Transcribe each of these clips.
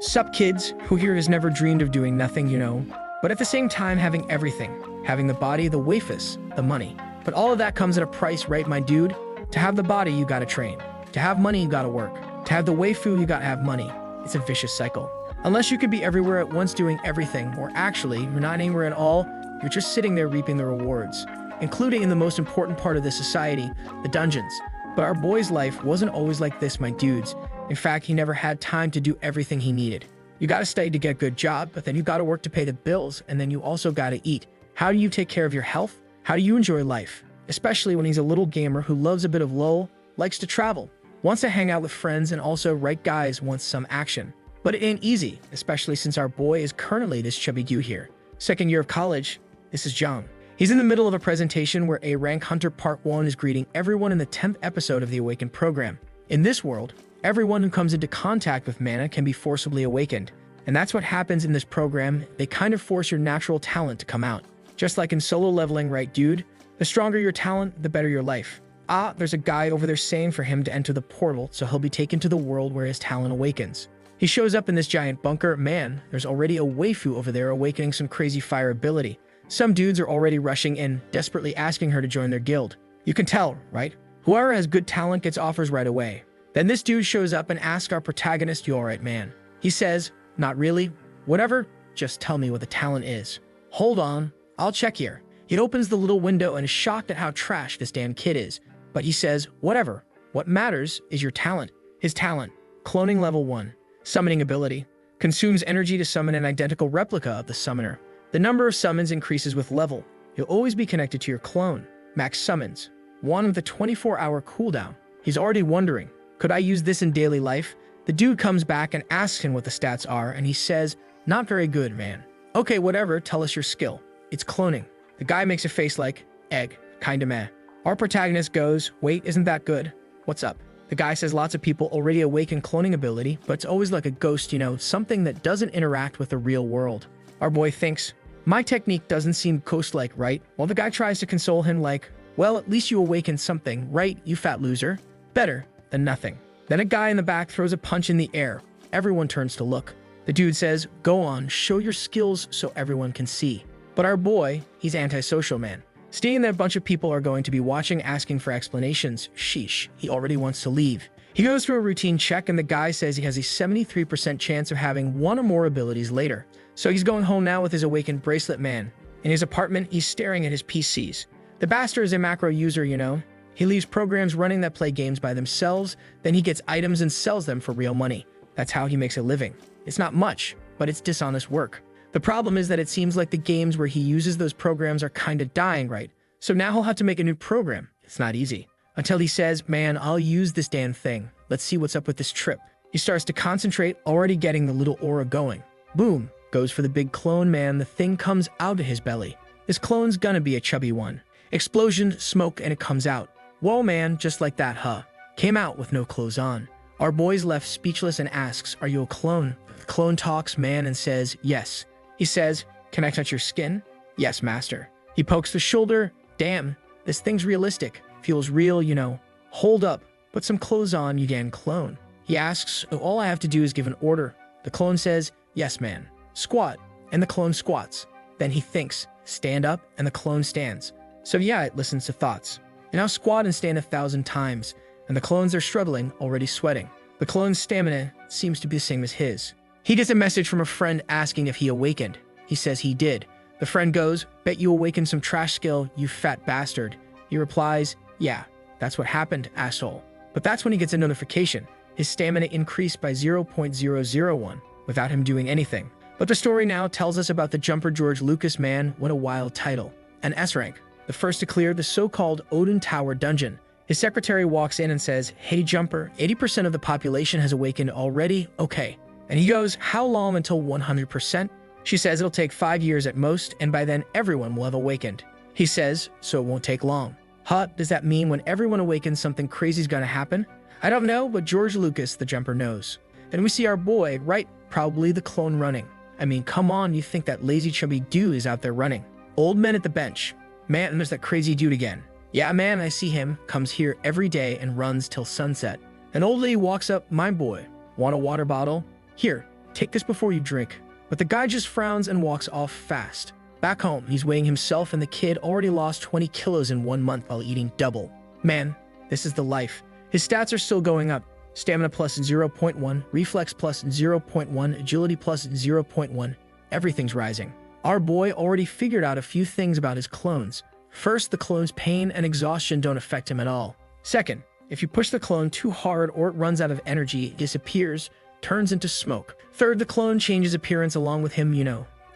Sup kids, who here has never dreamed of doing nothing, but at the same time having everything. Having the body, the wafus, the money. But all of that comes at a price, right, my dude? To have the body, you gotta train. To have money, you gotta work. To have the waifu, you gotta have money. It's a vicious cycle. Unless you could be everywhere at once doing everything, or actually, you're not anywhere at all, you're just sitting there reaping the rewards. Including in the most important part of this society, the dungeons. But our boy's life wasn't always like this, my dudes. In fact, he never had time to do everything he needed. You gotta study to get a good job, but then you gotta work to pay the bills, and then you also gotta eat. How do you take care of your health? How do you enjoy life? Especially when he's a little gamer who loves a bit of lol, likes to travel, wants to hang out with friends, and also, right guys, wants some action. But it ain't easy, especially since our boy is currently this chubby dude here. Second year of college, this is John. He's in the middle of a presentation where A Rank Hunter Part 1 is greeting everyone in the 10th episode of the Awakened program. In this world, everyone who comes into contact with mana can be forcibly awakened. And that's what happens in this program. They kind of force your natural talent to come out. Just like in solo leveling, right dude? The stronger your talent, the better your life. Ah, there's a guy over there saying for him to enter the portal so he'll be taken to the world where his talent awakens. He shows up in this giant bunker. Man, there's already a waifu over there awakening some crazy fire ability. Some dudes are already rushing in, desperately asking her to join their guild. You can tell, right? Whoever has good talent gets offers right away. Then this dude shows up and asks our protagonist, "You alright, man?" He says, "Not really. Whatever, just tell me what the talent is." "Hold on, I'll check here." He opens the little window and is shocked at how trash this damn kid is. But he says, "Whatever. What matters is your talent." His talent, cloning level 1. Summoning ability. Consumes energy to summon an identical replica of the summoner. The number of summons increases with level. You'll always be connected to your clone. Max summons. 1 with a 24-hour cooldown. He's already wondering, could I use this in daily life? The dude comes back and asks him what the stats are, and he says, "Not very good, man." "Okay, whatever, tell us your skill." "It's cloning." The guy makes a face like, "Egg, kinda meh." Our protagonist goes, "Wait, isn't that good? What's up?" The guy says lots of people already awaken cloning ability, but it's always like a ghost, something that doesn't interact with the real world. Our boy thinks, "My technique doesn't seem ghost-like, right?" While the guy tries to console him like, "Well, at least you awakened something, right, you fat loser? Better than nothing." Then a guy in the back throws a punch in the air. Everyone turns to look. The dude says, "Go on, show your skills so everyone can see." But our boy, he's antisocial, man. Seeing that a bunch of people are going to be watching, asking for explanations, sheesh, he already wants to leave. He goes through a routine check and the guy says he has a 73% chance of having 1 or more abilities later. So he's going home now with his awakened bracelet, man. In his apartment, he's staring at his PCs. The bastard is a macro user, He leaves programs running that play games by themselves, then he gets items and sells them for real money. That's how he makes a living. It's not much, but it's dishonest work. The problem is that it seems like the games where he uses those programs are kinda dying, right? So now he'll have to make a new program. It's not easy. Until he says, "Man, I'll use this damn thing. Let's see what's up with this trip." He starts to concentrate, already getting the little aura going. Boom, goes for the big clone, man. The thing comes out of his belly. This clone's gonna be a chubby one. Explosion, smoke, and it comes out. Whoa, man, just like that, huh? Came out with no clothes on. Our boy's left speechless and asks, "Are you a clone?" The clone talks, man, and says, "Yes." He says, "Can I touch your skin?" "Yes, master." He pokes the shoulder. "Damn, this thing's realistic. Feels real, Hold up, put some clothes on, you damn clone." He asks, "All I have to do is give an order." The clone says, "Yes, man." "Squat," and the clone squats. Then he thinks, "Stand up," and the clone stands. So yeah, it listens to thoughts. And now squat and stand 1,000 times, and the clones are struggling, already sweating. The clone's stamina seems to be the same as his. He gets a message from a friend asking if he awakened. He says he did. The friend goes, "Bet you awakened some trash skill, you fat bastard." He replies, "Yeah, that's what happened, asshole." But that's when he gets a notification. His stamina increased by 0.001 without him doing anything. But the story now tells us about the jumper George Lucas, man. What a wild title. An S rank, the first to clear the so-called Odin Tower dungeon. His secretary walks in and says, "Hey jumper, 80% of the population has awakened already, okay." And he goes, "How long until 100%? She says it'll take 5 years at most, and by then everyone will have awakened. He says, "So it won't take long." Huh, does that mean when everyone awakens something crazy's gonna happen? I don't know, but George Lucas, the jumper, knows. Then we see our boy, right, probably the clone running. I mean, come on, you think that lazy chubby dude is out there running. Old men at the bench. Man, and there's that crazy dude again. Yeah, man, I see him, comes here every day and runs till sunset. An old lady walks up, "My boy, want a water bottle? Here, take this before you drink. But the guy just frowns and walks off fast. Back home, he's weighing himself and the kid already lost 20 kilos in 1 month while eating double. Man, this is the life. His stats are still going up. Stamina plus 0.1, reflex plus 0.1, agility plus 0.1. Everything's rising. Our boy already figured out a few things about his clones. First, the clone's pain and exhaustion don't affect him at all. Second, if you push the clone too hard or it runs out of energy, it disappears, turns into smoke. Third, the clone changes appearance along with him,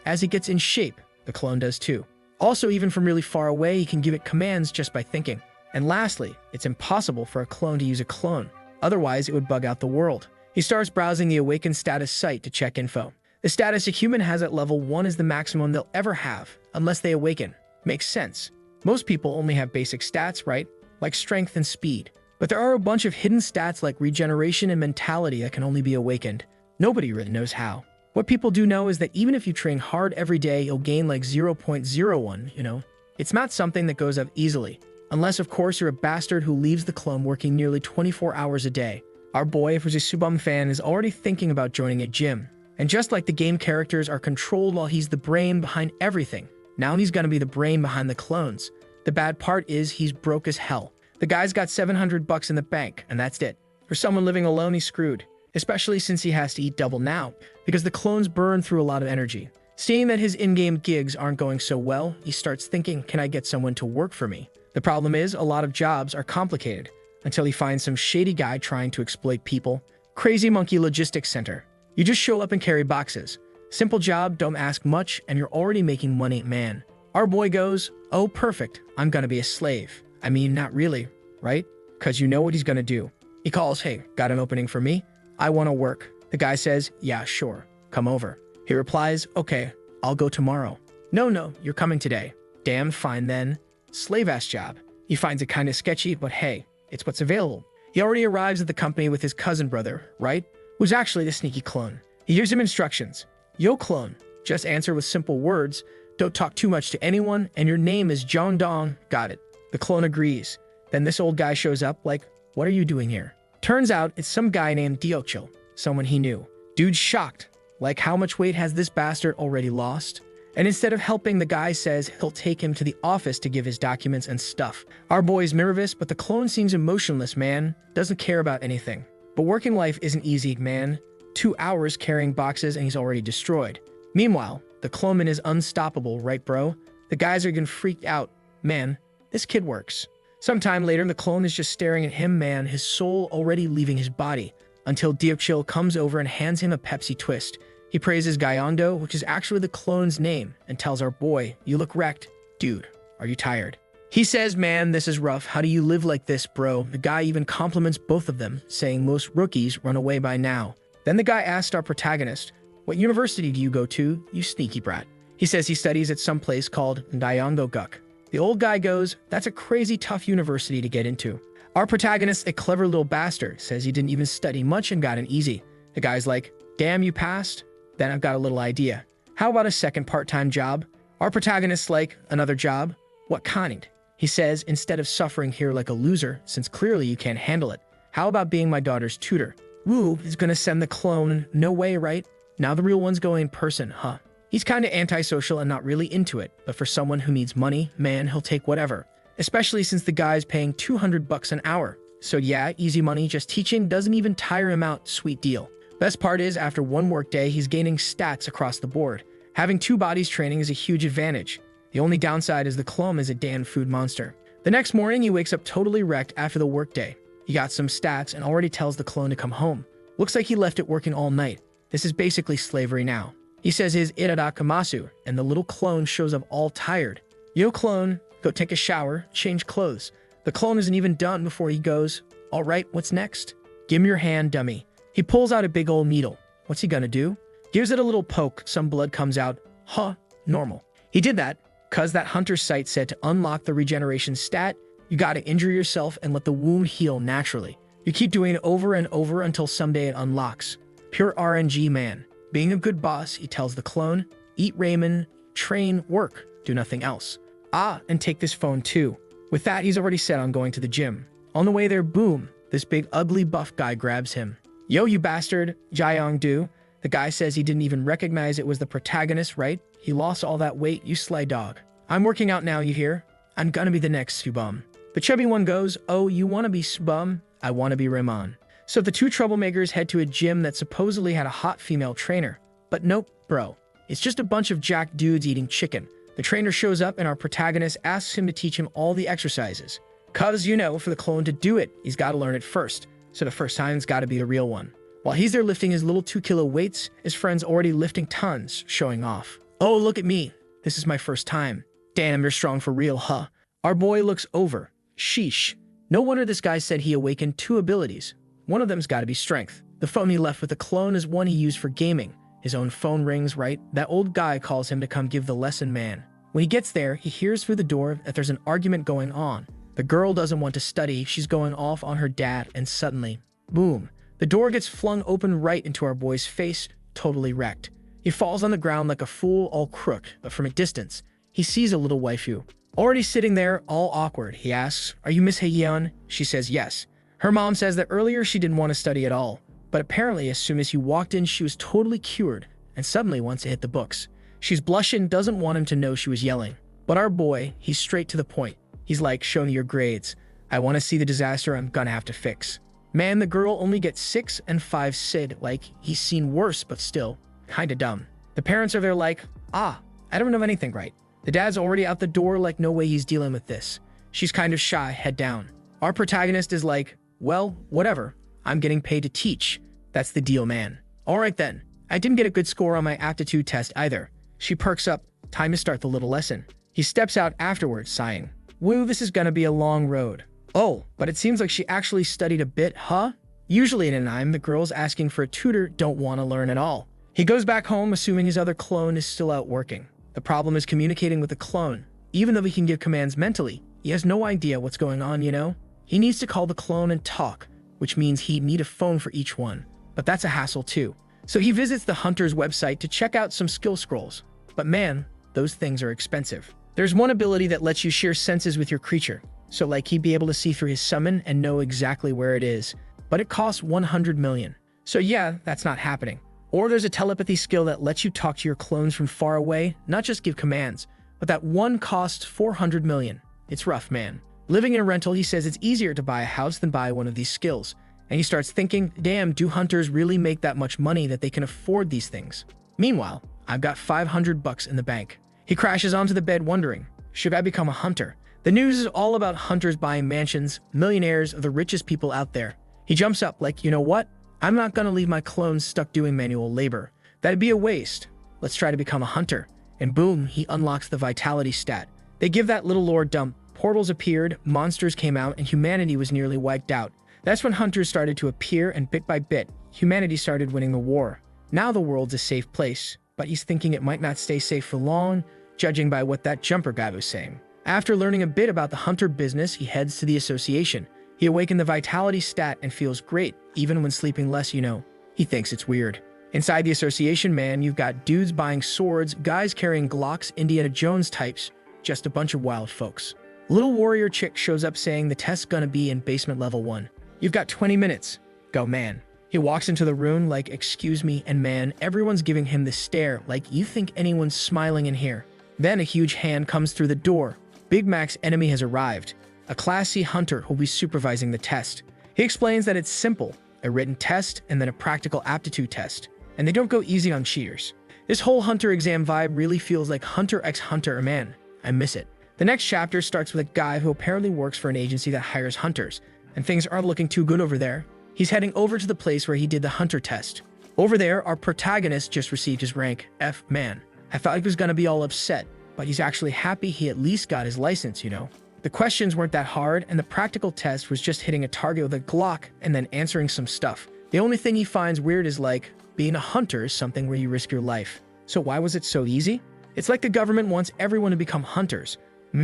As he gets in shape, the clone does too. Also, even from really far away, he can give it commands just by thinking. And lastly, it's impossible for a clone to use a clone. Otherwise, it would bug out the world. He starts browsing the Awakened status site to check info. The status a human has at level 1 is the maximum they'll ever have, unless they awaken. Makes sense. Most people only have basic stats, right? Like strength and speed. But there are a bunch of hidden stats like regeneration and mentality that can only be awakened. Nobody really knows how. What people do know is that even if you train hard every day, you'll gain like 0.01, It's not something that goes up easily. Unless, of course, you're a bastard who leaves the clone working nearly 24 hours a day. Our boy, who's a Subum fan, is already thinking about joining a gym. And just like the game characters are controlled while he's the brain behind everything, now he's gonna be the brain behind the clones. The bad part is he's broke as hell. The guy's got $700 in the bank, and that's it. For someone living alone, he's screwed. Especially since he has to eat double now, because the clones burn through a lot of energy. Seeing that his in-game gigs aren't going so well, he starts thinking, can I get someone to work for me? The problem is, a lot of jobs are complicated, until he finds some shady guy trying to exploit people. Crazy Monkey Logistics Center. You just show up and carry boxes. Simple job, don't ask much, and you're already making money, man. Our boy goes, oh perfect, I'm gonna be a slave. I mean, not really, right? Cause you know what he's gonna do. He calls, hey, got an opening for me? I wanna work. The guy says, yeah, sure, come over. He replies, okay, I'll go tomorrow. No, you're coming today. Damn, fine then. Slave-ass job. He finds it kinda sketchy, but hey, it's what's available. He already arrives at the company with his cousin brother, right? Who's actually the sneaky clone. He gives him instructions. Yo, clone, just answer with simple words, don't talk too much to anyone, and your name is John Dong. Got it. The clone agrees. Then this old guy shows up like, what are you doing here? Turns out it's some guy named Diochil, someone he knew. Dude's shocked. Like, how much weight has this bastard already lost? And instead of helping, the guy says he'll take him to the office to give his documents and stuff. Our boy's nervous, but the clone seems emotionless, man. Doesn't care about anything. But working life isn't easy, man. 2 hours carrying boxes and he's already destroyed. Meanwhile, the cloneman is unstoppable, right bro? The guys are getting freaked out. Man, this kid works. Sometime later, the clone is just staring at him, man, his soul already leaving his body, until Diopchil comes over and hands him a Pepsi Twist. He praises Gyondo, which is actually the clone's name, and tells our boy, you look wrecked. Dude, are you tired? He says, man, this is rough. How do you live like this, bro? The guy even compliments both of them, saying most rookies run away by now. Then the guy asked our protagonist, what university do you go to, you sneaky brat? He says he studies at some place called Diongo Guk. The old guy goes, that's a crazy tough university to get into. Our protagonist, a clever little bastard, says he didn't even study much and got an easy. The guy's like, damn, you passed? Then I've got a little idea. How about a second part-time job? Our protagonist's like, another job? What kind? He says, instead of suffering here like a loser, since clearly you can't handle it, how about being my daughter's tutor? Woo is gonna send the clone, no way, right? Now the real one's going in person, huh? He's kinda antisocial and not really into it, but for someone who needs money, man, he'll take whatever. Especially since the guy's paying $200 an hour. So yeah, easy money, just teaching doesn't even tire him out, sweet deal. Best part is, after one work day, he's gaining stats across the board. Having 2 bodies training is a huge advantage. The only downside is the clone is a damn food monster. The next morning, he wakes up totally wrecked after the workday. He got some stats and already tells the clone to come home. Looks like he left it working all night. This is basically slavery now. He says his Irada Kamasu, and the little clone shows up all tired. Yo, clone, go take a shower, change clothes. The clone isn't even done before he goes, all right, what's next? Give me your hand, dummy. He pulls out a big old needle. What's he gonna do? Gives it a little poke, some blood comes out. Huh, normal. He did that cause that hunter's site said to unlock the regeneration stat, you gotta injure yourself and let the wound heal naturally. You keep doing it over and over until someday it unlocks. Pure RNG, man. Being a good boss, he tells the clone, eat ramen, train, work, do nothing else. Ah, and take this phone too. With that, he's already set on going to the gym. On the way there, boom, this big ugly buff guy grabs him. Yo, you bastard, Jayong-do. The The guy says he didn't even recognize it was the protagonist, right? He lost all that weight, you sly dog. I'm working out now, you hear? I'm gonna be the next Subum. The chubby one goes, oh, you wanna be Subum? I wanna be Rahman. So the two troublemakers head to a gym that supposedly had a hot female trainer. But nope, bro. It's just a bunch of jacked dudes eating chicken. The trainer shows up and our protagonist asks him to teach him all the exercises. Cause, you know, for the clone to do it, he's gotta learn it first. So the first time's gotta be the real one. While he's there lifting his little 2-kilo weights, his friend's already lifting tons, showing off. Oh, look at me. This is my first time. Damn, you're strong for real, huh? Our boy looks over. Sheesh. No wonder this guy said he awakened 2 abilities. One of them's gotta be strength. The phone he left with the clone is one he used for gaming. His own phone rings, right? That old guy calls him to come give the lesson, man. When he gets there, he hears through the door that there's an argument going on. The girl doesn't want to study, she's going off on her dad, and suddenly, boom. The door gets flung open right into our boy's face, totally wrecked. He falls on the ground like a fool, all crook, but from a distance, he sees a little waifu. Already sitting there, all awkward, he asks, are you Miss Haeyeon? She says yes. Her mom says that earlier she didn't want to study at all, but apparently as soon as he walked in, she was totally cured, and suddenly wants to hit the books. She's blushing, doesn't want him to know she was yelling. But our boy, he's straight to the point. He's like, show me your grades. I want to see the disaster I'm gonna have to fix. Man, the girl only gets 6 and 5 SID, like, he's seen worse, but still, kinda dumb. The parents are there like, I don't know anything right. The dad's already out the door like no way he's dealing with this. She's kind of shy, head down. Our protagonist is like, well, whatever. I'm getting paid to teach. That's the deal, man. Alright then. I didn't get a good score on my aptitude test either. She perks up. Time to start the little lesson. He steps out afterwards, sighing. Woo, this is gonna be a long road. Oh, but it seems like she actually studied a bit, huh? Usually in an anime, the girls asking for a tutor don't want to learn at all. He goes back home assuming his other clone is still out working. The problem is communicating with the clone. Even though he can give commands mentally, he has no idea what's going on, you know? He needs to call the clone and talk, which means he'd need a phone for each one. But that's a hassle too. So he visits the hunter's website to check out some skill scrolls. But man, those things are expensive. There's one ability that lets you share senses with your creature. So like he'd be able to see through his summon and know exactly where it is. But it costs 100 million. So yeah, that's not happening. Or there's a telepathy skill that lets you talk to your clones from far away, not just give commands. But that one costs 400 million. It's rough, man. Living in a rental, he says it's easier to buy a house than buy one of these skills. And he starts thinking, damn, do hunters really make that much money that they can afford these things? Meanwhile, I've got 500 bucks in the bank. He crashes onto the bed wondering, should I become a hunter? The news is all about hunters buying mansions, millionaires are the richest people out there. He jumps up like, you know what? I'm not gonna leave my clones stuck doing manual labor. That'd be a waste. Let's try to become a hunter. And boom, he unlocks the vitality stat. They give that little lore dump. Portals appeared, monsters came out, and humanity was nearly wiped out. That's when hunters started to appear, and bit by bit, humanity started winning the war. Now the world's a safe place, but he's thinking it might not stay safe for long, judging by what that jumper guy was saying. After learning a bit about the hunter business, he heads to the association. He awakened the vitality stat and feels great, even when sleeping less, you know. He thinks it's weird. Inside the association, man, you've got dudes buying swords, guys carrying Glocks, Indiana Jones types, just a bunch of wild folks. Little warrior chick shows up saying the test's gonna be in basement level 1. You've got 20 minutes. Go, man. He walks into the room like, excuse me, and man, everyone's giving him the stare like, you think anyone's smiling in here. Then a huge hand comes through the door. Big Mac's enemy has arrived, a Class C hunter who'll be supervising the test. He explains that it's simple, a written test and then a practical aptitude test, and they don't go easy on cheaters. This whole hunter exam vibe really feels like Hunter x Hunter, man. I miss it. The next chapter starts with a guy who apparently works for an agency that hires hunters, and things aren't looking too good over there. He's heading over to the place where he did the hunter test. Over there, our protagonist just received his rank F. Man, I thought he was gonna be all upset, but he's actually happy he at least got his license, you know. The questions weren't that hard, and the practical test was just hitting a target with a Glock and then answering some stuff. The only thing he finds weird is like, being a hunter is something where you risk your life. So why was it so easy? It's like the government wants everyone to become hunters.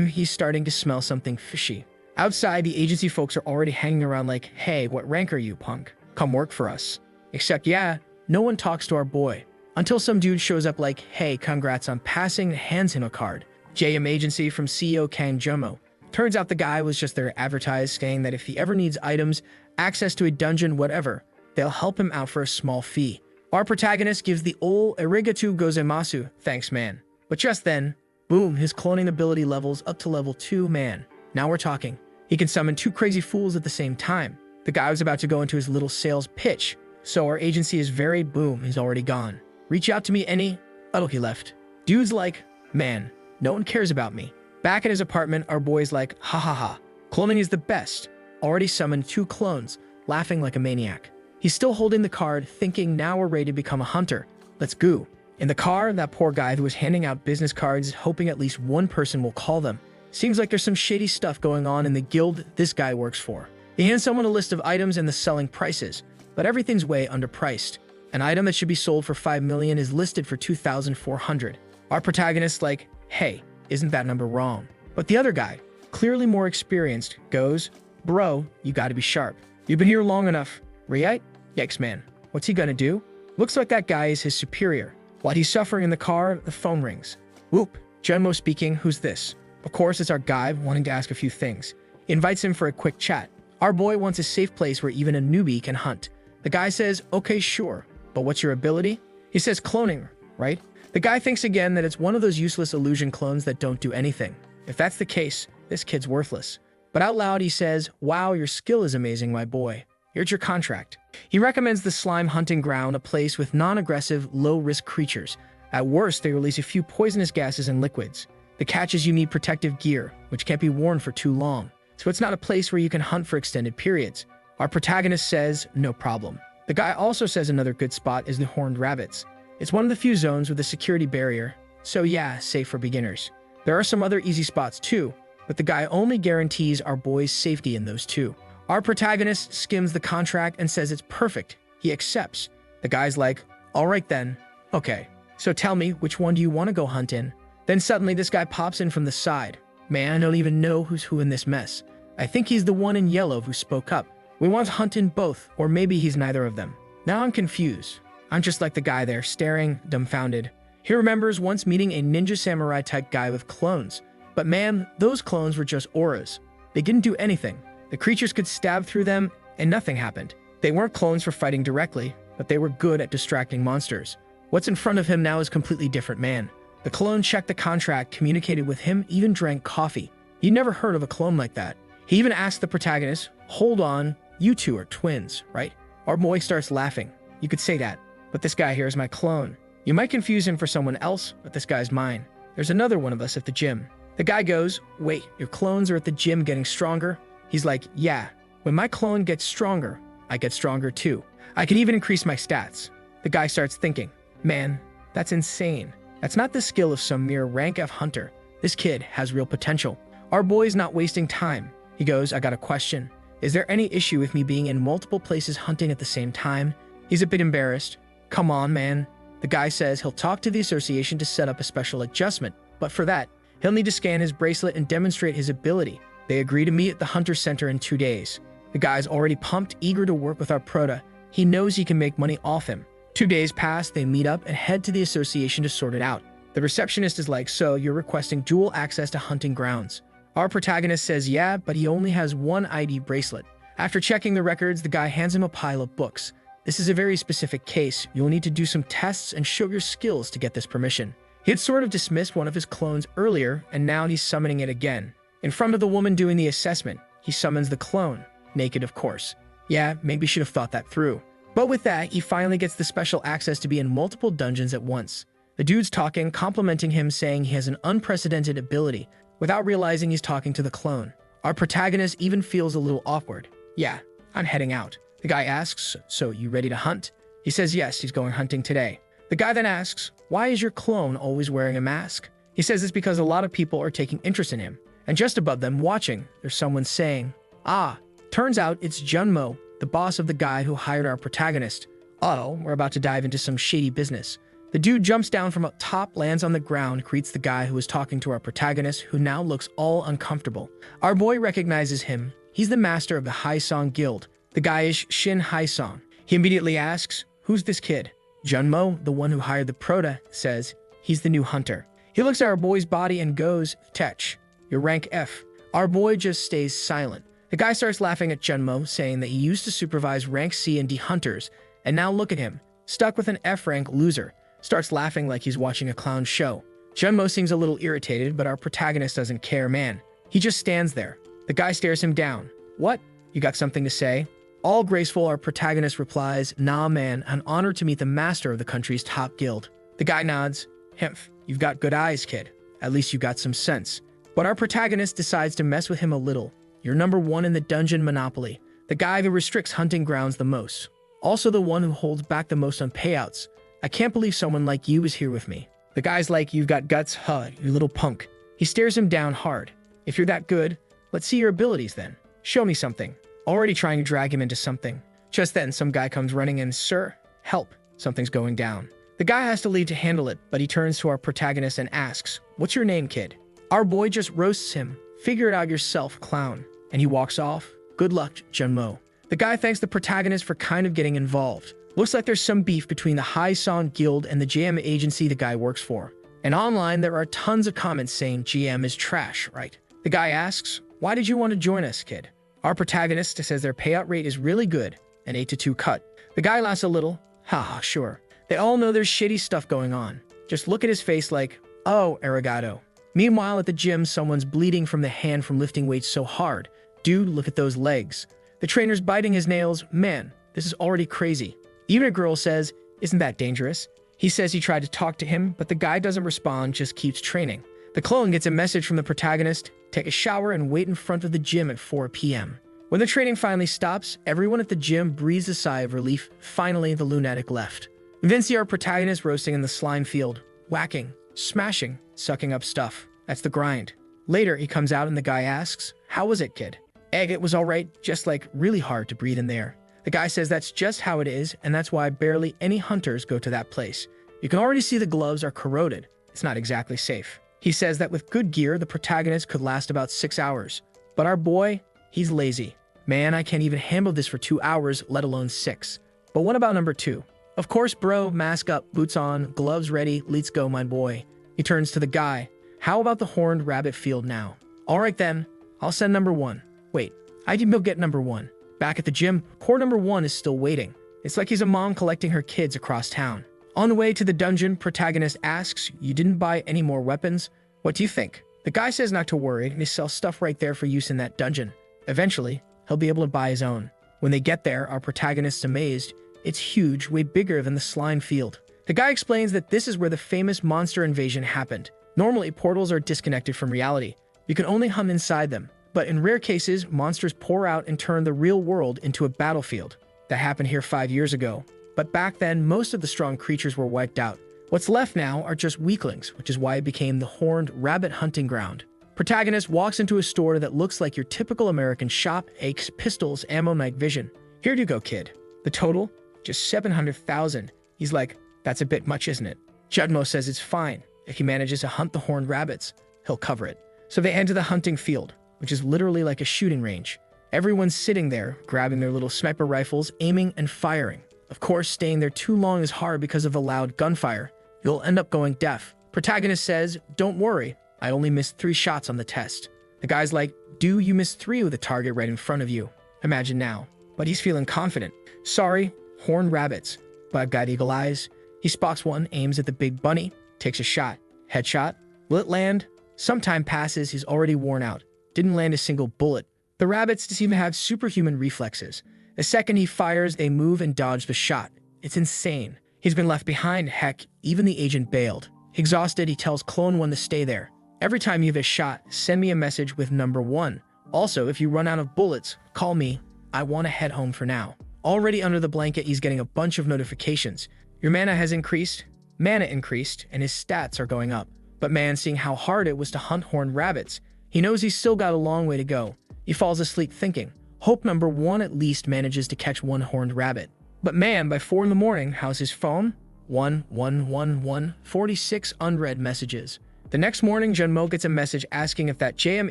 He's starting to smell something fishy. Outside, the agency folks are already hanging around like, hey, what rank are you, punk? Come work for us. Except, yeah, no one talks to our boy. Until some dude shows up like, hey, congrats on passing, and hands him a card. JM Agency from CEO Kang Jomo. Turns out the guy was just there advertised saying that if he ever needs items, access to a dungeon, whatever, they'll help him out for a small fee. Our protagonist gives the ol arigato gozaimasu, thanks man. But just then, boom, his cloning ability levels up to level 2, man. Now we're talking. He can summon 2 crazy fools at the same time. The guy was about to go into his little sales pitch. So our agency is very boom, he's already gone. Reach out to me any? Oh, he left. Dude's like, man, no one cares about me. Back in his apartment, our boy's like, ha ha ha. Cloning is the best. Already summoned 2 clones, laughing like a maniac. He's still holding the card, thinking now we're ready to become a hunter. Let's go. In the car, that poor guy who was handing out business cards, hoping at least one person will call them. Seems like there's some shady stuff going on in the guild this guy works for. He hands someone a list of items and the selling prices, but everything's way underpriced. An item that should be sold for 5 million is listed for 2,400. Our protagonist's like, hey, isn't that number wrong? But the other guy, clearly more experienced, goes, bro, you gotta be sharp. You've been here long enough, right? Yikes, man. What's he gonna do? Looks like that guy is his superior. While he's suffering in the car, the phone rings. Whoop, Junmo speaking, who's this? Of course, it's our guy wanting to ask a few things. He invites him for a quick chat. Our boy wants a safe place where even a newbie can hunt. The guy says, okay, sure, but what's your ability? He says cloning, right? The guy thinks again that it's one of those useless illusion clones that don't do anything. If that's the case, this kid's worthless. But out loud he says, wow, your skill is amazing, my boy. Here's your contract. He recommends the slime hunting ground, a place with non-aggressive, low-risk creatures. At worst, they release a few poisonous gases and liquids. The catch is you need protective gear, which can't be worn for too long. So it's not a place where you can hunt for extended periods. Our protagonist says, no problem. The guy also says another good spot is the Horned Rabbits. It's one of the few zones with a security barrier, so yeah, safe for beginners. There are some other easy spots too, but the guy only guarantees our boy's safety in those two. Our protagonist skims the contract and says it's perfect. He accepts. The guy's like, all right then. Okay, so tell me, which one do you want to go hunt in? Then suddenly this guy pops in from the side. Man, I don't even know who's who in this mess. I think he's the one in yellow who spoke up. We want to hunt in both, or maybe he's neither of them. Now I'm confused. I'm just like the guy there, staring, dumbfounded. He remembers once meeting a ninja samurai type guy with clones. But man, those clones were just auras. They didn't do anything. The creatures could stab through them, and nothing happened. They weren't clones for fighting directly, but they were good at distracting monsters. What's in front of him now is a completely different man. The clone checked the contract, communicated with him, even drank coffee. He'd never heard of a clone like that. He even asked the protagonist, hold on, you two are twins, right? Our boy starts laughing. You could say that, but this guy here is my clone. You might confuse him for someone else, but this guy's mine. There's another one of us at the gym. The guy goes, wait, your clones are at the gym getting stronger? He's like, yeah, when my clone gets stronger, I get stronger too. I can even increase my stats. The guy starts thinking, man, that's insane. That's not the skill of some mere rank F hunter. This kid has real potential. Our boy's not wasting time. He goes, I got a question. Is there any issue with me being in multiple places hunting at the same time? He's a bit embarrassed. Come on, man. The guy says he'll talk to the association to set up a special adjustment, but for that, he'll need to scan his bracelet and demonstrate his ability. They agree to meet at the Hunter Center in 2 days. The guy's already pumped, eager to work with our prota. He knows he can make money off him. 2 days pass, they meet up and head to the association to sort it out. The receptionist is like, so you're requesting dual access to hunting grounds. Our protagonist says yeah, but he only has one ID bracelet. After checking the records, the guy hands him a pile of books. This is a very specific case. You'll need to do some tests and show your skills to get this permission. He had sort of dismissed one of his clones earlier, and now he's summoning it again. In front of the woman doing the assessment, he summons the clone. Naked, of course. Yeah, maybe should have thought that through. But with that, he finally gets the special access to be in multiple dungeons at once. The dude's talking, complimenting him, saying he has an unprecedented ability, without realizing he's talking to the clone. Our protagonist even feels a little awkward. Yeah, I'm heading out. The guy asks, so you ready to hunt? He says yes, he's going hunting today. The guy then asks, why is your clone always wearing a mask? He says it's because a lot of people are taking interest in him. And just above them, watching, there's someone saying, ah, turns out it's Junmo, the boss of the guy who hired our protagonist. Uh-oh, we're about to dive into some shady business. The dude jumps down from up top, lands on the ground, greets the guy who is talking to our protagonist, who now looks all uncomfortable. Our boy recognizes him. He's the master of the Haisong Guild. The guy is Shin Haisong. He immediately asks, who's this kid? Junmo, the one who hired the prota, says, he's the new hunter. He looks at our boy's body and goes, Tech, you're rank F. Our boy just stays silent. The guy starts laughing at Junmo, saying that he used to supervise rank C and D hunters, and now look at him. stuck with an F-rank loser, starts laughing like he's watching a clown show. Junmo seems a little irritated, but our protagonist doesn't care, man. He just stands there. The guy stares him down. What? You got something to say? All graceful, our protagonist replies, nah man, an honor to meet the master of the country's top guild. The guy nods. Himph, you've got good eyes, kid. At least you got some sense. But our protagonist decides to mess with him a little. You're number one in the dungeon monopoly. The guy who restricts hunting grounds the most. Also the one who holds back the most on payouts. I can't believe someone like you is here with me. The guy's like, you've got guts, huh, you little punk. He stares him down hard. If you're that good, let's see your abilities then. Show me something. Already trying to drag him into something. Just then, some guy comes running in. Sir, help. Something's going down. The guy has to leave to handle it, but he turns to our protagonist and asks, what's your name, kid? Our boy just roasts him. Figure it out yourself, clown. And he walks off. Good luck, Junmo. The guy thanks the protagonist for kind of getting involved. Looks like there's some beef between the High Song Guild and the GM agency the guy works for. And online, there are tons of comments saying GM is trash, right? The guy asks, why did you want to join us, kid? Our protagonist says their payout rate is really good, an 8-2 cut. The guy laughs a little. Haha, sure. They all know there's shady stuff going on. Just look at his face like, oh, arigato. Meanwhile, at the gym, someone's bleeding from the hand from lifting weights so hard. Dude, look at those legs. The trainer's biting his nails. Man, this is already crazy. Even a girl says, isn't that dangerous? He says he tried to talk to him, but the guy doesn't respond, just keeps training. The clone gets a message from the protagonist, take a shower and wait in front of the gym at 4 p.m. When the training finally stops, everyone at the gym breathes a sigh of relief. Finally, the lunatic left. Then see our protagonist roasting in the slime field, whacking, smashing, sucking up stuff. That's the grind. Later, he comes out and the guy asks, how was it, kid? Egg, it was alright, just like really hard to breathe in there. The guy says that's just how it is, and that's why barely any hunters go to that place. You can already see the gloves are corroded. It's not exactly safe. He says that with good gear, the protagonist could last about 6 hours. But our boy, he's lazy. Man, I can't even handle this for 2 hours, let alone 6. But what about number 2? Of course, bro, mask up, boots on, gloves ready, let's go, my boy. He turns to the guy. How about the horned rabbit field now? Alright then, I'll send number 1. Wait, I did get number 1. Back at the gym, core number 1 is still waiting. It's like he's a mom collecting her kids across town. On the way to the dungeon, protagonist asks, you didn't buy any more weapons? What do you think? The guy says not to worry, and they sell stuff right there for use in that dungeon. Eventually, he'll be able to buy his own. When they get there, our protagonist's amazed. It's huge, way bigger than the slime field. The guy explains that this is where the famous monster invasion happened. Normally, portals are disconnected from reality. You can only hunt inside them. But in rare cases, monsters pour out and turn the real world into a battlefield. That happened here 5 years ago. But back then, most of the strong creatures were wiped out. What's left now are just weaklings, which is why it became the horned rabbit hunting ground. Protagonist walks into a store that looks like your typical American shop, aches, pistols, ammo, night vision. Here you go, kid. The total? Just 700,000. He's like, that's a bit much, isn't it? Judmo says it's fine. If he manages to hunt the horned rabbits, he'll cover it. So they enter the hunting field, which is literally like a shooting range. Everyone's sitting there, grabbing their little sniper rifles, aiming and firing. Of course, staying there too long is hard because of the loud gunfire. You'll end up going deaf. Protagonist says, don't worry, I only missed 3 shots on the test. The guy's like, dude, you missed 3 with a target right in front of you. Imagine now. But he's feeling confident. Sorry, horned rabbits. But I've got eagle eyes. He spots one, aims at the big bunny, takes a shot. Headshot. Will it land? Some time passes, he's already worn out. Didn't land a single bullet. The rabbits seem to have superhuman reflexes. The second he fires, they move and dodge the shot. It's insane. He's been left behind, heck, even the agent bailed. Exhausted, he tells Clone 1 to stay there. Every time you have a shot, send me a message with number 1. Also, if you run out of bullets, call me. I want to head home for now. Already under the blanket, he's getting a bunch of notifications. Your mana increased, and his stats are going up. But man, seeing how hard it was to hunt horned rabbits, he knows he's still got a long way to go. He falls asleep thinking, hope number 1 at least manages to catch one horned rabbit. But man, by 4 in the morning, how's his phone? 46 unread messages. The next morning, Junmo gets a message asking if that JM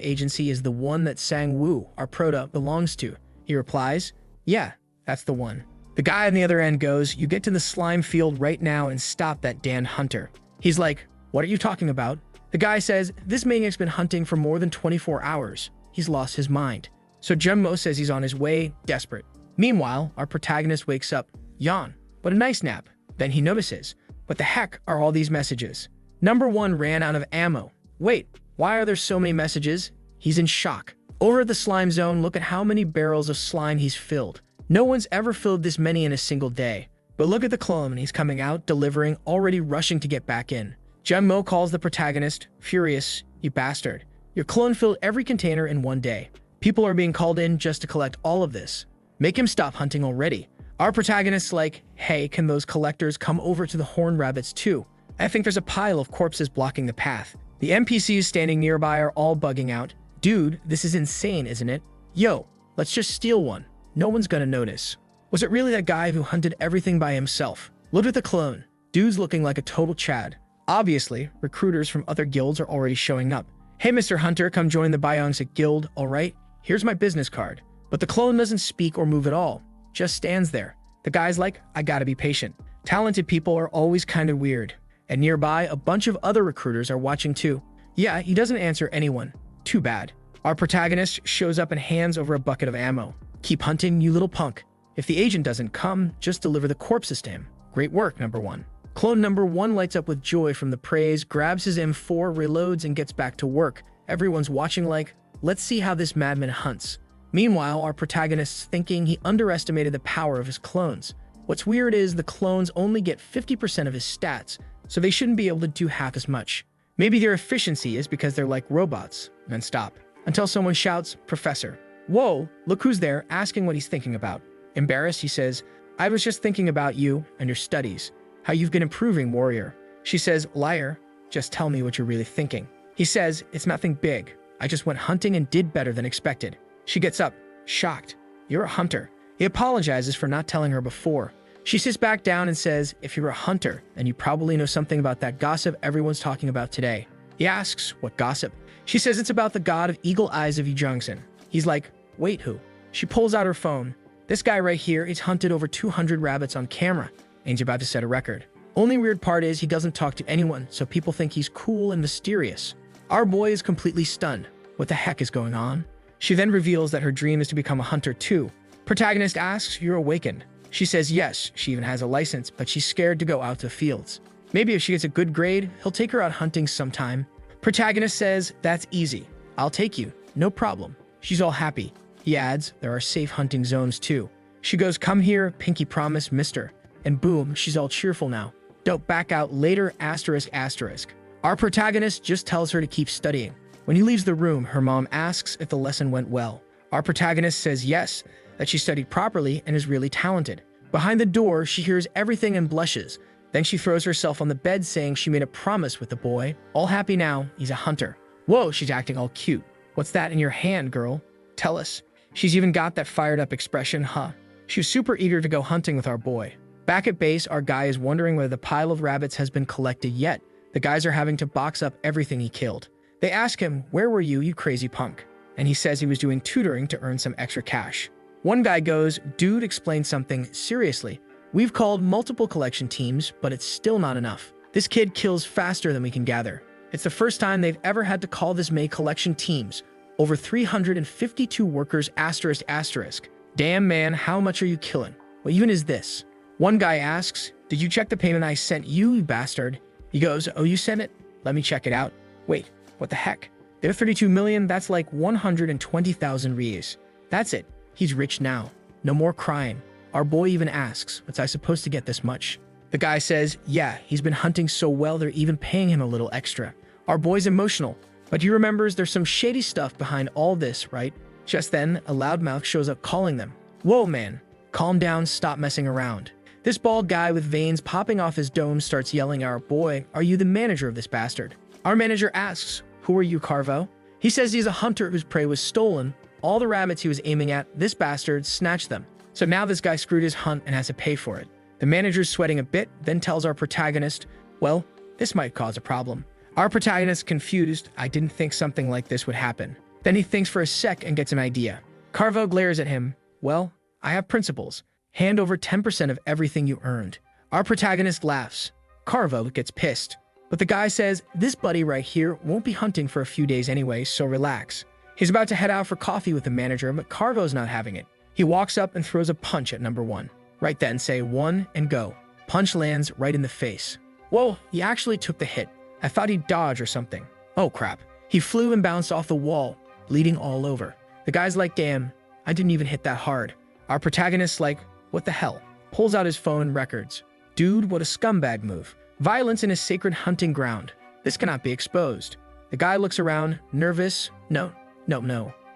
agency is the one that Sang Woo, our prota, belongs to. He replies, yeah, that's the one. The guy on the other end goes, you get to the slime field right now and stop that Dan Hunter. He's like, what are you talking about? The guy says, this maniac's been hunting for more than 24 hours. He's lost his mind. So Junmo says he's on his way, desperate. Meanwhile, our protagonist wakes up. Yawn. What a nice nap. Then he notices, what the heck are all these messages? Number 1 ran out of ammo. Wait, why are there so many messages? He's in shock. Over at the slime zone, look at how many barrels of slime he's filled. No one's ever filled this many in a single day. But look at the clone, he's coming out, delivering, already rushing to get back in. Jumbo calls the protagonist, furious, you bastard. Your clone filled every container in one day. People are being called in just to collect all of this. Make him stop hunting already. Our protagonist's like, hey, can those collectors come over to the horned rabbits too? I think there's a pile of corpses blocking the path. The NPCs standing nearby are all bugging out. Dude, this is insane, isn't it? Yo, let's just steal one. No one's gonna notice. Was it really that guy who hunted everything by himself? Look at the clone. Dude's looking like a total Chad. Obviously, recruiters from other guilds are already showing up. Hey, Mr. Hunter, come join the Biongsik Guild, alright? Here's my business card. But the clone doesn't speak or move at all. Just stands there. The guy's like, I gotta be patient. Talented people are always kinda weird. And nearby, a bunch of other recruiters are watching too. Yeah, he doesn't answer anyone. Too bad. Our protagonist shows up and hands over a bucket of ammo. Keep hunting, you little punk. If the agent doesn't come, just deliver the corpses to him. Great work, number 1. Clone number 1 lights up with joy from the praise, grabs his M4, reloads, and gets back to work. Everyone's watching like, let's see how this madman hunts. Meanwhile, our protagonist's thinking he underestimated the power of his clones. What's weird is the clones only get 50% of his stats, so they shouldn't be able to do half as much. Maybe their efficiency is because they're like robots. Then stop. Until someone shouts, Professor. Whoa, look who's there, asking what he's thinking about. Embarrassed, he says, I was just thinking about you and your studies. How you've been improving, warrior. She says, liar, just tell me what you're really thinking. He says, it's nothing big. I just went hunting and did better than expected. She gets up, shocked. You're a hunter. He apologizes for not telling her before. She sits back down and says, if you're a hunter, then you probably know something about that gossip everyone's talking about today. He asks, what gossip? She says it's about the god of eagle eyes of Yijungsen. He's like, wait, who? She pulls out her phone. This guy right here, he's hunted over 200 rabbits on camera, and he's about to set a record. Only weird part is he doesn't talk to anyone, so people think he's cool and mysterious. Our boy is completely stunned. What the heck is going on? She then reveals that her dream is to become a hunter too. Protagonist asks, you're awakened. She says yes, she even has a license, but she's scared to go out to the fields. Maybe if she gets a good grade, he'll take her out hunting sometime. Protagonist says, that's easy. I'll take you. No problem. She's all happy. He adds, there are safe hunting zones too. She goes, come here, pinky promise, mister. And boom, she's all cheerful now. Don't back out later, asterisk, asterisk. Our protagonist just tells her to keep studying. When he leaves the room, her mom asks if the lesson went well. Our protagonist says yes, that she studied properly and is really talented. Behind the door, she hears everything and blushes. Then she throws herself on the bed saying she made a promise with the boy. All happy now, he's a hunter. Whoa, she's acting all cute. What's that in your hand, girl? Tell us. She's even got that fired up expression, huh? She was super eager to go hunting with our boy. Back at base, our guy is wondering whether the pile of rabbits has been collected yet. The guys are having to box up everything he killed. They ask him, where were you crazy punk? And he says he was doing tutoring to earn some extra cash. One guy goes, dude, explain something, seriously. We've called multiple collection teams, but it's still not enough. This kid kills faster than we can gather. It's the first time they've ever had to call this many collection teams. Over 352 workers, asterisk, asterisk. Damn man, how much are you killing? What even is this? One guy asks, did you check the payment I sent you, you bastard? He goes, oh, you sent it? Let me check it out. Wait, what the heck? They're 32 million, that's like 120,000 reais. That's it. He's rich now. No more crime. Our boy even asks, was I supposed to get this much? The guy says, yeah, he's been hunting so well they're even paying him a little extra. Our boy's emotional, but he remembers there's some shady stuff behind all this, right? Just then, a loudmouth shows up calling them. Whoa, man. Calm down, stop messing around. This bald guy with veins popping off his dome starts yelling at our boy, are you the manager of this bastard? Our manager asks, who are you, Carvo? He says he's a hunter whose prey was stolen. All the rabbits he was aiming at, this bastard snatched them. So now this guy screwed his hunt and has to pay for it. The manager's sweating a bit, then tells our protagonist, well, this might cause a problem. Our protagonist, confused, I didn't think something like this would happen. Then he thinks for a sec and gets an idea. Carvo glares at him. Well, I have principles. Hand over 10% of everything you earned. Our protagonist laughs. Carvo gets pissed. But the guy says, this buddy right here won't be hunting for a few days anyway, so relax. He's about to head out for coffee with the manager, but Carvo's not having it. He walks up and throws a punch at number 1. Right then, say 1 and go. punch lands right in the face. Whoa, he actually took the hit. I thought he'd dodge or something. Oh crap. He flew and bounced off the wall, bleeding all over. The guy's like, damn, I didn't even hit that hard. Our protagonist's like, what the hell? Pulls out his phone and records. Dude, what a scumbag move. Violence in a sacred hunting ground. This cannot be exposed. The guy looks around, nervous. No.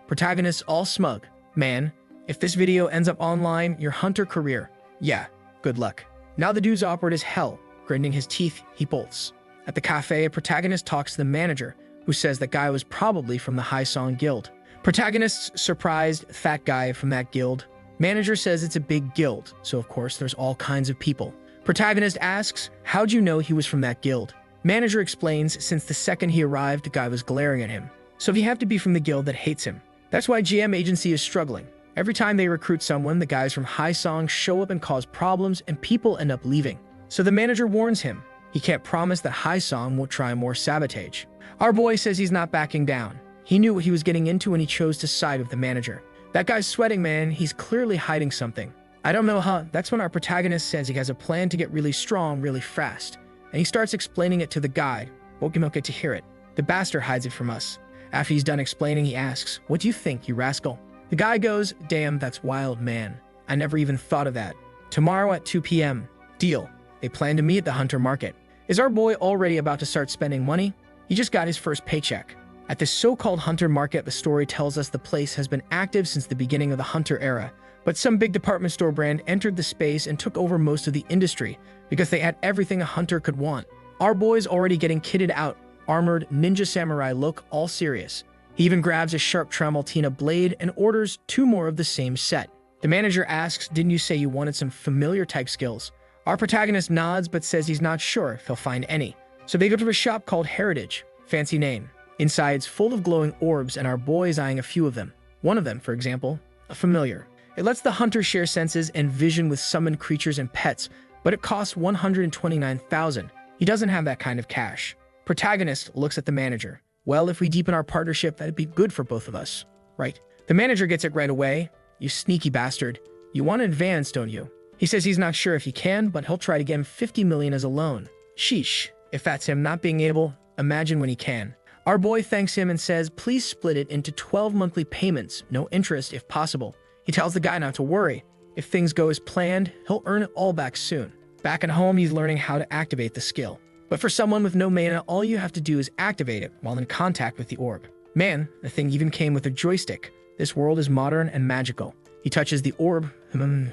Protagonist all smug. Man, if this video ends up online, your hunter career. Yeah, good luck. Now the dude's awkward as hell. Grinding his teeth, he bolts. At the cafe, a protagonist talks to the manager, who says that guy was probably from the High Song Guild. Protagonist's surprised, fat guy from that guild. Manager says it's a big guild, so of course there's all kinds of people. Protagonist asks, how'd you know he was from that guild? Manager explains since the second he arrived, the guy was glaring at him. So he have to be from the guild that hates him. That's why GM agency is struggling. Every time they recruit someone, the guys from High Song show up and cause problems and people end up leaving. So the manager warns him. He can't promise that High Song won't try more sabotage. Our boy says he's not backing down. He knew what he was getting into and he chose to side with the manager. That guy's sweating, man. He's clearly hiding something. I don't know, huh? That's when our protagonist says he has a plan to get really strong really fast. And he starts explaining it to the guy. Won't get to hear it. The bastard hides it from us. After he's done explaining, he asks, what do you think, you rascal? The guy goes, damn, that's wild, man. I never even thought of that. Tomorrow at 2 p.m. Deal. They plan to meet at the Hunter Market. Is our boy already about to start spending money? He just got his first paycheck. At this so-called Hunter Market, the story tells us the place has been active since the beginning of the Hunter era. But some big department store brand entered the space and took over most of the industry because they had everything a hunter could want. Our boy's already getting kitted out, armored, ninja samurai look, all serious. He even grabs a sharp Tramontina blade and orders 2 more of the same set. The manager asks, didn't you say you wanted some familiar type skills? Our protagonist nods but says he's not sure if he'll find any. So they go to a shop called Heritage. Fancy name. Inside it's full of glowing orbs and our boy's eyeing a few of them. One of them, for example, a familiar. It lets the hunter share senses and vision with summoned creatures and pets, but it costs 129,000. He doesn't have that kind of cash. Protagonist looks at the manager. Well, if we deepen our partnership, that'd be good for both of us, right? The manager gets it right away. You sneaky bastard. You want to advance, don't you? He says he's not sure if he can, but he'll try to get him 50 million as a loan. Sheesh. If that's him not being able, imagine when he can. Our boy thanks him and says, please split it into 12 monthly payments, no interest if possible. He tells the guy not to worry. If things go as planned, he'll earn it all back soon. Back at home, he's learning how to activate the skill. But for someone with no mana, all you have to do is activate it while in contact with the orb. Man, the thing even came with a joystick. This world is modern and magical. He touches the orb,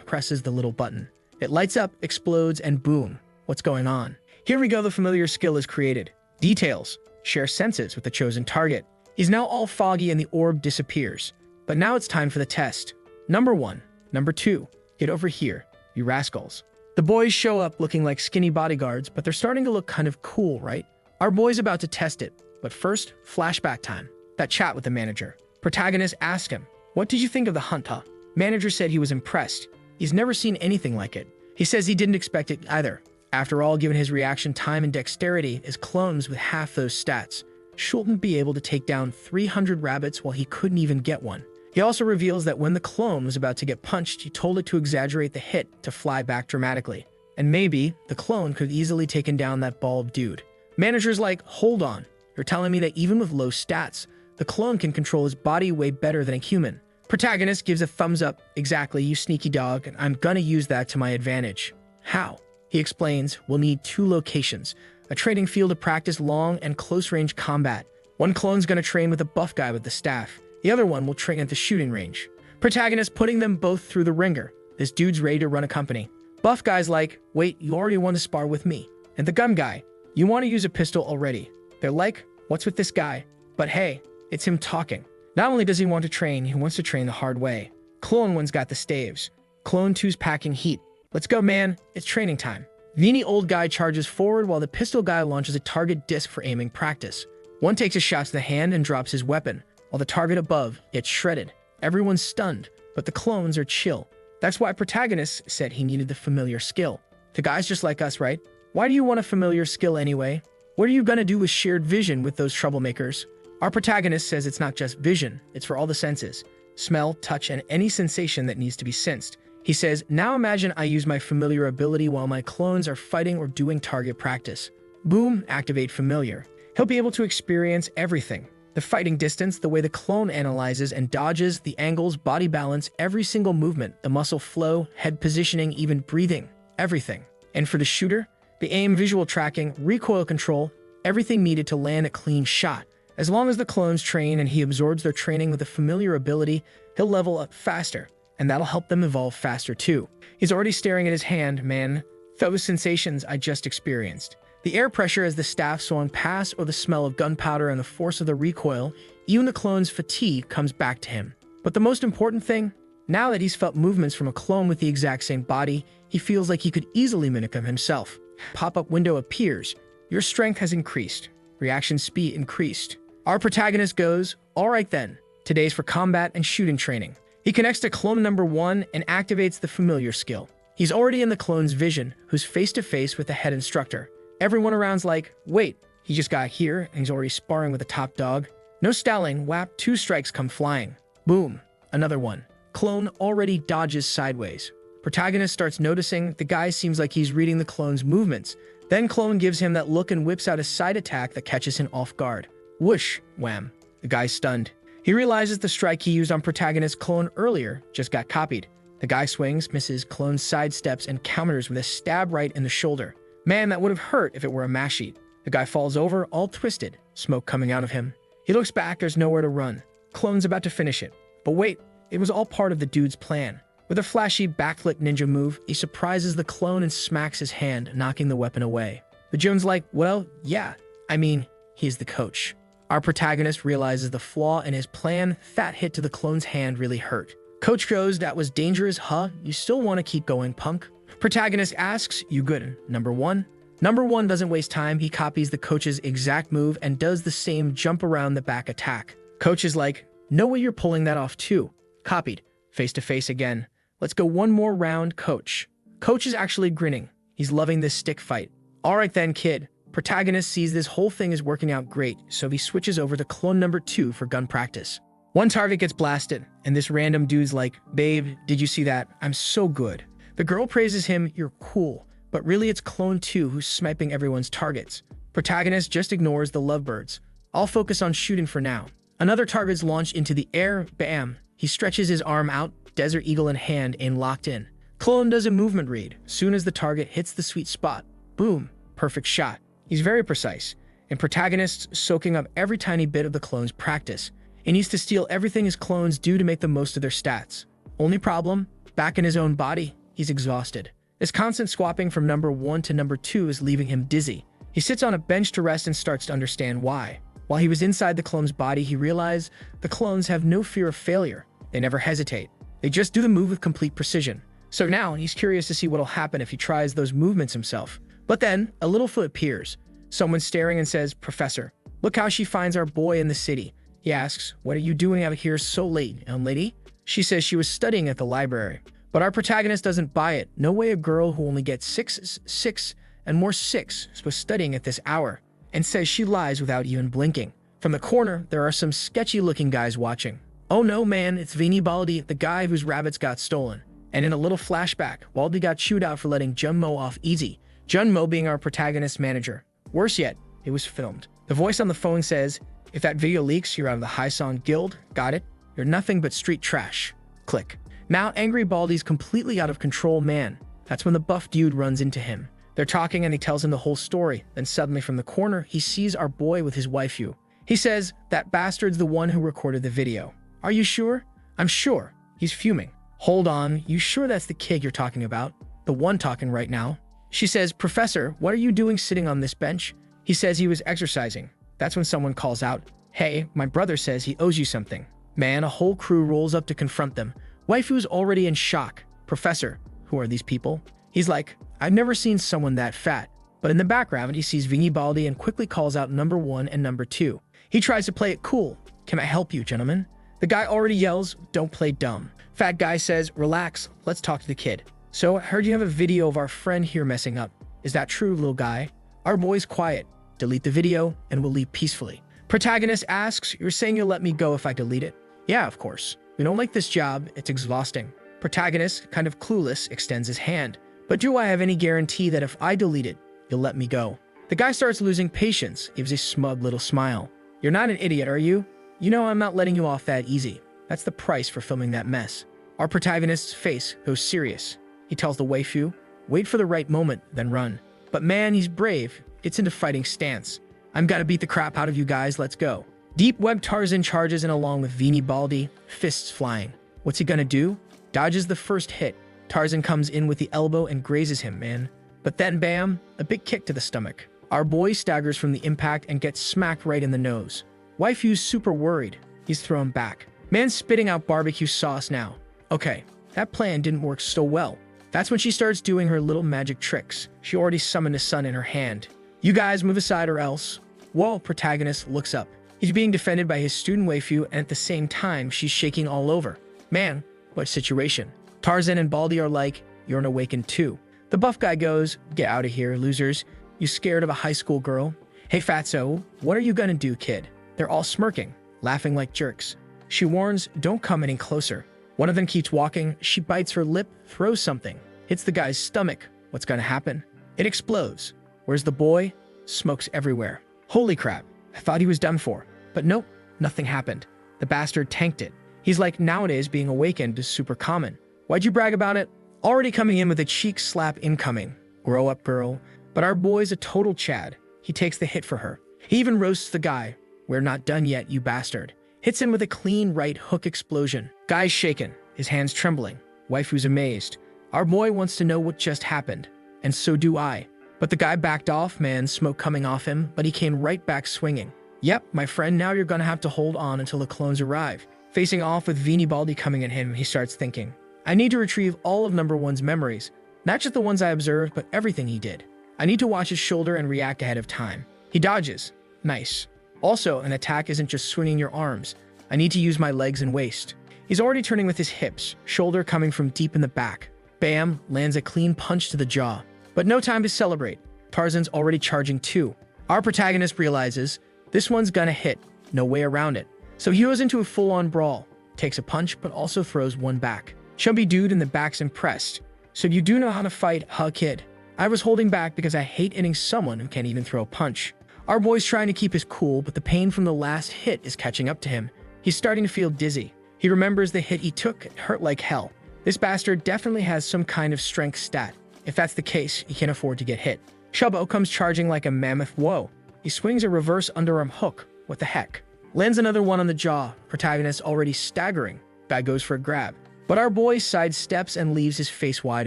presses the little button. It lights up, explodes, and boom. What's going on? Here we go, the familiar skill is created. Details. Share senses with the chosen target. He's now all foggy and the orb disappears. But now it's time for the test. Number 1. Number 2. Get over here, you rascals. The boys show up looking like skinny bodyguards, but they're starting to look kind of cool, right? Our boy's about to test it. But first, flashback time. That chat with the manager. Protagonist asked him, what did you think of the hunt, huh? Manager said he was impressed. He's never seen anything like it. He says he didn't expect it either. After all, given his reaction time and dexterity as clones with half those stats, shouldn't be able to take down 300 rabbits while he couldn't even get one. He also reveals that when the clone was about to get punched, he told it to exaggerate the hit to fly back dramatically. And maybe the clone could easily taken down that bald dude. Manager's like, hold on. You're telling me that even with low stats, the clone can control his body way better than a human. Protagonist gives a thumbs up. Exactly, you sneaky dog, and I'm gonna use that to my advantage. How? He explains, we'll need 2 locations, a training field to practice long and close-range combat. One clone's gonna train with a buff guy with the staff. The other one will train at the shooting range. Protagonist putting them both through the ringer. This dude's ready to run a company. Buff guy's like, wait, you already want to spar with me. And the gun guy, you want to use a pistol already. They're like, what's with this guy? But hey, it's him talking. Not only does he want to train, he wants to train the hard way. Clone 1's got the staves. Clone 2's packing heat. Let's go, man. It's training time. Veiny old guy charges forward while the pistol guy launches a target disc for aiming practice. One takes a shot to the hand and drops his weapon, while the target above gets shredded. Everyone's stunned, but the clones are chill. That's why protagonist said he needed the familiar skill. The guy's just like us, right? Why do you want a familiar skill anyway? What are you gonna do with shared vision with those troublemakers? Our protagonist says it's not just vision, it's for all the senses. Smell, touch, and any sensation that needs to be sensed. He says, now imagine I use my familiar ability while my clones are fighting or doing target practice. Boom, activate familiar. He'll be able to experience everything. The fighting distance, the way the clone analyzes and dodges, the angles, body balance, every single movement, the muscle flow, head positioning, even breathing, everything. And for the shooter, the aim, visual tracking, recoil control, everything needed to land a clean shot. As long as the clones train and he absorbs their training with a familiar ability, he'll level up faster, and that'll help them evolve faster too. He's already staring at his hand, man. Those sensations I just experienced. The air pressure as the staff swung past, or the smell of gunpowder and the force of the recoil, even the clone's fatigue comes back to him. But the most important thing, now that he's felt movements from a clone with the exact same body, he feels like he could easily mimic them himself. Pop-up window appears. Your strength has increased. Reaction speed increased. Our protagonist goes, all right then, today's for combat and shooting training. He connects to clone number 1 and activates the familiar skill. He's already in the clone's vision, who's face-to-face with the head instructor. Everyone around's like, wait, he just got here and he's already sparring with the top dog. No stalling, whap, 2 strikes come flying. Boom, another one. Clone already dodges sideways. Protagonist starts noticing the guy seems like he's reading the clone's movements. Then clone gives him that look and whips out a side attack that catches him off guard. Whoosh, wham. The guy's stunned. He realizes the strike he used on protagonist's clone earlier just got copied. The guy swings, misses, clone sidesteps, and counters with a stab right in the shoulder. Man, that would have hurt if it were a mash sheet. The guy falls over, all twisted, smoke coming out of him. He looks back, there's nowhere to run. Clone's about to finish it. But wait, it was all part of the dude's plan. With a flashy backflip ninja move, he surprises the clone and smacks his hand, knocking the weapon away. The Jone's like, well, yeah, I mean, he's the coach. Our protagonist realizes the flaw in his plan. That hit to the clone's hand really hurt. Coach goes, that was dangerous, huh? You still want to keep going, punk? Protagonist asks, you good? Number 1? Number 1 doesn't waste time. He copies the coach's exact move and does the same jump around the back attack. Coach is like, no way you're pulling that off too. Copied. Face to face again. Let's go one more round, coach. Coach is actually grinning. He's loving this stick fight. All right then, kid. Protagonist sees this whole thing is working out great, so he switches over to clone number 2 for gun practice. One target gets blasted, and this random dude's like, babe, did you see that? I'm so good. The girl praises him, you're cool, but really it's clone 2 who's sniping everyone's targets. Protagonist just ignores the lovebirds. I'll focus on shooting for now. Another target's launched into the air, bam. He stretches his arm out, Desert Eagle in hand, aim locked in. Clone does a movement read. Soon as the target hits the sweet spot, boom, perfect shot. He's very precise, and protagonist's soaking up every tiny bit of the clone's practice. He needs to steal everything his clones do to make the most of their stats. Only problem, back in his own body, he's exhausted. This constant swapping from number 1 to number 2 is leaving him dizzy. He sits on a bench to rest and starts to understand why. While he was inside the clone's body, he realized the clones have no fear of failure. They never hesitate. They just do the move with complete precision. So now he's curious to see what'll happen if he tries those movements himself. But then a little foot appears. Someone staring and says, Professor, look how she finds our boy in the city. He asks, what are you doing out here so late, young lady? She says she was studying at the library. But our protagonist doesn't buy it. No way a girl who only gets six, and more 6 was studying at this hour, and says she lies without even blinking. From the corner, there are some sketchy-looking guys watching. Oh no, man, it's Vini Baldi, the guy whose rabbits got stolen. And in a little flashback, Baldi got chewed out for letting Junmo off easy. Junmo being our protagonist's manager. Worse yet, it was filmed. The voice on the phone says, if that video leaks, you're out of the Hyson Guild. Got it? You're nothing but street trash. Click. Now angry Baldi's completely out of control, man. That's when the buff dude runs into him. They're talking and he tells him the whole story. Then suddenly from the corner, he sees our boy with his waifu. He says, that bastard's the one who recorded the video. Are you sure? I'm sure. He's fuming. Hold on, you sure that's the kid you're talking about? The one talking right now? She says, Professor, what are you doing sitting on this bench? He says he was exercising. That's when someone calls out, hey, my brother says he owes you something. Man, a whole crew rolls up to confront them. Waifu's already in shock. Professor, who are these people? He's like, I've never seen someone that fat. But in the background, he sees Vini Baldi and quickly calls out number 1 and number 2. He tries to play it cool. Can I help you, gentlemen? The guy already yells, don't play dumb. Fat guy says, relax, let's talk to the kid. So I heard you have a video of our friend here messing up. Is that true, little guy? Our boy's quiet. Delete the video and we'll leave peacefully. Protagonist asks, you're saying you'll let me go if I delete it? Yeah, of course. We don't like this job. It's exhausting. Protagonist, kind of clueless, extends his hand. But do I have any guarantee that if I delete it, you'll let me go? The guy starts losing patience, gives a smug little smile. You're not an idiot, are you? You know I'm not letting you off that easy. That's the price for filming that mess. Our protagonist's face goes serious. He tells the waifu, wait for the right moment, then run. But man, he's brave. Gets into fighting stance. I'm gonna beat the crap out of you guys, let's go. Deep Web Tarzan charges in along with Vini Baldi, fists flying. What's he gonna do? Dodges the first hit. Tarzan comes in with the elbow and grazes him, man. But then bam, a big kick to the stomach. Our boy staggers from the impact and gets smacked right in the nose. Waifu's super worried. He's thrown back. Man's spitting out barbecue sauce now. Okay, that plan didn't work so well. That's when she starts doing her little magic tricks. She already summoned a sun in her hand. You guys move aside or else. Whoa, protagonist looks up. He's being defended by his student waifu, and at the same time, she's shaking all over. Man, what situation. Tarzan and Baldi are like, you're an awakened too. The buff guy goes, get out of here, losers. You scared of a high school girl? Hey Fatso, what are you gonna do, kid? They're all smirking, laughing like jerks. She warns, don't come any closer. One of them keeps walking, she bites her lip, throws something. Hits the guy's stomach. What's gonna happen? It explodes. Where's the boy? Smoke's everywhere. Holy crap, I thought he was done for. But nope, nothing happened. The bastard tanked it. He's like, nowadays being awakened is super common. Why'd you brag about it? Already coming in with a cheek slap incoming. Grow up, girl. But our boy's a total Chad. He takes the hit for her. He even roasts the guy. We're not done yet, you bastard. Hits him with a clean right hook explosion. Guy's shaken, his hands trembling. Waifu's amazed. Our boy wants to know what just happened. And so do I. But the guy backed off, man, smoke coming off him, but he came right back swinging. Yep, my friend, now you're gonna have to hold on until the clones arrive. Facing off with Vini Baldi coming at him, he starts thinking, I need to retrieve all of number one's memories. Not just the ones I observed, but everything he did. I need to watch his shoulder and react ahead of time. He dodges. Nice. Also, an attack isn't just swinging your arms. I need to use my legs and waist. He's already turning with his hips, shoulder coming from deep in the back. Bam, lands a clean punch to the jaw. But no time to celebrate. Tarzan's already charging too. Our protagonist realizes, this one's gonna hit. No way around it. So he goes into a full-on brawl. Takes a punch, but also throws one back. Chubby dude in the back's impressed. So you do know how to fight, huh, kid? I was holding back because I hate hitting someone who can't even throw a punch. Our boy's trying to keep his cool, but the pain from the last hit is catching up to him. He's starting to feel dizzy. He remembers the hit he took. It hurt like hell. This bastard definitely has some kind of strength stat. If that's the case, he can't afford to get hit. Chubbo comes charging like a mammoth. Whoa. He swings a reverse underarm hook. What the heck? Lands another one on the jaw. Protagonist already staggering. Guy goes for a grab. But our boy sidesteps and leaves his face wide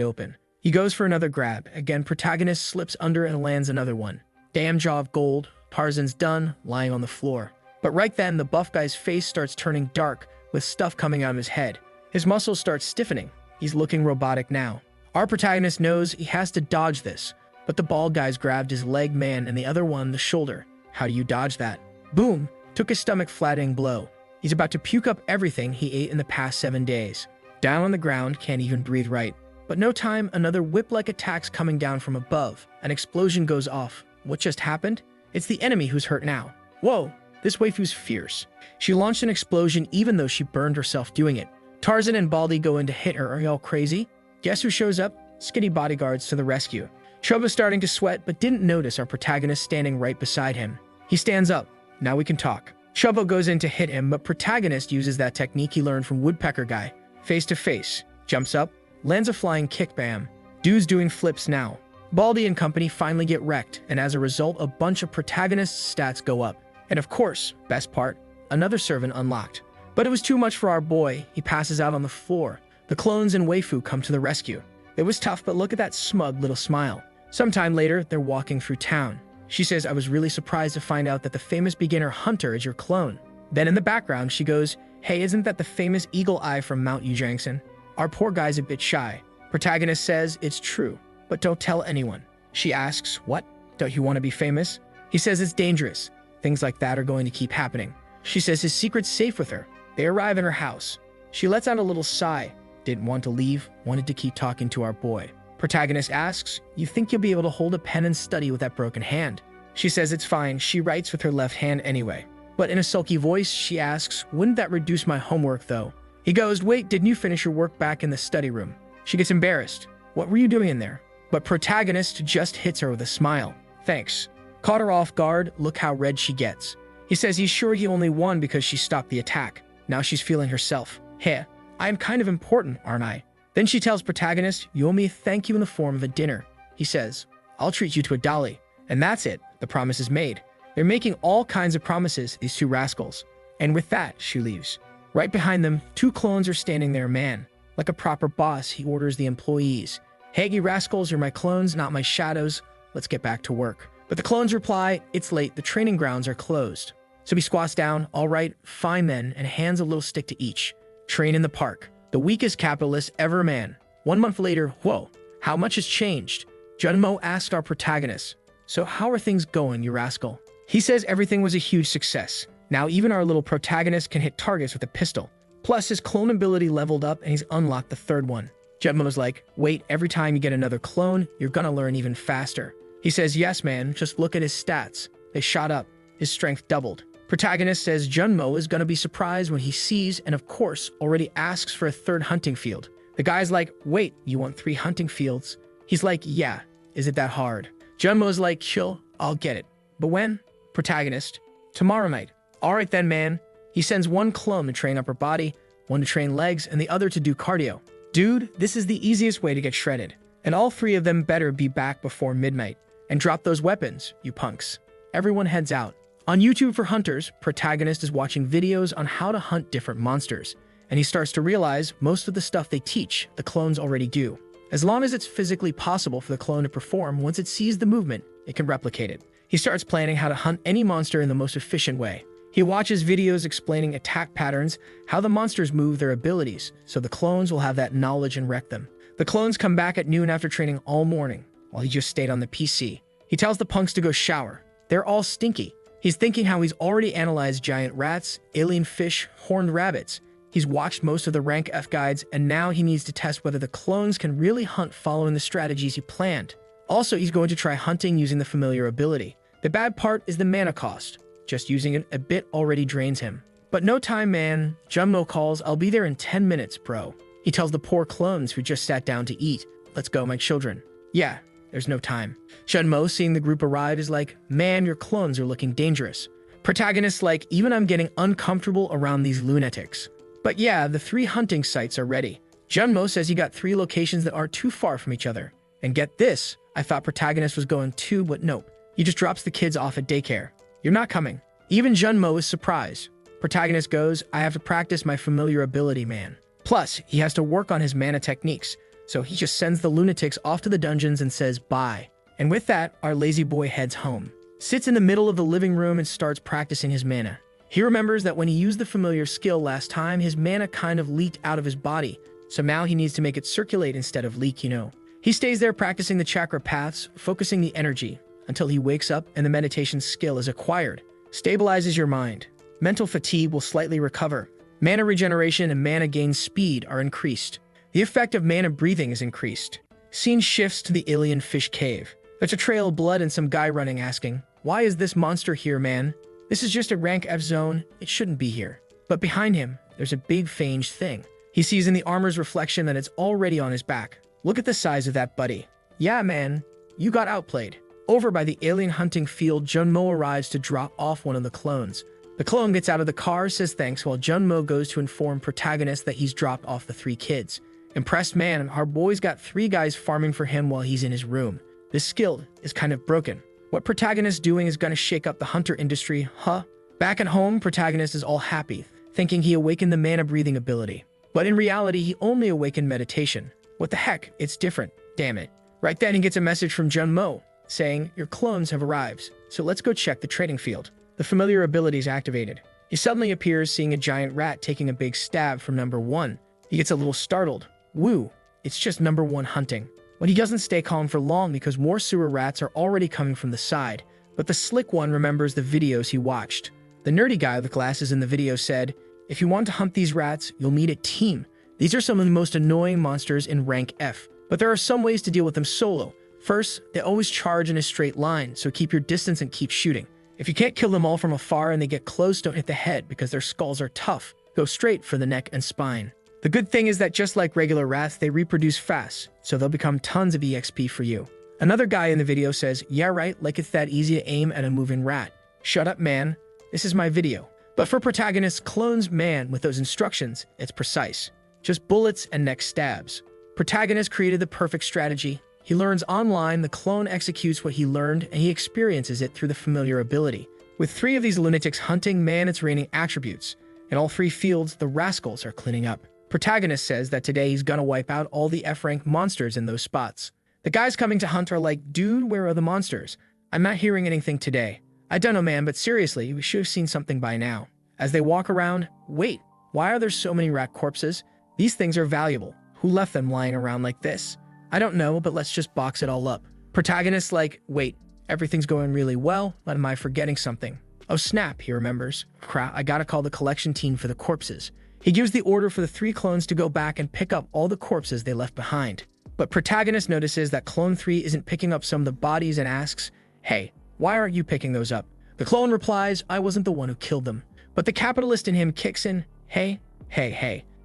open. He goes for another grab. Again, protagonist slips under and lands another one. Damn jaw of gold. Tarzan's done, lying on the floor. But right then, the buff guy's face starts turning dark, with stuff coming out of his head. His muscles start stiffening. He's looking robotic now. Our protagonist knows he has to dodge this, but the bald guy's grabbed his leg, man, and the other one the shoulder. How do you dodge that? Boom! Took his stomach flattening blow. He's about to puke up everything he ate in the past 7 days. Down on the ground, can't even breathe right. But no time, another whip-like attack's coming down from above. An explosion goes off. What just happened? It's the enemy who's hurt now. Whoa, this waifu's fierce. She launched an explosion even though she burned herself doing it. Tarzan and Baldi go in to hit her. Are y'all crazy? Guess who shows up? Skinny bodyguards to the rescue. Chubba's starting to sweat but didn't notice our protagonist standing right beside him. He stands up. Now we can talk. Chubba goes in to hit him, but protagonist uses that technique he learned from Woodpecker Guy. Face to face. Jumps up. Lands a flying kick, bam. Dude's doing flips now. Baldi and company finally get wrecked, and as a result, a bunch of protagonists' stats go up. And of course, best part, another servant unlocked. But it was too much for our boy. He passes out on the floor. The clones and waifu come to the rescue. It was tough, but look at that smug little smile. Sometime later, they're walking through town. She says, I was really surprised to find out that the famous beginner hunter is your clone. Then in the background, she goes, hey, isn't that the famous eagle eye from Mount Ujangson? Our poor guy's a bit shy. Protagonist says, it's true, but don't tell anyone. She asks, what? Don't you want to be famous? He says it's dangerous. Things like that are going to keep happening. She says his secret's safe with her. They arrive in her house. She lets out a little sigh. Didn't want to leave, wanted to keep talking to our boy. Protagonist asks, you think you'll be able to hold a pen and study with that broken hand? She says it's fine, she writes with her left hand anyway. But in a sulky voice, she asks, wouldn't that reduce my homework though? He goes, wait, didn't you finish your work back in the study room? She gets embarrassed. What were you doing in there? But protagonist just hits her with a smile. Thanks. Caught her off guard, look how red she gets. He says he's sure he only won because she stopped the attack. Now she's feeling herself. Heh, I am kind of important, aren't I? Then she tells protagonist, you owe me a thank you in the form of a dinner. He says, I'll treat you to a dolly. And that's it, the promise is made. They're making all kinds of promises, these two rascals. And with that, she leaves. Right behind them, two clones are standing there, man. Like a proper boss, he orders the employees. Hey, you rascals, you're my clones, not my shadows. Let's get back to work. But the clones reply, it's late, the training grounds are closed. So he squats down, all right, fine then, and hands a little stick to each. Train in the park. The weakest capitalist ever, man. 1 month later, whoa, how much has changed? Junmo asked our protagonist, so how are things going, you rascal? He says everything was a huge success. Now even our little protagonist can hit targets with a pistol. Plus his clone ability leveled up and he's unlocked the third one. Junmo's like, wait, every time you get another clone, you're gonna learn even faster. He says, yes, man, just look at his stats. They shot up. His strength doubled. Protagonist says Junmo is gonna be surprised when he sees and of course already asks for a third hunting field. The guy's like, wait, you want 3 hunting fields? He's like, yeah, is it that hard? Junmo's like, chill, I'll get it. But when? Protagonist, tomorrow night. All right then, man. He sends 1 clone to train upper body, 1 to train legs, and the other to do cardio. Dude, this is the easiest way to get shredded. And all 3 of them better be back before midnight. And drop those weapons, you punks. Everyone heads out. On YouTube for hunters, protagonist is watching videos on how to hunt different monsters. And he starts to realize most of the stuff they teach, the clones already do. As long as it's physically possible for the clone to perform, once it sees the movement, it can replicate it. He starts planning how to hunt any monster in the most efficient way. He watches videos explaining attack patterns, how the monsters move their abilities, so the clones will have that knowledge and wreck them. The clones come back at noon after training all morning, while he just stayed on the PC. He tells the punks to go shower. They're all stinky. He's thinking how he's already analyzed giant rats, alien fish, horned rabbits. He's watched most of the rank F guides, and now he needs to test whether the clones can really hunt following the strategies he planned. Also, he's going to try hunting using the familiar ability. The bad part is the mana cost. Just using it a bit already drains him. But no time, man. Junmo calls, I'll be there in 10 minutes, bro. He tells the poor clones who just sat down to eat, let's go, my children. Yeah, there's no time. Junmo, seeing the group arrive, is like, man, your clones are looking dangerous. Protagonist's like, even I'm getting uncomfortable around these lunatics. But yeah, the 3 hunting sites are ready. Junmo says he got 3 locations that aren't too far from each other. And get this, I thought protagonist was going too, but nope. He just drops the kids off at daycare. You're not coming. Even Junmo is surprised. Protagonist goes, I have to practice my familiar ability, man. Plus, he has to work on his mana techniques, so he just sends the lunatics off to the dungeons and says bye. And with that, our lazy boy heads home. Sits in the middle of the living room and starts practicing his mana. He remembers that when he used the familiar skill last time, his mana kind of leaked out of his body, so now he needs to make it circulate instead of leak, you know. He stays there practicing the chakra paths, focusing the energy, until he wakes up and the meditation skill is acquired. Stabilizes your mind. Mental fatigue will slightly recover. Mana regeneration and mana gain speed are increased. The effect of mana breathing is increased. Scene shifts to the alien fish cave. There's a trail of blood and some guy running asking, why is this monster here, man? This is just a rank F zone. It shouldn't be here. But behind him, there's a big fanged thing. He sees in the armor's reflection that it's already on his back. Look at the size of that buddy. Yeah, man, you got outplayed. Over by the alien hunting field, Junmo arrives to drop off one of the clones. The clone gets out of the car, says thanks, while Junmo goes to inform protagonist that he's dropped off the 3 kids. Impressed man, our boy's got 3 guys farming for him while he's in his room. This skill is kind of broken. What protagonist doing is gonna shake up the hunter industry, huh? Back at home, protagonist is all happy, thinking he awakened the mana breathing ability. But in reality, he only awakened meditation. What the heck, it's different, damn it. Right then he gets a message from Junmo, saying, your clones have arrived, so let's go check the trading field. The familiar ability is activated. He suddenly appears seeing a giant rat taking a big stab from number 1. He gets a little startled. Woo, it's just number 1 hunting. But he doesn't stay calm for long because more sewer rats are already coming from the side. But the slick one remembers the videos he watched. The nerdy guy with glasses in the video said, if you want to hunt these rats, you'll need a team. These are some of the most annoying monsters in rank F. But there are some ways to deal with them solo. First, they always charge in a straight line, so keep your distance and keep shooting. If you can't kill them all from afar and they get close, don't hit the head because their skulls are tough. go straight for the neck and spine. The good thing is that just like regular rats, they reproduce fast, so they'll become tons of EXP for you. Another guy in the video says, yeah right, like it's that easy to aim at a moving rat. Shut up man, this is my video. But for protagonist clones, man, with those instructions, it's precise. Just bullets and neck stabs. Protagonist created the perfect strategy. He learns online, the clone executes what he learned, and he experiences it through the familiar ability. With 3 of these lunatics hunting, man, it's raining attributes. In all 3 fields, the rascals are cleaning up. Protagonist says that today he's gonna wipe out all the F-rank monsters in those spots. The guys coming to hunt are like, dude, where are the monsters? I'm not hearing anything today. I don't know, man, but seriously, we should have seen something by now. As they walk around, wait, why are there so many rat corpses? These things are valuable. Who left them lying around like this? I don't know, but let's just box it all up. Protagonist like, wait, everything's going really well, but am I forgetting something? Oh snap, he remembers. Crap, I gotta call the collection team for the corpses. He gives the order for the 3 clones to go back and pick up all the corpses they left behind. But protagonist notices that clone 3 isn't picking up some of the bodies and asks, hey, why aren't you picking those up? The clone replies, I wasn't the one who killed them. But the capitalist in him kicks in, hey,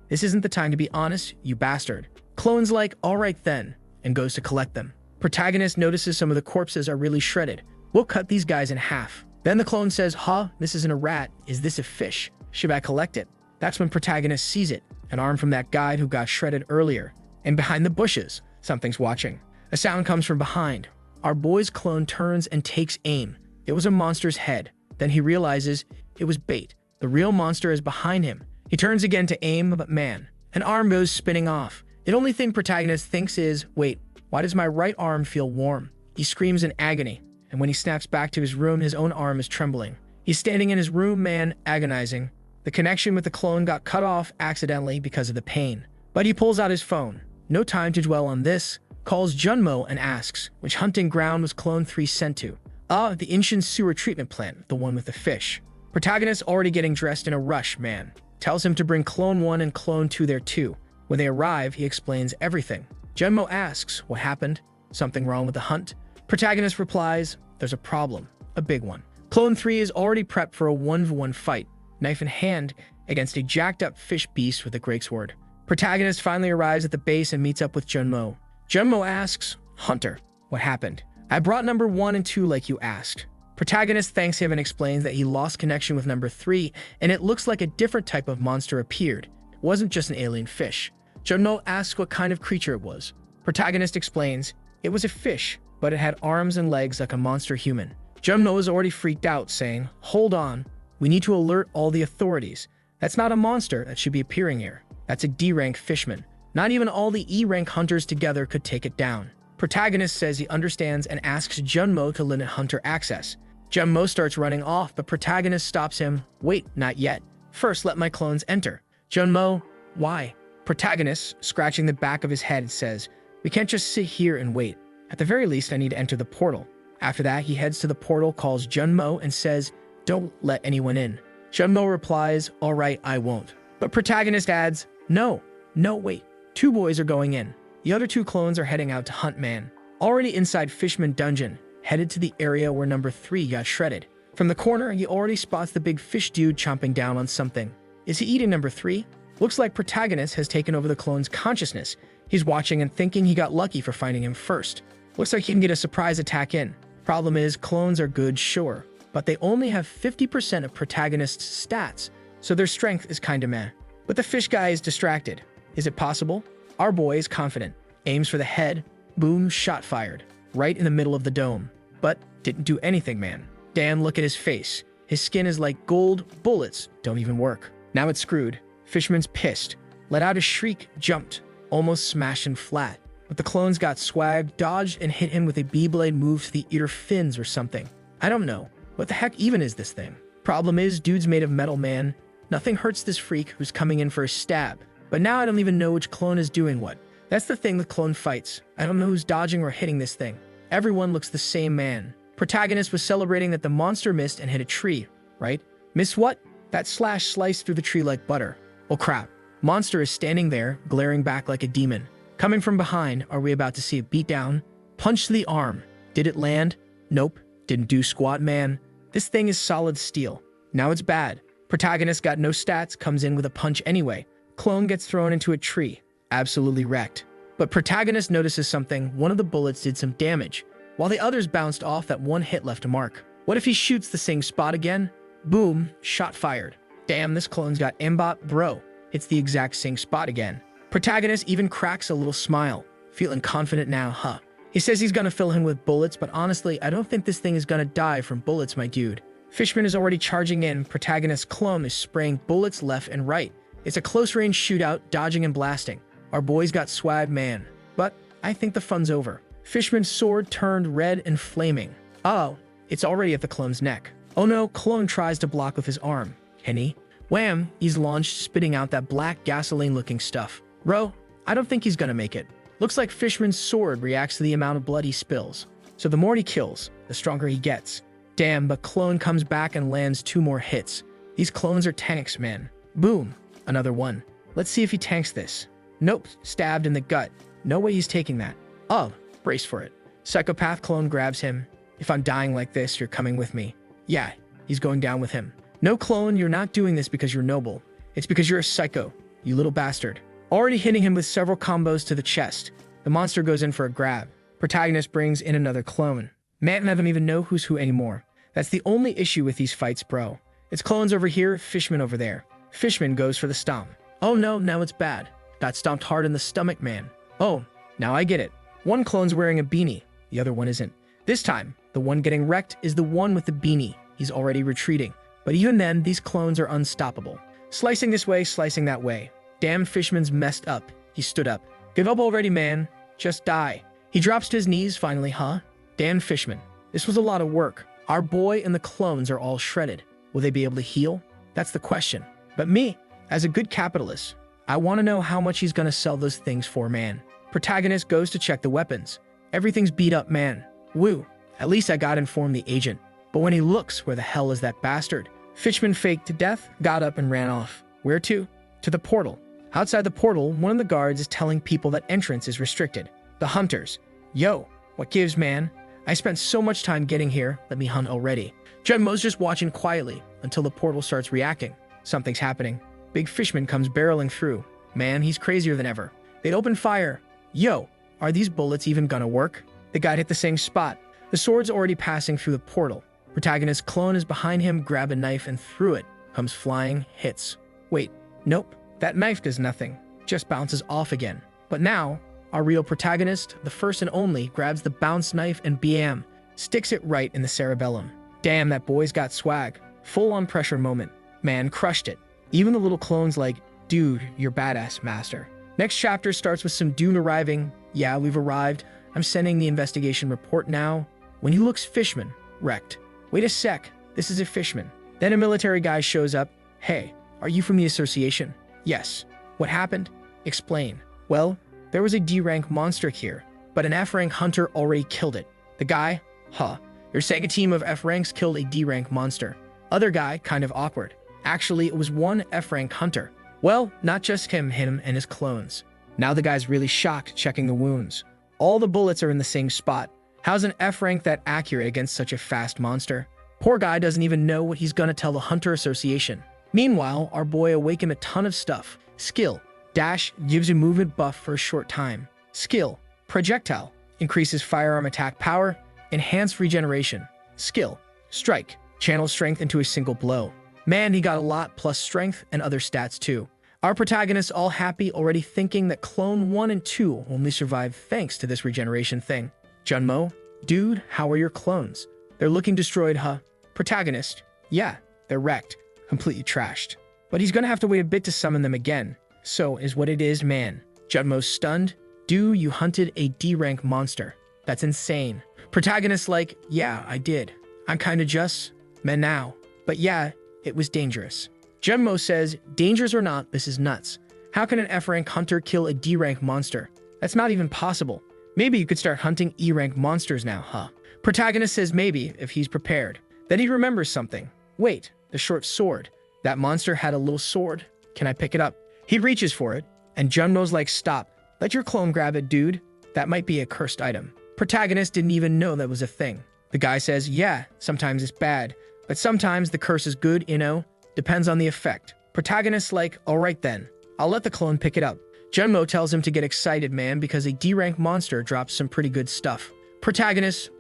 this isn't the time to be honest, you bastard. Clone's like, alright then, and goes to collect them. Protagonist notices some of the corpses are really shredded. We'll cut these guys in half. Then the clone says, huh, this isn't a rat, is this a fish? Should I collect it? That's when protagonist sees it, an arm from that guy who got shredded earlier. And behind the bushes, something's watching. A sound comes from behind. Our boy's clone turns and takes aim. It was a monster's head. Then he realizes it was bait. The real monster is behind him. He turns again to aim, but man, an arm goes spinning off. The only thing protagonist thinks is, wait, why does my right arm feel warm? He screams in agony, and when he snaps back to his room, his own arm is trembling. He's standing in his room, man, agonizing. The connection with the clone got cut off accidentally because of the pain. But he pulls out his phone. No time to dwell on this. Calls Junmo and asks, which hunting ground was Clone 3 sent to? The Inshin sewer treatment plant, the one with the fish. Protagonist already getting dressed in a rush, man. Tells him to bring Clone 1 and Clone 2 there too. When they arrive, he explains everything. Junmo asks, what happened? Something wrong with the hunt? Protagonist replies, there's a problem, a big one. Clone 3 is already prepped for a 1v1 fight, knife in hand, against a jacked up fish beast with a great sword. Protagonist finally arrives at the base and meets up with Junmo. Junmo asks, Hunter, what happened? I brought number 1 and 2 like you asked. Protagonist thanks him and explains that he lost connection with number 3, and it looks like a different type of monster appeared. It wasn't just an alien fish. Junmo asks what kind of creature it was. Protagonist explains, it was a fish, but it had arms and legs like a monster human. Junmo is already freaked out, saying, hold on, we need to alert all the authorities. That's not a monster that should be appearing here. That's a D-rank fishman. Not even all the E-rank hunters together could take it down. Protagonist says he understands and asks Junmo to limit hunter access. Junmo starts running off, but protagonist stops him. Wait, not yet. First, let my clones enter. Junmo, why? Protagonist, scratching the back of his head, says, we can't just sit here and wait. At the very least, I need to enter the portal. After that, he heads to the portal, calls Junmo, and says, don't let anyone in. Junmo replies, all right, I won't. But protagonist adds, no, wait. 2 boys are going in. The other 2 clones are heading out to hunt man. Already inside Fishman Dungeon, headed to the area where number 3 got shredded. From the corner, he already spots the big fish dude chomping down on something. Is he eating number 3? Looks like protagonist has taken over the clone's consciousness. He's watching and thinking he got lucky for finding him first. Looks like he can get a surprise attack in. Problem is, clones are good, sure, but they only have 50% of protagonist's stats, so their strength is kinda meh. But the fish guy is distracted. Is it possible? Our boy is confident. Aims for the head. Boom, shot fired. Right in the middle of the dome. But didn't do anything, man. Damn, look at his face. His skin is like gold. Bullets don't even work. Now it's screwed. Fishman's pissed. Let out a shriek, jumped. Almost smashed him flat. But the clones got swag, dodged, and hit him with a B-blade move to the ear fins or something. I don't know. What the heck even is this thing? Problem is, dude's made of metal, man. Nothing hurts this freak who's coming in for a stab. But now I don't even know which clone is doing what. That's the thing the clone fights. I don't know who's dodging or hitting this thing. Everyone looks the same, man. Protagonist was celebrating that the monster missed and hit a tree, right? Miss what? That slash sliced through the tree like butter. Oh crap. Monster is standing there, glaring back like a demon. Coming from behind, are we about to see a beatdown? Punch to the arm. Did it land? Nope. Didn't do squat, man. This thing is solid steel. Now it's bad. Protagonist got no stats, comes in with a punch anyway. Clone gets thrown into a tree, absolutely wrecked. But protagonist notices something. One of the bullets did some damage, while the others bounced off. That one hit left a mark. What if he shoots the same spot again? Boom, shot fired. Damn, this clone's got aimbot, bro. It's the exact same spot again. Protagonist even cracks a little smile, feeling confident now, huh? He says he's gonna fill him with bullets, but honestly, I don't think this thing is gonna die from bullets, my dude. Fishman is already charging in. Protagonist's clone is spraying bullets left and right. It's a close-range shootout, dodging and blasting. Our boy's got swag, man. But I think the fun's over. Fishman's sword turned red and flaming. Oh, it's already at the clone's neck. Oh no, clone tries to block with his arm. Can he? Wham, he's launched, spitting out that black gasoline-looking stuff. Bro, I don't think he's gonna make it. Looks like Fishman's sword reacts to the amount of blood he spills. So the more he kills, the stronger he gets. Damn, but clone comes back and lands 2 more hits. These clones are tanks, man. Boom, another one. Let's see if he tanks this. Nope, stabbed in the gut. No way he's taking that. Oh, brace for it. Psychopath clone grabs him. If I'm dying like this, you're coming with me. Yeah, he's going down with him. No, clone, you're not doing this because you're noble. It's because you're a psycho, you little bastard. Already hitting him with several combos to the chest. The monster goes in for a grab. Protagonist brings in another clone. Man, I don't even know who's who anymore. That's the only issue with these fights, bro. It's clones over here, Fishman over there. Fishman goes for the stomp. Oh no, now it's bad. Got stomped hard in the stomach, man. Oh, now I get it. One clone's wearing a beanie, the other one isn't. This time, the one getting wrecked is the one with the beanie. He's already retreating. But even then, these clones are unstoppable. Slicing this way, slicing that way. Damn, Fishman's messed up. He stood up. Give up already, man. Just die. He drops to his knees finally, huh? Damn, Fishman. This was a lot of work. Our boy and the clones are all shredded. Will they be able to heal? That's the question. But me, as a good capitalist, I want to know how much he's gonna sell those things for, man. Protagonist goes to check the weapons. Everything's beat up, man. Woo. At least I got informed the agent. But when he looks, where the hell is that bastard? Fishman faked to death, got up and ran off. Where to? To the portal. Outside the portal, one of the guards is telling people that entrance is restricted. The hunters. Yo, what gives, man? I spent so much time getting here, let me hunt already. Junmo's just watching quietly until the portal starts reacting. Something's happening. Big Fishman comes barreling through. Man, he's crazier than ever. They'd open fire. Yo, are these bullets even gonna work? The guy hit the same spot. The sword's already passing through the portal. Protagonist's clone is behind him, grab a knife and threw it. Comes flying, hits. Wait, nope. That knife does nothing. Just bounces off again. But now, our real protagonist, the first and only, grabs the bounce knife and bam, sticks it right in the cerebellum. Damn, that boy's got swag. Full-on pressure moment. Man, crushed it. Even the little clone's like, dude, you're badass, master. Next chapter starts with some Dune arriving. Yeah, we've arrived. I'm sending the investigation report now. When he looks Fishman, wrecked. Wait a sec, this is a Fishman. Then a military guy shows up. Hey, are you from the association? Yes. What happened? Explain. Well, there was a D-rank monster here, but an F-rank hunter already killed it. The guy? Huh. Your Sega team of F-ranks killed a D-rank monster. Other guy, kind of awkward. Actually, it was one F-rank hunter. Well, not just him and his clones. Now the guy's really shocked, checking the wounds. All the bullets are in the same spot. How's an F-rank that accurate against such a fast monster? Poor guy doesn't even know what he's gonna tell the Hunter Association. Meanwhile, our boy awakened a ton of stuff. Skill. Dash gives you movement buff for a short time. Skill. Projectile. Increases firearm attack power. Enhanced regeneration. Skill. Strike. Channels strength into a single blow. Man, he got a lot plus strength and other stats too. Our protagonists all happy, already thinking that Clone 1 and 2 only survived thanks to this regeneration thing. Junmo, dude, how are your clones? They're looking destroyed, huh? Protagonist, yeah, they're wrecked, completely trashed. But he's gonna have to wait a bit to summon them again. So is what it is, man. Junmo's stunned. Dude, you hunted a D-rank monster. That's insane. Protagonist like, yeah, I did. I'm kinda just, man now. But yeah, it was dangerous. Junmo says, dangers or not, this is nuts. How can an F-rank hunter kill a D-rank monster? That's not even possible. Maybe you could start hunting E-rank monsters now, huh? Protagonist says maybe, if he's prepared. Then he remembers something. Wait, the short sword. That monster had a little sword. Can I pick it up? He reaches for it, and Junmo's like, stop. Let your clone grab it, dude. That might be a cursed item. Protagonist didn't even know that was a thing. The guy says, yeah, sometimes it's bad, but sometimes the curse is good, you know? Depends on the effect. Protagonist's like, alright then, I'll let the clone pick it up. Junmo tells him to get excited, man, because a D-rank monster drops some pretty good stuff. Protagonist,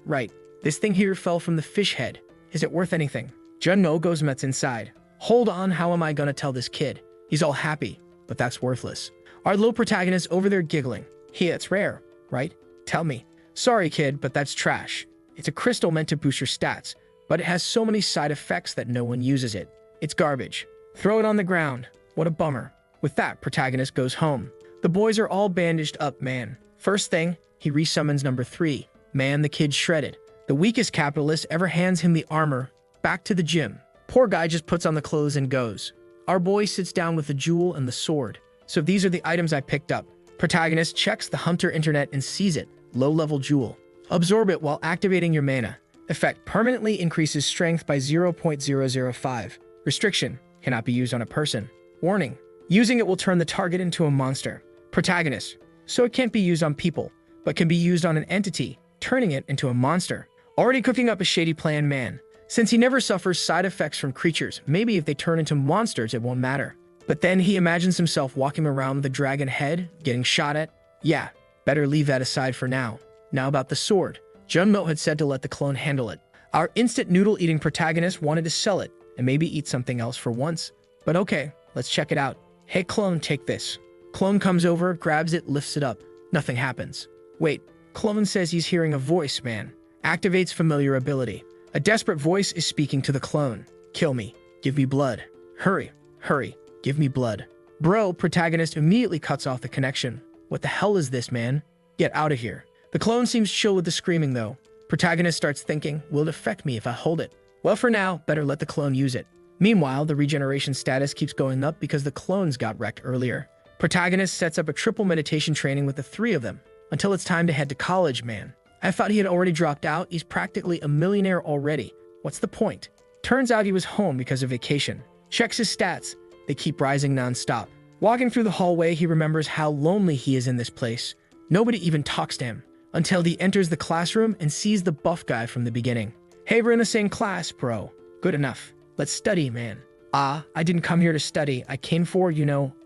right. This thing here fell from the fish head. Is it worth anything? Junmo goes nuts inside. Hold on, how am I gonna tell this kid? He's all happy, but that's worthless. Our little protagonist over there giggling. Hey, it's rare, right? Tell me. Sorry, kid, but that's trash. It's a crystal meant to boost your stats, but it has so many side effects that no one uses it. It's garbage. Throw it on the ground. What a bummer. With that, protagonist goes home. The boys are all bandaged up, man. First thing, he resummons number 3. Man, the kid's shredded. The weakest capitalist ever hands him the armor. Back to the gym. Poor guy just puts on the clothes and goes. Our boy sits down with the jewel and the sword. So these are the items I picked up. Protagonist checks the hunter internet and sees it. Low-level jewel. Absorb it while activating your mana. Effect permanently increases strength by 0.005. Restriction. Cannot be used on a person. Warning. Using it will turn the target into a monster. Protagonist. So it can't be used on people, but can be used on an entity, turning it into a monster. Already cooking up a shady plan, man. Since he never suffers side effects from creatures, maybe if they turn into monsters it won't matter. But then he imagines himself walking around with a dragon head, getting shot at. Yeah, better leave that aside for now. Now about the sword. Junmo had said to let the clone handle it. Our instant noodle-eating protagonist wanted to sell it, and maybe eat something else for once. But okay, let's check it out. Hey clone, take this. Clone comes over, grabs it, lifts it up. Nothing happens. Wait, clone says he's hearing a voice, man. Activates familiar ability. A desperate voice is speaking to the clone. Kill me. Give me blood. Hurry, hurry. Give me blood. Bro, protagonist immediately cuts off the connection. What the hell is this, man? Get out of here. The clone seems chill with the screaming, though. Protagonist starts thinking, will it affect me if I hold it? Well, for now, better let the clone use it. Meanwhile, the regeneration status keeps going up because the clones got wrecked earlier. Protagonist sets up a triple meditation training with the 3 of them, until it's time to head to college, man. I thought he had already dropped out. He's practically a millionaire already. What's the point? Turns out he was home because of vacation. Checks his stats. They keep rising non-stop. Walking through the hallway, he remembers how lonely he is in this place. Nobody even talks to him, until he enters the classroom and sees the buff guy from the beginning. Hey, we're in the same class, bro. Good enough. Let's study, man. I didn't come here to study. I came for,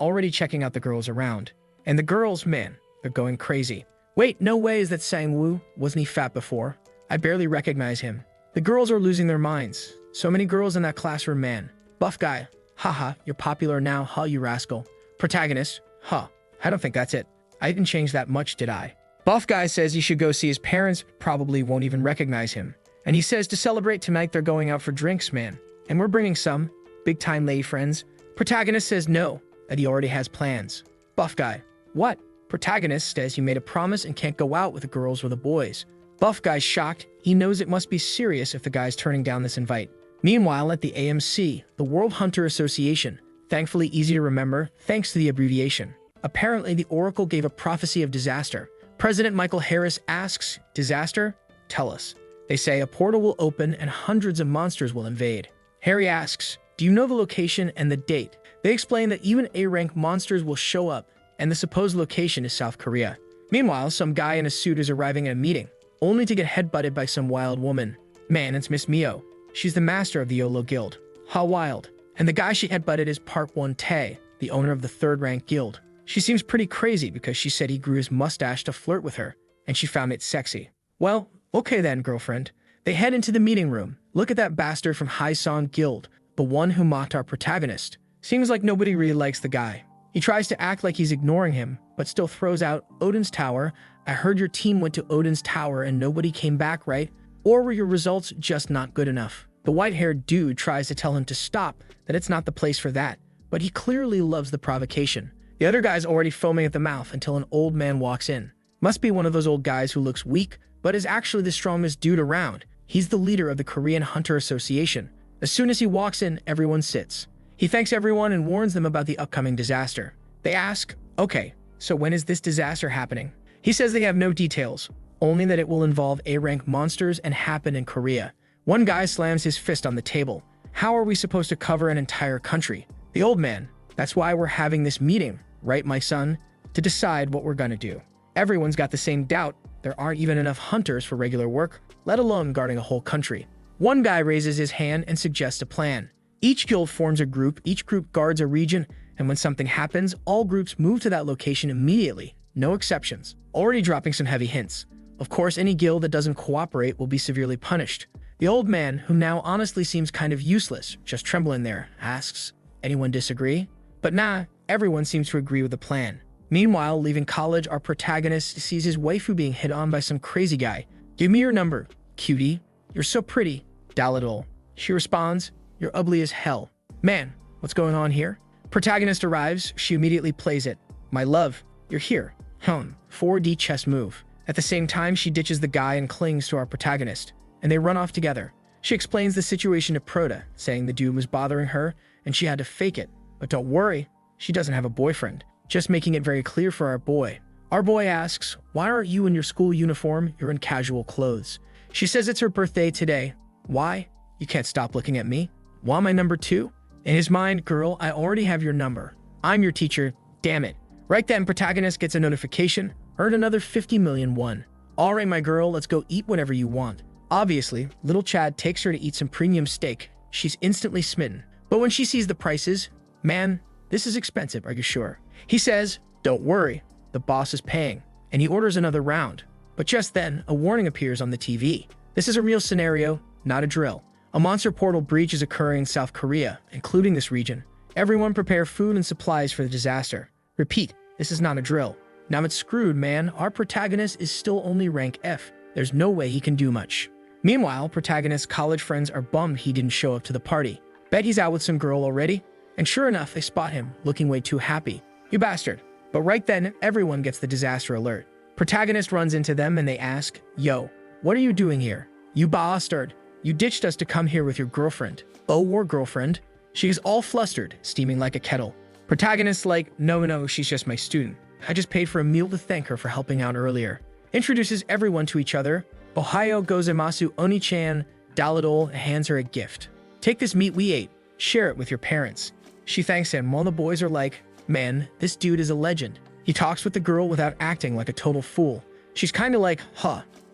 already checking out the girls around. And the girls, man, they're going crazy. Wait, no way is that Sang-woo. Wasn't he fat before? I barely recognize him. The girls are losing their minds. So many girls in that classroom, man. Buff guy. Haha, you're popular now, huh, you rascal. Protagonist. I don't think that's it. I didn't change that much, did I? Buff guy says he should go see his parents, probably won't even recognize him. And he says to celebrate tonight they're going out for drinks, man. And we're bringing some. Big time lady friends. Protagonist says no, that he already has plans. Buff guy. What? Protagonist says you made a promise and can't go out with the girls or the boys. Buff guy's shocked. He knows it must be serious if the guy's turning down this invite. Meanwhile, at the AMC, the World Hunter Association, thankfully easy to remember thanks to the abbreviation. Apparently, the Oracle gave a prophecy of disaster. President Michael Harris asks, disaster? Tell us. They say a portal will open and hundreds of monsters will invade. Harry asks, do you know the location and the date? They explain that even A-rank monsters will show up, and the supposed location is South Korea. Meanwhile, some guy in a suit is arriving at a meeting, only to get headbutted by some wild woman. Man, it's Miss Mio. She's the master of the YOLO Guild. How wild. And the guy she headbutted is Park Won-tae, the owner of the 3rd rank guild. She seems pretty crazy because she said he grew his mustache to flirt with her, and she found it sexy. Well, okay then, girlfriend. They head into the meeting room. Look at that bastard from Haesong Guild, the one who mocked our protagonist. Seems like nobody really likes the guy. He tries to act like he's ignoring him, but still throws out Odin's Tower. I heard your team went to Odin's Tower and nobody came back, right? Or were your results just not good enough? The white-haired dude tries to tell him to stop, that it's not the place for that, but he clearly loves the provocation. The other guy's already foaming at the mouth until an old man walks in. Must be one of those old guys who looks weak, but is actually the strongest dude around. He's the leader of the Korean Hunter Association. As soon as he walks in, everyone sits. He thanks everyone and warns them about the upcoming disaster. They ask, okay, so when is this disaster happening? He says they have no details, only that it will involve A-rank monsters and happen in Korea. One guy slams his fist on the table. How are we supposed to cover an entire country? The old man, that's why we're having this meeting, right, my son? To decide what we're gonna do. Everyone's got the same doubt. There aren't even enough hunters for regular work, let alone guarding a whole country. One guy raises his hand and suggests a plan. Each guild forms a group, each group guards a region, and when something happens, all groups move to that location immediately, no exceptions. Already dropping some heavy hints. Of course, any guild that doesn't cooperate will be severely punished. The old man, who now honestly seems kind of useless, just trembling there, asks, anyone disagree? But nah, everyone seems to agree with the plan. Meanwhile, leaving college, our protagonist sees his waifu being hit on by some crazy guy. Give me your number, cutie. You're so pretty, Daladol. She responds, you're ugly as hell. Man, what's going on here? Protagonist arrives, she immediately plays it. My love, you're here. 4D chess move. At the same time, she ditches the guy and clings to our protagonist, and they run off together. She explains the situation to Prota, saying the dude was bothering her and she had to fake it. But don't worry, she doesn't have a boyfriend. Just making it very clear for our boy. Our boy asks, why aren't you in your school uniform? You're in casual clothes. She says it's her birthday today. Why? You can't stop looking at me. Want my number too? In his mind, girl, I already have your number. I'm your teacher, damn it. Right then, protagonist gets a notification, earned another 50 million won. All right, my girl, let's go eat whatever you want. Obviously, little Chad takes her to eat some premium steak. She's instantly smitten. But when she sees the prices, man, this is expensive, are you sure? He says, don't worry, the boss is paying, and he orders another round. But just then, a warning appears on the TV. This is a real scenario, not a drill. A monster portal breach is occurring in South Korea, including this region. Everyone prepare food and supplies for the disaster. Repeat, this is not a drill. Now it's screwed, man. Our protagonist is still only rank F. There's no way he can do much. Meanwhile, protagonist's college friends are bummed he didn't show up to the party. Bet he's out with some girl already. And sure enough, they spot him, looking way too happy. You bastard. But right then, everyone gets the disaster alert. Protagonist runs into them and they ask, yo, what are you doing here? You bastard. You ditched us to come here with your girlfriend. Oh, war girlfriend. She is all flustered, steaming like a kettle. Protagonist's like, no, she's just my student. I just paid for a meal to thank her for helping out earlier. Introduces everyone to each other. Ohio gozaimasu Oni-chan. Daladol hands her a gift. Take this meat we ate. Share it with your parents. She thanks him while the boys are like, man, this dude is a legend. He talks with the girl without acting like a total fool. She's kinda like,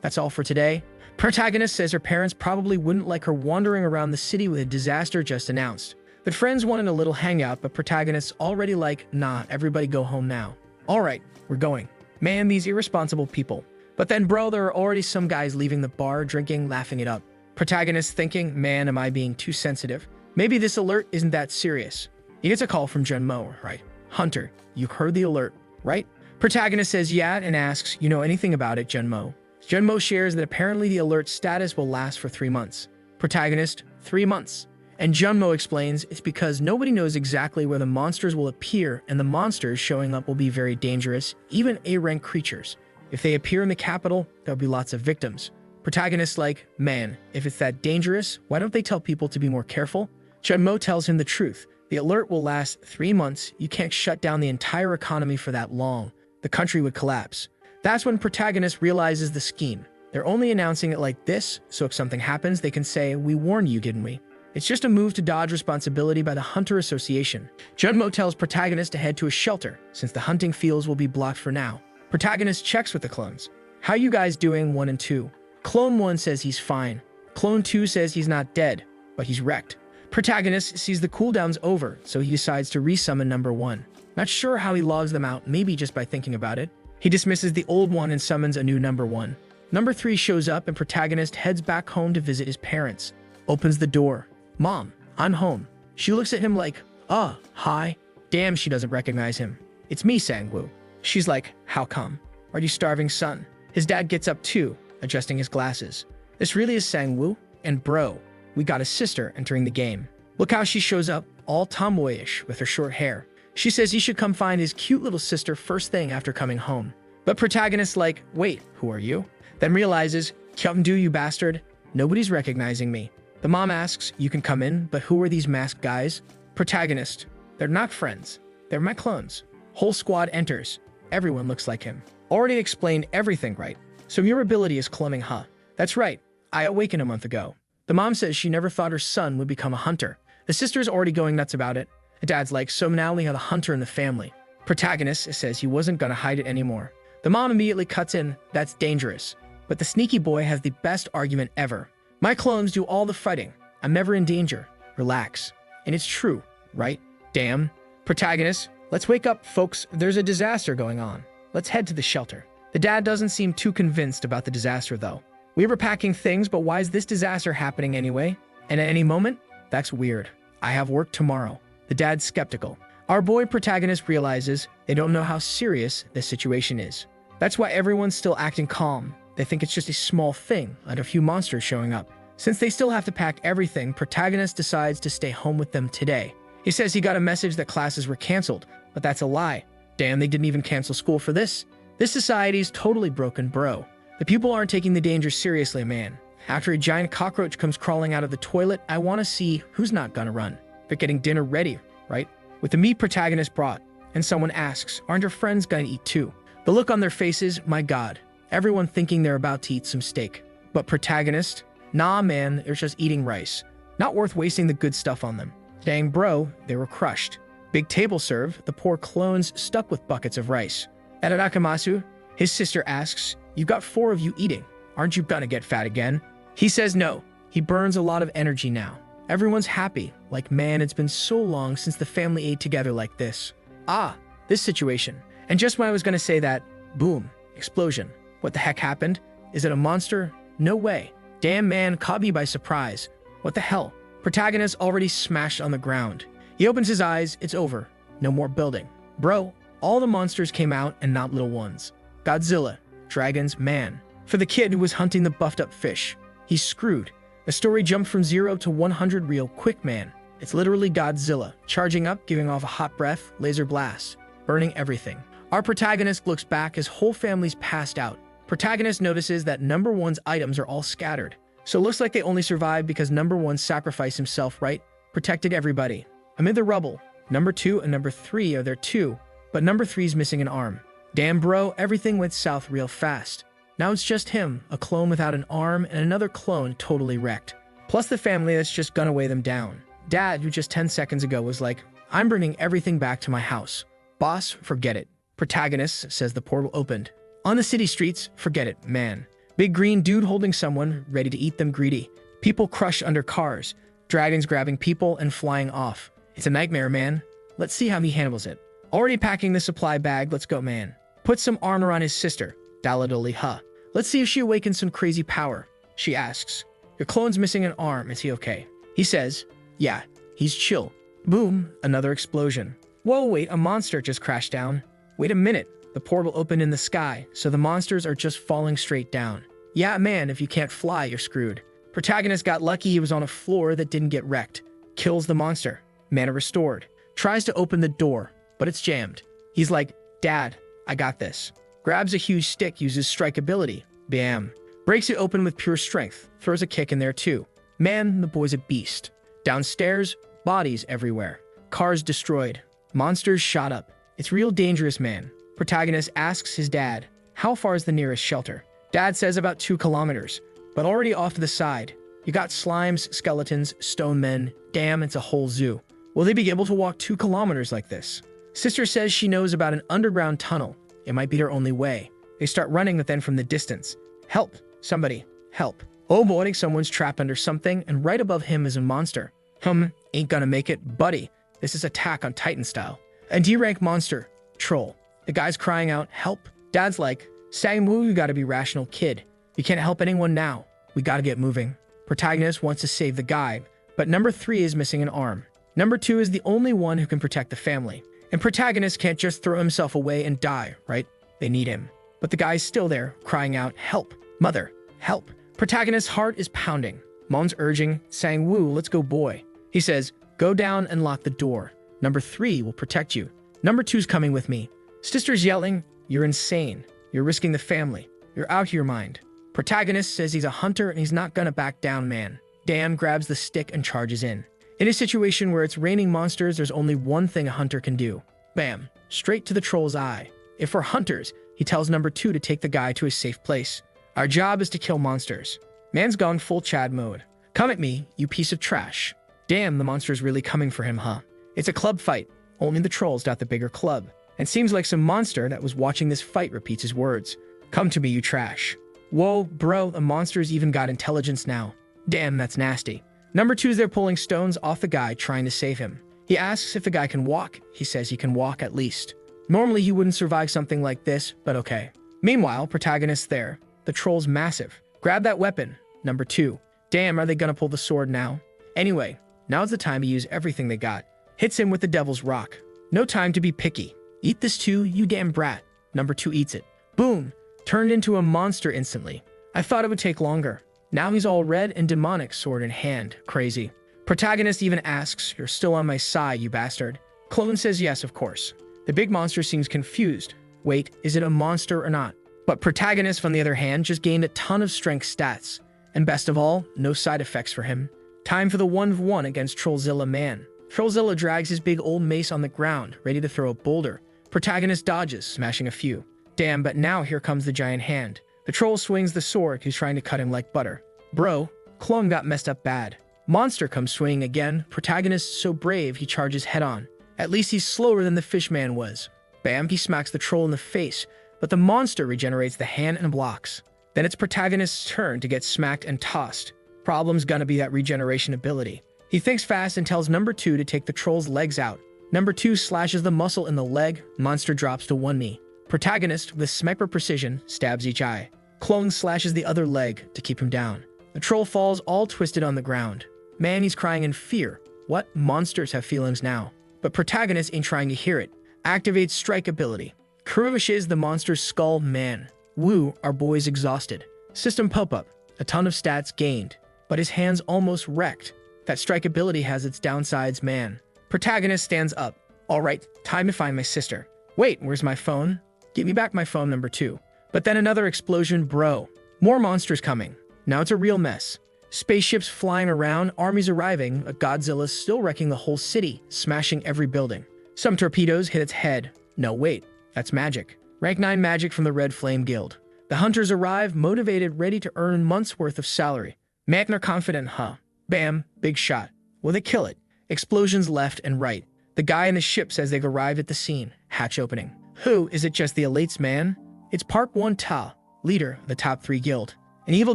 that's all for today. Protagonist says her parents probably wouldn't like her wandering around the city with a disaster just announced. The friends wanted a little hangout, but protagonist's already like, nah, everybody go home now. All right, we're going. Man, these irresponsible people. But then, bro, there are already some guys leaving the bar, drinking, laughing it up. Protagonist thinking, man, am I being too sensitive? Maybe this alert isn't that serious. He gets a call from Junmo, right? Hunter, you heard the alert, right? Protagonist says yeah and asks, you know anything about it, Junmo? Junmo shares that apparently the alert status will last for 3 months. Protagonist, 3 months. And Junmo explains it's because nobody knows exactly where the monsters will appear, and the monsters showing up will be very dangerous, even A-rank creatures. If they appear in the capital, there'll be lots of victims. Protagonist like, man, if it's that dangerous, why don't they tell people to be more careful? Junmo tells him the truth. The alert will last 3 months. You can't shut down the entire economy for that long. The country would collapse. That's when protagonist realizes the scheme. They're only announcing it like this, so if something happens, they can say, we warned you, didn't we? It's just a move to dodge responsibility by the Hunter Association. Junmo tells protagonist to head to a shelter, since the hunting fields will be blocked for now. Protagonist checks with the clones. How you guys doing, 1 and 2? Clone 1 says he's fine. Clone 2 says he's not dead, but he's wrecked. Protagonist sees the cooldown's over, so he decides to resummon number 1. Not sure how he logs them out, maybe just by thinking about it. He dismisses the old one and summons a new number 1. Number 3 shows up and protagonist heads back home to visit his parents. Opens the door. Mom, I'm home. She looks at him like, hi. Damn, she doesn't recognize him. It's me, Sangwoo. She's like, how come? Are you starving, son? His dad gets up too, adjusting his glasses. This really is Sangwoo? And bro, we got a sister entering the game. Look how she shows up, all tomboyish with her short hair. She says he should come find his cute little sister first thing after coming home. But protagonist's like, wait, who are you? Then realizes, Kyung-do, you bastard. Nobody's recognizing me. The mom asks, you can come in, but who are these masked guys? Protagonist, they're not friends. They're my clones. Whole squad enters. Everyone looks like him. Already explained everything, right? So your ability is cloning, huh? That's right. I awakened a month ago. The mom says she never thought her son would become a hunter. The sister's already going nuts about it. The dad's like, so now we have a hunter in the family. Protagonist says he wasn't gonna hide it anymore. The mom immediately cuts in, that's dangerous. But the sneaky boy has the best argument ever. My clones do all the fighting. I'm never in danger. Relax. And it's true, right? Damn. Protagonist, let's wake up, folks. There's a disaster going on. Let's head to the shelter. The dad doesn't seem too convinced about the disaster, though. We were packing things, but why is this disaster happening anyway? And at any moment? That's weird. I have work tomorrow. The dad's skeptical. Our boy protagonist realizes they don't know how serious this situation is. That's why everyone's still acting calm. They think it's just a small thing, like a few monsters showing up. Since they still have to pack everything, protagonist decides to stay home with them today. He says he got a message that classes were canceled, but that's a lie. Damn, they didn't even cancel school for this. This society's totally broken, bro. The people aren't taking the danger seriously, man. After a giant cockroach comes crawling out of the toilet, I want to see who's not gonna run. They're getting dinner ready, right? With the meat protagonist brought, and someone asks, aren't your friends gonna eat too? The look on their faces, my god. Everyone thinking they're about to eat some steak. But protagonist? Nah, man, they're just eating rice. Not worth wasting the good stuff on them. Dang, bro, they were crushed. Big table serve, the poor clones stuck with buckets of rice. At Arakamasu, his sister asks, you've got 4 of you eating. Aren't you gonna get fat again? He says no. He burns a lot of energy now. Everyone's happy. Like, man, it's been so long since the family ate together like this. Ah, this situation. And just when I was gonna say that, boom, explosion. What the heck happened? Is it a monster? No way. Damn, man, caught me by surprise. What the hell? Protagonist already smashed on the ground. He opens his eyes, it's over. No more building. Bro, all the monsters came out and not little ones. Godzilla, dragons, man. For the kid who was hunting the buffed up fish, he's screwed. The story jumped from 0 to 100 real quick, man. It's literally Godzilla, charging up, giving off a hot breath, laser blast, burning everything. Our protagonist looks back, his whole family's passed out. Protagonist notices that number 1's items are all scattered. So it looks like they only survived because number 1 sacrificed himself, right? Protected everybody. Amid the rubble, number 2 and number 3 are there too, but number 3's missing an arm. Damn, bro, everything went south real fast. Now it's just him, a clone without an arm, and another clone totally wrecked. Plus the family that's just gonna weigh them down. Dad, who just 10 seconds ago was like, I'm bringing everything back to my house. Boss, forget it. Protagonist says the portal opened. On the city streets, forget it, man. Big green dude holding someone, ready to eat them greedy. People crushed under cars. Dragons grabbing people and flying off. It's a nightmare, man. Let's see how he handles it. Already packing the supply bag, let's go, man. Put some armor on his sister. Daladoli ha. Let's see if she awakens some crazy power. She asks, your clone's missing an arm, is he okay? He says, yeah, he's chill. Boom, another explosion. Whoa, wait, a monster just crashed down. Wait a minute. The portal opened in the sky, so the monsters are just falling straight down. Yeah, man, if you can't fly, you're screwed. Protagonist got lucky he was on a floor that didn't get wrecked. Kills the monster. Mana restored. Tries to open the door, but it's jammed. He's like, Dad, I got this. Grabs a huge stick, uses strike ability. Bam. Breaks it open with pure strength. Throws a kick in there too. Man, the boy's a beast. Downstairs, bodies everywhere. Cars destroyed. Monsters shot up. It's real dangerous, man. Protagonist asks his dad, how far is the nearest shelter? Dad says about 2 kilometers, but already off to the side. You got slimes, skeletons, stone men. Damn, it's a whole zoo. Will they be able to walk 2 kilometers like this? Sister says she knows about an underground tunnel. It might be their only way. They start running, but then from the distance. Help! Somebody, help. Oh boy, someone's trapped under something, and right above him is a monster. Ain't gonna make it, buddy. This is Attack on Titan style. A D-rank monster. Troll. The guy's crying out, help. Dad's like, Sang-woo, you gotta be rational, kid. You can't help anyone now. We gotta get moving. Protagonist wants to save the guy, but number 3 is missing an arm. Number 2 is the only one who can protect the family. And protagonist can't just throw himself away and die, right? They need him. But the guy's still there, crying out, help. Mother, help. Protagonist's heart is pounding. Mom's urging, Sang-woo, let's go, boy. He says, go down and lock the door. Number 3 will protect you. Number 2's coming with me. Sister's yelling, you're insane. You're risking the family. You're out of your mind. Protagonist says he's a hunter and he's not gonna back down, man. Dan grabs the stick and charges in. In a situation where it's raining monsters, there's only one thing a hunter can do. Bam, straight to the troll's eye. If we're hunters, he tells number 2 to take the guy to a safe place. Our job is to kill monsters. Man's gone full Chad mode. Come at me, you piece of trash. Damn, the monster's really coming for him, huh? It's a club fight. Only the troll's got the bigger club. And seems like some monster that was watching this fight repeats his words. Come to me, you trash. Whoa, bro, the monster's even got intelligence now. Damn, that's nasty. Number 2 is there pulling stones off the guy trying to save him. He asks if the guy can walk. He says he can walk at least. Normally he wouldn't survive something like this, but okay. Meanwhile, protagonist's there. The troll's massive. Grab that weapon. Number 2. Damn, are they gonna pull the sword now? Anyway, now's the time to use everything they got. Hits him with the devil's rock. No time to be picky. Eat this too, you damn brat. Number 2 eats it. Boom! Turned into a monster instantly. I thought it would take longer. Now he's all red and demonic, sword in hand. Crazy. Protagonist even asks, "You're still on my side, you bastard." Clone says yes, of course. The big monster seems confused. Wait, is it a monster or not? But protagonist, on the other hand, just gained a ton of strength stats. And best of all, no side effects for him. Time for the 1v1 against Trollzilla Man. Trollzilla drags his big old mace on the ground, ready to throw a boulder. Protagonist dodges, smashing a few. Damn, but now here comes the giant hand. The troll swings the sword, who's trying to cut him like butter. Bro, Clone got messed up bad. Monster comes swinging again. Protagonist so brave he charges head on. At least he's slower than the fishman was. Bam, he smacks the troll in the face, but the monster regenerates the hand and blocks. Then it's protagonist's turn to get smacked and tossed. Problem's gonna be that regeneration ability. He thinks fast and tells number 2 to take the troll's legs out. Number 2 slashes the muscle in the leg. Monster drops to one knee. Protagonist, with sniper precision, stabs each eye. Clone slashes the other leg to keep him down. The troll falls all twisted on the ground. Man, he's crying in fear. What? Monsters have feelings now. But protagonist ain't trying to hear it. Activates strike ability. Crushes the monster's skull. Man. Woo, our boy's exhausted. System pop-up. A ton of stats gained. But his hand's almost wrecked. That strike ability has its downsides, man. Protagonist stands up. Alright, time to find my sister. Wait, where's my phone? Give me back my phone, number 2. But then another explosion, bro. More monsters coming. Now it's a real mess. Spaceships flying around, armies arriving, a Godzilla's still wrecking the whole city, smashing every building. Some torpedoes hit its head. No, wait, that's magic. Rank 9 magic from the Red Flame Guild. The hunters arrive, motivated, ready to earn months' worth of salary. Man, they're confident, huh? Bam, big shot. Will they kill it? Explosions left and right. The guy in the ship says they've arrived at the scene. Hatch opening. Who? Is it just the elites, man? It's Park 1 Ta, leader of the top 3 guild. An evil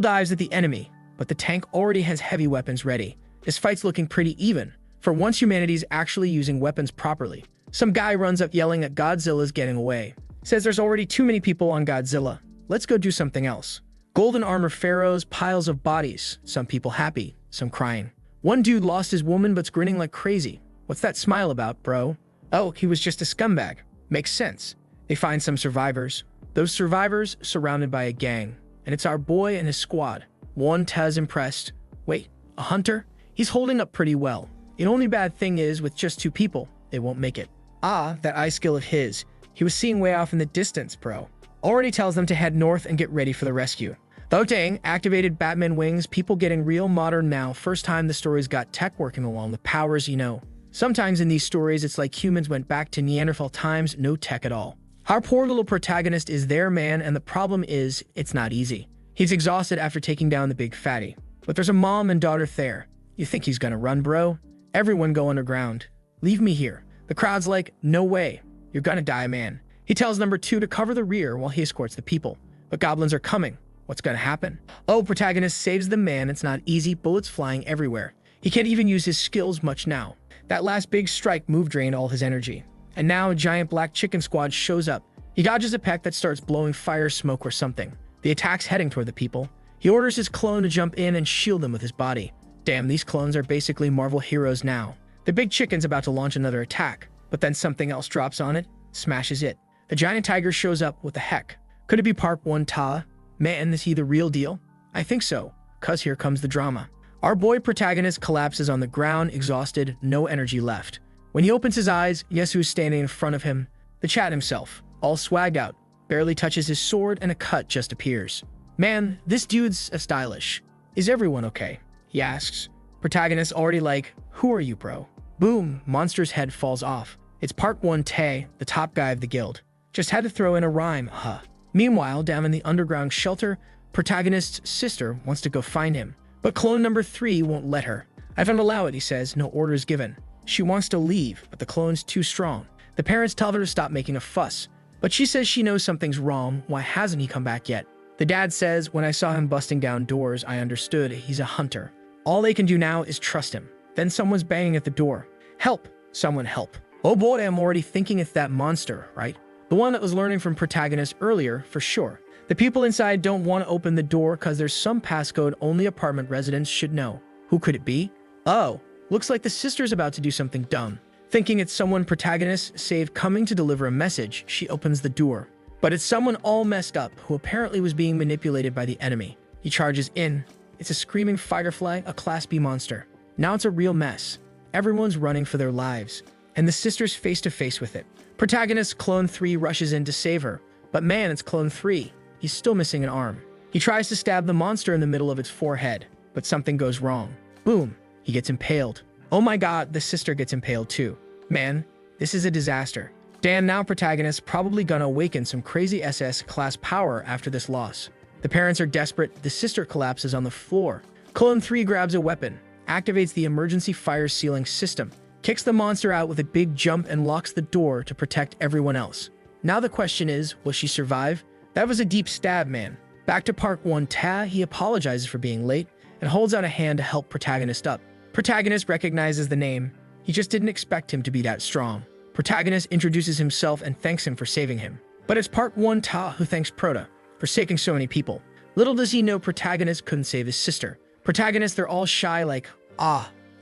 dives at the enemy, but the tank already has heavy weapons ready. This fight's looking pretty even. For once humanity's actually using weapons properly. Some guy runs up yelling that Godzilla's getting away. Says there's already too many people on Godzilla. Let's go do something else. Golden armor pharaohs, piles of bodies. Some people happy, some crying. One dude lost his woman but's grinning like crazy. What's that smile about, bro? Oh, he was just a scumbag. Makes sense. They find some survivors. Those survivors surrounded by a gang. And it's our boy and his squad. One Taz impressed. Wait, a hunter? He's holding up pretty well. The only bad thing is, with just 2 people, they won't make it. Ah, that eye skill of his. He was seeing way off in the distance, bro. Already tells them to head north and get ready for the rescue. Though dang, activated Batman wings, people getting real modern now. First time the story's got tech working along with powers, you know. Sometimes in these stories, it's like humans went back to Neanderthal times, no tech at all. Our poor little protagonist is there, man, and the problem is, it's not easy. He's exhausted after taking down the big fatty. But there's a mom and daughter there. You think he's gonna run, bro? Everyone go underground. Leave me here. The crowd's like, no way. You're gonna die, man. He tells number 2 to cover the rear while he escorts the people. But goblins are coming. What's gonna happen? Oh, protagonist saves the man. It's not easy. Bullets flying everywhere. He can't even use his skills much now. That last big strike move drained all his energy. And now a giant black chicken squad shows up. He dodges a peck that starts blowing fire, smoke, or something. The attack's heading toward the people. He orders his clone to jump in and shield them with his body. Damn, these clones are basically Marvel heroes now. The big chicken's about to launch another attack, but then something else drops on it, smashes it. The giant tiger shows up. What the heck? Could it be Park 1 Ta? Man, is he the real deal? I think so, cause here comes the drama. Our boy protagonist collapses on the ground, exhausted, no energy left. When he opens his eyes, guess who's standing in front of him? The Chad himself, all swagged out, barely touches his sword and a cut just appears. Man, this dude's stylish. Is everyone okay? He asks. Protagonist already like, who are you, bro? Boom, monster's head falls off. It's Park 1 Tae, the top guy of the guild. Just had to throw in a rhyme, huh? Meanwhile, down in the underground shelter, protagonist's sister wants to go find him. But clone number 3 won't let her. I don't allow it, he says, no orders given. She wants to leave, but the clone's too strong. The parents tell her to stop making a fuss. But she says she knows something's wrong. Why hasn't he come back yet? The dad says, when I saw him busting down doors, I understood he's a hunter. All they can do now is trust him. Then someone's banging at the door. Help! Someone help. Oh boy, I'm already thinking it's that monster, right? The one that was learning from protagonist earlier, for sure. The people inside don't want to open the door because there's some passcode only apartment residents should know. Who could it be? Oh, looks like the sister's about to do something dumb. Thinking it's someone protagonist saved coming to deliver a message, she opens the door. But it's someone all messed up who apparently was being manipulated by the enemy. He charges in. It's a screaming firefly, a Class B monster. Now it's a real mess. Everyone's running for their lives, and the sister's face to face with it. Protagonist Clone 3 rushes in to save her, but man, it's Clone 3. He's still missing an arm. He tries to stab the monster in the middle of its forehead, but something goes wrong. Boom, he gets impaled. Oh my god, the sister gets impaled too. Man, this is a disaster. Dan, now protagonist, probably gonna awaken some crazy SS class power after this loss. The parents are desperate, the sister collapses on the floor. Clone 3 grabs a weapon, activates the emergency fire sealing system, kicks the monster out with a big jump and locks the door to protect everyone else. Now the question is, will she survive? That was a deep stab, man. Back to Park 1 Ta, he apologizes for being late and holds out a hand to help protagonist up. Protagonist recognizes the name. He just didn't expect him to be that strong. Protagonist introduces himself and thanks him for saving him. But it's Park 1 Ta who thanks Prota for saving so many people. Little does he know protagonist couldn't save his sister. Protagonist, they're all shy like,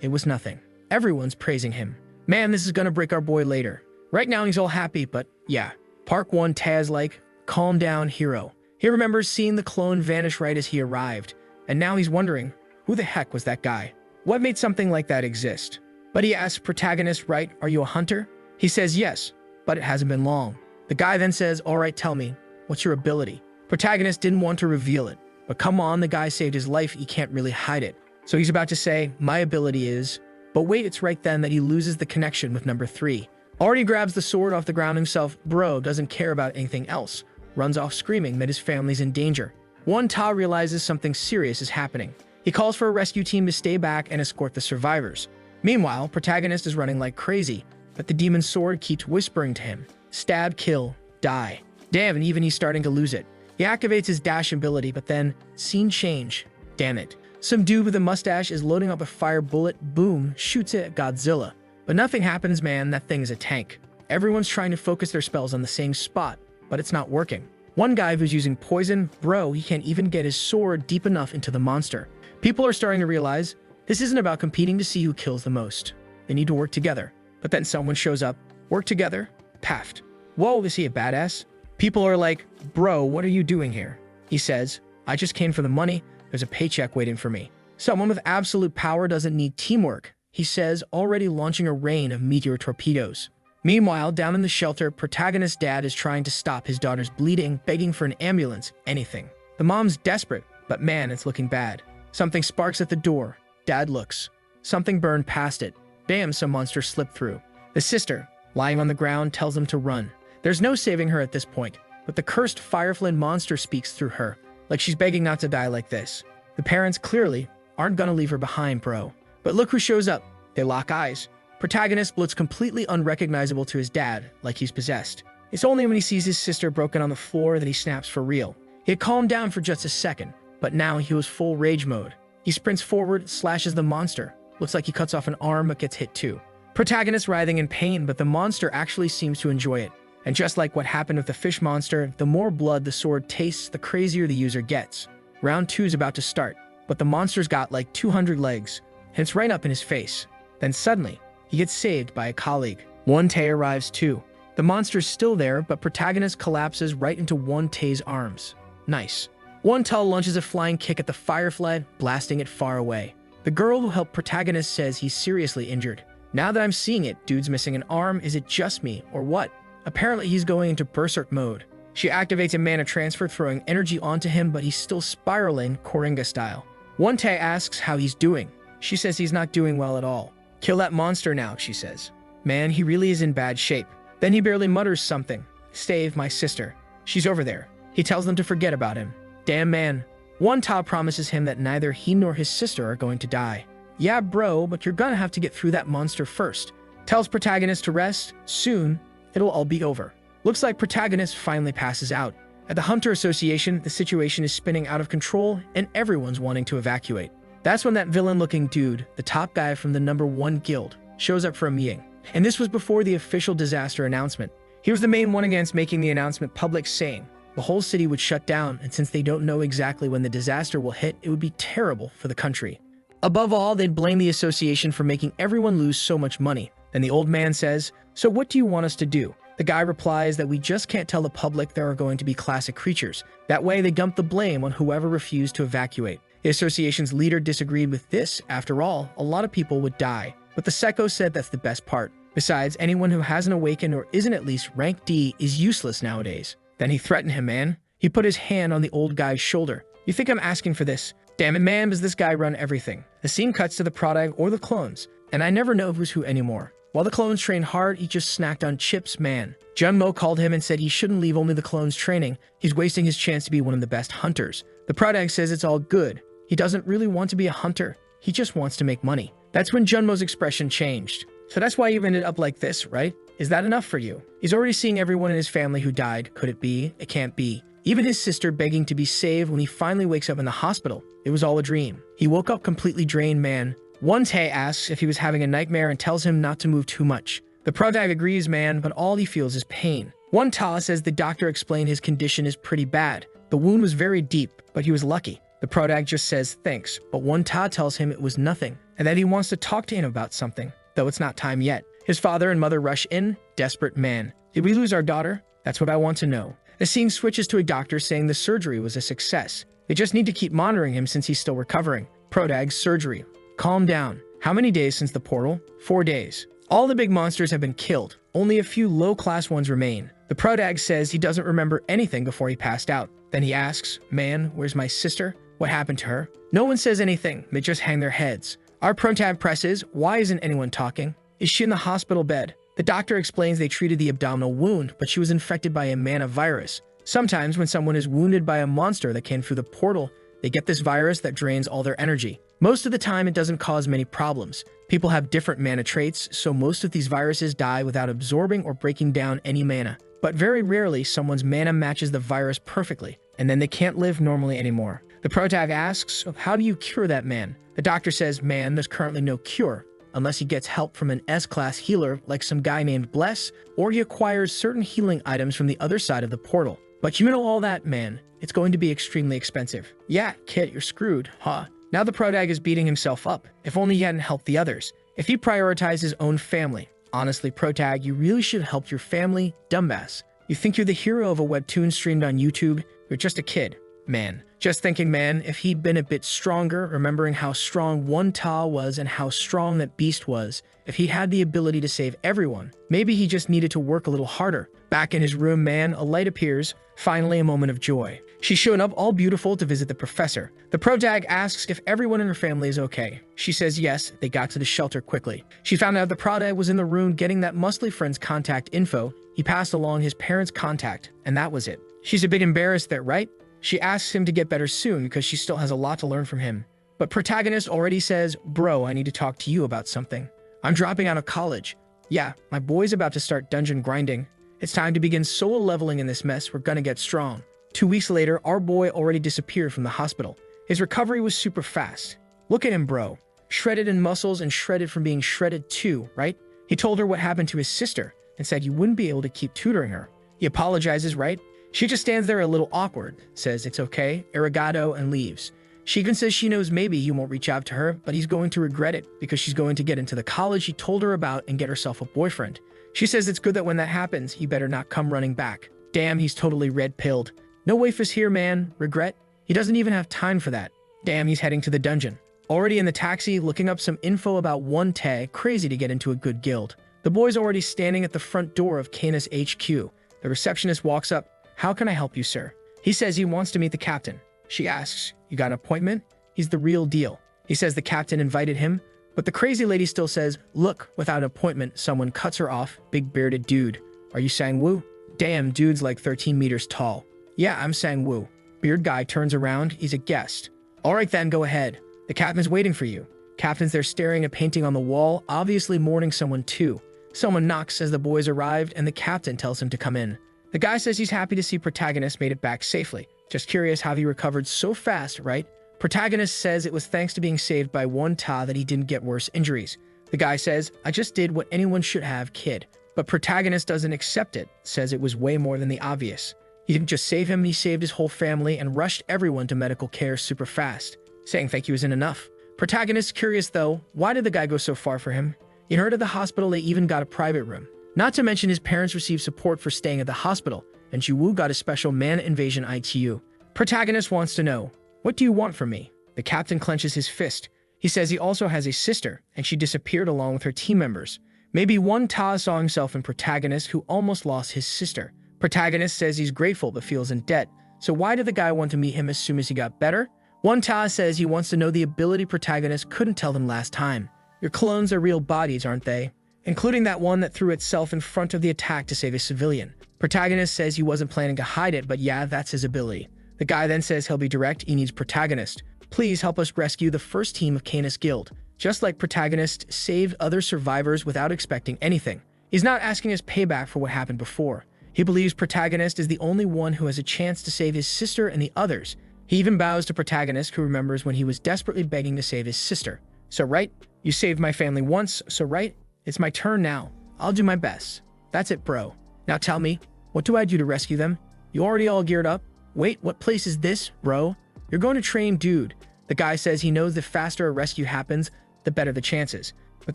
it was nothing. Everyone's praising him. Man, this is gonna break our boy later. Right now he's all happy, but yeah. Park 1 Ta's like, calm down, hero. He remembers seeing the clone vanish right as he arrived, and now he's wondering, who the heck was that guy? What made something like that exist? But he asks protagonist, right, are you a hunter? He says yes, but it hasn't been long. The guy then says, all right, tell me, what's your ability? Protagonist didn't want to reveal it, but come on, the guy saved his life, he can't really hide it. So he's about to say, my ability is, but wait, it's right then that he loses the connection with number 3. Already grabs the sword off the ground himself, bro doesn't care about anything else, runs off screaming that his family's in danger. One Ta realizes something serious is happening. He calls for a rescue team to stay back and escort the survivors. Meanwhile, protagonist is running like crazy, but the demon's sword keeps whispering to him, stab, kill, die. Damn, and even he's starting to lose it. He activates his dash ability, but then, scene change. Damn it. Some dude with a mustache is loading up a fire bullet, boom, shoots it at Godzilla. But nothing happens, man, that thing is a tank. Everyone's trying to focus their spells on the same spot, but it's not working. One guy who's using poison, bro, he can't even get his sword deep enough into the monster. People are starting to realize, this isn't about competing to see who kills the most. They need to work together. But then someone shows up, work together, paft. Whoa, is he a badass? People are like, bro, what are you doing here? He says, I just came for the money. There's a paycheck waiting for me. Someone with absolute power doesn't need teamwork, he says, already launching a rain of meteor torpedoes. Meanwhile, down in the shelter, protagonist's dad is trying to stop his daughter's bleeding, begging for an ambulance, anything. The mom's desperate, but man, it's looking bad. Something sparks at the door. Dad looks. Something burned past it. Bam, some monster slipped through. The sister, lying on the ground, tells them to run. There's no saving her at this point, but the cursed Firefly monster speaks through her, like she's begging not to die like this. The parents clearly aren't gonna leave her behind, bro. But look who shows up. They lock eyes. Protagonist looks completely unrecognizable to his dad, like he's possessed. It's only when he sees his sister broken on the floor that he snaps for real. He had calmed down for just a second, but now he was full rage mode. He sprints forward, slashes the monster. Looks like he cuts off an arm, but gets hit too. Protagonist writhing in pain, but the monster actually seems to enjoy it. And just like what happened with the fish monster, the more blood the sword tastes, the crazier the user gets. Round 2 is about to start, but the monster's got like 200 legs, and it's right up in his face. Then suddenly, he gets saved by a colleague. One Tay arrives too. The monster's still there, but protagonist collapses right into One Tay's arms. Nice. One Tay launches a flying kick at the Firefly, blasting it far away. The girl who helped protagonist says he's seriously injured. Now that I'm seeing it, dude's missing an arm, is it just me, or what? Apparently he's going into berserk mode. She activates a mana transfer, throwing energy onto him, but he's still spiraling, Koringa style. One Tay asks how he's doing. She says he's not doing well at all. Kill that monster now, she says. Man, he really is in bad shape. Then he barely mutters something. Save my sister. She's over there. He tells them to forget about him. Damn man. One Tay promises him that neither he nor his sister are going to die. Yeah, bro, but you're gonna have to get through that monster first. Tells protagonist to rest. Soon, it'll all be over. Looks like protagonist finally passes out. At the Hunter Association, the situation is spinning out of control and everyone's wanting to evacuate. That's when that villain-looking dude, the top guy from the #1 guild, shows up for a meeting. And this was before the official disaster announcement. He was the main one against making the announcement public, saying the whole city would shut down, and since they don't know exactly when the disaster will hit, it would be terrible for the country. Above all, they'd blame the association for making everyone lose so much money. Then the old man says, "So what do you want us to do?" The guy replies that we just can't tell the public there are going to be classic creatures. That way they dump the blame on whoever refused to evacuate. The association's leader disagreed with this. After all, a lot of people would die. But the Sekko said that's the best part. Besides, anyone who hasn't awakened or isn't at least rank D is useless nowadays. Then he threatened him, man. He put his hand on the old guy's shoulder. "You think I'm asking for this? Damn it, man, does this guy run everything?" The scene cuts to the Prodag or the clones, and I never know who's who anymore. While the clones trained hard, he just snacked on chips, man. Junmo called him and said he shouldn't leave only the clones training. He's wasting his chance to be one of the best hunters. The Prodag says it's all good. He doesn't really want to be a hunter. He just wants to make money. That's when Junmo's expression changed. "So that's why you've ended up like this, right? Is that enough for you?" He's already seeing everyone in his family who died. Could it be? It can't be. Even his sister begging to be saved when he finally wakes up in the hospital. It was all a dream. He woke up completely drained, man. One Tae asks if he was having a nightmare and tells him not to move too much. The Prodag agrees, man, but all he feels is pain. One Ta says the doctor explained his condition is pretty bad. The wound was very deep, but he was lucky. The Prodag just says thanks, but one Ta tells him it was nothing, and that he wants to talk to him about something, though it's not time yet. His father and mother rush in, desperate, man. "Did we lose our daughter? That's what I want to know." The scene switches to a doctor saying the surgery was a success. They just need to keep monitoring him since he's still recovering. Prodag, surgery. Calm down. How many days since the portal? 4 days. All the big monsters have been killed. Only a few low-class ones remain. The Prodag says he doesn't remember anything before he passed out. Then he asks, "Man, where's my sister? What happened to her?" No one says anything. They just hang their heads. Our Protab presses, "Why isn't anyone talking? Is she in the hospital bed?" The doctor explains they treated the abdominal wound, but she was infected by a mana virus. Sometimes when someone is wounded by a monster that came through the portal, they get this virus that drains all their energy. Most of the time, it doesn't cause many problems. People have different mana traits, so most of these viruses die without absorbing or breaking down any mana. But very rarely, someone's mana matches the virus perfectly, and then they can't live normally anymore. The Protag asks, "How do you cure that man?" The doctor says, "Man, there's currently no cure, unless he gets help from an S-class healer like some guy named Bless, or he acquires certain healing items from the other side of the portal. But you know all that, man. It's going to be extremely expensive." "Yeah, kid, you're screwed, huh?" Now the Prodag is beating himself up. If only he hadn't helped the others. If he prioritized his own family. Honestly, Protag, you really should have helped your family, dumbass. You think you're the hero of a webtoon streamed on YouTube? You're just a kid. Man. Just thinking, man, if he'd been a bit stronger, remembering how strong one Ta was and how strong that beast was, if he had the ability to save everyone, maybe he just needed to work a little harder. Back in his room, man, a light appears. Finally, a moment of joy. She's shown up all beautiful to visit the professor. The Protag asks if everyone in her family is okay. She says yes, they got to the shelter quickly. She found out the Protag was in the room getting that muscly friend's contact info. He passed along his parents' contact, and that was it. She's a bit embarrassed there, right? She asks him to get better soon because she still has a lot to learn from him. But protagonist already says, "Bro, I need to talk to you about something. I'm dropping out of college. Yeah, my boy's about to start dungeon grinding. It's time to begin solo leveling in this mess. We're gonna get strong." 2 weeks later, our boy already disappeared from the hospital. His recovery was super fast. Look at him, bro. Shredded in muscles and shredded from being shredded too, right? He told her what happened to his sister and said you wouldn't be able to keep tutoring her. He apologizes, right? She just stands there a little awkward, says it's okay, arigato, and leaves. She even says she knows maybe he won't reach out to her, but he's going to regret it because she's going to get into the college he told her about and get herself a boyfriend. She says it's good that when that happens, he better not come running back. Damn, he's totally red-pilled. No wafers here, man. Regret? He doesn't even have time for that. Damn, he's heading to the dungeon. Already in the taxi, looking up some info about one Tae, crazy to get into a good guild. The boy's already standing at the front door of Canis HQ. The receptionist walks up. "How can I help you, sir?" He says he wants to meet the captain. She asks, "You got an appointment?" He's the real deal. He says the captain invited him, but the crazy lady still says, "Look, without an appointment," someone cuts her off. Big bearded dude. "Are you Sang-woo?" Damn, dude's like 13 meters tall. "Yeah, I'm Sang-woo." Beard guy turns around. He's a guest. "All right then, go ahead. The captain's waiting for you." Captain's there staring at a painting on the wall, obviously mourning someone too. Someone knocks as the boys arrived, and the captain tells him to come in. The guy says he's happy to see protagonist made it back safely. Just curious how he recovered so fast, right? Protagonist says it was thanks to being saved by one Ta that he didn't get worse injuries. The guy says, I just did what anyone should have, kid. But protagonist doesn't accept it, says it was way more than the obvious. He didn't just save him, he saved his whole family and rushed everyone to medical care super fast. Saying thank you isn't enough. Protagonist curious though, why did the guy go so far for him? He heard at the hospital they even got a private room. Not to mention his parents received support for staying at the hospital, and Jiwoo got a special man invasion ITU. Protagonist wants to know, what do you want from me? The captain clenches his fist. He says he also has a sister, and she disappeared along with her team members. Maybe one Ta saw himself in Protagonist who almost lost his sister. Protagonist says he's grateful but feels in debt. So why did the guy want to meet him as soon as he got better? One Ta says he wants to know the ability Protagonist couldn't tell them last time. Your clones are real bodies, aren't they? Including that one that threw itself in front of the attack to save a civilian. Protagonist says he wasn't planning to hide it, but yeah, that's his ability. The guy then says he'll be direct, he needs Protagonist. Please help us rescue the first team of Canis Guild. Just like Protagonist saved other survivors without expecting anything. He's not asking his payback for what happened before. He believes Protagonist is the only one who has a chance to save his sister and the others. He even bows to Protagonist, who remembers when he was desperately begging to save his sister. So right, you saved my family once, so right, it's my turn now. I'll do my best. That's it, bro. Now tell me, what do I do to rescue them? You already all geared up? Wait, what place is this, bro? You're going to train, dude. The guy says he knows the faster a rescue happens, the better the chances. But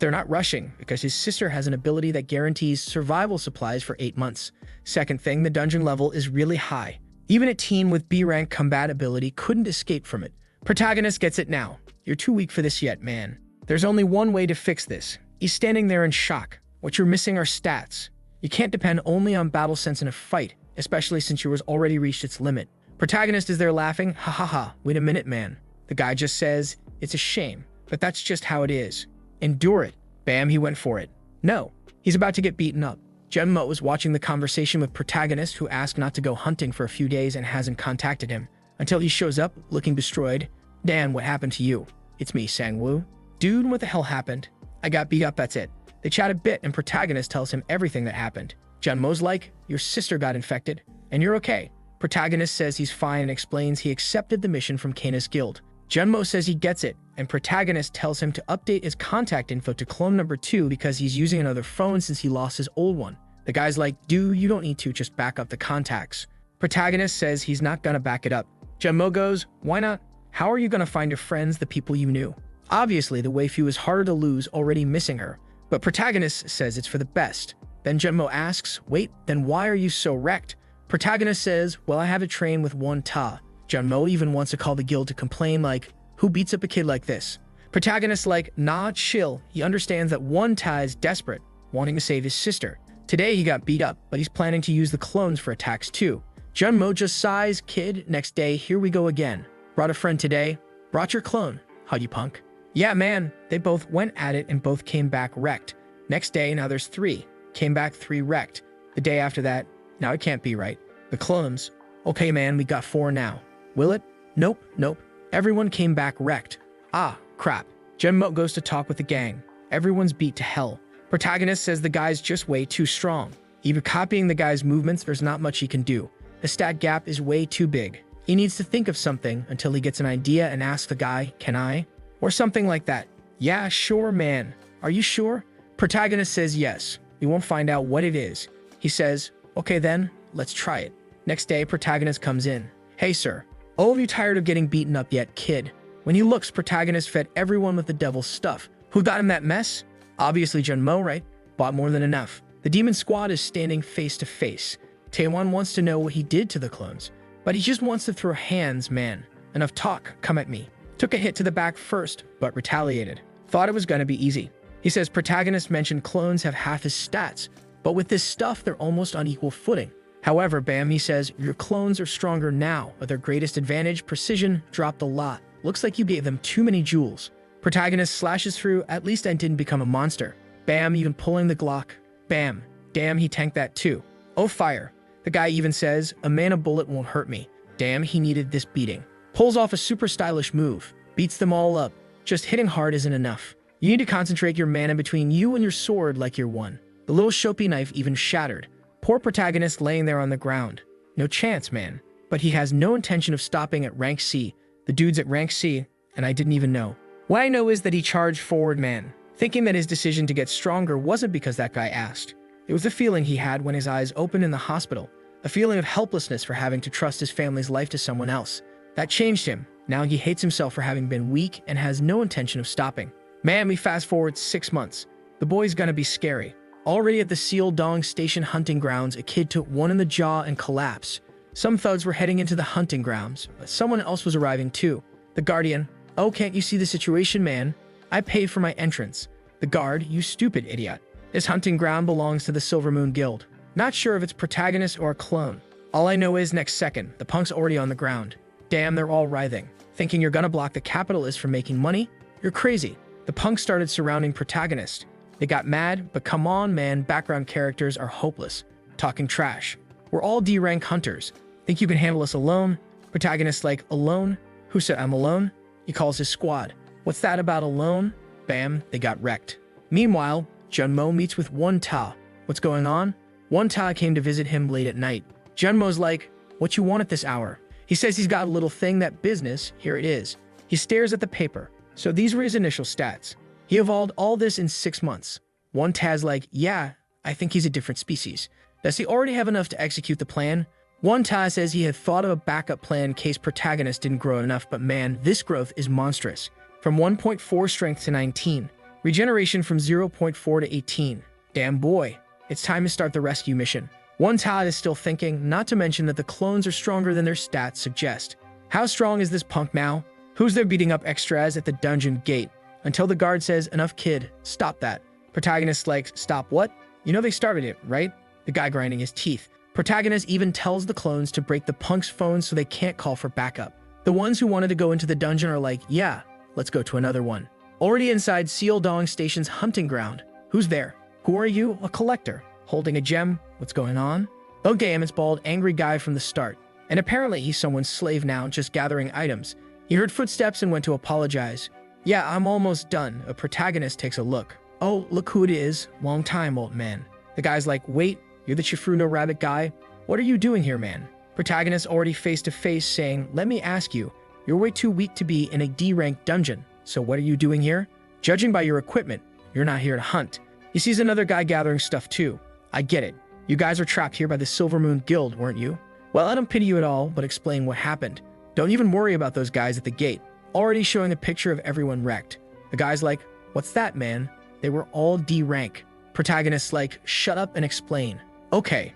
they're not rushing, because his sister has an ability that guarantees survival supplies for 8 months. Second thing, the dungeon level is really high. Even a team with B-rank combat ability couldn't escape from it. Protagonist gets it now. You're too weak for this yet, man. There's only one way to fix this. He's standing there in shock. What you're missing are stats. You can't depend only on battle sense in a fight, especially since yours already reached its limit. Protagonist is there laughing, ha ha ha, wait a minute, man. The guy just says, it's a shame, but that's just how it is. Endure it. Bam, he went for it. No, he's about to get beaten up. Junmo was watching the conversation with Protagonist, who asked not to go hunting for a few days and hasn't contacted him, until he shows up, looking destroyed. Dan, what happened to you? It's me, Sangwoo. Dude, what the hell happened? I got beat up, that's it. They chat a bit and Protagonist tells him everything that happened. Junmo's like, your sister got infected, and you're okay. Protagonist says he's fine and explains he accepted the mission from Canis Guild. Junmo says he gets it, and Protagonist tells him to update his contact info to clone number 2 because he's using another phone since he lost his old one. The guy's like, dude, you don't need to, just back up the contacts. Protagonist says he's not gonna back it up. Junmo goes, why not? How are you gonna find your friends, the people you knew? Obviously, the waifu is harder to lose already missing her, but Protagonist says it's for the best. Then Junmo asks, wait, then why are you so wrecked? Protagonist says, well, I have to train with one Ta. Junmo even wants to call the guild to complain like, who beats up a kid like this? Protagonist like, nah, chill. He understands that one Ta is desperate, wanting to save his sister. Today he got beat up, but he's planning to use the clones for attacks too. Junmo just sighs, kid, next day, here we go again. Brought a friend today, brought your clone. How'd you punk? Yeah, man, they both went at it and both came back wrecked. Next day, now there's 3. Came back 3 wrecked. The day after that, now it can't be right. The clones. Okay, man, we got 4 now. Will it? Nope, nope. Everyone came back wrecked. Ah, crap. Junmo goes to talk with the gang. Everyone's beat to hell. Protagonist says the guy's just way too strong. Even copying the guy's movements, there's not much he can do. The stat gap is way too big. He needs to think of something until he gets an idea and asks the guy, can I? Or something like that. Yeah, sure, man. Are you sure? Protagonist says yes. We won't find out what it is. He says, okay then, let's try it. Next day, Protagonist comes in. Hey, sir. All of you tired of getting beaten up yet, kid? When he looks, Protagonist fed everyone with the devil's stuff. Who got him that mess? Obviously Junmo, right? Bought more than enough. The demon squad is standing face to face. Taewon wants to know what he did to the clones, but he just wants to throw hands, man. Enough talk, come at me. Took a hit to the back first, but retaliated. Thought it was gonna be easy. He says Protagonist mentioned clones have half his stats, but with this stuff, they're almost on equal footing. However, Bam, he says, your clones are stronger now, but their greatest advantage, precision, dropped a lot. Looks like you gave them too many jewels. Protagonist slashes through, at least I didn't become a monster. Bam, even pulling the Glock. Bam. Damn, he tanked that too. Oh, fire. The guy even says, a mana bullet won't hurt me. Damn, he needed this beating. Pulls off a super stylish move. Beats them all up. Just hitting hard isn't enough. You need to concentrate your mana between you and your sword like you're one. The little Shopi knife even shattered. Poor Protagonist laying there on the ground. No chance, man. But he has no intention of stopping at rank C. The The dude's at rank C, and I didn't even know. What I know is that he charged forward, man, thinking that his decision to get stronger wasn't because that guy asked. It was the feeling he had when his eyes opened in the hospital, a feeling of helplessness for having to trust his family's life to someone else. That changed him. Now he hates himself for having been weak and has no intention of stopping. Man, we fast forward 6 months. The boy's gonna be scary. Already at the Seal Dong Station hunting grounds, a kid took one in the jaw and collapsed. Some thugs were heading into the hunting grounds, but someone else was arriving too. The Guardian. Oh, can't you see the situation, man? I paid for my entrance. The guard, you stupid idiot. This hunting ground belongs to the Silver Moon Guild. Not sure if it's protagonist or a clone. All I know is next second, the punk's already on the ground. Damn, they're all writhing. Thinking you're gonna block the capitalist from making money? You're crazy. The punks started surrounding protagonist. They got mad, but come on, man, background characters are hopeless. Talking trash. We're all D-rank hunters. Think you can handle us alone? Protagonist like, alone? Who said I'm alone? He calls his squad. What's that about alone? Bam, they got wrecked. Meanwhile, Junmo meets with Won Ta. What's going on? Won Ta came to visit him late at night. Junmo's like, what you want at this hour? He says he's got a little thing, that business. Here it is. He stares at the paper. So these were his initial stats. He evolved all this in 6 months. Won Ta's like, yeah, I think he's a different species. Does he already have enough to execute the plan? Won Ta says he had thought of a backup plan in case protagonist didn't grow enough, but man, this growth is monstrous. From 1.4 strength to 19. Regeneration from 0.4 to 18. Damn boy, it's time to start the rescue mission. Won Ta is still thinking, not to mention that the clones are stronger than their stats suggest. How strong is this punk now? Who's there beating up extras at the dungeon gate? Until the guard says, enough kid, stop that. Protagonist like, stop what? You know they started it, right? The guy grinding his teeth. Protagonist even tells the clones to break the punk's phones so they can't call for backup. The ones who wanted to go into the dungeon are like, yeah, let's go to another one. Already inside Seal Dong Station's hunting ground. Who's there? Who are you? A collector. Holding a gem. What's going on? Oh damn, it's bald, angry guy from the start. And apparently he's someone's slave now, just gathering items. He heard footsteps and went to apologize. Yeah, I'm almost done. A protagonist takes a look. Oh, look who it is. Long time, old man. The guy's like, wait, you're the Chifuno rabbit guy? What are you doing here, man? Protagonist already face to face saying, let me ask you, you're way too weak to be in a D-rank dungeon. So what are you doing here? Judging by your equipment, you're not here to hunt. He sees another guy gathering stuff too. I get it. You guys are trapped here by the Silver Moon Guild, weren't you? Well, I don't pity you at all, but explain what happened. Don't even worry about those guys at the gate. Already showing a picture of everyone wrecked. The guy's like, what's that, man? They were all D-rank. Protagonist's like, shut up and explain. Okay,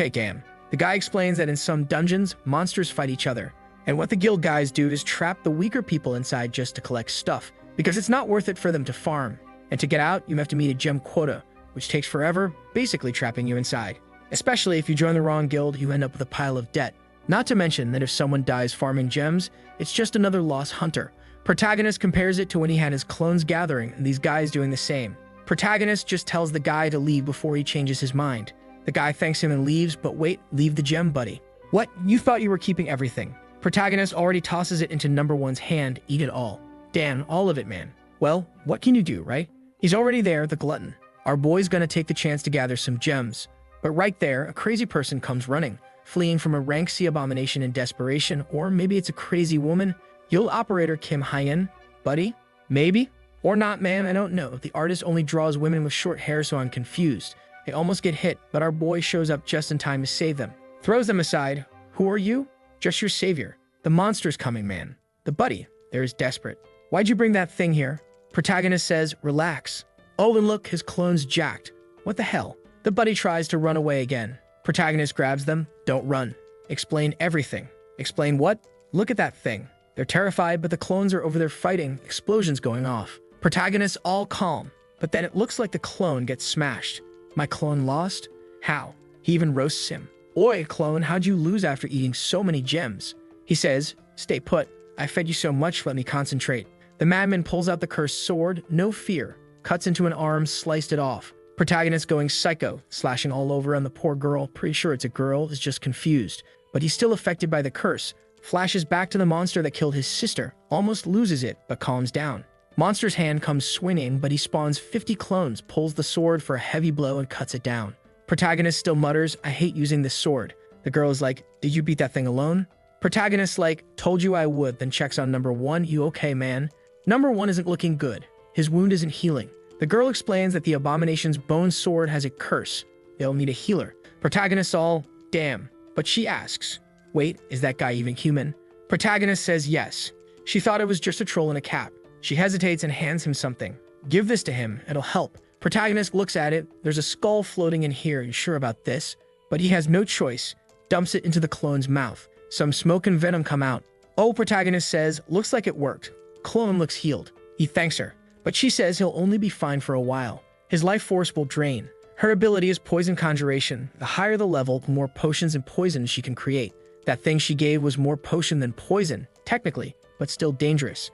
damn. The guy explains that in some dungeons, monsters fight each other. And what the guild guys do is trap the weaker people inside just to collect stuff, because it's not worth it for them to farm. And to get out, you have to meet a gem quota, which takes forever, basically trapping you inside. Especially if you join the wrong guild, you end up with a pile of debt. Not to mention that if someone dies farming gems, it's just another lost hunter. Protagonist compares it to when he had his clones gathering and these guys doing the same. Protagonist just tells the guy to leave before he changes his mind. The guy thanks him and leaves, but wait, leave the gem, buddy. What? You thought you were keeping everything. Protagonist already tosses it into number one's hand, eat it all. Damn, all of it, man. Well, what can you do, right? He's already there, the glutton. Our boy's gonna take the chance to gather some gems. But right there, a crazy person comes running, fleeing from a rank C abomination in desperation, or maybe it's a crazy woman. Guild operator Kim Hyen? Buddy? Maybe? Or not, man, I don't know. The artist only draws women with short hair, so I'm confused. They almost get hit, but our boy shows up just in time to save them. Throws them aside. Who are you? Just your savior. The monster's coming, man. The buddy, there is desperate. Why'd you bring that thing here? Protagonist says, relax. Oh, and look, his clone's jacked. What the hell? The buddy tries to run away again. Protagonist grabs them. Don't run. Explain everything. Explain what? Look at that thing. They're terrified, but the clones are over there fighting. Explosions going off. Protagonist all calm. But then it looks like the clone gets smashed. My clone lost? How? He even roasts him. Oi, clone, how'd you lose after eating so many gems? He says, stay put. I fed you so much, let me concentrate. The madman pulls out the cursed sword, no fear. Cuts into an arm, sliced it off. Protagonist going psycho, slashing all over on the poor girl. Pretty sure it's a girl, is just confused. But he's still affected by the curse. Flashes back to the monster that killed his sister. Almost loses it, but calms down. Monster's hand comes swinging, but he spawns 50 clones, pulls the sword for a heavy blow and cuts it down. Protagonist still mutters, I hate using this sword. The girl is like, did you beat that thing alone? Protagonist like, told you I would, then checks on number one. You okay, man? Number one isn't looking good. His wound isn't healing. The girl explains that the abomination's bone sword has a curse. They'll need a healer. Protagonist all, damn. But she asks, wait, is that guy even human? Protagonist says yes. She thought it was just a troll in a cap. She hesitates and hands him something. Give this to him, it'll help. Protagonist looks at it. There's a skull floating in here. You sure about this? But he has no choice. Dumps it into the clone's mouth. Some smoke and venom come out. Oh, protagonist says, looks like it worked. Clone looks healed. He thanks her. But she says he'll only be fine for a while. His life force will drain. Her ability is poison conjuration. The higher the level, the more potions and poisons she can create. That thing she gave was more potion than poison, technically, but still dangerous.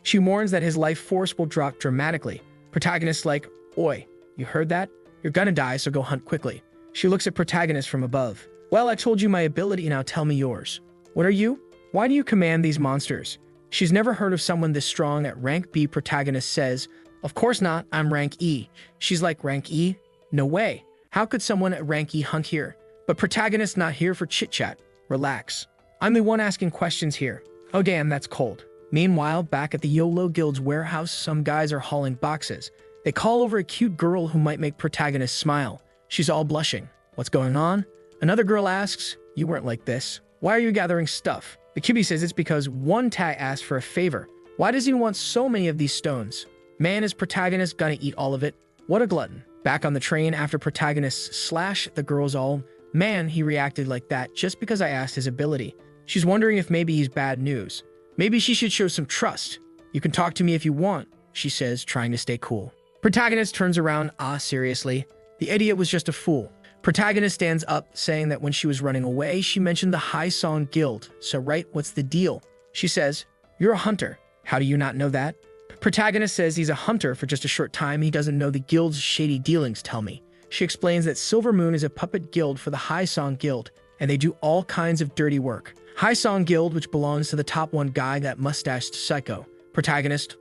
She warns that his life force will drop dramatically. Protagonist's like, oi, you heard that? You're gonna die, so go hunt quickly. She looks at protagonist from above. Well, I told you my ability, now tell me yours. What are you? Why do you command these monsters? She's never heard of someone this strong at rank B. Protagonist says, of course not, I'm rank E. She's like, rank E? No way. How could someone at rank E hunt here? But protagonist not here for chit-chat. Relax. I'm the one asking questions here. Oh damn, that's cold. Meanwhile, back at the YOLO Guild's warehouse, some guys are hauling boxes. They call over a cute girl who might make protagonist smile. She's all blushing. What's going on? Another girl asks, you weren't like this. Why are you gathering stuff? The cutie says it's because one tag asked for a favor. Why does he want so many of these stones? Man, is protagonist gonna eat all of it? What a glutton. Back on the train after protagonist slash the girls all, man, he reacted like that just because I asked his ability. She's wondering if maybe he's bad news. Maybe she should show some trust. You can talk to me if you want, she says, trying to stay cool. Protagonist turns around, seriously? The idiot was just a fool. Protagonist stands up, saying that when she was running away, she mentioned the High Song Guild. So right, what's the deal? She says, you're a hunter. How do you not know that? Protagonist says he's a hunter for just a short time. He doesn't know the guild's shady dealings, tell me. She explains that Silver Moon is a puppet guild for the High Song Guild, and they do all kinds of dirty work. High Song Guild, which belongs to the top one guy, that mustached psycho. Protagonist,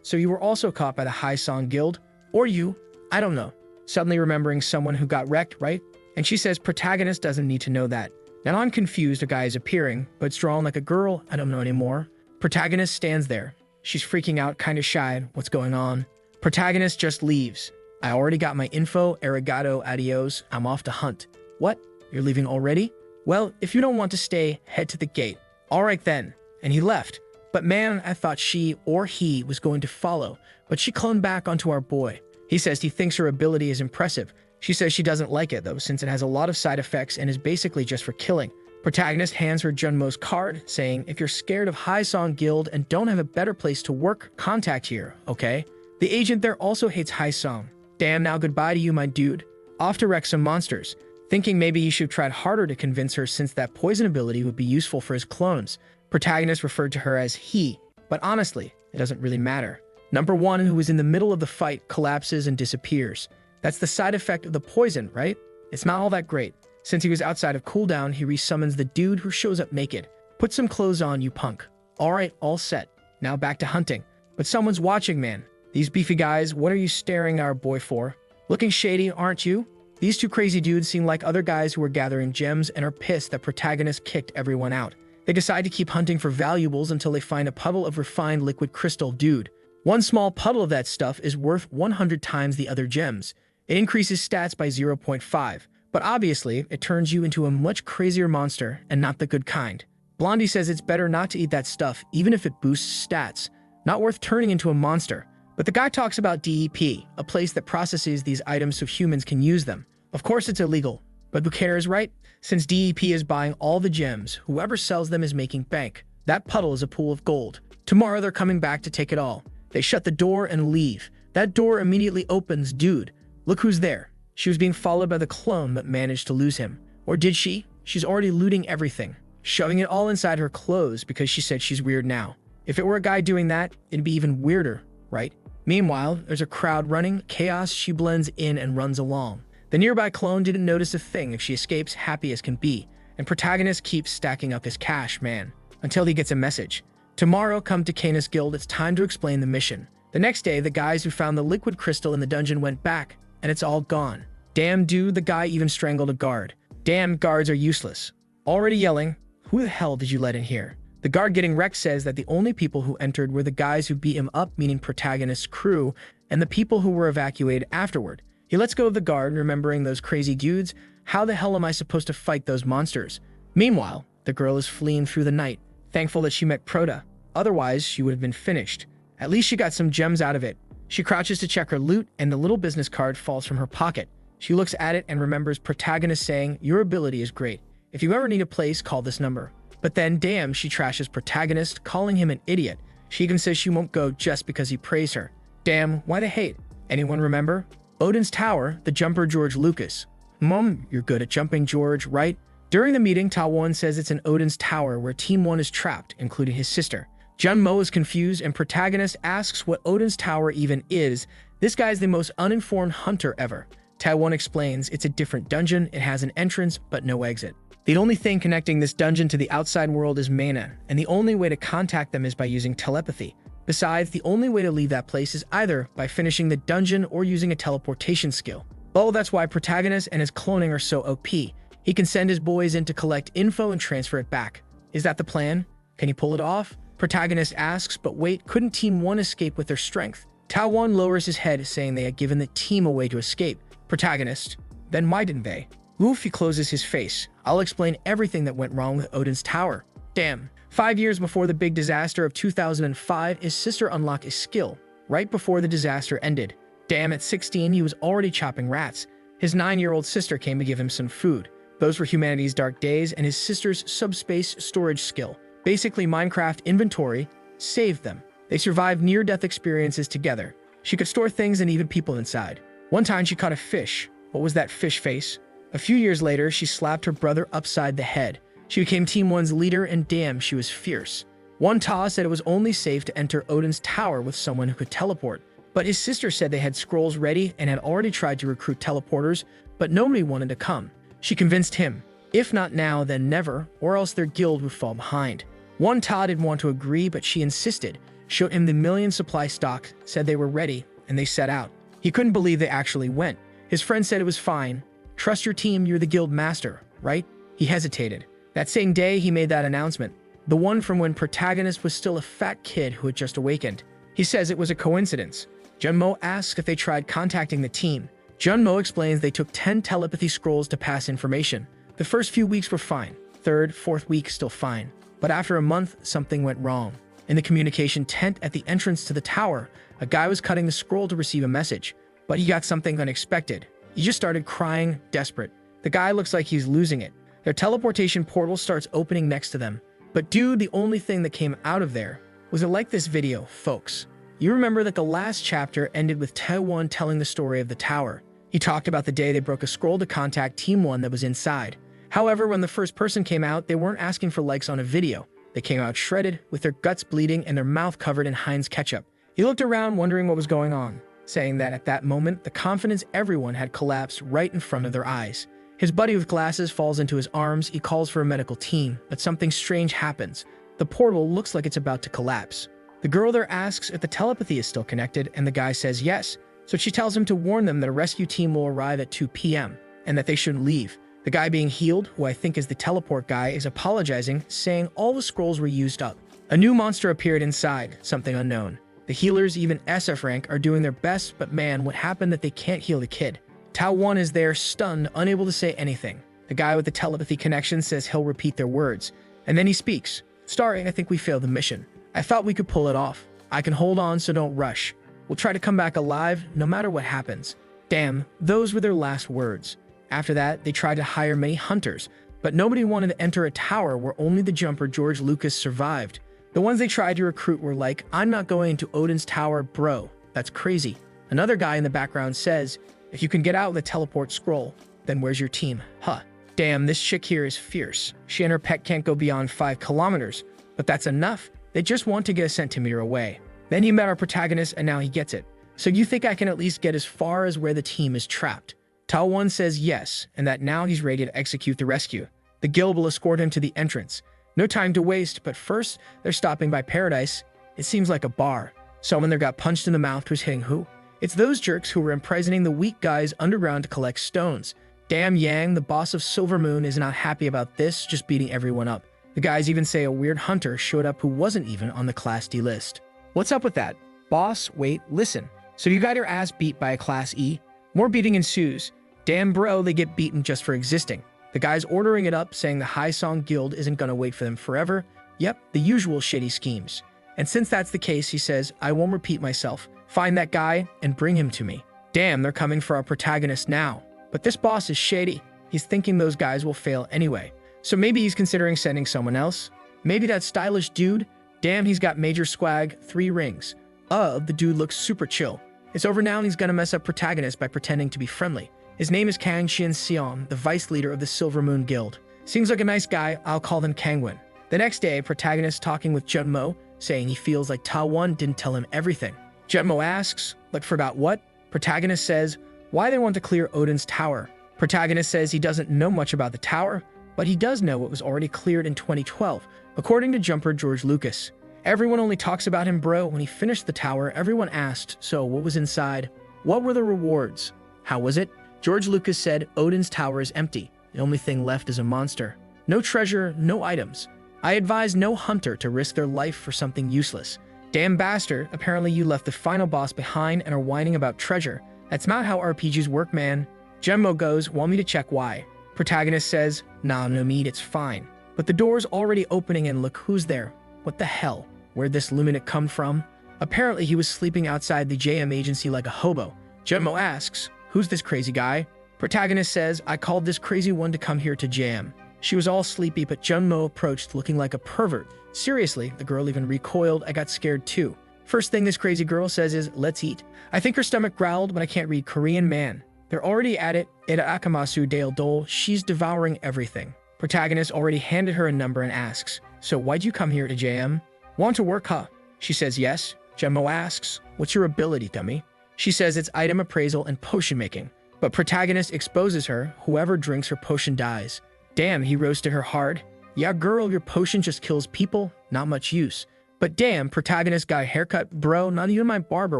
so you were also caught by the High Song Guild? Or you? I don't know. Suddenly remembering someone who got wrecked, right? And she says protagonist doesn't need to know that. Now I'm confused, a guy is appearing, but it's drawn like a girl, I don't know anymore. Protagonist stands there. She's freaking out, kinda shy. What's going on? Protagonist just leaves. I already got my info, arigato, adios, I'm off to hunt. What? You're leaving already? Well, if you don't want to stay, head to the gate. Alright then. And he left. But man, I thought she or he was going to follow, but she clung back onto our boy. He says he thinks her ability is impressive. She says she doesn't like it though, since it has a lot of side effects and is basically just for killing. Protagonist hands her Junmo's card, saying, if you're scared of High Song Guild and don't have a better place to work, contact here, okay? The agent there also hates High Song. Damn, now goodbye to you, my dude. Off to wreck some monsters. Thinking maybe he should have tried harder to convince her since that poison ability would be useful for his clones. Protagonist referred to her as he, but honestly, it doesn't really matter. Number one, who was in the middle of the fight, collapses and disappears. That's the side effect of the poison, right? It's not all that great. Since he was outside of cooldown, he resummons the dude who shows up naked. Put some clothes on, you punk. Alright, all set. Now back to hunting. But someone's watching, man. These beefy guys, what are you staring at our boy for? Looking shady, aren't you? These two crazy dudes seem like other guys who are gathering gems and are pissed that protagonist kicked everyone out. They decide to keep hunting for valuables until they find a puddle of refined liquid crystal, dude. One small puddle of that stuff is worth 100 times the other gems. It increases stats by 0.5, but obviously, it turns you into a much crazier monster and not the good kind. Blondie says it's better not to eat that stuff, even if it boosts stats. Not worth turning into a monster. But the guy talks about DEP, a place that processes these items so humans can use them. Of course it's illegal, but who cares, right? Since DEP is buying all the gems, whoever sells them is making bank. That puddle is a pool of gold. Tomorrow they're coming back to take it all. They shut the door and leave. That door immediately opens, dude. Look who's there. She was being followed by the clone but managed to lose him. Or did she? She's already looting everything. Shoving it all inside her clothes because she said she's weird now. If it were a guy doing that, it'd be even weirder, right? Meanwhile, there's a crowd running, chaos, she blends in and runs along. The nearby clone didn't notice a thing if she escapes happy as can be, and protagonist keeps stacking up his cash, man, until he gets a message. Tomorrow, come to Canis Guild, it's time to explain the mission. The next day, the guys who found the liquid crystal in the dungeon went back, and it's all gone. Damn dude, the guy even strangled a guard. Damn, guards are useless. Already yelling, Who the hell did you let in here? The guard getting wrecked says that the only people who entered were the guys who beat him up, meaning protagonist's crew, and the people who were evacuated afterward. He lets go of the guard, remembering those crazy dudes. How the hell am I supposed to fight those monsters? Meanwhile, the girl is fleeing through the night, thankful that she met Prota. Otherwise, she would have been finished. At least she got some gems out of it. She crouches to check her loot, and the little business card falls from her pocket. She looks at it and remembers protagonist saying, "Your ability is great. If you ever need a place, call this number." But then, damn, she trashes protagonist, calling him an idiot. She even says she won't go just because he praised her. Damn, why the hate? Anyone remember? Odin's Tower, the jumper George Lucas. Mom, you're good at jumping, George, right? During the meeting, Ta-Won says it's in Odin's Tower where Team 1 is trapped, including his sister. Jun-Mo is confused, and protagonist asks what Odin's Tower even is. This guy's the most uninformed hunter ever. Ta-Won explains it's a different dungeon, it has an entrance, but no exit. The only thing connecting this dungeon to the outside world is mana, and the only way to contact them is by using telepathy. Besides, the only way to leave that place is either by finishing the dungeon or using a teleportation skill. Oh, that's why protagonist and his cloning are so OP. He can send his boys in to collect info and transfer it back. Is that the plan? Can he pull it off? Protagonist asks, but wait, couldn't Team 1 escape with their strength? Ta-Won lowers his head, saying they had given the team a way to escape. Protagonist, then why didn't they? Luffy closes his face. I'll explain everything that went wrong with Odin's Tower. Damn. 5 years before the big disaster of 2005, his sister unlocked a skill, right before the disaster ended. Damn, at 16, he was already chopping rats. His 9-year-old sister came to give him some food. Those were humanity's dark days, and his sister's subspace storage skill, basically Minecraft inventory, saved them. They survived near-death experiences together. She could store things and even people inside. One time she caught a fish. What was that fish face? A few years later, she slapped her brother upside the head. She became Team 1's leader, and damn, she was fierce. One Ta said it was only safe to enter Odin's Tower with someone who could teleport. But his sister said they had scrolls ready and had already tried to recruit teleporters, but nobody wanted to come. She convinced him, if not now, then never, or else their guild would fall behind. One Ta didn't want to agree, but she insisted, showed him the million supply stock, said they were ready, and they set out. He couldn't believe they actually went. His friend said it was fine. Trust your team, you're the guild master, right? He hesitated. That same day, he made that announcement. The one from when protagonist was still a fat kid who had just awakened. He says it was a coincidence. Jun-Mo asks if they tried contacting the team. Jun-Mo explains they took 10 telepathy scrolls to pass information. The first few weeks were fine. Third, fourth week, still fine. But after a month, something went wrong. In the communication tent at the entrance to the tower, a guy was cutting the scroll to receive a message. But he got something unexpected. He just started crying, desperate. The guy looks like he's losing it. Their teleportation portal starts opening next to them. But dude, the only thing that came out of there was like this video, folks. You remember that the last chapter ended with Ta-Won telling the story of the tower. He talked about the day they broke a scroll to contact Team 1 that was inside. However, when the first person came out, they weren't asking for likes on a video. They came out shredded, with their guts bleeding and their mouth covered in Heinz ketchup. He looked around wondering what was going on, saying that at that moment, the confidence everyone had collapsed right in front of their eyes. His buddy with glasses falls into his arms. He calls for a medical team, but something strange happens. The portal looks like it's about to collapse. The girl there asks if the telepathy is still connected, and the guy says yes. So she tells him to warn them that a rescue team will arrive at 2 p.m. and that they shouldn't leave. The guy being healed, who I think is the teleport guy, is apologizing, saying all the scrolls were used up. A new monster appeared inside, something unknown. The healers, even SF rank, are doing their best, but man, what happened that they can't heal the kid? Ta-Won is there, stunned, unable to say anything. The guy with the telepathy connection says he'll repeat their words. And then he speaks. Starry, I think we failed the mission. I thought we could pull it off. I can hold on, so don't rush. We'll try to come back alive, no matter what happens. Damn, those were their last words. After that, they tried to hire many hunters, but nobody wanted to enter a tower where only the jumper George Lucas survived. The ones they tried to recruit were like, I'm not going into Odin's Tower, bro. That's crazy. Another guy in the background says, if you can get out with a teleport scroll, then where's your team? Huh. Damn, this chick here is fierce. She and her pet can't go beyond 5 kilometers, but that's enough. They just want to get a centimeter away. Then he met our protagonist, and now he gets it. So you think I can at least get as far as where the team is trapped? Ta-Won says yes, and that now he's ready to execute the rescue. The guild will escort him to the entrance. No time to waste, but first, they're stopping by Paradise. It seems like a bar. Someone there got punched in the mouth who's hitting who? It's those jerks who were imprisoning the weak guys underground to collect stones. Damn, Yang, the boss of Silver Moon, is not happy about this, just beating everyone up. The guys even say a weird hunter showed up who wasn't even on the Class D list. What's up with that? Boss, wait, listen. So you got your ass beat by a Class E? More beating ensues. Damn bro, they get beaten just for existing. The guy's ordering it up, saying the High Song Guild isn't gonna wait for them forever. Yep, the usual shitty schemes. And since that's the case, he says, I won't repeat myself. Find that guy and bring him to me. Damn, they're coming for our protagonist now. But this boss is shady. He's thinking those guys will fail anyway. So maybe he's considering sending someone else? Maybe that stylish dude? Damn, he's got major swag, 3 rings. The dude looks super chill. It's over now and he's gonna mess up protagonist by pretending to be friendly. His name is Kang Xian, the vice leader of the Silver Moon Guild. Seems like a nice guy, I'll call him Kangwin. The next day, protagonist talking with Junmo, saying he feels like Ta One didn't tell him everything. Junmo asks, like forgot what? Protagonist says, why they want to clear Odin's tower. Protagonist says he doesn't know much about the tower, but he does know it was already cleared in 2012, according to jumper George Lucas. Everyone only talks about him, bro. When he finished the tower, everyone asked, so what was inside? What were the rewards? How was it? George Lucas said, Odin's tower is empty. The only thing left is a monster. No treasure, no items. I advise no hunter to risk their life for something useless. Damn bastard, apparently you left the final boss behind and are whining about treasure. That's not how RPGs work, man. Gemmo goes, want me to check why? Protagonist says, nah, no need, it's fine. But the door's already opening and look who's there. What the hell? Where'd this luminate come from? Apparently he was sleeping outside the JM agency like a hobo. Gemmo asks, who's this crazy guy? Protagonist says, I called this crazy one to come here to JM. She was all sleepy, but Junmo approached looking like a pervert. Seriously, the girl even recoiled. I got scared too. First thing this crazy girl says is, let's eat. I think her stomach growled, but I can't read Korean, man. They're already at it. Ida Akamasu Dale Dole, she's devouring everything. Protagonist already handed her a number and asks, so why'd you come here to JM? Want to work, huh? She says yes. Junmo asks, what's your ability, dummy? She says it's item appraisal and potion making. But protagonist exposes her, whoever drinks her potion dies. Damn, he roasted her hard. Yeah, girl, your potion just kills people, not much use. But damn, protagonist got a haircut, bro, not even my barber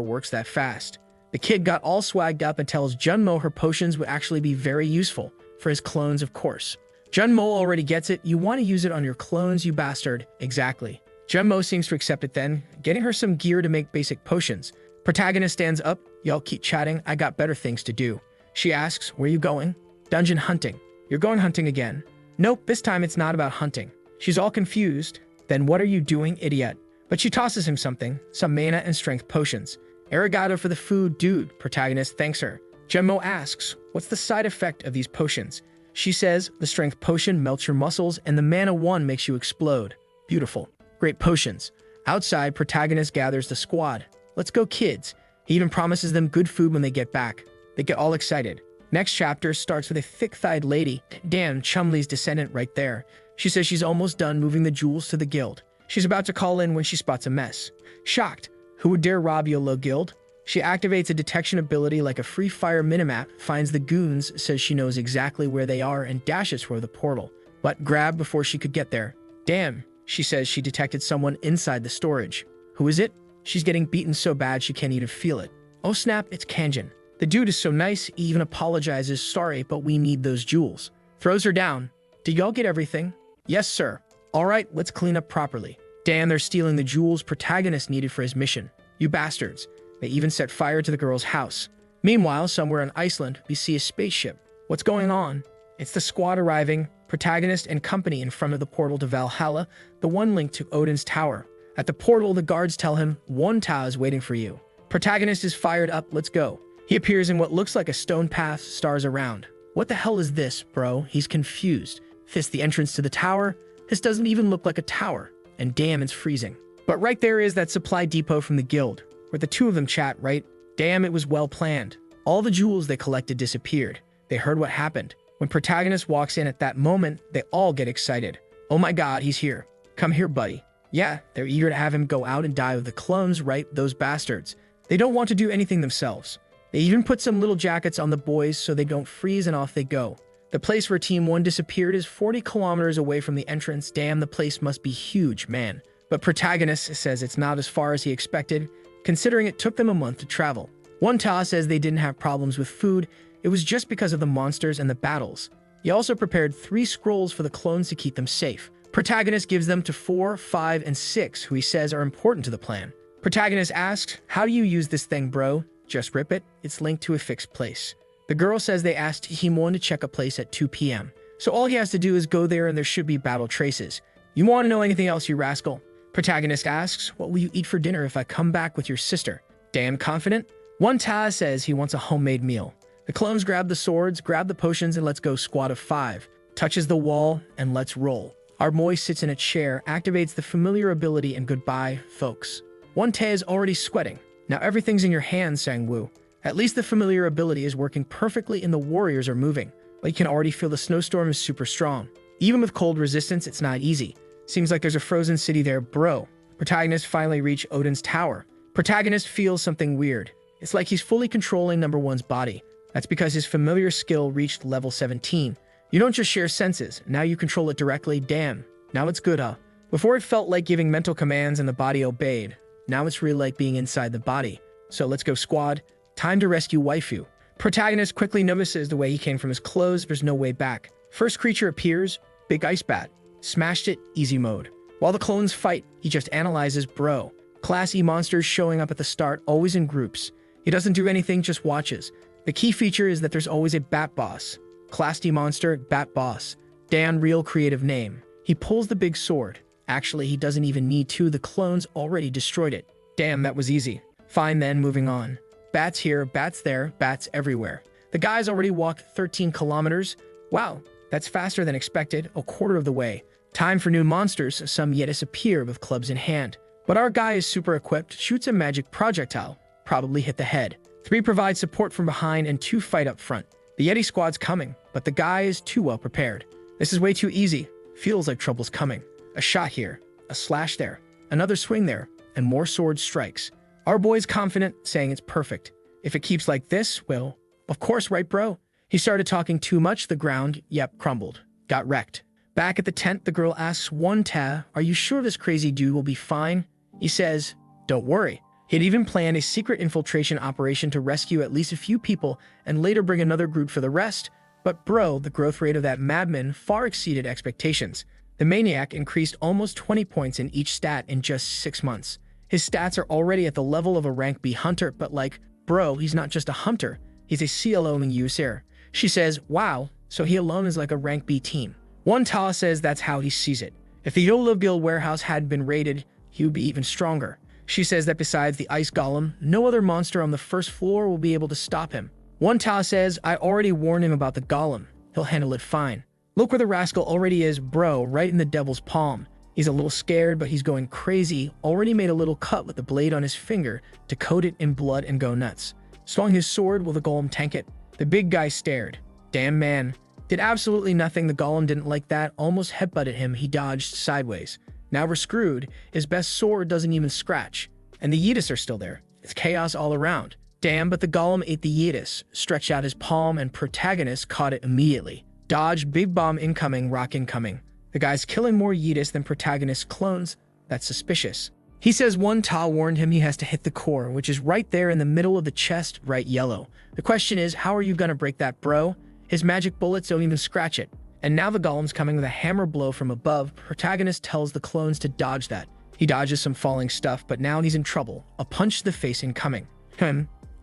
works that fast. The kid got all swagged up and tells Junmo her potions would actually be very useful, for his clones of course. Junmo already gets it, you want to use it on your clones, you bastard. Exactly. Junmo seems to accept it then, getting her some gear to make basic potions. Protagonist stands up, y'all keep chatting, I got better things to do. She asks, where you going? Dungeon hunting. You're going hunting again. Nope, this time it's not about hunting. She's all confused. Then what are you doing, idiot? But she tosses him something, some mana and strength potions. Arigato for the food, dude. Protagonist thanks her. Junmo asks, what's the side effect of these potions? She says, the strength potion melts your muscles and the mana one makes you explode. Beautiful. Great potions. Outside, protagonist gathers the squad. Let's go, kids. He even promises them good food when they get back. They get all excited. Next chapter starts with a thick-thighed lady. Damn, Chumley's descendant right there. She says she's almost done moving the jewels to the guild. She's about to call in when she spots a mess. Shocked. Who would dare rob Yolo Guild? She activates a detection ability like a free fire minimap, finds the goons, says she knows exactly where they are, and dashes for the portal. But grabbed before she could get there. Damn, she says she detected someone inside the storage. Who is it? She's getting beaten so bad she can't even feel it. Oh snap, it's Kanjin. The dude is so nice, he even apologizes, sorry, but we need those jewels. Throws her down. Did y'all get everything? Yes, sir. All right, let's clean up properly. Damn, they're stealing the jewels protagonist needed for his mission. You bastards. They even set fire to the girl's house. Meanwhile, somewhere in Iceland, we see a spaceship. What's going on? It's the squad arriving, protagonist and company in front of the portal to Valhalla, the one linked to Odin's tower. At the portal, the guards tell him, one Tau is waiting for you. Protagonist is fired up, let's go. He appears in what looks like a stone path, stars around. What the hell is this, bro? He's confused. This the entrance to the tower? This doesn't even look like a tower. And damn, it's freezing. But right there is that supply depot from the guild, where the two of them chat, right? Damn, it was well planned. All the jewels they collected disappeared. They heard what happened. When protagonist walks in at that moment, they all get excited. Oh my god, he's here. Come here, buddy. Yeah, they're eager to have him go out and die with the clones, right? Those bastards. They don't want to do anything themselves. They even put some little jackets on the boys so they don't freeze and off they go. The place where Team 1 disappeared is 40 kilometers away from the entrance. Damn, the place must be huge, man. But protagonist says it's not as far as he expected, considering it took them a month to travel. One Ta says they didn't have problems with food, it was just because of the monsters and the battles. He also prepared 3 scrolls for the clones to keep them safe, Protagonist gives them to 4, 5, and 6, who he says are important to the plan. Protagonist asks, "How do you use this thing, bro?" "Just rip it. It's linked to a fixed place." The girl says they asked Himon to check a place at 2 p.m. So all he has to do is go there and there should be battle traces. "You want to know anything else, you rascal?" Protagonist asks, "What will you eat for dinner if I come back with your sister?" Damn confident. One Taz says he wants a homemade meal. The clones grab the swords, grab the potions, and let's go squad of 5. Touches the wall, and let's roll. Our boy sits in a chair, activates the familiar ability, and goodbye, folks. One Te is already sweating. "Now everything's in your hands," sang Wu. At least the familiar ability is working perfectly and the warriors are moving. But you can already feel the snowstorm is super strong. Even with cold resistance, it's not easy. Seems like there's a frozen city there, bro. Protagonist finally reach Odin's tower. Protagonist feels something weird. It's like he's fully controlling number 1's body. That's because his familiar skill reached level 17. You don't just share senses, now you control it directly. Damn, now it's good, huh? Before it felt like giving mental commands and the body obeyed. Now it's really like being inside the body. So let's go squad. Time to rescue waifu. Protagonist quickly notices the way he came from his clothes, there's no way back. First creature appears, big ice bat. Smashed it, easy mode. While the clones fight, he just analyzes, bro. Class E monsters showing up at the start, always in groups. He doesn't do anything, just watches. The key feature is that there's always a bat boss. Class D monster, bat boss. Dan, real creative name. He pulls the big sword. Actually, he doesn't even need to, the clones already destroyed it. Damn, that was easy. Fine then, moving on. Bats here, bats there, bats everywhere. The guys already walked 13 kilometers. Wow, that's faster than expected, a quarter of the way. Time for new monsters, some Yetis appear with clubs in hand. But our guy is super equipped, shoots a magic projectile, probably hit the head. 3 provide support from behind and 2 fight up front. The Yeti squad's coming, but the guy is too well prepared. This is way too easy, feels like trouble's coming. A shot here, a slash there, another swing there, and more sword strikes. Our boy's confident, saying it's perfect. If it keeps like this, well, of course, right, bro? He started talking too much, the ground, crumbled. Got wrecked. Back at the tent, the girl asks One Ta, "Are you sure this crazy dude will be fine?" He says, "Don't worry." He'd even planned a secret infiltration operation to rescue at least a few people and later bring another group for the rest. But bro, the growth rate of that madman far exceeded expectations. The maniac increased almost 20 points in each stat in just 6 months. His stats are already at the level of a rank B hunter, but like, bro, he's not just a hunter, he's a CLO user. She says, wow, so he alone is like a rank B team. One Ta says that's how he sees it. If the Yola Guild warehouse had been raided, he would be even stronger. She says that besides the ice golem, no other monster on the first floor will be able to stop him. One Ta says, I already warned him about the golem. He'll handle it fine. Look where the rascal already is, bro, right in the devil's palm. He's a little scared, but he's going crazy, already made a little cut with the blade on his finger to coat it in blood and go nuts. Swung his sword, will the golem tank it? The big guy stared. Damn man. Did absolutely nothing, the golem didn't like that, almost headbutted him, he dodged sideways. Now we're screwed, his best sword doesn't even scratch. And the Yetis are still there. It's chaos all around. Damn, but the golem ate the Yetis, stretched out his palm, and protagonist caught it immediately. Dodged, big bomb incoming, rock incoming. The guy's killing more Yetis than protagonist clones. That's suspicious. He says One Ta warned him he has to hit the core, which is right there in the middle of the chest, right yellow. The question is, how are you gonna break that, bro? His magic bullets don't even scratch it. And now the golem's coming with a hammer blow from above. Protagonist tells the clones to dodge that. He dodges some falling stuff, but now he's in trouble. A punch to the face incoming.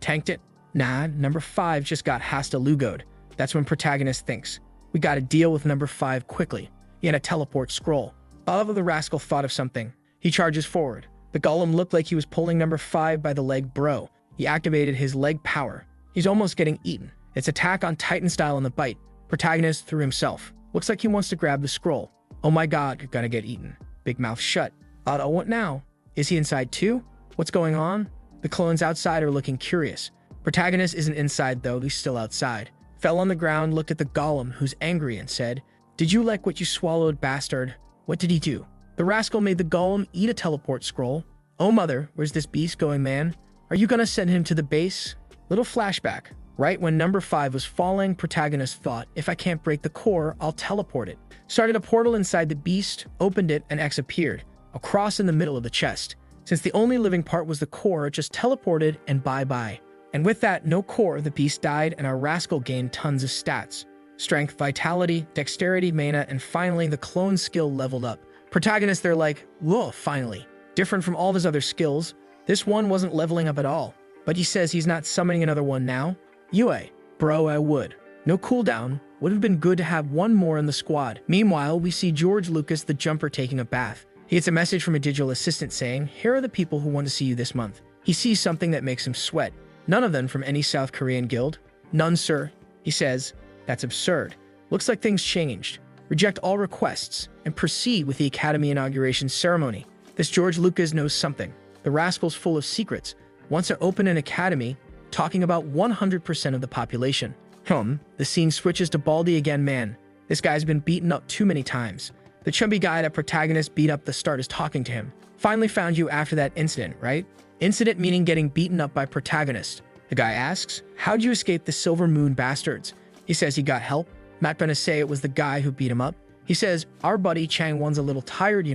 Tanked it? Nah, number 5 just got hasta lugoed. That's when protagonist thinks, we gotta deal with number 5 quickly. He had a teleport scroll. Oliver the rascal thought of something. He charges forward. The golem looked like he was pulling number 5 by the leg, bro. He activated his leg power. He's almost getting eaten. It's attack on Titan style on the bite. Protagonist threw himself. Looks like he wants to grab the scroll. Oh my god, you're gonna get eaten. Big mouth shut. Oh, what now? Is he inside too? What's going on? The clones outside are looking curious. Protagonist isn't inside though, he's still outside. Fell on the ground, looked at the golem, who's angry, and said, did you like what you swallowed, bastard? What did he do? The rascal made the golem eat a teleport scroll. Oh mother, where's this beast going, man? Are you gonna send him to the base? Little flashback. Right when number 5 was falling, protagonist thought, if I can't break the core, I'll teleport it. Started a portal inside the beast, opened it, and X appeared, a cross in the middle of the chest. Since the only living part was the core, it just teleported and bye-bye. And with that, no core, the beast died and our rascal gained tons of stats. strength, vitality, dexterity, mana, and finally the clone skill leveled up. Protagonist, they're like, whoa, finally. Different from all of his other skills, this one wasn't leveling up at all. But he says he's not summoning another one now. Yue, bro, I would. No cooldown, would have been good to have one more in the squad. Meanwhile, we see George Lucas the Jumper taking a bath. He gets a message from a digital assistant saying, here are the people who want to see you this month. He sees something that makes him sweat. None of them from any South Korean guild. None, sir. He says, that's absurd. Looks like things changed. Reject all requests and proceed with the Academy inauguration ceremony. This George Lucas knows something. The rascal's full of secrets. Wants to open an academy, talking about 100% of the population. The scene switches to Baldy again, man. This guy's been beaten up too many times. The chubby guy that protagonist beat up the start is talking to him. Finally found you after that incident, right? Incident meaning getting beaten up by protagonist. The guy asks, how'd you escape the Silver Moon bastards? He says he got help. Not gonna say it was the guy who beat him up. He says, our buddy Chang Won's a little tired,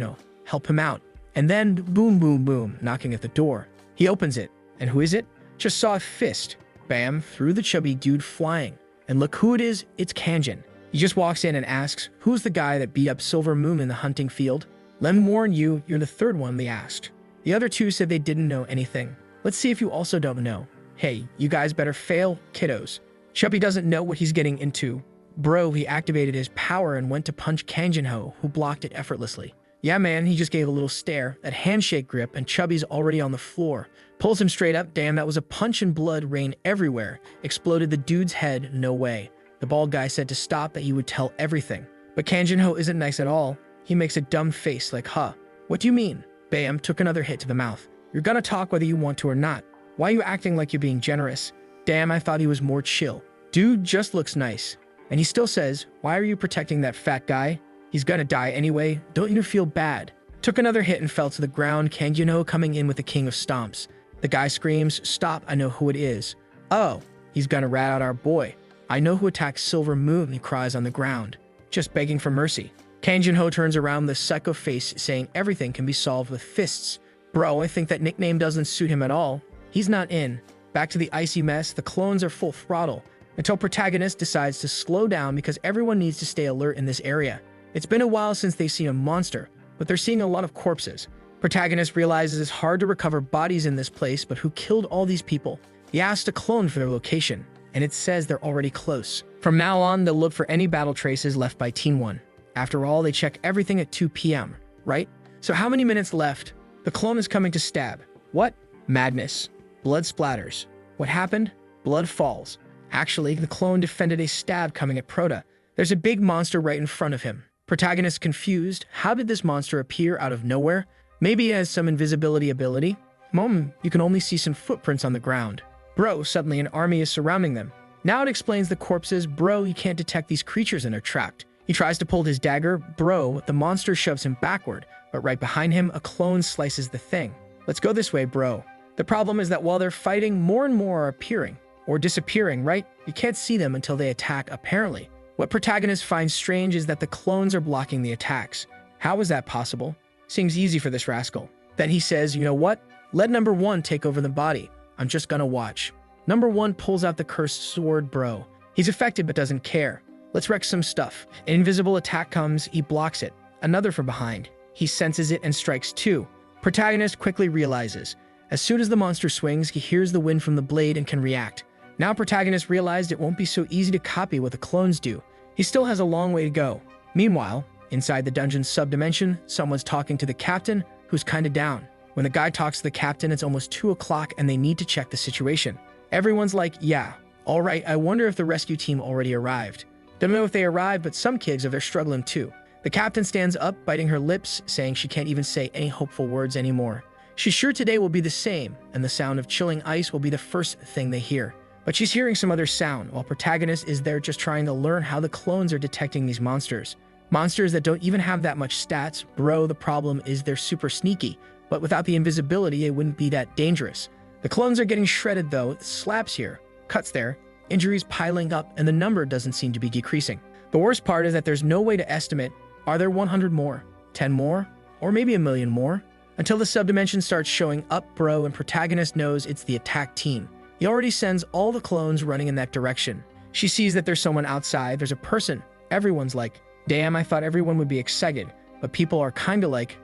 help him out. And then boom, boom, boom, knocking at the door. He opens it. And who is it? Just saw a fist. Bam, threw the chubby dude flying. And look who it is, it's Kanjin. He just walks in and asks, who's the guy that beat up Silver Moon in the hunting field? Let me warn you, you're the third one, they asked. The other two said they didn't know anything. Let's see if you also don't know. Hey, you guys better fail, kiddos. Chubby doesn't know what he's getting into. Bro, he activated his power and went to punch Kanjin Ho, who blocked it effortlessly. Yeah, man, he just gave a little stare, that handshake grip, and Chubby's already on the floor. Pulls him straight up. Damn, that was a punch and blood rain everywhere. Exploded the dude's head. No way. The bald guy said to stop, that he would tell everything. But Kanjin Ho isn't nice at all. He makes a dumb face like, huh? What do you mean? Bam, took another hit to the mouth. You're gonna talk whether you want to or not. Why are you acting like you're being generous? Damn, I thought he was more chill. Dude just looks nice. And he still says, why are you protecting that fat guy? He's gonna die anyway. Don't you feel bad? Took another hit and fell to the ground. Kanjin Ho coming in with the king of stomps. The guy screams, stop, I know who it is. Oh, he's gonna rat out our boy. I know who attacked Silver Moon, he cries on the ground, just begging for mercy. Kanjin Ho turns around the psycho face, saying everything can be solved with fists. Bro, I think that nickname doesn't suit him at all. He's not in. Back to the icy mess, the clones are full throttle, until protagonist decides to slow down because everyone needs to stay alert in this area. It's been a while since they've seen a monster, but they're seeing a lot of corpses. Protagonist realizes it's hard to recover bodies in this place, but who killed all these people? He asks a clone for their location, and it says they're already close. From now on, they'll look for any battle traces left by Team 1. After all, they check everything at 2 p.m., right? So how many minutes left? The clone is coming to stab. What? Madness. Blood splatters. What happened? Blood falls. Actually, the clone defended a stab coming at Prota. There's a big monster right in front of him. Protagonist confused. How did this monster appear out of nowhere? Maybe he has some invisibility ability? You can only see some footprints on the ground. Bro, suddenly an army is surrounding them. Now it explains the corpses. Bro, you can't detect these creatures and are trapped. He tries to pull his dagger. Bro, the monster shoves him backward, but right behind him, a clone slices the thing. Let's go this way, bro. The problem is that while they're fighting, more and more are appearing, or disappearing, right? You can't see them until they attack, apparently. What protagonist finds strange is that the clones are blocking the attacks. How is that possible? Seems easy for this rascal. Then he says, you know what? Let number 1 take over the body. I'm just gonna watch. Number 1 pulls out the cursed sword, bro. He's affected but doesn't care. Let's wreck some stuff. An invisible attack comes, he blocks it. Another from behind. He senses it and strikes 2. Protagonist quickly realizes. As soon as the monster swings, he hears the wind from the blade and can react. Now protagonist realized it won't be so easy to copy what the clones do. He still has a long way to go. Meanwhile, inside the dungeon's subdimension, someone's talking to the captain, who's kinda down. When the guy talks to the captain, it's almost 2 o'clock and they need to check the situation. Everyone's like, yeah, all right, I wonder if the rescue team already arrived. Don't know if they arrived, but some kids are there struggling too. The captain stands up, biting her lips, saying she can't even say any hopeful words anymore. She's sure today will be the same, and the sound of chilling ice will be the first thing they hear. But she's hearing some other sound, while protagonist is there just trying to learn how the clones are detecting these monsters. Monsters that don't even have that much stats. Bro, the problem is they're super sneaky, but without the invisibility, it wouldn't be that dangerous. The clones are getting shredded though, slaps here, cuts there, injuries piling up, and the number doesn't seem to be decreasing. The worst part is that there's no way to estimate, are there 100 more, 10 more, or maybe a million more? Until the subdimension starts showing up, bro, and protagonist knows it's the attack team. He already sends all the clones running in that direction. She sees that there's someone outside, there's a person. Everyone's like, damn, I thought everyone would be excited. But people are kinda like,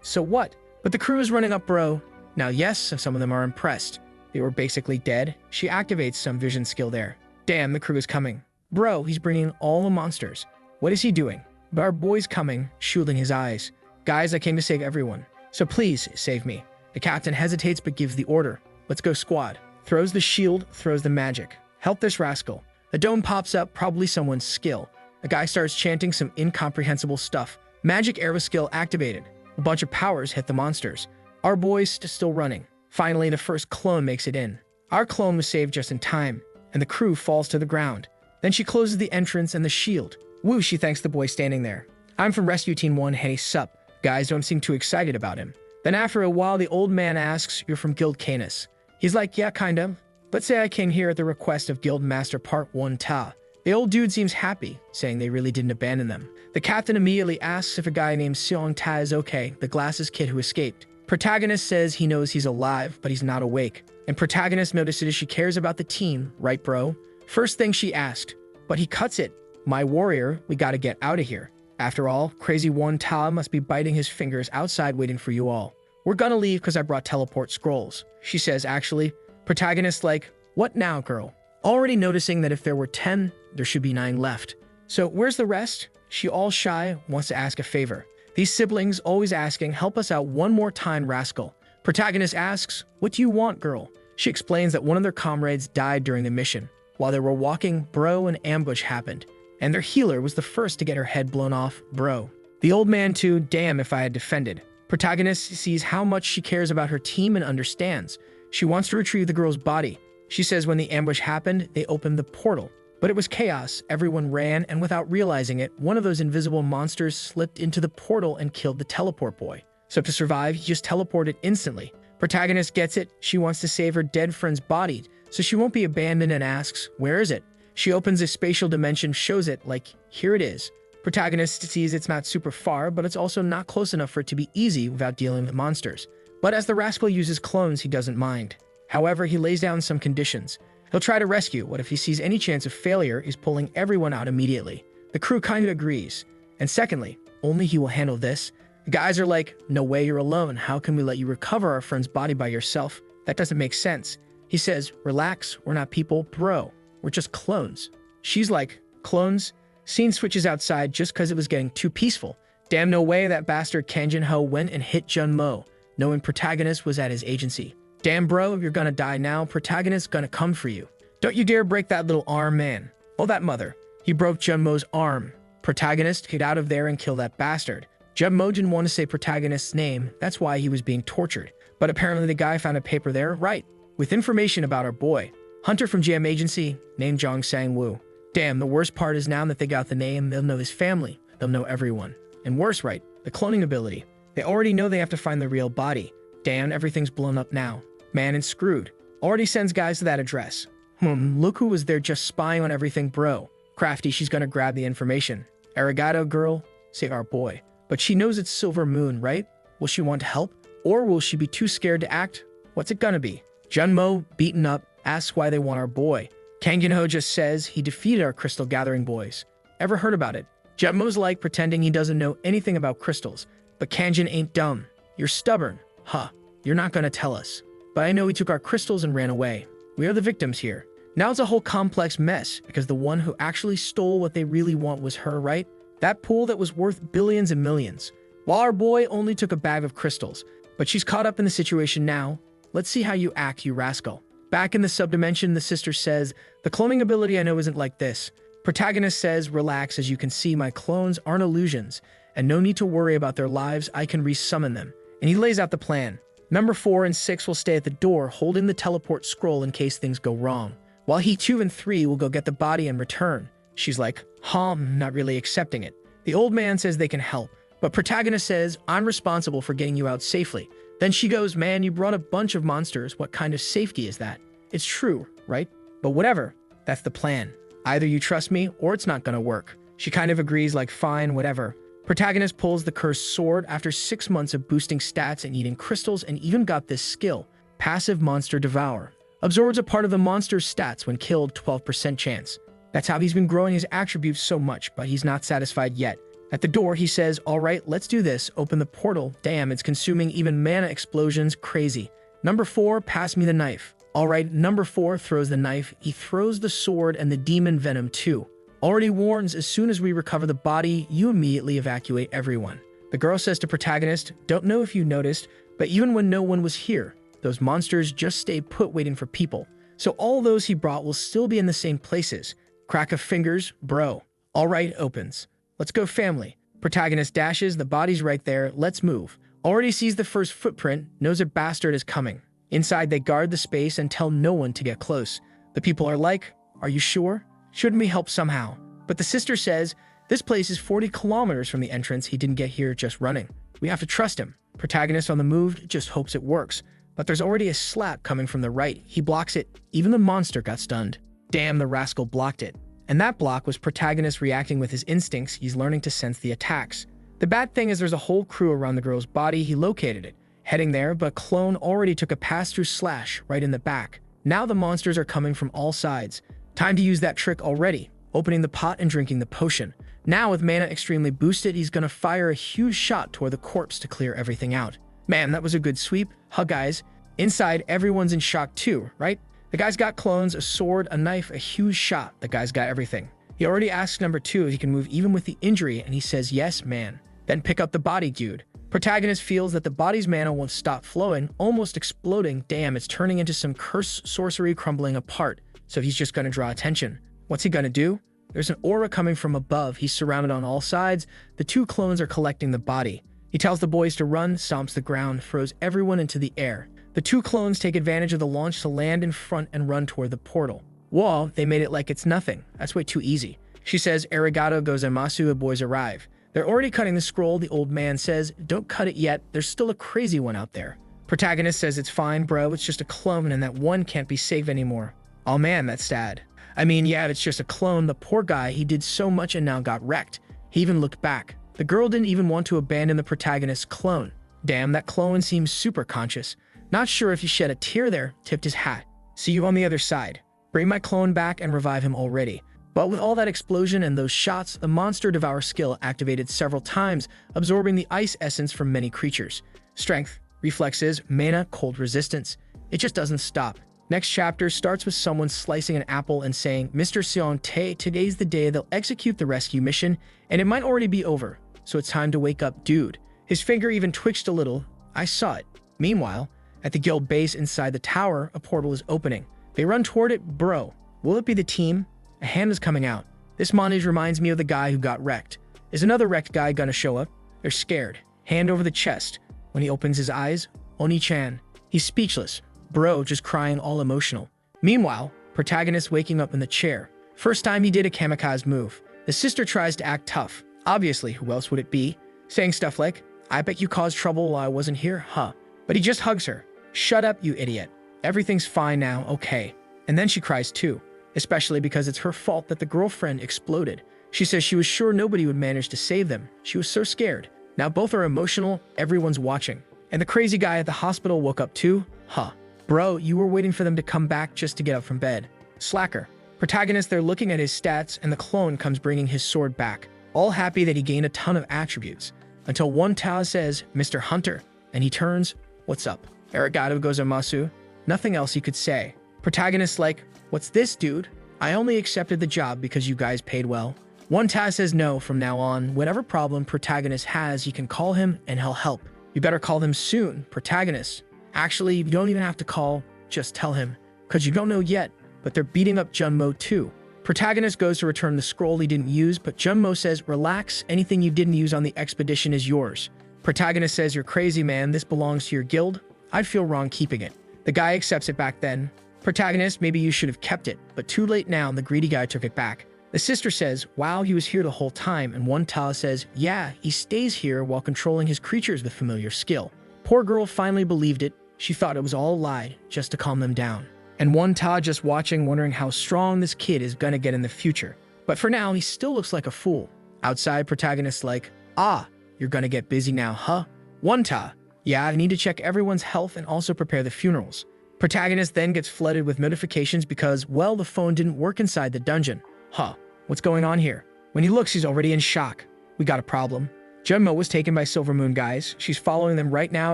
so what? But the crew is running up, bro. Now yes, some of them are impressed. They were basically dead. She activates some vision skill there. Damn, the crew is coming. Bro, he's bringing all the monsters. What is he doing? But our boy's coming, shielding his eyes. Guys, I came to save everyone. So please, save me. The captain hesitates but gives the order. Let's go, squad. Throws the shield, throws the magic. Help this rascal. The dome pops up, probably someone's skill. The guy starts chanting some incomprehensible stuff. Magic arrow skill activated. A bunch of powers hit the monsters. Our boy's still running. Finally, the first clone makes it in. Our clone was saved just in time, and the crew falls to the ground. Then she closes the entrance and the shield. Woo, she thanks the boy standing there. I'm from Rescue Team 1, hey sup. Guys don't seem too excited about him. Then after a while, the old man asks, you're from Guild Canis. He's like, yeah, kinda. Let's say I came here at the request of Guild Master Part 1 Ta. The old dude seems happy, saying they really didn't abandon them. The captain immediately asks if a guy named Seong Ta is okay, the glasses kid who escaped. Protagonist says he knows he's alive, but he's not awake. And protagonist notices she cares about the team, right bro? First thing she asked, but he cuts it. My warrior, we gotta get out of here. After all, Crazy One Ta must be biting his fingers outside waiting for you all. We're gonna leave because I brought teleport scrolls. She says, actually. Protagonist like, what now, girl? Already noticing that if there were 10, there should be 9 left. So where's the rest? She all shy, wants to ask a favor. These siblings always asking, help us out one more time, rascal. Protagonist asks, what do you want, girl? She explains that one of their comrades died during the mission. While they were walking, bro, an ambush happened. And their healer was the first to get her head blown off, bro. The old man too, damn if I had defended. Protagonist sees how much she cares about her team and understands. She wants to retrieve the girl's body. She says when the ambush happened, they opened the portal. But it was chaos, everyone ran, and without realizing it, one of those invisible monsters slipped into the portal and killed the teleport boy. So to survive, he just teleported instantly. Protagonist gets it, she wants to save her dead friend's body, so she won't be abandoned and asks, where is it? She opens a spatial dimension, shows it, like, here it is. Protagonist sees it's not super far, but it's also not close enough for it to be easy without dealing with monsters. But as the rascal uses clones, he doesn't mind. However, he lays down some conditions. He'll try to rescue. What if he sees any chance of failure, he's pulling everyone out immediately. The crew kind of agrees. And secondly, only he will handle this. The guys are like, no way, you're alone. How can we let you recover our friend's body by yourself? That doesn't make sense. He says, relax, we're not people, bro. We're just clones. She's like, clones? Scene switches outside just because it was getting too peaceful. Damn, no way that bastard Kang Jin-ho went and hit Jun Mo, knowing protagonist was at his agency. Damn, bro, you're gonna die now. Protagonist's gonna come for you. Don't you dare break that little arm, man. Oh, that mother. He broke Jun Mo's arm. Protagonist, get out of there and kill that bastard. Jun Mo didn't want to say protagonist's name. That's why he was being tortured. But apparently the guy found a paper there, right, with information about our boy. Hunter from GM Agency, named Jong Sang-woo. Damn, the worst part is now that they got the name, they'll know his family. They'll know everyone. And worse, right, the cloning ability. They already know they have to find the real body. Damn, everything's blown up now. Man and screwed. Already sends guys to that address. Look who was there just spying on everything, bro. Crafty, she's gonna grab the information. Arigato, girl, save our boy. But she knows it's Silver Moon, right? Will she want help? Or will she be too scared to act? What's it gonna be? Jun Mo, beaten up, asks why they want our boy. Kang Jin-ho just says he defeated our crystal gathering boys. Ever heard about it? Jun Mo's like pretending he doesn't know anything about crystals. But Kang Jin ain't dumb. You're stubborn. Huh. You're not gonna tell us. But I know he took our crystals and ran away. We are the victims here. Now it's a whole complex mess because the one who actually stole what they really want was her, right? That pool that was worth billions and millions. While our boy only took a bag of crystals. But she's caught up in the situation now. Let's see how you act, you rascal. Back in the subdimension, the sister says, the cloning ability I know isn't like this. Protagonist says, relax, as you can see, my clones aren't illusions, and no need to worry about their lives, I can resummon them. And he lays out the plan. Number 4 and 6 will stay at the door, holding the teleport scroll in case things go wrong. While he 2 and 3 will go get the body and return. She's like, not really accepting it. The old man says they can help, but protagonist says, I'm responsible for getting you out safely. Then she goes, man, you brought a bunch of monsters. What kind of safety is that? It's true, right? But whatever, that's the plan. Either you trust me or it's not gonna work. She kind of agrees like, fine, whatever. Protagonist pulls the cursed sword after 6 months of boosting stats and eating crystals and even got this skill, Passive Monster Devour. Absorbs a part of the monster's stats when killed, 12% chance. That's how he's been growing his attributes so much, but he's not satisfied yet. At the door, he says, all right, let's do this. Open the portal. Damn, it's consuming even mana explosions. Crazy. Number 4, pass me the knife. All right, number 4 throws the knife. He throws the sword and the demon venom too. Already warns, as soon as we recover the body, you immediately evacuate everyone. The girl says to protagonist, don't know if you noticed, but even when no one was here, those monsters just stayed put waiting for people. So all those he brought will still be in the same places. Crack of fingers, bro. All right, opens. Let's go, family. Protagonist dashes, the body's right there, let's move. Already sees the first footprint, knows a bastard is coming. Inside, they guard the space and tell no one to get close. The people are like, are you sure? Shouldn't we help somehow? But the sister says, this place is 40 kilometers from the entrance. He didn't get here just running. We have to trust him. Protagonist on the move just hopes it works. But there's already a slap coming from the right. He blocks it. Even the monster got stunned. Damn, the rascal blocked it. And that block was protagonist reacting with his instincts. He's learning to sense the attacks. The bad thing is there's a whole crew around the girl's body. He located it. Heading there, but Clone already took a pass-through slash right in the back. Now the monsters are coming from all sides. Time to use that trick already. Opening the pot and drinking the potion. Now with mana extremely boosted, he's gonna fire a huge shot toward the corpse to clear everything out. Man, that was a good sweep. Huh, guys? Inside, everyone's in shock too, right? The guy's got clones, a sword, a knife, a huge shot. The guy's got everything. He already asks number 2 if he can move even with the injury, and he says, yes, man. Then pick up the body, dude. Protagonist feels that the body's mana won't stop flowing, almost exploding. Damn, it's turning into some cursed sorcery crumbling apart. So he's just gonna draw attention. What's he gonna do? There's an aura coming from above. He's surrounded on all sides. The 2 clones are collecting the body. He tells the boys to run, stomps the ground, throws everyone into the air. The 2 clones take advantage of the launch to land in front and run toward the portal. Whoa, they made it like it's nothing. That's way too easy. She says, arigato gozaimasu, the boys arrive. They're already cutting the scroll. The old man says, don't cut it yet. There's still a crazy one out there. Protagonist says, it's fine, bro. It's just a clone and that one can't be saved anymore. Oh man, that's sad. I mean, yeah, it's just a clone. The poor guy, he did so much and now got wrecked. He even looked back. The girl didn't even want to abandon the protagonist's clone. Damn, that clone seems super conscious. Not sure if he shed a tear there, tipped his hat. See you on the other side. Bring my clone back and revive him already. But with all that explosion and those shots, the Monster Devour skill activated several times, absorbing the ice essence from many creatures. Strength, reflexes, mana, cold resistance. It just doesn't stop. Next chapter starts with someone slicing an apple and saying, Mr. Sion-Te, today's the day they'll execute the rescue mission, and it might already be over, so it's time to wake up, dude. His finger even twitched a little. I saw it. Meanwhile, at the guild base inside the tower, a portal is opening. They run toward it. Bro, will it be the team? A hand is coming out. This montage reminds me of the guy who got wrecked. Is another wrecked guy gonna show up? They're scared. Hand over the chest. When he opens his eyes, Oni-chan. He's speechless. Bro just crying all emotional. Meanwhile, protagonist waking up in the chair. First time he did a kamikaze move. The sister tries to act tough. Obviously, who else would it be? Saying stuff like, I bet you caused trouble while I wasn't here, huh? But he just hugs her. Shut up, you idiot. Everything's fine now, okay. And then she cries too, especially because it's her fault that the girlfriend exploded. She says she was sure nobody would manage to save them. She was so scared. Now both are emotional, everyone's watching. And the crazy guy at the hospital woke up too? Huh. Bro, you were waiting for them to come back just to get up from bed. Slacker. Protagonist, they're looking at his stats, and the clone comes bringing his sword back. All happy that he gained a ton of attributes. Until one Tao says, Mr. Hunter, and he turns, what's up? Arigato gozaimasu. Nothing else he could say. Protagonist like, what's this, dude? I only accepted the job because you guys paid well. One Tao says no from now on. Whatever problem protagonist has, you can call him and he'll help. You better call him soon, protagonist. Actually, you don't even have to call, just tell him. Cause you don't know yet, but they're beating up Junmo too. Protagonist goes to return the scroll he didn't use, but Junmo says, relax, anything you didn't use on the expedition is yours. Protagonist says, you're crazy, man, this belongs to your guild. I'd feel wrong keeping it. The guy accepts it back then. Protagonist, maybe you should have kept it, but too late now and the greedy guy took it back. The sister says, wow, he was here the whole time, and one Tao says, yeah, he stays here while controlling his creatures with familiar skill. Poor girl finally believed it. She thought it was all a lie, just to calm them down. And one Tao just watching, wondering how strong this kid is gonna get in the future. But for now, he still looks like a fool. Outside, protagonist like, ah, you're gonna get busy now, huh? One Tao, yeah, I need to check everyone's health and also prepare the funerals. Protagonist then gets flooded with notifications because, well, the phone didn't work inside the dungeon. Huh, what's going on here? When he looks, he's already in shock. We got a problem. Junmo was taken by Silver Moon, guys. She's following them right now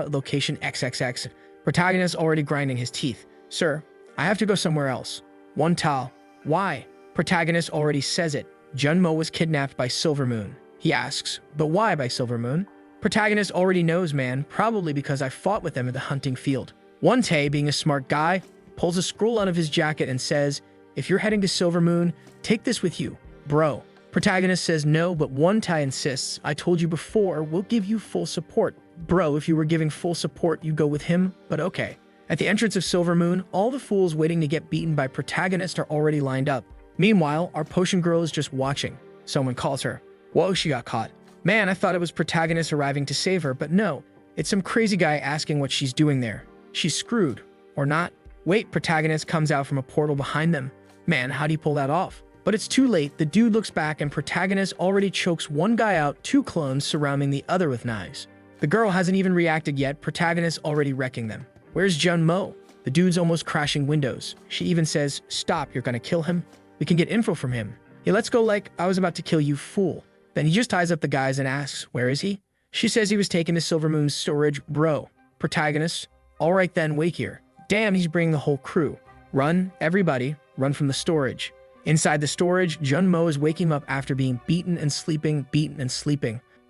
at location XXX. Protagonist already grinding his teeth. Sir, I have to go somewhere else. One Tal. Why? Protagonist already says it. Junmo was kidnapped by Silver Moon. He asks, but why by Silver Moon? Protagonist already knows, man, probably because I fought with them at the hunting field. One Tae, being a smart guy, pulls a scroll out of his jacket and says, if you're heading to Silver Moon, take this with you. Bro. Protagonist says no, but One Tae insists, I told you before, we'll give you full support. Bro, if you were giving full support, you go with him, but okay. At the entrance of Silver Moon, all the fools waiting to get beaten by Protagonist are already lined up. Meanwhile, our potion girl is just watching. Someone calls her. Whoa, she got caught. Man, I thought it was Protagonist arriving to save her, but no. It's some crazy guy asking what she's doing there. She's screwed. Or not. Wait, Protagonist comes out from a portal behind them. Man, how'd he pull that off? But it's too late. The dude looks back and Protagonist already chokes one guy out, two clones surrounding the other with knives. The girl hasn't even reacted yet. Protagonist already wrecking them. Where's Junmo? The dude's almost crashing windows. She even says, stop, you're gonna kill him? We can get info from him. He lets go like, I was about to kill you, fool. Then he just ties up the guys and asks, where is he? She says he was taken to Silver Moon's storage. Bro. Protagonist. All right then, wait here. Damn, he's bringing the whole crew. Run, everybody. Run from the storage. Inside the storage, Junmo is waking up after being beaten and sleeping.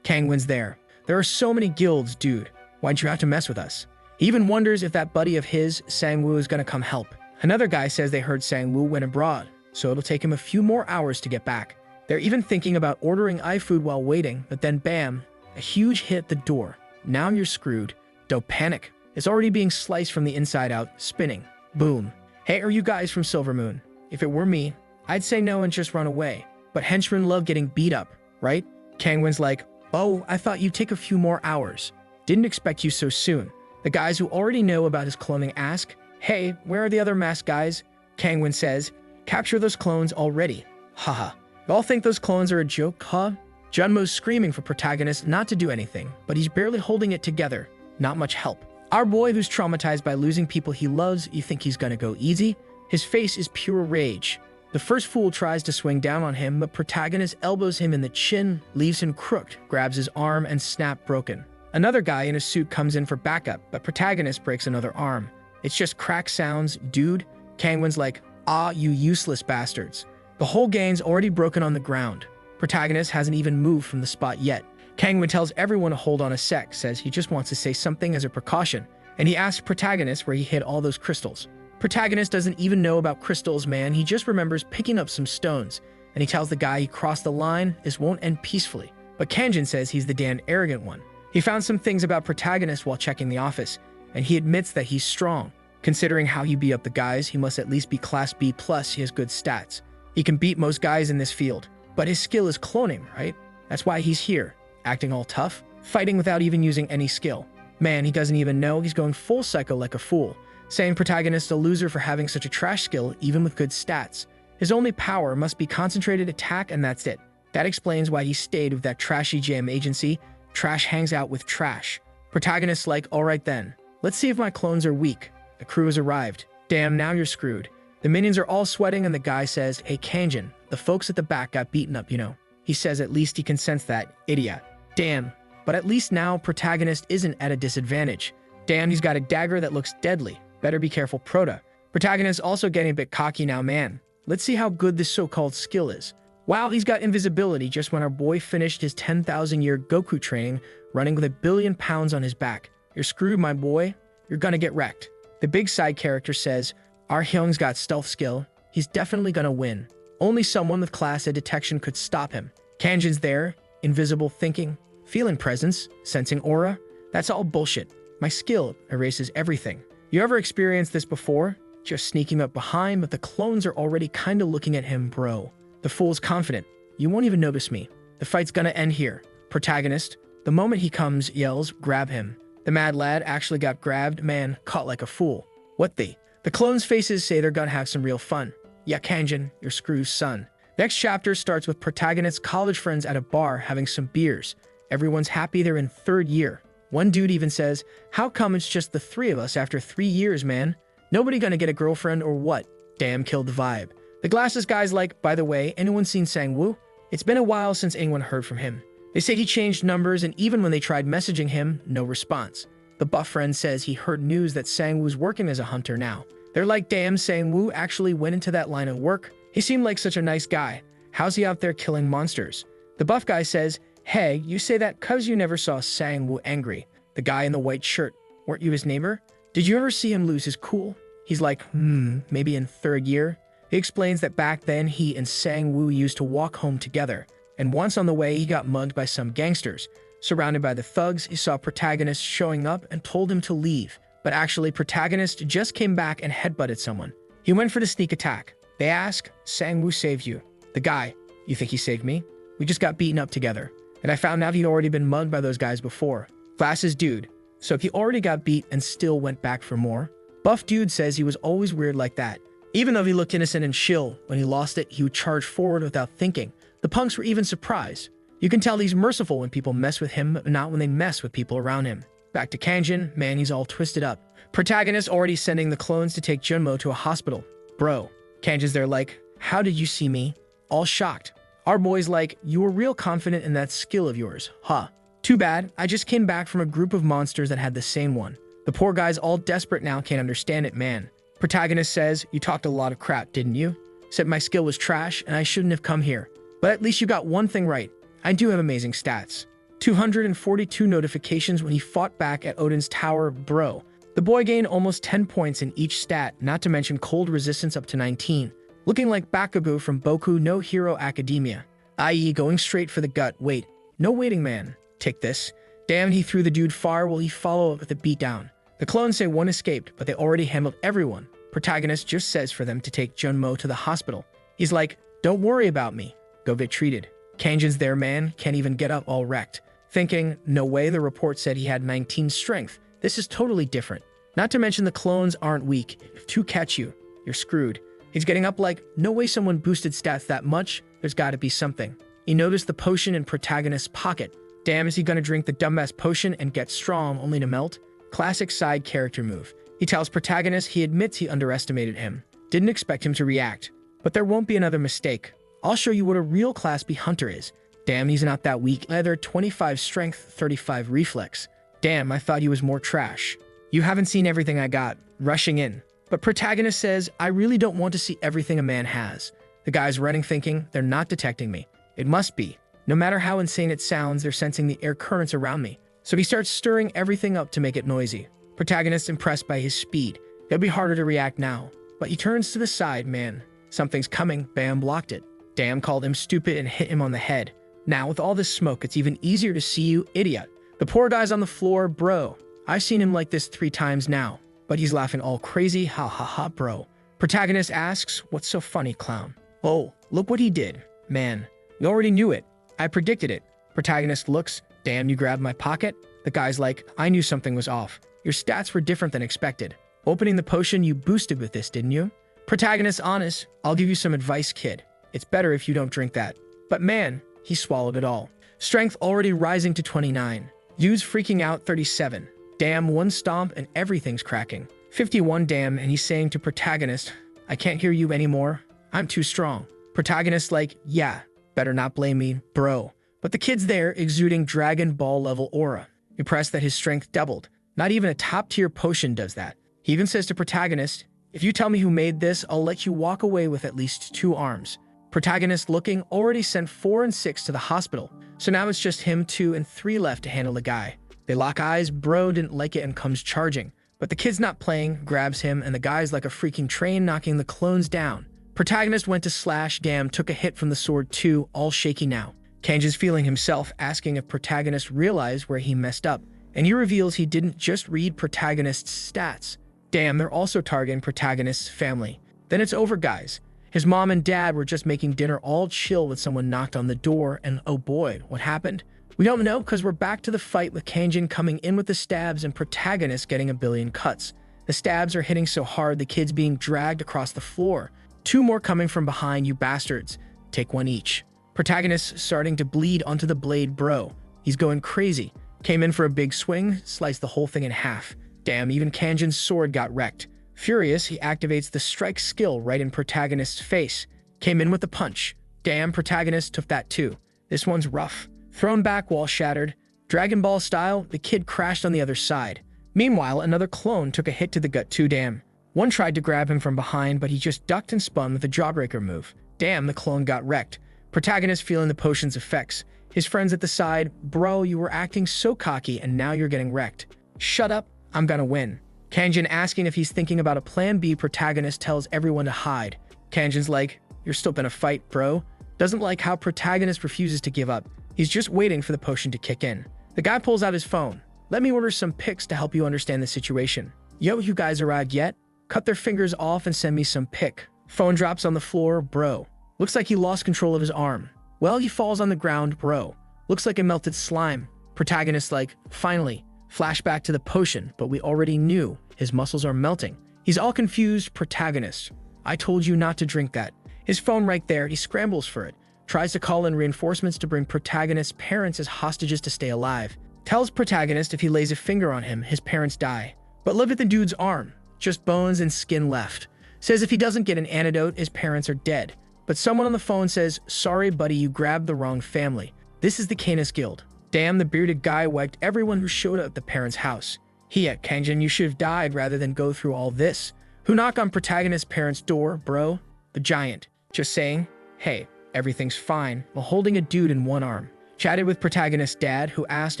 Kangwin's there. There are so many guilds, dude. Why'd you have to mess with us? He even wonders if that buddy of his, Sangwoo, is gonna come help. Another guy says they heard Sangwoo went abroad, so it'll take him a few more hours to get back. They're even thinking about ordering iFood while waiting, but then bam, a huge hit at the door. Now you're screwed. Don't panic. It's already being sliced from the inside out, spinning. Boom. Hey, are you guys from Silver Moon? If it were me, I'd say no and just run away. But henchmen love getting beat up, right? Kangwin's like, oh, I thought you'd take a few more hours. Didn't expect you so soon. The guys who already know about his cloning ask, hey, where are the other masked guys? Kangwin says, capture those clones already. Haha. You all think those clones are a joke, huh? Junmo's screaming for Protagonist not to do anything, but he's barely holding it together. Not much help. Our boy who's traumatized by losing people he loves, you think he's gonna go easy? His face is pure rage. The first fool tries to swing down on him, but Protagonist elbows him in the chin, leaves him crooked, grabs his arm, and snap broken. Another guy in a suit comes in for backup, but Protagonist breaks another arm. It's just crack sounds, dude. Kangwin's like, ah, you useless bastards. The whole gang's already broken on the ground. Protagonist hasn't even moved from the spot yet. Kangwin tells everyone to hold on a sec, says he just wants to say something as a precaution, and he asks Protagonist where he hid all those crystals. Protagonist doesn't even know about crystals, man. He just remembers picking up some stones, and he tells the guy he crossed the line, this won't end peacefully. But Kanjin says he's the damn arrogant one. He found some things about Protagonist while checking the office, and he admits that he's strong. Considering how he beat up the guys, he must at least be Class B+, he has good stats. He can beat most guys in this field, but his skill is cloning, right? That's why he's here, acting all tough, fighting without even using any skill. Man, he doesn't even know he's going full psycho like a fool, saying Protagonist a loser for having such a trash skill even with good stats. His only power must be concentrated attack and that's it. That explains why he stayed with that trashy jam agency. Trash hangs out with trash. Protagonist's like, alright then, let's see if my clones are weak. The crew has arrived. Damn, now you're screwed. The minions are all sweating and the guy says, hey Kanjin, the folks at the back got beaten up, you know. He says at least he can sense that, idiot. Damn, but at least now Protagonist isn't at a disadvantage. Damn, he's got a dagger that looks deadly. Better be careful, Prota. Protagonist also getting a bit cocky now, man. Let's see how good this so-called skill is. Wow, he's got invisibility just when our boy finished his 10,000-year Goku training, running with 1 billion pounds on his back. You're screwed, my boy. You're gonna get wrecked. The big side character says, our Hyung's got stealth skill. He's definitely gonna win. Only someone with Class A detection could stop him. Kanjin's there, invisible thinking, feeling presence, sensing aura. That's all bullshit. My skill erases everything. You ever experienced this before? Just sneaking up behind, but the clones are already kinda looking at him, bro. The fool's confident. You won't even notice me. The fight's gonna end here. Protagonist, the moment he comes, yells, grab him. The mad lad actually got grabbed, man, caught like a fool. What the? The clones' faces say they're gonna have some real fun. Yeah, Kanjin, you're screwed, son. Next chapter starts with Protagonist's college friends at a bar having some beers. Everyone's happy they're in 3rd year. One dude even says, how come it's just the 3 of us after 3 years, man? Nobody gonna get a girlfriend or what? Damn, killed the vibe. The glasses guy's like, by the way, anyone seen Sang-woo? It's been a while since anyone heard from him. They say he changed numbers, and even when they tried messaging him, no response. The buff friend says he heard news that Sang-woo's working as a hunter now. They're like, damn, Sang-woo actually went into that line of work. He seemed like such a nice guy. How's he out there killing monsters? The buff guy says, hey, you say that 'cause you never saw Sang-woo angry. The guy in the white shirt, weren't you his neighbor? Did you ever see him lose his cool? He's like, maybe in third year. He explains that back then he and Sang-woo used to walk home together, and once on the way he got mugged by some gangsters. Surrounded by the thugs, he saw Protagonist showing up and told him to leave, but actually Protagonist just came back and headbutted someone. He went for the sneak attack. They ask, Sang-woo saved you. The guy, you think he saved me? We just got beaten up together, and I found out he'd already been mugged by those guys before. Glasses dude, so he already got beat and still went back for more? Buff dude says he was always weird like that. Even though he looked innocent and chill, when he lost it, he would charge forward without thinking. The punks were even surprised. You can tell he's merciful when people mess with him, but not when they mess with people around him. Back to Kanjin, man, he's all twisted up. Protagonist already sending the clones to take Junmo to a hospital. Bro, Kanjin's there like, how did you see me? All shocked. Our boy's like, you were real confident in that skill of yours, huh? Too bad, I just came back from a group of monsters that had the same one. The poor guy's all desperate now, can't understand it, man. Protagonist says, you talked a lot of crap, didn't you? Said my skill was trash and I shouldn't have come here. But at least you got one thing right. I do have amazing stats. 242 notifications when he fought back at Odin's tower, bro. The boy gained almost 10 points in each stat, not to mention cold resistance up to 19. Looking like Bakugo from Boku no Hero Academia, i.e. going straight for the gut. Wait, no waiting, man. Take this. Damn, he threw the dude far. Will he follow up with a beatdown? The clones say one escaped, but they already handled everyone. Protagonist just says for them to take Junmo to the hospital. He's like, don't worry about me. Go get treated. Kanjin's there, man. Can't even get up, all wrecked. Thinking, no way, the report said he had 19 strength. This is totally different. Not to mention the clones aren't weak. If two catch you, you're screwed. He's getting up like, no way someone boosted stats that much. There's gotta be something. He noticed the potion in Protagonist's pocket. Damn, is he gonna drink the dumbass potion and get strong only to melt? Classic side character move. He tells Protagonist he admits he underestimated him. Didn't expect him to react. But there won't be another mistake. I'll show you what a real Class B hunter is. Damn, he's not that weak either. 25 strength, 35 reflex. Damn, I thought he was more trash. You haven't seen everything I got. Rushing in. But Protagonist says, I really don't want to see everything a man has. The guy's running thinking, they're not detecting me. It must be. No matter how insane it sounds, they're sensing the air currents around me. So he starts stirring everything up to make it noisy. Protagonist impressed by his speed. It'll be harder to react now. But he turns to the side, man. Something's coming. Bam, blocked it. Damn, called him stupid and hit him on the head. Now, with all this smoke, it's even easier to see you, idiot. The poor guy's on the floor, bro. I've seen him like this 3 times now. But he's laughing all crazy, ha ha ha, bro. Protagonist asks, what's so funny, clown? Oh, look what he did. Man, we already knew it. I predicted it. Protagonist looks, damn, you grabbed my pocket? The guy's like, I knew something was off. Your stats were different than expected. Opening the potion you boosted with this, didn't you? Protagonist honest, I'll give you some advice, kid. It's better if you don't drink that. But man, he swallowed it all. Strength already rising to 29. Dude's freaking out, 37. Damn, one stomp and everything's cracking. 51, damn, and he's saying to Protagonist, I can't hear you anymore. I'm too strong. Protagonist like, yeah, better not blame me, bro. But the kid's there, exuding Dragon Ball level aura. Impressed that his strength doubled. Not even a top-tier potion does that. He even says to Protagonist, if you tell me who made this, I'll let you walk away with at least 2 arms. Protagonist looking already sent 4 and 6 to the hospital. So now it's just him, 2 and 3 left to handle the guy. They lock eyes, bro didn't like it and comes charging. But the kid's not playing, grabs him, and the guy's like a freaking train knocking the clones down. Protagonist went to slash, damn, took a hit from the sword too, all shaky now. Kanji's feeling himself, asking if Protagonist realized where he messed up. And he reveals he didn't just read Protagonist's stats. Damn, they're also targeting Protagonist's family. Then it's over, guys. His mom and dad were just making dinner all chill when someone knocked on the door, and oh boy, what happened? We don't know because we're back to the fight with Kanjin coming in with the stabs and Protagonist getting a billion cuts. The stabs are hitting so hard the kid's being dragged across the floor. 2 more coming from behind, you bastards. Take 1 each. Protagonist starting to bleed onto the blade, bro. He's going crazy. Came in for a big swing, sliced the whole thing in half. Damn, even Kanjin's sword got wrecked. Furious, he activates the strike skill right in protagonist's face. Came in with the punch. Damn, protagonist took that too. This one's rough. Thrown back, wall shattered. Dragon Ball style, the kid crashed on the other side. Meanwhile, another clone took a hit to the gut too. Damn. One tried to grab him from behind, but he just ducked and spun with a jawbreaker move. Damn, the clone got wrecked. Protagonist feeling the potion's effects. His friends at the side, bro, you were acting so cocky and now you're getting wrecked. Shut up, I'm gonna win. Kanjin asking if he's thinking about a plan B, protagonist tells everyone to hide. Kanjin's like, you're still gonna fight, bro. Doesn't like how protagonist refuses to give up. He's just waiting for the potion to kick in. The guy pulls out his phone. Let me order some pics to help you understand the situation. Yo, you guys arrived yet? Cut their fingers off and send me some pic. Phone drops on the floor, bro. Looks like he lost control of his arm. Well, he falls on the ground, bro. Looks like a melted slime. Protagonist like, finally. Flashback to the potion, but we already knew his muscles are melting. He's all confused, protagonist. I told you not to drink that. His phone right there, he scrambles for it. Tries to call in reinforcements to bring protagonist's parents as hostages to stay alive. Tells protagonist if he lays a finger on him, his parents die. But look at the dude's arm. Just bones and skin left. Says if he doesn't get an antidote, his parents are dead. But someone on the phone says, sorry buddy, you grabbed the wrong family. This is the Canis Guild. Damn, the bearded guy wiped everyone who showed up at the parents' house. Kanjin, you should have died rather than go through all this. Who knock on protagonist's parents' door, bro? The giant. Just saying, hey, everything's fine, while holding a dude in one arm. Chatted with protagonist's dad, who asked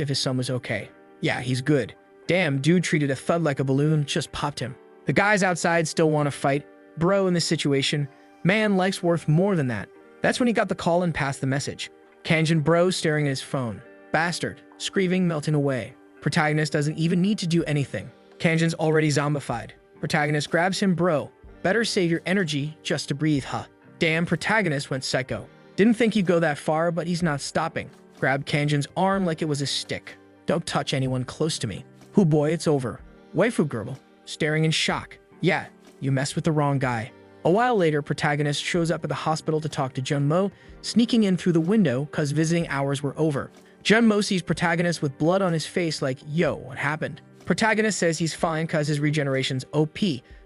if his son was okay. Yeah, he's good. Damn, dude treated a thud like a balloon, just popped him. The guys outside still want to fight. Bro, in this situation, man, life's worth more than that. That's when he got the call and passed the message. Kanjin bro staring at his phone. Bastard, screaming, melting away. Protagonist doesn't even need to do anything. Kanjin's already zombified. Protagonist grabs him, bro. Better save your energy just to breathe, huh? Damn, protagonist went psycho. Didn't think he'd go that far, but he's not stopping. Grabbed Kanjin's arm like it was a stick. Don't touch anyone close to me. Hoo boy, it's over. Waifu girl, staring in shock. Yeah, you messed with the wrong guy. A while later, protagonist shows up at the hospital to talk to Junmo, sneaking in through the window cause visiting hours were over. Junmo sees protagonist with blood on his face like, yo, what happened? Protagonist says he's fine cause his regeneration's OP,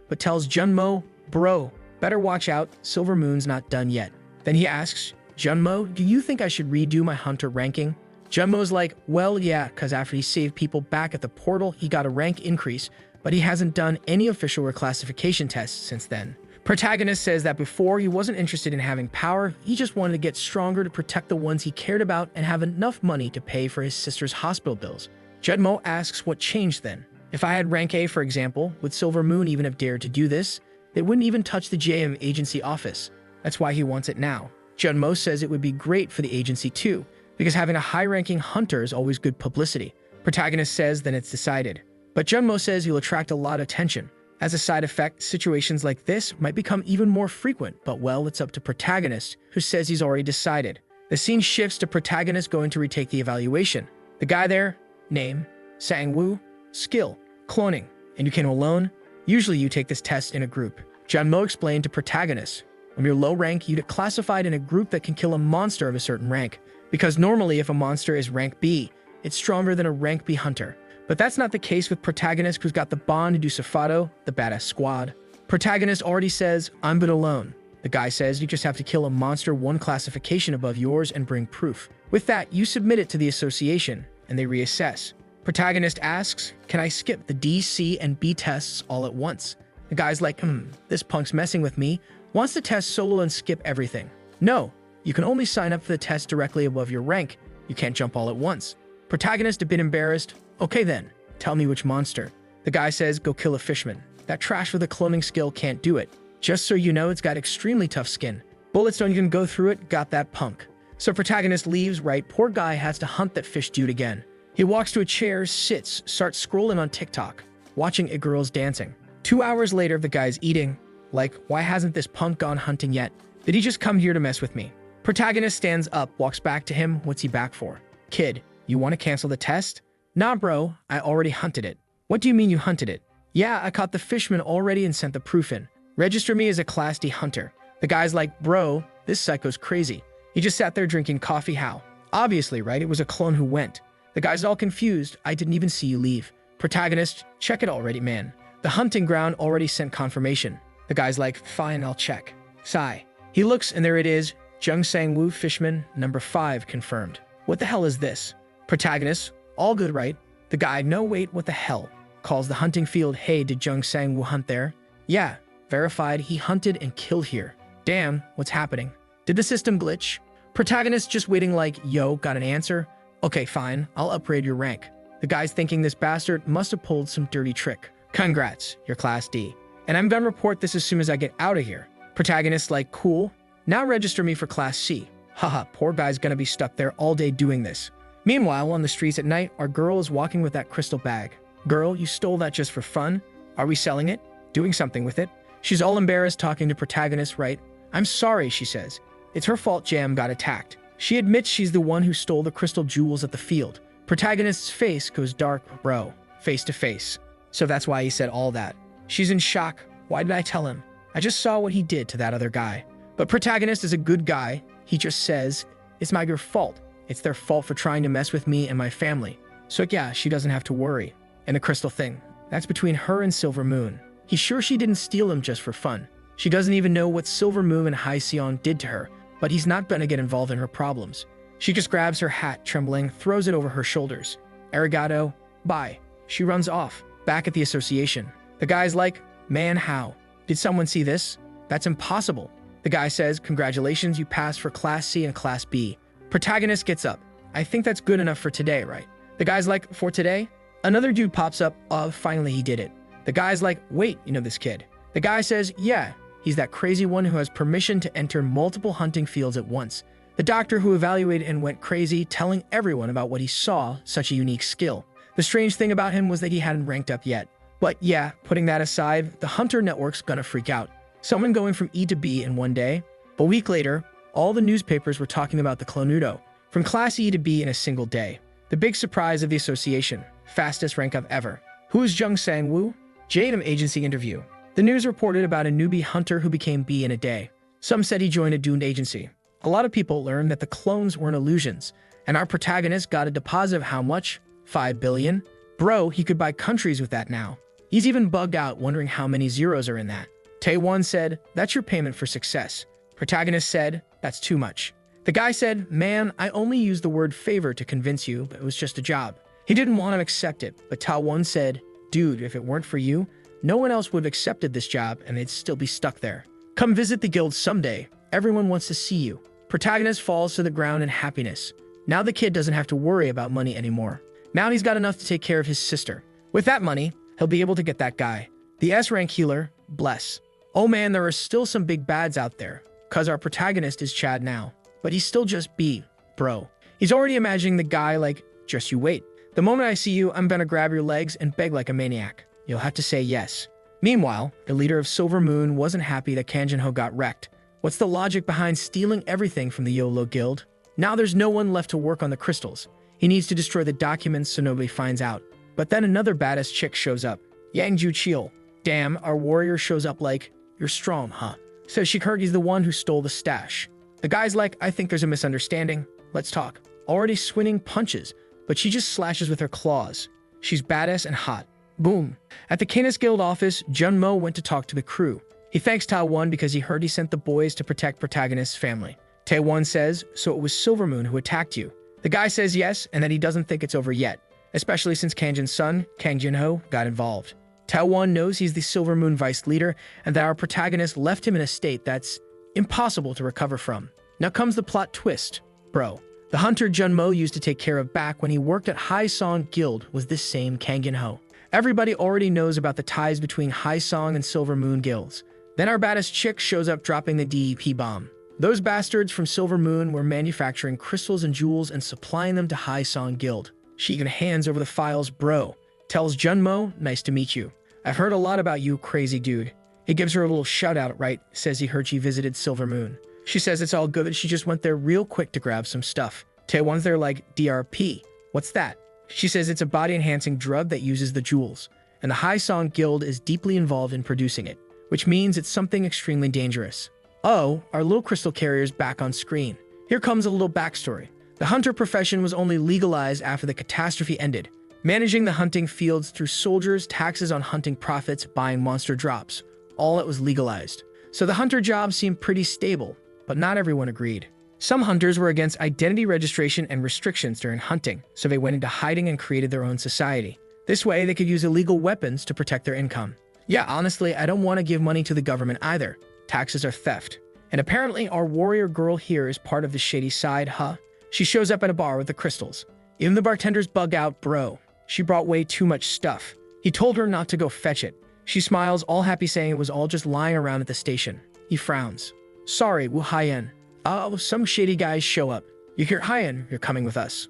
but tells Junmo, bro, better watch out, Silver Moon's not done yet. Then he asks, Junmo, do you think I should redo my hunter ranking? Junmo's like, well, yeah, cause after he saved people back at the portal, he got a rank increase, but he hasn't done any official reclassification tests since then. Protagonist says that before he wasn't interested in having power, he just wanted to get stronger to protect the ones he cared about and have enough money to pay for his sister's hospital bills. Junmo asks what changed then. If I had rank A, for example, would Silver Moon even have dared to do this? They wouldn't even touch the JM agency office. That's why he wants it now. Junmo says it would be great for the agency too, because having a high-ranking hunter is always good publicity. Protagonist says then it's decided. But Junmo says he'll attract a lot of attention. As a side effect, situations like this might become even more frequent, but well, it's up to protagonist, who says he's already decided. The scene shifts to protagonist going to retake the evaluation. The guy there, name, Sang-woo, skill, cloning, and you came alone? Usually you take this test in a group. Junmo explained to protagonist, when you're low rank, you get classified in a group that can kill a monster of a certain rank, because normally if a monster is rank B, it's stronger than a rank B hunter. But that's not the case with protagonist who's got the bond to do Safado, the badass squad. Protagonist already says, I'm but alone. The guy says you just have to kill a monster one classification above yours and bring proof. With that, you submit it to the association, and they reassess. Protagonist asks, can I skip the D, C, and B tests all at once? The guy's like, this punk's messing with me, wants to test solo and skip everything. No, you can only sign up for the test directly above your rank. You can't jump all at once. Protagonist a bit embarrassed. Okay then, tell me which monster. The guy says, go kill a fishman. That trash with a cloning skill can't do it. Just so you know, it's got extremely tough skin. Bullets don't even go through it, got that punk. So protagonist leaves, right? Poor guy has to hunt that fish dude again. He walks to a chair, sits, starts scrolling on TikTok, watching a girl's dancing. 2 hours later, the guy's eating. Like, why hasn't this punk gone hunting yet? Did he just come here to mess with me? Protagonist stands up, walks back to him. What's he back for? Kid, you want to cancel the test? Nah, bro, I already hunted it. What do you mean you hunted it? Yeah, I caught the fishman already and sent the proof in. Register me as a Class D hunter. The guy's like, bro, this psycho's crazy. He just sat there drinking coffee, how? Obviously, right? It was a clone who went. The guy's all confused. I didn't even see you leave. Protagonist, check it already, man. The hunting ground already sent confirmation. The guy's like, fine, I'll check. Sigh. He looks and there it is. Jung Sang-woo Fishman, number 5, confirmed. What the hell is this? Protagonist, all good, right? The guy, no wait, what the hell? Calls the hunting field, hey, did Jung Sang-woo hunt there? Yeah, verified, he hunted and killed here. Damn, what's happening? Did the system glitch? Protagonist just waiting like, yo, got an answer? Okay, fine, I'll upgrade your rank. The guy's thinking this bastard must have pulled some dirty trick. Congrats, you're class D. And I'm gonna report this as soon as I get out of here. Protagonist like, cool. Now register me for class C. Haha, poor guy's gonna be stuck there all day doing this. Meanwhile, on the streets at night, our girl is walking with that crystal bag. Girl, you stole that just for fun? Are we selling it? Doing something with it? She's all embarrassed talking to protagonist, right? I'm sorry, she says. It's her fault Jam got attacked. She admits she's the one who stole the crystal jewels at the field. Protagonist's face goes dark, bro. Face to face. So that's why he said all that. She's in shock. Why did I tell him? I just saw what he did to that other guy. But protagonist is a good guy. He just says, it's not your fault. It's their fault for trying to mess with me and my family. So yeah, she doesn't have to worry. And the crystal thing, that's between her and Silver Moon. He's sure she didn't steal him just for fun. She doesn't even know what Silver Moon and Hai Seon did to her, but he's not gonna get involved in her problems. She just grabs her hat, trembling, throws it over her shoulders. Arigato, bye. She runs off, back at the association. The guy's like, man, how? Did someone see this? That's impossible. The guy says, congratulations, you passed for Class C and Class B. Protagonist gets up. I think that's good enough for today, right? The guy's like, for today? Another dude pops up, finally he did it. The guy's like, wait, you know this kid? The guy says, yeah, he's that crazy one who has permission to enter multiple hunting fields at once. The doctor who evaluated and went crazy, telling everyone about what he saw, such a unique skill. The strange thing about him was that he hadn't ranked up yet. But yeah, putting that aside, the Hunter Network's gonna freak out. Someone going from E to B in one day. A week later, all the newspapers were talking about the Clonudo, from Class E to B in a single day. The big surprise of the association, fastest rank up ever. Who is Jung Sang-woo? JDM agency interview. The news reported about a newbie hunter who became B in a day. Some said he joined a doomed agency. A lot of people learned that the clones weren't illusions, and our protagonist got a deposit of how much? 5 billion? Bro, he could buy countries with that now. He's even bugged out wondering how many zeros are in that. Taewon said, that's your payment for success. Protagonist said, that's too much. The guy said, man, I only used the word favor to convince you, but it was just a job. He didn't want to accept it, but Taewon said, dude, if it weren't for you, no one else would have accepted this job and they'd still be stuck there. Come visit the guild someday. Everyone wants to see you. Protagonist falls to the ground in happiness. Now the kid doesn't have to worry about money anymore. Now he's got enough to take care of his sister. With that money, he'll be able to get that guy. The S-rank healer, bless. Oh man, there are still some big bads out there, cause our protagonist is Chad now. But he's still just B, bro. He's already imagining the guy like, just you wait. The moment I see you, I'm gonna grab your legs and beg like a maniac. You'll have to say yes. Meanwhile, the leader of Silver Moon wasn't happy that Kang Jin-ho got wrecked. What's the logic behind stealing everything from the YOLO Guild? Now there's no one left to work on the crystals. He needs to destroy the documents so nobody finds out. But then another badass chick shows up. Yang Ju-cheol. Damn, our warrior shows up like, you're strong, huh? Says she heard he's the one who stole the stash. The guy's like, I think there's a misunderstanding. Let's talk. Already swinging punches, but she just slashes with her claws. She's badass and hot. Boom. At the Canis Guild office, Jun-mo went to talk to the crew. He thanks Taewon because he heard he sent the boys to protect protagonist's family. Taewon says, so it was Silver Moon who attacked you. The guy says yes, and that he doesn't think it's over yet, especially since Kang Jin's son, Kang Jin-ho, got involved. Taewon knows he's the Silver Moon vice leader and that our protagonist left him in a state that's impossible to recover from. Now comes the plot twist. Bro, the hunter Jun-mo used to take care of back when he worked at Hai Song Guild was this same Kang Jin-ho. Everybody already knows about the ties between Hai Song and Silver Moon guilds. Then our baddest chick shows up dropping the DEP bomb. Those bastards from Silver Moon were manufacturing crystals and jewels and supplying them to Hai Song Guild. She even hands over the files, bro. Tells Jun-mo, nice to meet you. I've heard a lot about you, crazy dude. He gives her a little shout out, right? Says he heard she visited Silver Moon. She says it's all good that she just went there real quick to grab some stuff. Taewon's there like, DRP. What's that? She says it's a body-enhancing drug that uses the jewels, and the Hai Song Guild is deeply involved in producing it, which means it's something extremely dangerous. Oh, our little crystal carrier's back on screen. Here comes a little backstory. The hunter profession was only legalized after the catastrophe ended. Managing the hunting fields through soldiers, taxes on hunting profits, buying monster drops. All that was legalized. So the hunter job seemed pretty stable, but not everyone agreed. Some hunters were against identity registration and restrictions during hunting, so they went into hiding and created their own society. This way, they could use illegal weapons to protect their income. Yeah, honestly, I don't want to give money to the government either. Taxes are theft. And apparently, our warrior girl here is part of the shady side, huh? She shows up at a bar with the crystals. Even the bartenders bug out, bro. She brought way too much stuff. He told her not to go fetch it. She smiles, all happy, saying it was all just lying around at the station. He frowns. Sorry, Wu Haiyan. Oh, some shady guys show up. You hear Haiyan, you're coming with us.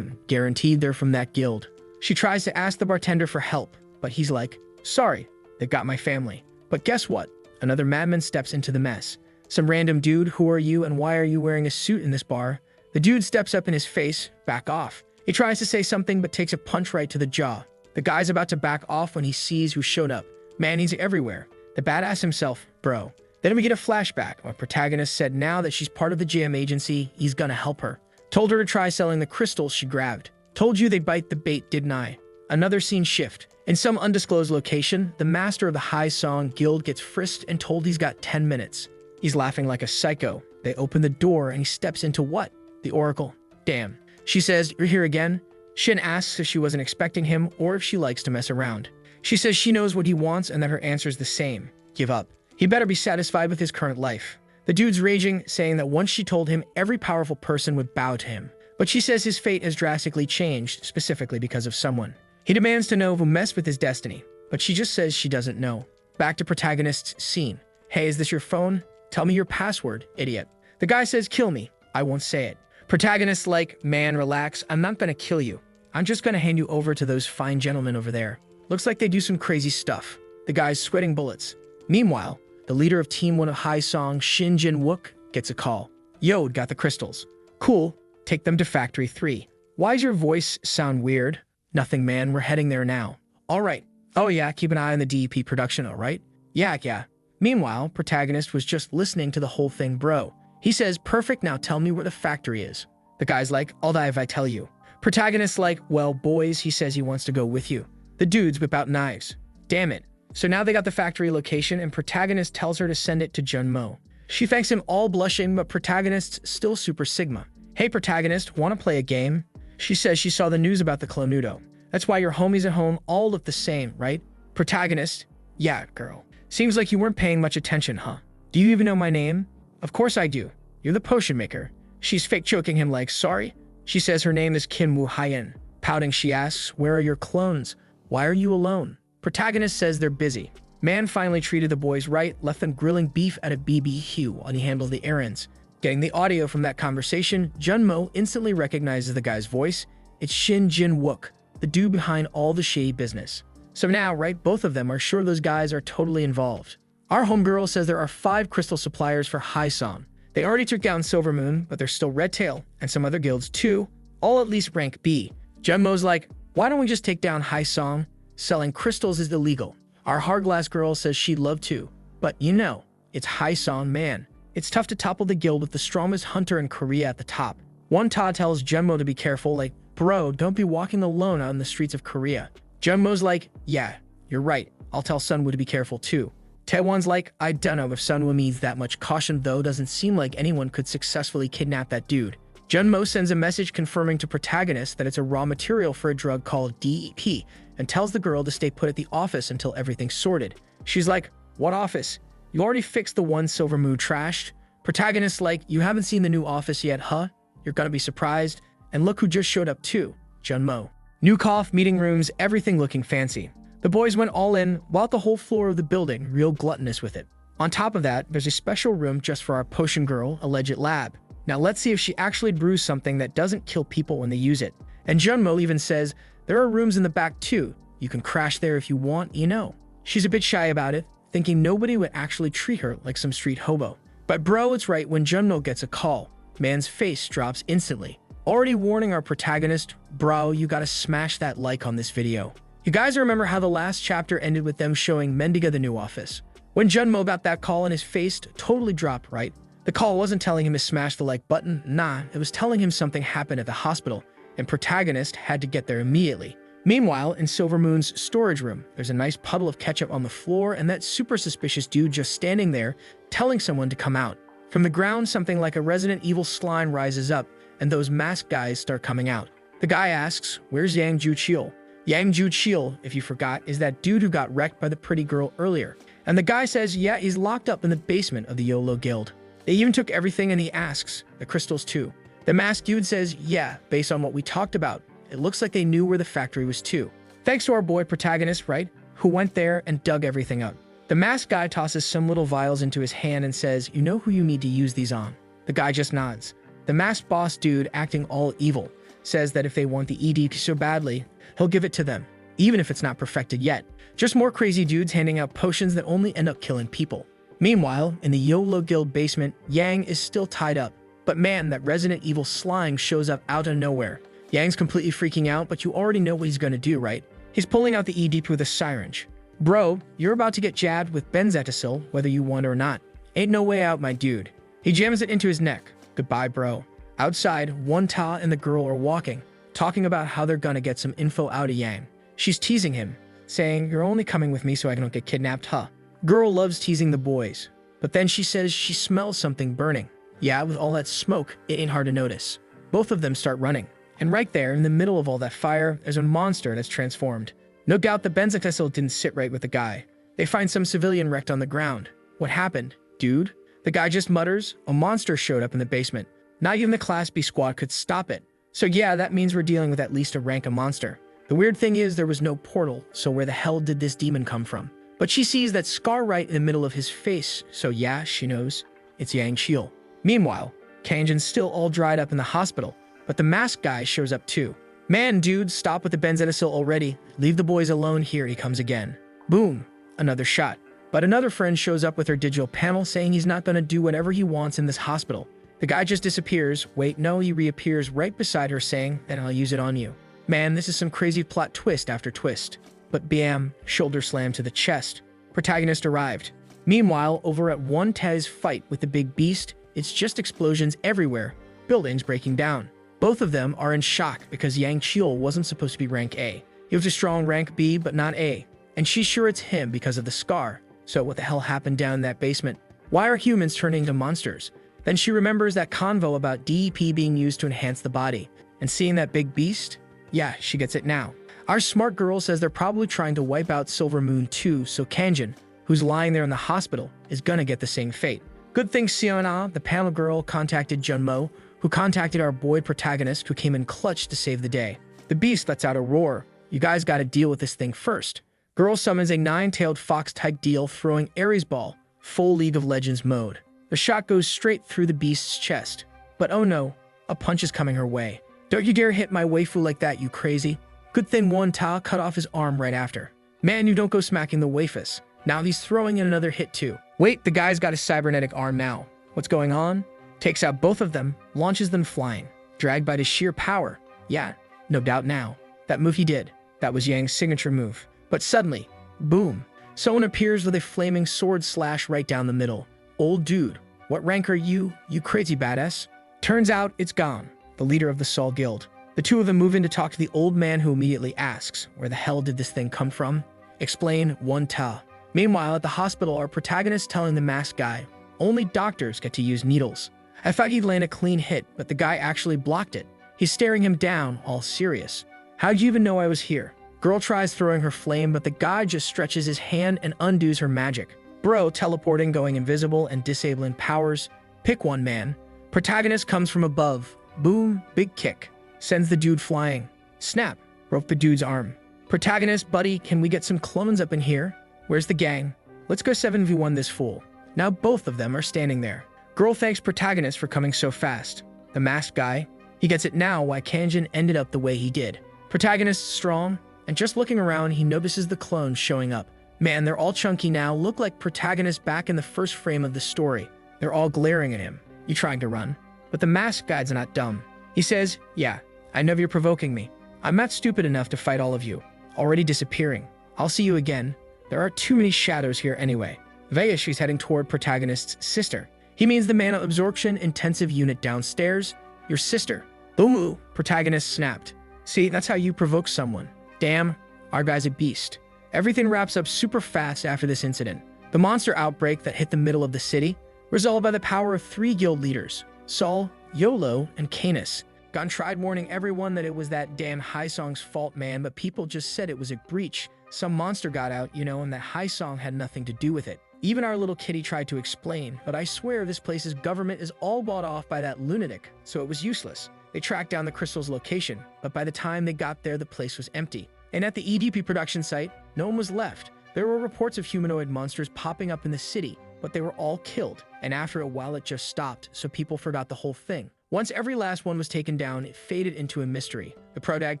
Guaranteed they're from that guild. She tries to ask the bartender for help, but he's like, sorry, they got my family. But guess what? Another madman steps into the mess. Some random dude, who are you and why are you wearing a suit in this bar? The dude steps up in his face, back off. He tries to say something but takes a punch right to the jaw. The guy's about to back off when he sees who showed up. Man, he's everywhere. The badass himself, bro. Then we get a flashback. Our protagonist said now that she's part of the GM agency, he's gonna help her. Told her to try selling the crystals she grabbed. Told you they'd bite the bait, didn't I? Another scene shift. In some undisclosed location, the master of the High Song Guild gets frisked and told he's got 10 minutes. He's laughing like a psycho. They open the door and he steps into what? The Oracle. Damn. She says, you're here again? Shin asks if she wasn't expecting him or if she likes to mess around. She says she knows what he wants and that her answer's the same. Give up. He better be satisfied with his current life. The dude's raging, saying that once she told him every powerful person would bow to him. But she says his fate has drastically changed, specifically because of someone. He demands to know who messed with his destiny, but she just says she doesn't know. Back to protagonist's scene. Hey, is this your phone? Tell me your password, idiot. The guy says, kill me. I won't say it. Protagonist's like, man, relax. I'm not gonna kill you. I'm just gonna hand you over to those fine gentlemen over there. Looks like they do some crazy stuff. The guy's sweating bullets. Meanwhile, the leader of Team 1 of High Song, Shin Jin-wook, gets a call. Yo, got the crystals. Cool. Take them to Factory 3. Why's your voice sound weird? Nothing, man. We're heading there now. All right. Oh, yeah. Keep an eye on the DEP production, all right? Yeah. Meanwhile, protagonist was just listening to the whole thing, bro. He says, perfect. Now tell me where the factory is. The guy's like, I'll die if I tell you. Protagonist's like, well, boys, he says he wants to go with you. The dudes whip out knives. Damn it. So now they got the factory location and protagonist tells her to send it to Junmo. She thanks him, all blushing, but protagonist's still super sigma. Hey, protagonist, want to play a game? She says she saw the news about the Clonudo. That's why your homies at home all look the same, right? Protagonist, yeah, girl. Seems like you weren't paying much attention, huh? Do you even know my name? Of course I do. You're the potion maker. She's fake choking him like, sorry? She says her name is Kim Woo Haiyan. Pouting, she asks, where are your clones? Why are you alone? Protagonist says they're busy. Man finally treated the boys right, left them grilling beef at a BBQ while he handled the errands. Getting the audio from that conversation, Junmo instantly recognizes the guy's voice. It's Shin Jin-wook, the dude behind all the shady business. So now, right, both of them are sure those guys are totally involved. Our homegirl says there are 5 crystal suppliers for High Song. They already took down Silver Moon, but there's still Red Tail and some other guilds too, all at least rank B. Junmo's like, why don't we just take down High Song? Selling crystals is illegal. Our Hardglass girl says she'd love to, but you know, it's High Song, man. It's tough to topple the guild with the strongest hunter in Korea at the top. One Ta tells Junmo to be careful, like, bro, don't be walking alone out in the streets of Korea. Junmo's like, yeah, you're right. I'll tell Sunwoo to be careful too. Taewon's like, I don't know if Sunwoo needs that much caution though, doesn't seem like anyone could successfully kidnap that dude. Junmo sends a message confirming to protagonist that it's a raw material for a drug called DEP and tells the girl to stay put at the office until everything's sorted. She's like, what office? You already fixed the one Silver Moon trashed? Protagonist's like, you haven't seen the new office yet, huh? You're gonna be surprised. And look who just showed up too, Junmo. New cough, meeting rooms, everything looking fancy. The boys went all in, while the whole floor of the building real gluttonous with it. On top of that, there's a special room just for our potion girl, alleged lab. Now let's see if she actually brews something that doesn't kill people when they use it. And Junmo even says, there are rooms in the back too. You can crash there if you want, you know. She's a bit shy about it, thinking nobody would actually treat her like some street hobo. But bro, it's right when Junmo gets a call. Man's face drops instantly. Already warning our protagonist, bro, you gotta smash that like on this video. You guys remember how the last chapter ended with them showing Mendiga the new office? When Junmo got that call and his face totally dropped, right? The call wasn't telling him to smash the like button, nah, it was telling him something happened at the hospital, and protagonist had to get there immediately. Meanwhile, in Silver Moon's storage room, there's a nice puddle of ketchup on the floor and that super suspicious dude just standing there, telling someone to come out. From the ground, something like a Resident Evil slime rises up, and those masked guys start coming out. The guy asks, "Where's Yang Ju-chil?" Yang Ju-chil, if you forgot, is that dude who got wrecked by the pretty girl earlier. And the guy says, yeah, he's locked up in the basement of the YOLO Guild. They even took everything, and he asks, the crystals too. The masked dude says, yeah, based on what we talked about, it looks like they knew where the factory was too. Thanks to our boy protagonist, right? Who went there and dug everything up. The masked guy tosses some little vials into his hand and says, you know who you need to use these on. The guy just nods. The masked boss dude, acting all evil, says that if they want the ED so badly, he'll give it to them, even if it's not perfected yet. Just more crazy dudes handing out potions that only end up killing people. Meanwhile, in the YOLO Guild basement, Yang is still tied up. But man, that Resident Evil slime shows up out of nowhere. Yang's completely freaking out, but you already know what he's gonna do, right? He's pulling out the ED with a syringe. Bro, you're about to get jabbed with benzetacil, whether you want or not. Ain't no way out, my dude. He jams it into his neck. Goodbye, bro. Outside, Won-ta and the girl are walking, talking about how they're gonna get some info out of Yang. She's teasing him, saying, you're only coming with me so I don't get kidnapped, huh? Girl loves teasing the boys, but then she says she smells something burning. Yeah, with all that smoke, it ain't hard to notice. Both of them start running, and right there, in the middle of all that fire, there's a monster that's transformed. No doubt the benzetacil didn't sit right with the guy. They find some civilian wrecked on the ground. What happened, dude? The guy just mutters, a monster showed up in the basement. Not even the Class B squad could stop it. So yeah, that means we're dealing with at least a rank of monster. The weird thing is there was no portal, so where the hell did this demon come from? But she sees that scar right in the middle of his face, so yeah, she knows. It's Yang Chil. Meanwhile, Kanjin's still all dried up in the hospital, but the masked guy shows up too. Man, dude, stop with the benzetacil already. Leave the boys alone, here he comes again. Boom, another shot. But another friend shows up with her digital panel saying he's not gonna do whatever he wants in this hospital. The guy just disappears. Wait, no, he reappears right beside her saying that I'll use it on you. Man, this is some crazy plot twist after twist. But bam, shoulder slam to the chest. Protagonist arrived. Meanwhile, over at Won-ta's fight with the big beast, it's just explosions everywhere, buildings breaking down. Both of them are in shock because Yang Chil wasn't supposed to be rank A. He was a strong rank B, but not A. And she's sure it's him because of the scar. So what the hell happened down in that basement? Why are humans turning into monsters? Then she remembers that convo about DEP being used to enhance the body. And seeing that big beast? Yeah, she gets it now. Our smart girl says they're probably trying to wipe out Silver Moon too, so Kanjin, who's lying there in the hospital, is gonna get the same fate. Good thing Siona, the panel girl, contacted Junmo, who contacted our boy protagonist who came in clutch to save the day. The beast lets out a roar. You guys gotta deal with this thing first. Girl summons a nine-tailed fox-type deal throwing Ares Ball, full League of Legends mode. The shot goes straight through the beast's chest. But oh no, a punch is coming her way. Don't you dare hit my waifu like that, you crazy. Good thing Won-ta cut off his arm right after. Man, you don't go smacking the waifus. Now he's throwing in another hit too. Wait, the guy's got a cybernetic arm now. What's going on? Takes out both of them, launches them flying, dragged by the sheer power. Yeah, no doubt now. That move he did, that was Yang's signature move. But suddenly, boom, someone appears with a flaming sword slash right down the middle. Old dude, what rank are you, you crazy badass? Turns out it's Gon, the leader of the Sol Guild. The two of them move in to talk to the old man who immediately asks, where the hell did this thing come from? Explain Won-ta. Meanwhile, at the hospital, our protagonist telling the masked guy, only doctors get to use needles. I thought he'd land a clean hit, but the guy actually blocked it. He's staring him down, all serious. How'd you even know I was here? Girl tries throwing her flame, but the guy just stretches his hand and undoes her magic. Bro, teleporting, going invisible, and disabling powers. Pick one, man. Protagonist comes from above. Boom, big kick. Sends the dude flying. Snap, broke the dude's arm. Protagonist, buddy, can we get some clones up in here? Where's the gang? Let's go 7v1 this fool. Now both of them are standing there. Girl thanks protagonist for coming so fast. The masked guy, he gets it now why Kanjin ended up the way he did. Protagonist strong, and just looking around, he notices the clones showing up. Man, they're all chunky now, look like protagonist back in the first frame of the story. They're all glaring at him. You trying to run? But the masked guy's not dumb. He says, yeah, I know you're provoking me. I'm not stupid enough to fight all of you. Already disappearing. I'll see you again. There are too many shadows here anyway. Vaya, she's heading toward protagonist's sister. He means the mana absorption intensive unit downstairs. Your sister. Boomoo, protagonist snapped. See, that's how you provoke someone. Damn, our guy's a beast. Everything wraps up super fast after this incident. The monster outbreak that hit the middle of the city, resolved by the power of 3 guild leaders, Saul, Yolo, and Canis. Gon tried warning everyone that it was that damn Song's fault, man, but people just said it was a breach. Some monster got out, and that Song had nothing to do with it. Even our little kitty tried to explain, but I swear this place's government is all bought off by that lunatic, so it was useless. They tracked down the crystal's location, but by the time they got there, the place was empty. And at the EDP production site, no one was left. There were reports of humanoid monsters popping up in the city, but they were all killed, and after a while it just stopped, so people forgot the whole thing. Once every last one was taken down, it faded into a mystery. The Prodag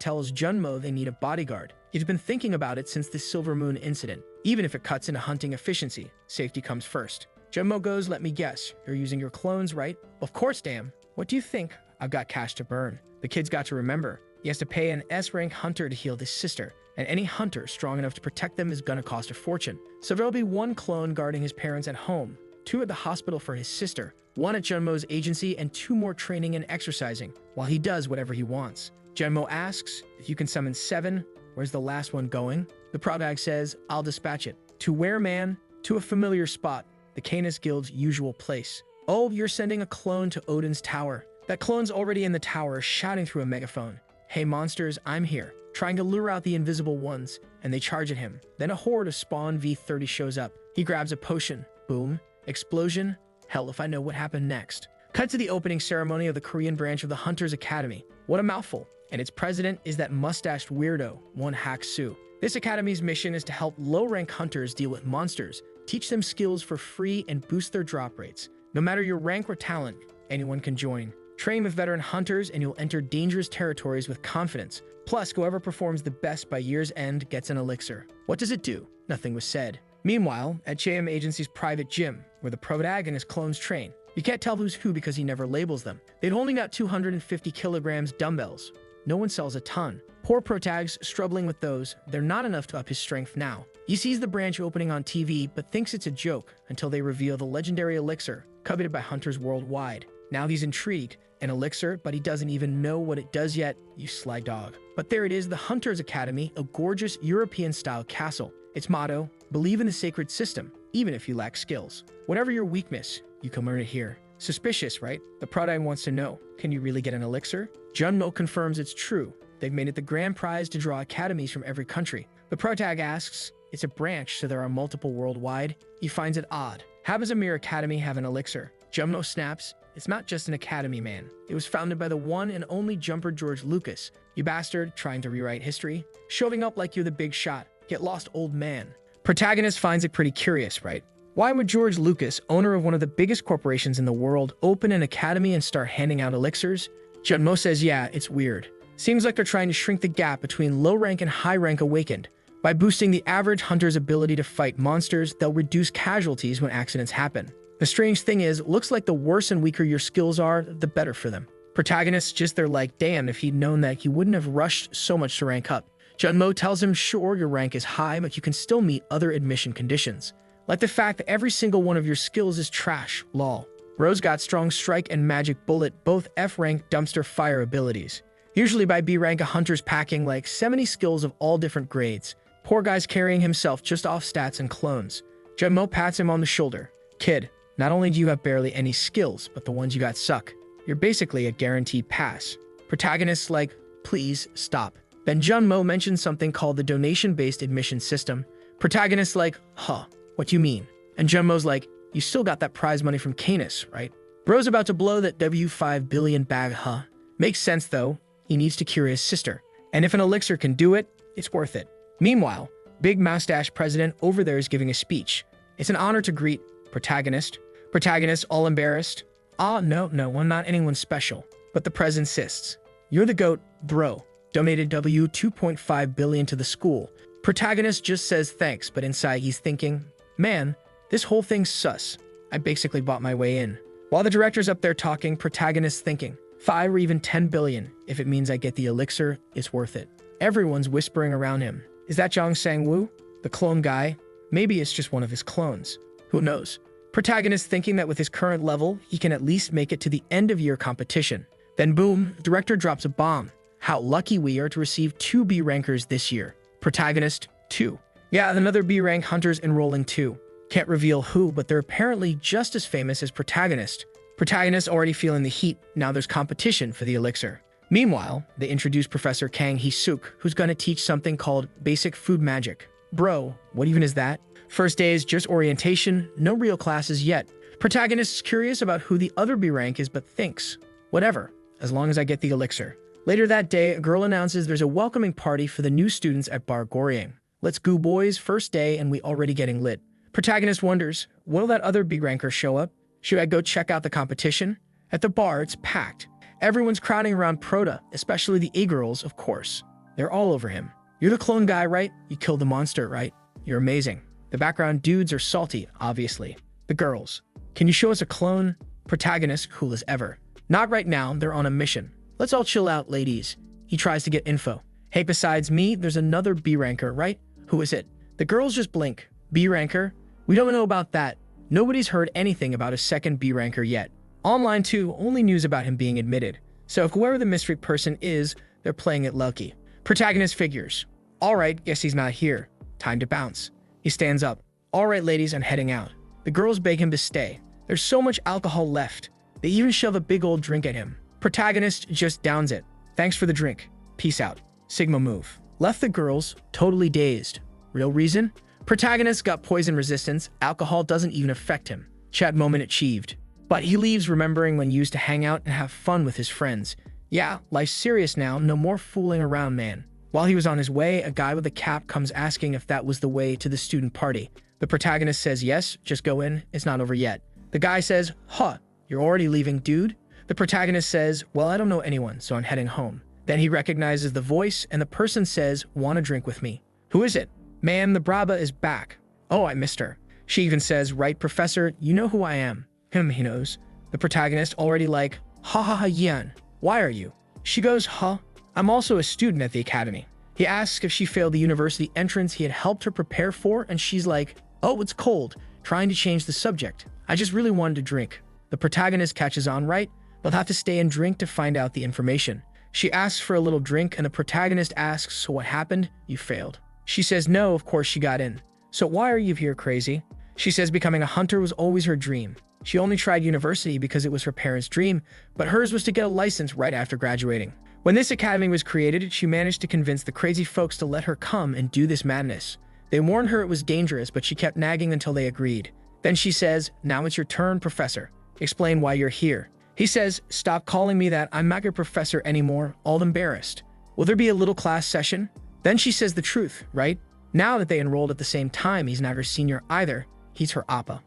tells Junmo they need a bodyguard. He's been thinking about it since the Silver Moon incident. Even if it cuts into hunting efficiency, safety comes first. Junmo goes, let me guess, you're using your clones, right? Of course, damn. What do you think? I've got cash to burn. The kid's got to remember. He has to pay an S-rank hunter to heal his sister, and any hunter strong enough to protect them is gonna cost a fortune. So there'll be 1 clone guarding his parents at home, 2 at the hospital for his sister, 1 at Junmo's agency, and 2 more training and exercising, while he does whatever he wants. Junmo asks, if you can summon 7, where's the last one going? The Prodag says, I'll dispatch it. To where, man? To a familiar spot, the Canis Guild's usual place. Oh, you're sending a clone to Odin's tower. That clone's already in the tower, shouting through a megaphone. Hey monsters, I'm here, trying to lure out the invisible ones, and they charge at him. Then a horde of Spawn V30 shows up. He grabs a potion. Boom. Explosion. Hell if I know what happened next. Cut to the opening ceremony of the Korean branch of the Hunters Academy. What a mouthful. And its president is that mustached weirdo, one Hak Soo. This academy's mission is to help low-rank hunters deal with monsters, teach them skills for free, and boost their drop rates. No matter your rank or talent, anyone can join. Train with veteran hunters and you'll enter dangerous territories with confidence. Plus, whoever performs the best by year's end gets an elixir. What does it do? Nothing was said. Meanwhile, at JM Agency's private gym, where the Prodag and his clones train, you can't tell who's who because he never labels them. They'd only got 250 kilograms dumbbells. No one sells a ton. Poor Protag's struggling with those. They're not enough to up his strength now. He sees the branch opening on TV, but thinks it's a joke until they reveal the legendary elixir, coveted by hunters worldwide. Now he's intrigued. An elixir, but he doesn't even know what it does yet, you sly dog. But there it is, the Hunters Academy, a gorgeous European-style castle. Its motto, believe in the sacred system, even if you lack skills. Whatever your weakness, you can learn it here. Suspicious, right? The Prodag wants to know, can you really get an elixir? Junmo confirms it's true. They've made it the grand prize to draw academies from every country. The Protag asks, it's a branch, so there are multiple worldwide. He finds it odd. How does a mere academy have an elixir? Junmo snaps, it's not just an academy, man. It was founded by the one and only jumper George Lucas. You bastard, trying to rewrite history? Shoving up like you're the big shot. Get lost, old man. Protagonist finds it pretty curious, right? Why would George Lucas, owner of one of the biggest corporations in the world, open an academy and start handing out elixirs? Junmo says, yeah, it's weird. Seems like they're trying to shrink the gap between low rank and high rank awakened. By boosting the average hunter's ability to fight monsters, they'll reduce casualties when accidents happen. The strange thing is, looks like the worse and weaker your skills are, the better for them. Protagonists just they're like, damn, if he'd known that, he wouldn't have rushed so much to rank up. Junmo tells him, sure, your rank is high, but you can still meet other admission conditions. Like the fact that every single one of your skills is trash, lol. Bro's got strong strike and magic bullet, both F-rank dumpster fire abilities. Usually by B-rank, a hunter's packing like 70 skills of all different grades. Poor guy's carrying himself just off stats and clones. Junmo pats him on the shoulder. Kid, not only do you have barely any skills, but the ones you got suck. You're basically a guaranteed pass. Protagonist's like, please stop. Then Junmo mentions something called the donation-based admission system. Protagonist's like, huh, what do you mean? And Junmo's like, you still got that prize money from Canis, right? Bro's about to blow that W5 billion bag, huh? Makes sense though, he needs to cure his sister. And if an elixir can do it, it's worth it. Meanwhile, Big Moustache President over there is giving a speech. It's an honor to greet Protagonist. Protagonist all embarrassed. No, I'm not anyone special. But the Prez insists. You're the GOAT, bro. Donated W 2.5 billion to the school. Protagonist just says thanks, but inside he's thinking, man, this whole thing's sus. I basically bought my way in. While the director's up there talking, Protagonist's thinking, 5 or even 10 billion. If it means I get the elixir, it's worth it. Everyone's whispering around him. Is that Zhang Sang-woo? The clone guy? Maybe it's just one of his clones. Who knows? Protagonist thinking that with his current level, he can at least make it to the end of year competition. Then boom, the director drops a bomb. How lucky we are to receive 2 B rankers this year. Protagonist 2. Yeah, another B rank hunters enrolling too. Can't reveal who, but they're apparently just as famous as Protagonist. Protagonist already feeling the heat, now there's competition for the elixir. Meanwhile, they introduce Professor Kang Hee-suk, who's gonna teach something called basic food magic. Bro, what even is that? First day is just orientation, no real classes yet. Protagonist is curious about who the other B rank is but thinks, whatever, as long as I get the elixir. Later that day, a girl announces there's a welcoming party for the new students at Bar Goryang. Let's go boys, first day and we already getting lit. Protagonist wonders, will that other B ranker show up? Should I go check out the competition? At the bar, it's packed. Everyone's crowding around Prota, especially the A-girls, of course. They're all over him. You're the clone guy, right? You killed the monster, right? You're amazing. The background dudes are salty, obviously. The girls. Can you show us a clone? Protagonist, cool as ever. Not right now, they're on a mission. Let's all chill out, ladies. He tries to get info. Hey, besides me, there's another B ranker, right? Who is it? The girls just blink. B ranker? We don't know about that. Nobody's heard anything about a second B ranker yet. Online too, only news about him being admitted. So if whoever the mystery person is, they're playing it lucky. Protagonist figures. Alright, guess he's not here. Time to bounce. He stands up. Alright ladies, I'm heading out. The girls beg him to stay. There's so much alcohol left. They even shove a big old drink at him. Protagonist just downs it. Thanks for the drink. Peace out. Sigma move. Left the girls, totally dazed. Real reason? Protagonist got poison resistance. Alcohol doesn't even affect him. Chat moment achieved. But he leaves remembering when used to hang out and have fun with his friends. Yeah, life's serious now, no more fooling around, man. While he was on his way, a guy with a cap comes asking if that was the way to the student party. The protagonist says yes, just go in, it's not over yet. The guy says, huh, you're already leaving, dude? The protagonist says, well, I don't know anyone, so I'm heading home. Then he recognizes the voice, and the person says, want a drink with me? Who is it? Ma'am, the Braba is back. Oh, I missed her. She even says, right, professor, you know who I am. He knows. The protagonist already like, ha ha ha yan. Why are you? She goes, huh? I'm also a student at the academy. He asks if she failed the university entrance he had helped her prepare for, and she's like, oh, it's cold, trying to change the subject. I just really wanted to drink. The protagonist catches on right. They'll have to stay and drink to find out the information. She asks for a little drink, and the protagonist asks, so what happened? You failed. She says no, of course she got in. So why are you here, crazy? She says becoming a hunter was always her dream. She only tried university because it was her parents' dream, but hers was to get a license right after graduating. When this academy was created, she managed to convince the crazy folks to let her come and do this madness. They warned her it was dangerous, but she kept nagging until they agreed. Then she says, now it's your turn, professor. Explain why you're here. He says, stop calling me that, I'm not your professor anymore, all embarrassed. Will there be a little class session? Then she says the truth, right? Now that they enrolled at the same time, he's not her senior either, he's her appa.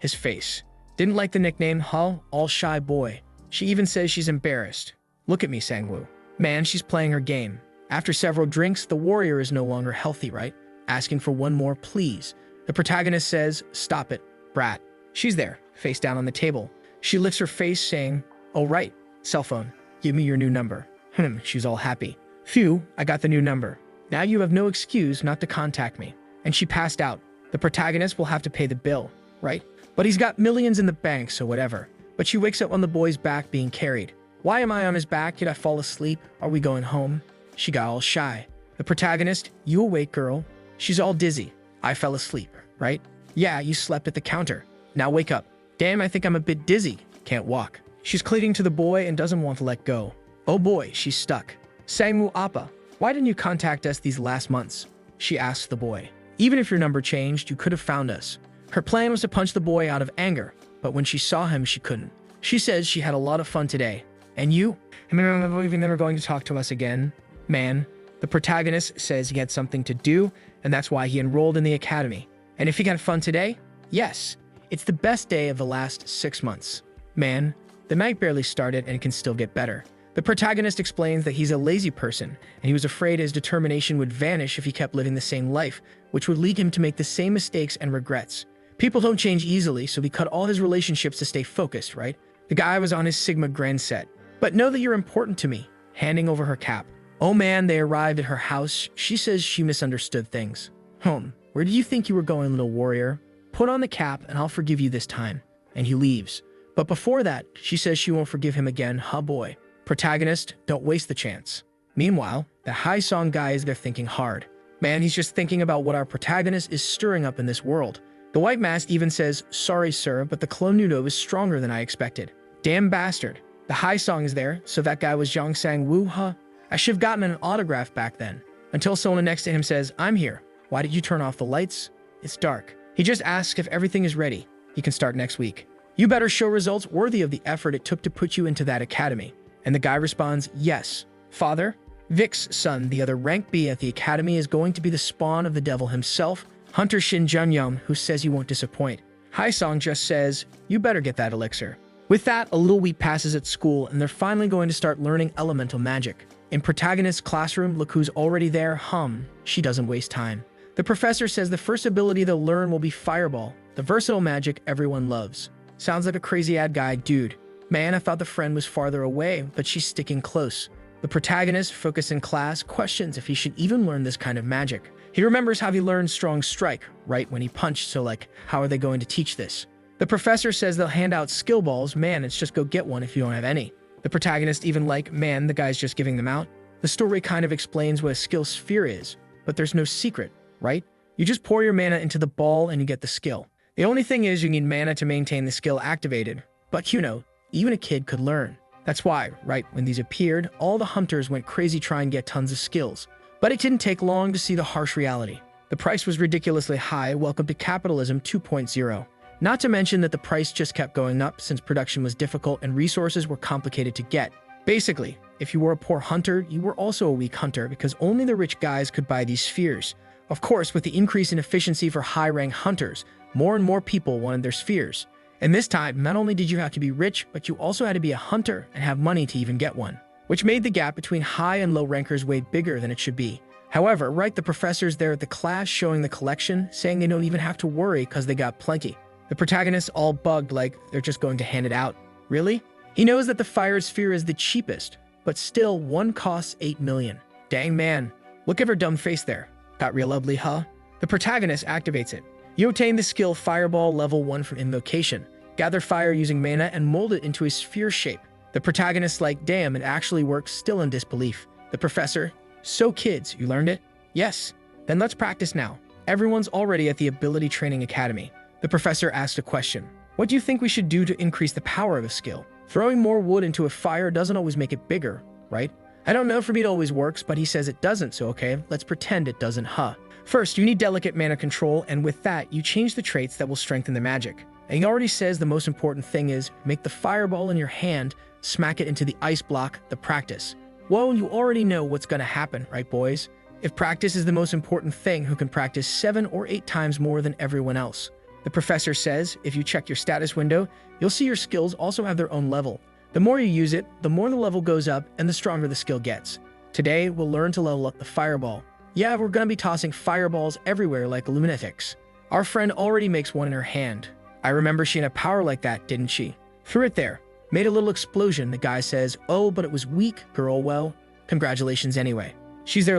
His face. Didn't like the nickname, huh? All shy boy. She even says she's embarrassed. Look at me, Sangwoo. Man, she's playing her game. After several drinks, the warrior is no longer healthy, right? Asking for one more, please. The protagonist says, stop it, brat. She's there, face down on the table. She licks her face, saying, oh right, cell phone, give me your new number. She's all happy. Phew, I got the new number. Now you have no excuse not to contact me. And she passed out. The protagonist will have to pay the bill, right? But he's got millions in the bank, so whatever. But she wakes up on the boy's back being carried. Why am I on his back? Did I fall asleep? Are we going home? She got all shy. The protagonist, you awake, girl? She's all dizzy. I fell asleep, right? Yeah, you slept at the counter. Now wake up. Damn, I think I'm a bit dizzy. Can't walk. She's clinging to the boy and doesn't want to let go. Oh boy, she's stuck. Sangwoo Appa, why didn't you contact us these last months? She asked the boy. Even if your number changed, you could have found us. Her plan was to punch the boy out of anger, but when she saw him, she couldn't. She says she had a lot of fun today. And you? You're never going to talk to us again? Man, the protagonist says he had something to do, and that's why he enrolled in the academy. And if he got fun today? Yes. It's the best day of the last 6 months. Man, the night barely started and can still get better. The protagonist explains that he's a lazy person, and he was afraid his determination would vanish if he kept living the same life, which would lead him to make the same mistakes and regrets. People don't change easily, so he cut all his relationships to stay focused, right? The guy was on his Sigma Grand set. But know that you're important to me, handing over her cap. Oh man, they arrived at her house. She says she misunderstood things. Where do you think you were going, little warrior? Put on the cap and I'll forgive you this time. And he leaves. But before that, she says she won't forgive him again, huh boy? Protagonist, don't waste the chance. Meanwhile, the high song guy is there thinking hard. Man, he's just thinking about what our protagonist is stirring up in this world. The white mask even says, "Sorry, sir, but the clone Nudo is stronger than I expected." Damn bastard. The high song is there, so that guy was Zhang Sang Wu, huh? I should have gotten an autograph back then. Until someone next to him says, "I'm here. Why did you turn off the lights? It's dark." He just asks if everything is ready. He can start next week. You better show results worthy of the effort it took to put you into that academy. And the guy responds, "Yes, father." Vic's son, the other rank B at the academy, is going to be the spawn of the devil himself, Hunter Shin Junyum, who says he won't disappoint. Haisong just says, "You better get that elixir." With that, a little week passes at school, and they're finally going to start learning elemental magic. In protagonist's classroom, look who's already there. She doesn't waste time. The professor says the first ability they'll learn will be Fireball, the versatile magic everyone loves. Sounds like a crazy ad guy, dude. Man, I thought the friend was farther away, but she's sticking close. The protagonist, focused in class, questions if he should even learn this kind of magic. He remembers how he learned Strong Strike, right when he punched, so how are they going to teach this? The professor says they'll hand out skill balls. Man, it's just go get one if you don't have any. The protagonist even man, the guy's just giving them out. The story kind of explains what a skill sphere is, but there's no secret, right? You just pour your mana into the ball and you get the skill. The only thing is you need mana to maintain the skill activated, but even a kid could learn. That's why, right when these appeared, all the hunters went crazy trying to get tons of skills. But it didn't take long to see the harsh reality. The price was ridiculously high. Welcome to capitalism 2.0. Not to mention that the price just kept going up since production was difficult and resources were complicated to get. Basically, if you were a poor hunter, you were also a weak hunter because only the rich guys could buy these spheres. Of course, with the increase in efficiency for high-rank hunters, more and more people wanted their spheres. And this time, not only did you have to be rich, but you also had to be a hunter and have money to even get one, which made the gap between high and low rankers way bigger than it should be. However, the professor's there at the class showing the collection, saying they don't even have to worry because they got plenty. The protagonist's all bugged like they're just going to hand it out. Really? He knows that the fire sphere is the cheapest, but still one costs 8 million. Dang man, look at her dumb face there. Got real ugly, huh? The protagonist activates it. You obtain the skill Fireball level 1 from Invocation. Gather fire using mana and mold it into a sphere shape. The protagonist's damn, it actually works, still in disbelief. The professor, "So kids, you learned it?" "Yes." "Then let's practice now. Everyone's already at the Ability Training Academy." The professor asked a question. "What do you think we should do to increase the power of a skill? Throwing more wood into a fire doesn't always make it bigger, right?" "I don't know, for me it always works, but he says it doesn't, so okay, let's pretend it doesn't, huh?" First, you need delicate mana control, and with that, you change the traits that will strengthen the magic. And he already says the most important thing is, make the fireball in your hand, smack it into the ice block, the practice. Well, you already know what's gonna happen, right boys? If practice is the most important thing, who can practice 7 or 8 times more than everyone else? The professor says, if you check your status window, you'll see your skills also have their own level. The more you use it, the more the level goes up and the stronger the skill gets. Today, we'll learn to level up the fireball. Yeah, we're gonna be tossing fireballs everywhere like lunatics. Our friend already makes one in her hand. I remember she had a power like that, didn't she? Threw it there. Made a little explosion. The guy says, "Oh, but it was weak, girl. Well, congratulations anyway." She's there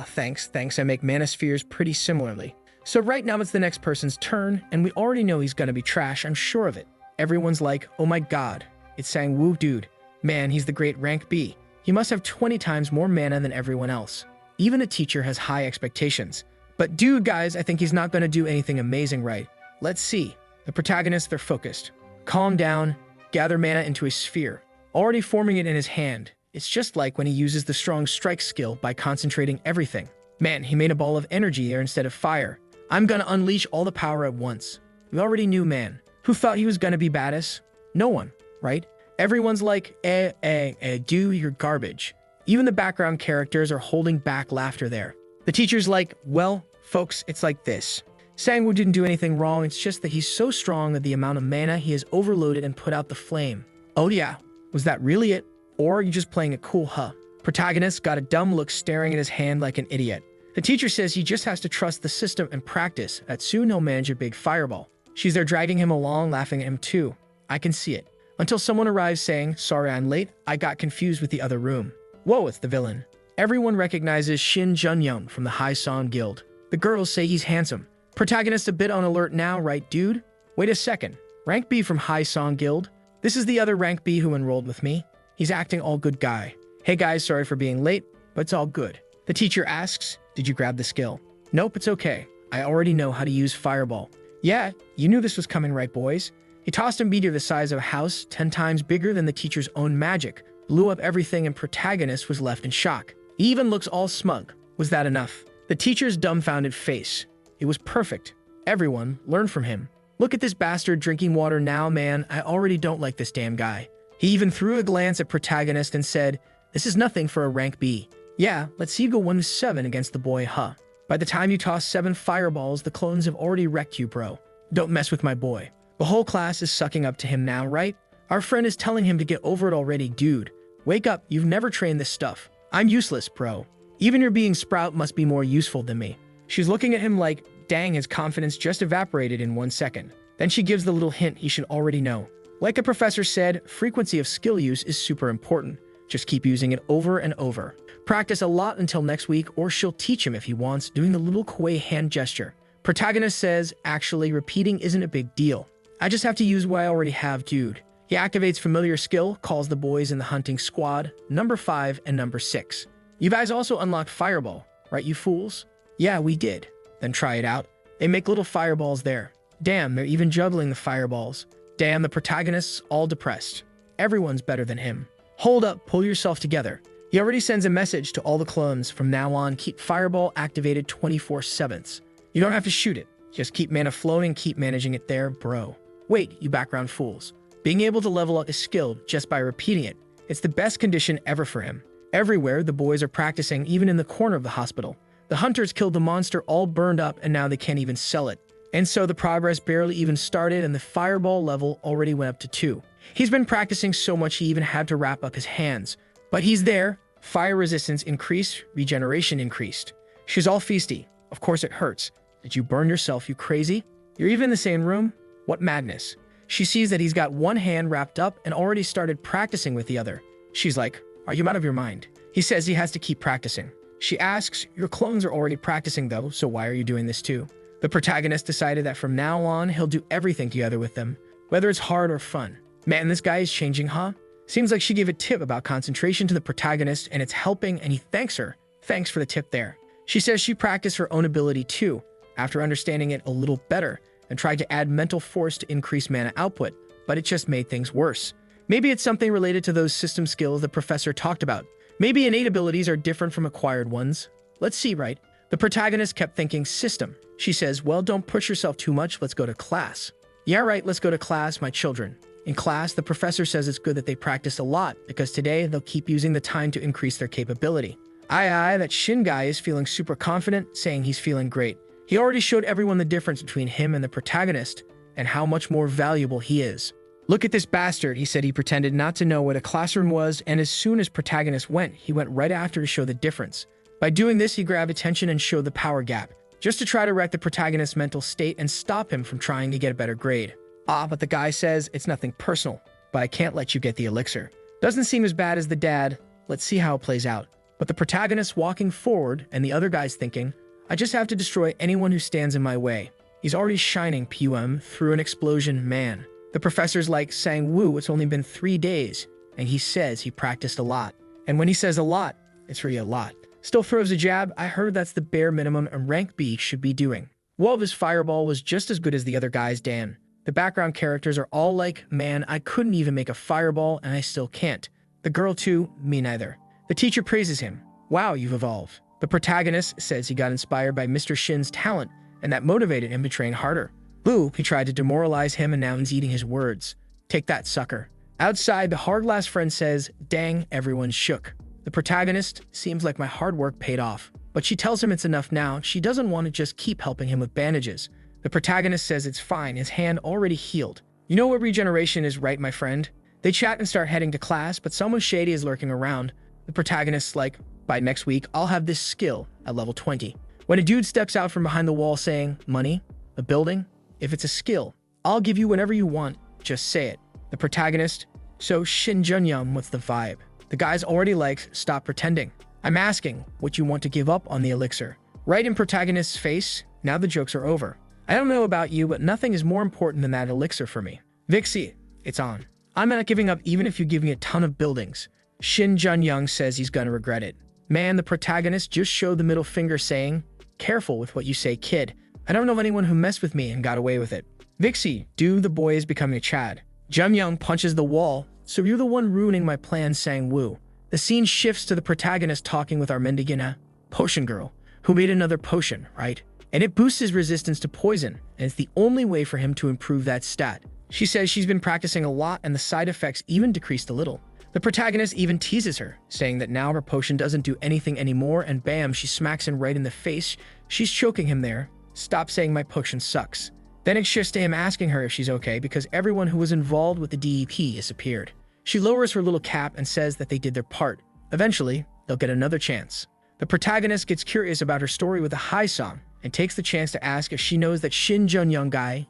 thanks. I make mana spheres pretty similarly. So right now it's the next person's turn, and we already know he's gonna be trash, I'm sure of it. Everyone's like, "Oh my god, it's Sang Woo dude. Man, he's the great rank B. He must have 20 times more mana than everyone else." Even a teacher has high expectations. But dude, guys, I think he's not gonna do anything amazing, right? Let's see. The protagonists, they're focused. Calm down, gather mana into a sphere, already forming it in his hand. It's just like when he uses the Strong Strike skill by concentrating everything. Man, he made a ball of energy there instead of fire. I'm gonna unleash all the power at once. We already knew, man. Who thought he was gonna be badass? No one, right? Everyone's like, dude, you're garbage. Even the background characters are holding back laughter there. The teacher's like, well, folks, it's like this. Sang-woo didn't do anything wrong, it's just that he's so strong that the amount of mana he has overloaded and put out the flame. Oh yeah, was that really it? Or are you just playing it cool, huh? Protagonist got a dumb look staring at his hand like an idiot. The teacher says he just has to trust the system and practice, that soon he'll manage a big fireball. She's there dragging him along, laughing at him too. I can see it. Until someone arrives saying, sorry I'm late, I got confused with the other room. Whoa, it's the villain. Everyone recognizes Shin Jun-young from the High Song Guild. The girls say he's handsome. Protagonist a bit on alert now, right dude? Wait a second. Rank B from High Song Guild? This is the other Rank B who enrolled with me? He's acting all good guy. Hey guys, sorry for being late, but it's all good. The teacher asks, did you grab the skill? Nope, it's okay. I already know how to use Fireball. Yeah, you knew this was coming, right, boys? He tossed a meteor the size of a house, 10 times bigger than the teacher's own magic, blew up everything, and protagonist was left in shock. He even looks all smug. Was that enough? The teacher's dumbfounded face. It was perfect. Everyone learned from him. Look at this bastard drinking water now, man. I already don't like this damn guy. He even threw a glance at protagonist and said, this is nothing for a rank B. Yeah, let's see you go 1-7 against the boy, huh? By the time you toss 7 fireballs, the clones have already wrecked you, bro. Don't mess with my boy. The whole class is sucking up to him now, right? Our friend is telling him to get over it already, dude. Wake up, you've never trained this stuff. I'm useless, bro. Even your being Sprout must be more useful than me. She's looking at him like, dang, his confidence just evaporated in 1 second. Then she gives the little hint he should already know. Like a professor said, frequency of skill use is super important. Just keep using it over and over. Practice a lot until next week, or she'll teach him if he wants, doing the little kawaii hand gesture. Protagonist says, actually, repeating isn't a big deal. I just have to use what I already have, dude. He activates familiar skill, calls the boys in the hunting squad, number 5 and number 6. You guys also unlocked Fireball, right, you fools? Yeah, we did. Then try it out. They make little fireballs there. Damn, they're even juggling the fireballs. Damn, the protagonist's all depressed. Everyone's better than him. Hold up, pull yourself together. He already sends a message to all the clones. From now on, keep Fireball activated 24/7. You don't have to shoot it. Just keep mana flowing, keep managing it there, bro. Wait, you background fools. Being able to level up is skilled just by repeating it. It's the best condition ever for him. Everywhere, the boys are practicing, even in the corner of the hospital. The hunters killed the monster all burned up, and now they can't even sell it. And so the progress barely even started, and the Fireball level already went up to 2. He's been practicing so much he even had to wrap up his hands. But he's there. Fire resistance increased, regeneration increased. She's all feisty. Of course it hurts. Did you burn yourself, you crazy? You're even in the same room? What madness. She sees that he's got one hand wrapped up and already started practicing with the other. She's like, are you out of your mind? He says he has to keep practicing. She asks, your clones are already practicing though, so why are you doing this too? The protagonist decided that from now on, he'll do everything together with them, whether it's hard or fun. Man, this guy is changing, huh? Seems like she gave a tip about concentration to the protagonist and it's helping, and he thanks her. Thanks for the tip there. She says she practiced her own ability too, after understanding it a little better, and tried to add mental force to increase mana output, but it just made things worse. Maybe it's something related to those system skills the professor talked about. Maybe innate abilities are different from acquired ones. Let's see, right? The protagonist kept thinking system. She says, well, don't push yourself too much, let's go to class. Yeah, right, let's go to class, my children. In class, the professor says it's good that they practice a lot, because today they'll keep using the time to increase their capability. Aye, that Shin guy is feeling super confident, saying he's feeling great. He already showed everyone the difference between him and the protagonist, and how much more valuable he is. Look at this bastard, he said. He pretended not to know what a classroom was, and as soon as protagonist went, he went right after to show the difference. By doing this, he grabbed attention and showed the power gap, just to try to wreck the protagonist's mental state and stop him from trying to get a better grade. But the guy says, it's nothing personal, but I can't let you get the elixir. Doesn't seem as bad as the dad. Let's see how it plays out. But the protagonist walking forward, and the other guy's thinking, I just have to destroy anyone who stands in my way. He's already shining PUM through an explosion, man. The professor's like saying, woo, it's only been 3 days, and he says he practiced a lot. And when he says a lot, it's really a lot. Still throws a jab. I heard that's the bare minimum a rank B should be doing. Well, this Fireball was just as good as the other guy's, Dan. The background characters are all like, man, I couldn't even make a Fireball, and I still can't. The girl too, me neither. The teacher praises him. Wow, you've evolved. The protagonist says he got inspired by Mr. Shin's talent, and that motivated him to train harder. Boo, he tried to demoralize him, and now he's eating his words. Take that, sucker. Outside, the hard-glass friend says, dang, everyone's shook. The protagonist seems like my hard work paid off, but she tells him it's enough now. She doesn't want to just keep helping him with bandages. The protagonist says it's fine, his hand already healed. You know what regeneration is, right, my friend? They chat and start heading to class, but someone shady is lurking around. The protagonist's like, by next week, I'll have this skill at level 20. When a dude steps out from behind the wall saying, money? A building? If it's a skill, I'll give you whatever you want, just say it. The protagonist, so Shinjunyum, what's the vibe? The guy's already like, stop pretending. I'm asking what you want to give up on the elixir. Right in protagonist's face, now the jokes are over. I don't know about you, but nothing is more important than that elixir for me. Vixie, it's on. I'm not giving up even if you give me a ton of buildings. Shin Jun-young says he's gonna regret it. Man, the protagonist just showed the middle finger saying, "Careful with what you say, kid. I don't know of anyone who messed with me and got away with it." Vixie, dude, the boy is becoming a Chad. Jun-young punches the wall. "So you're the one ruining my plan," sang Woo. The scene shifts to the protagonist talking with our Mendigina, potion girl, who made another potion, right? And it boosts his resistance to poison, and it's the only way for him to improve that stat. She says she's been practicing a lot and the side effects even decreased a little. The protagonist even teases her, saying that now her potion doesn't do anything anymore, and bam, she smacks him right in the face. She's choking him there. "Stop saying my potion sucks." Then it shifts to him asking her if she's okay because everyone who was involved with the DEP disappeared. She lowers her little cap and says that they did their part. Eventually, they'll get another chance. The protagonist gets curious about her story with a high song and takes the chance to ask if she knows that Shin Jun-young guy,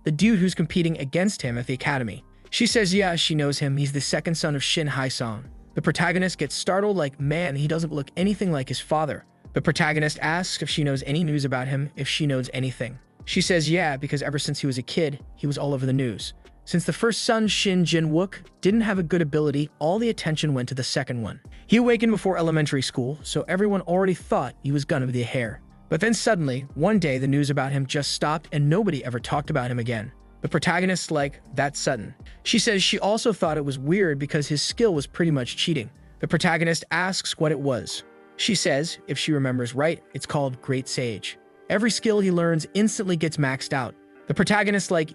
the dude who's competing against him at the academy. She says yeah, she knows him. He's the second son of Shin Haesong. The protagonist gets startled like, man, he doesn't look anything like his father. The protagonist asks if she knows any news about him, if she knows anything. She says yeah, because ever since he was a kid, he was all over the news. Since the first son, Shin Jin-wook, didn't have a good ability, all the attention went to the second one. He awakened before elementary school, so everyone already thought he was gonna be the heir. But then suddenly, one day the news about him just stopped and nobody ever talked about him again. The protagonist's like, that's sudden. She says she also thought it was weird because his skill was pretty much cheating. The protagonist asks what it was. She says, if she remembers right, it's called Great Sage. Every skill he learns instantly gets maxed out. The protagonist's like,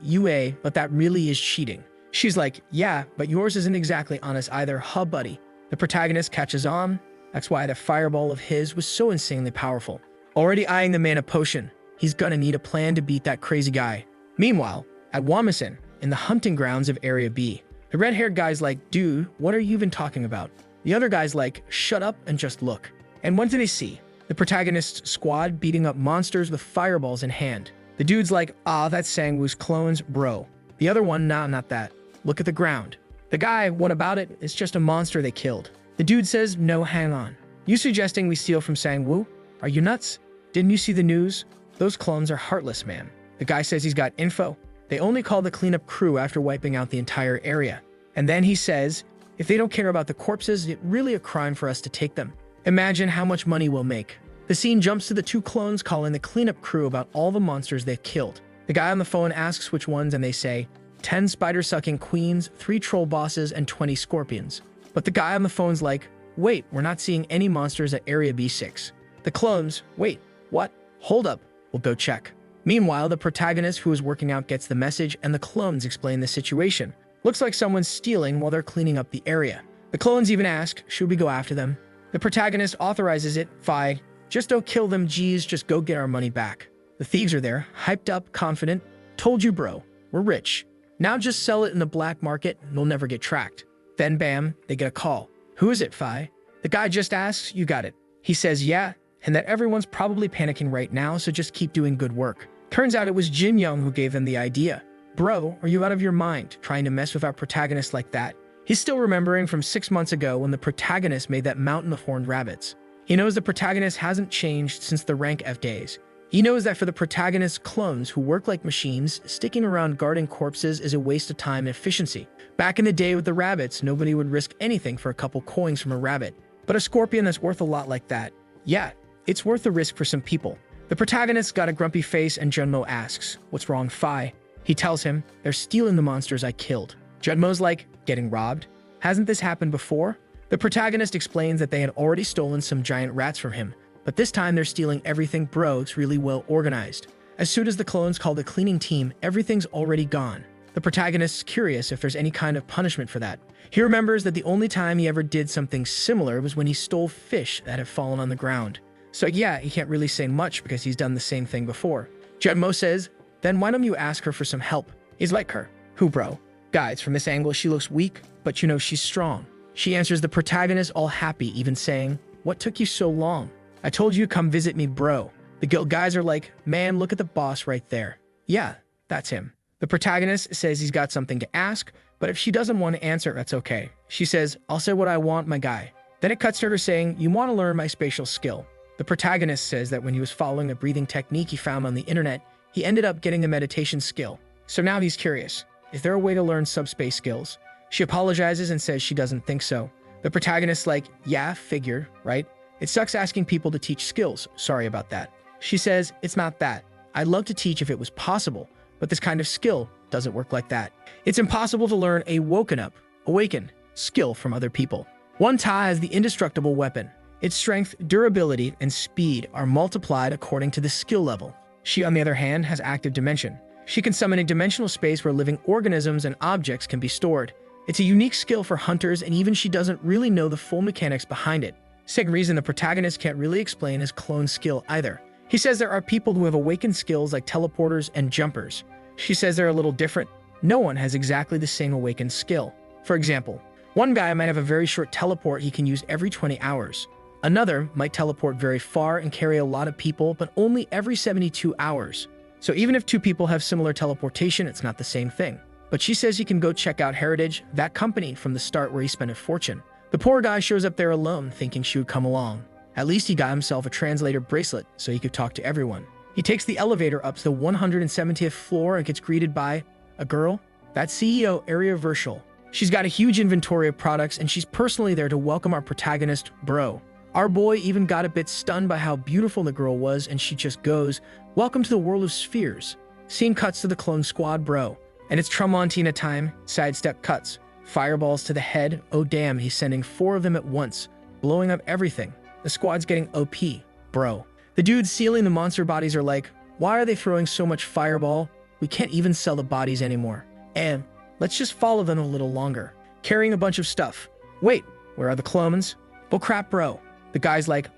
but that really is cheating. She's like, yeah, but yours isn't exactly honest either, huh buddy? The protagonist catches on. That's why the fireball of his was so insanely powerful. Already eyeing the mana potion, he's gonna need a plan to beat that crazy guy. Meanwhile, at Wamison, in the hunting grounds of Area B, the red-haired guy's like, dude, what are you even talking about? The other guy's like, shut up and just look. And what do they see? The protagonist's squad beating up monsters with fireballs in hand. The dude's like, that's Sangwoo's clones, bro. The other one, nah, not that. Look at the ground. The guy, what about it? It's just a monster they killed. The dude says, no, hang on. You suggesting we steal from Sangwoo? Are you nuts? Didn't you see the news? Those clones are heartless, man. The guy says he's got info. They only call the cleanup crew after wiping out the entire area. And then he says, if they don't care about the corpses, it's really a crime for us to take them. Imagine how much money we'll make. The scene jumps to the two clones calling the cleanup crew about all the monsters they've killed. The guy on the phone asks which ones and they say, 10 spider-sucking queens, 3 troll bosses, and 20 scorpions. But the guy on the phone's like, wait, we're not seeing any monsters at Area B6. The clones, wait, what? Hold up, we'll go check. Meanwhile, the protagonist who is working out gets the message and the clones explain the situation. Looks like someone's stealing while they're cleaning up the area. The clones even ask, should we go after them? The protagonist authorizes it, Fi. Just don't kill them, geez, just go get our money back. The thieves are there, hyped up, confident. Told you, bro, we're rich. Now just sell it in the black market and we'll never get tracked. Then bam, they get a call. Who is it, Fi? The guy just asks, you got it. He says yeah, and that everyone's probably panicking right now, so just keep doing good work. Turns out it was Jin Young who gave them the idea. Bro, are you out of your mind, trying to mess with our protagonist like that? He's still remembering from 6 months ago when the protagonist made that mountain of horned rabbits. He knows the protagonist hasn't changed since the rank F days. He knows that for the protagonist's clones who work like machines, sticking around guarding corpses is a waste of time and efficiency. Back in the day with the rabbits, nobody would risk anything for a couple coins from a rabbit. But a scorpion that's worth a lot like that, yeah, it's worth the risk for some people. The protagonist's got a grumpy face and Junmo asks, what's wrong, Fi? He tells him, they're stealing the monsters I killed. Junmo's like, getting robbed? Hasn't this happened before? The protagonist explains that they had already stolen some giant rats from him, but this time they're stealing everything, bro. It's really well organized. As soon as the clones call the cleaning team, everything's already gone. The protagonist's curious if there's any kind of punishment for that. He remembers that the only time he ever did something similar was when he stole fish that had fallen on the ground. So yeah, he can't really say much because he's done the same thing before. Junmo says, then why don't you ask her for some help? He's like her. Who, bro? Guys, from this angle, she looks weak, but you know she's strong. She answers the protagonist all happy, even saying, what took you so long? I told you to come visit me, bro. The guild guys are like, man, look at the boss right there. Yeah, that's him. The protagonist says he's got something to ask, but if she doesn't want to answer, that's okay. She says, I'll say what I want, my guy. Then it cuts to her saying, you want to learn my spatial skill. The protagonist says that when he was following a breathing technique he found on the internet, he ended up getting a meditation skill. So now he's curious. Is there a way to learn subspace skills? She apologizes and says she doesn't think so. The protagonist's like, yeah, figure, right? It sucks asking people to teach skills. Sorry about that. She says, it's not that. I'd love to teach if it was possible, but this kind of skill doesn't work like that. It's impossible to learn a awaken skill from other people. One Ta has the indestructible weapon. Its strength, durability, and speed are multiplied according to the skill level. She, on the other hand, has active dimension. She can summon a dimensional space where living organisms and objects can be stored. It's a unique skill for hunters, and even she doesn't really know the full mechanics behind it. Second reason, the protagonist can't really explain his clone skill either. He says there are people who have awakened skills like teleporters and jumpers. She says they're a little different. No one has exactly the same awakened skill. For example, one guy might have a very short teleport he can use every 20 hours. Another might teleport very far and carry a lot of people, but only every 72 hours. So even if two people have similar teleportation, it's not the same thing. But she says he can go check out Heritage, that company from the start where he spent a fortune. The poor guy shows up there alone, thinking she would come along. At least he got himself a translator bracelet so he could talk to everyone. He takes the elevator up to the 170th floor and gets greeted by a girl. That's CEO Aria Virtual. She's got a huge inventory of products and she's personally there to welcome our protagonist, Bro. Our boy even got a bit stunned by how beautiful the girl was, and she just goes, "Welcome to the world of spheres." Scene cuts to the clone squad, Bro. And it's Tramontina time. Sidestep cuts. Fireballs to the head. Oh damn, he's sending 4 of them at once, blowing up everything. The squad's getting OP, Bro. The dudes sealing the monster bodies are like, why are they throwing so much fireball? We can't even sell the bodies anymore. And let's just follow them a little longer. Carrying a bunch of stuff. Wait, where are the clones? Well crap, Bro. The guy's like,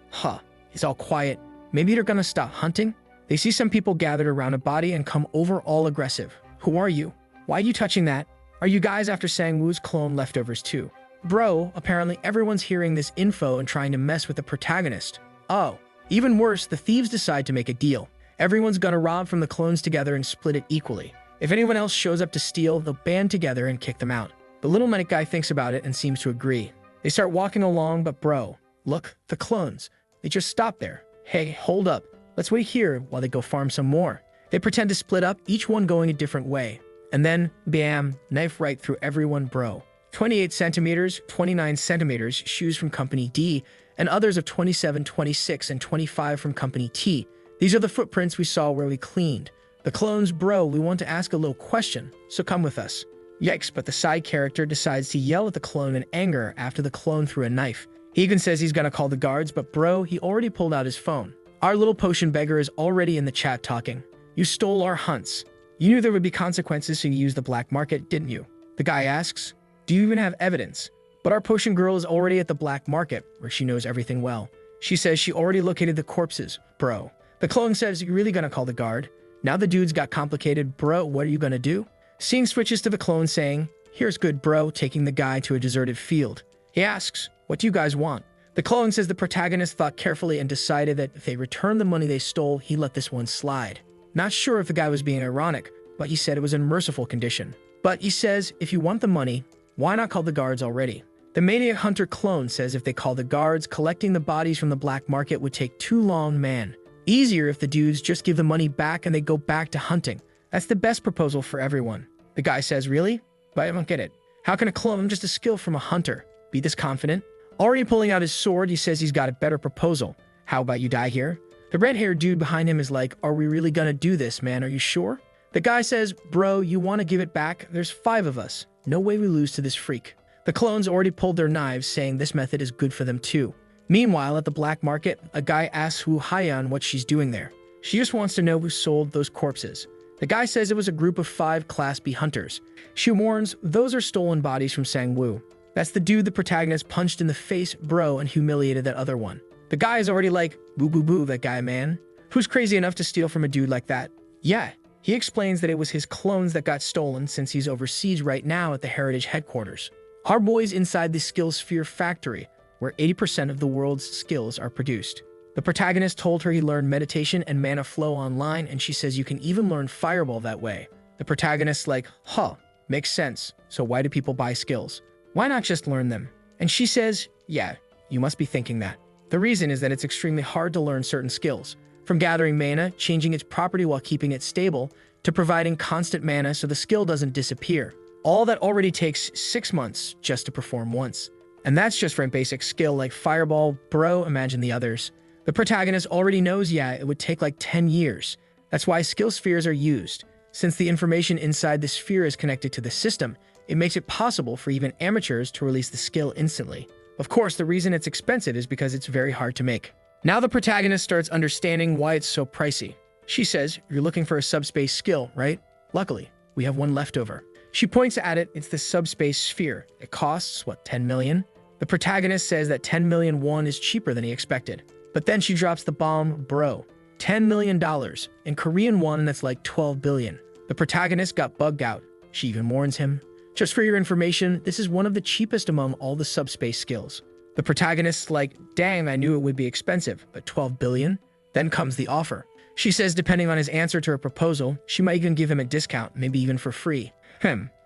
it's all quiet. Maybe they're gonna stop hunting? They see some people gathered around a body and come over all aggressive. Who are you? Why are you touching that? Are you guys after Sang Woo's clone leftovers too? Bro, apparently everyone's hearing this info and trying to mess with the protagonist. Oh, even worse, the thieves decide to make a deal. Everyone's gonna rob from the clones together and split it equally. If anyone else shows up to steal, they'll band together and kick them out. The little medic guy thinks about it and seems to agree. They start walking along, but Bro, look, the clones. They just stop there. Hey, hold up. Let's wait here while they go farm some more. They pretend to split up, each one going a different way. And then, bam, knife right through everyone, Bro. 28 centimeters, 29 centimeters, shoes from Company D, and others of 27, 26, and 25 from Company T. These are the footprints we saw where we cleaned. The clones, Bro, we want to ask a little question, so come with us. Yikes, but the side character decides to yell at the clone in anger after the clone threw a knife. He even says he's gonna call the guards, but Bro, he already pulled out his phone. Our little potion beggar is already in the chat talking. You stole our hunts. You knew there would be consequences, so you used the black market, didn't you? The guy asks, do you even have evidence? But our potion girl is already at the black market, where she knows everything well. She says she already located the corpses, Bro. The clone says, you're really gonna call the guard? Now the dudes got complicated, Bro, what are you gonna do? Scene switches to the clone saying, here's good Bro, taking the guy to a deserted field. He asks, what do you guys want? The clone says the protagonist thought carefully and decided that if they returned the money they stole, he let this one slide. Not sure if the guy was being ironic, but he said it was in merciful condition. But he says, if you want the money, why not call the guards already? The Maniac Hunter clone says if they call the guards, collecting the bodies from the black market would take too long, man. Easier if the dudes just give the money back and they go back to hunting. That's the best proposal for everyone. The guy says, really? But I don't get it. How can a clone, just a skill from a hunter, be this confident? Already pulling out his sword, he says he's got a better proposal. How about you die here? The red-haired dude behind him is like, are we really gonna do this, man? Are you sure? The guy says, Bro, you want to give it back? There's 5 of us. No way we lose to this freak. The clones already pulled their knives, saying this method is good for them too. Meanwhile, at the black market, a guy asks Wu Haiyan what she's doing there. She just wants to know who sold those corpses. The guy says it was a group of 5 Class B hunters. She warns, those are stolen bodies from Sang Woo. That's the dude the protagonist punched in the face, Bro, and humiliated that other one. The guy is already like, boo boo boo, that guy, man. Who's crazy enough to steal from a dude like that? Yeah, he explains that it was his clones that got stolen since he's overseas right now at the Heritage headquarters. Our boy's inside the Skill Sphere factory, where 80% of the world's skills are produced. The protagonist told her he learned meditation and mana flow online, and she says you can even learn fireball that way. The protagonist's like, makes sense. So why do people buy skills? Why not just learn them? And she says, yeah, you must be thinking that. The reason is that it's extremely hard to learn certain skills. From gathering mana, changing its property while keeping it stable, to providing constant mana so the skill doesn't disappear. All that already takes 6 months just to perform once. And that's just for a basic skill like Fireball. Bro, imagine the others. The protagonist already knows, yeah, it would take like 10 years. That's why skill spheres are used. Since the information inside the sphere is connected to the system, it makes it possible for even amateurs to release the skill instantly. Of course, the reason it's expensive is because it's very hard to make. Now the protagonist starts understanding why it's so pricey. She says, "You're looking for a subspace skill, right? Luckily, we have one left over." She points at it. It's the subspace sphere. It costs, what, 10 million? The protagonist says that 10 million won is cheaper than he expected. But then she drops the bomb, bro. $10 million. In Korean won, that's like 12 billion. The protagonist got bugged out. She even warns him. Just for your information, this is one of the cheapest among all the subspace skills. The protagonist's like, dang, I knew it would be expensive, but 12 billion? Then comes the offer. She says depending on his answer to her proposal, she might even give him a discount, maybe even for free.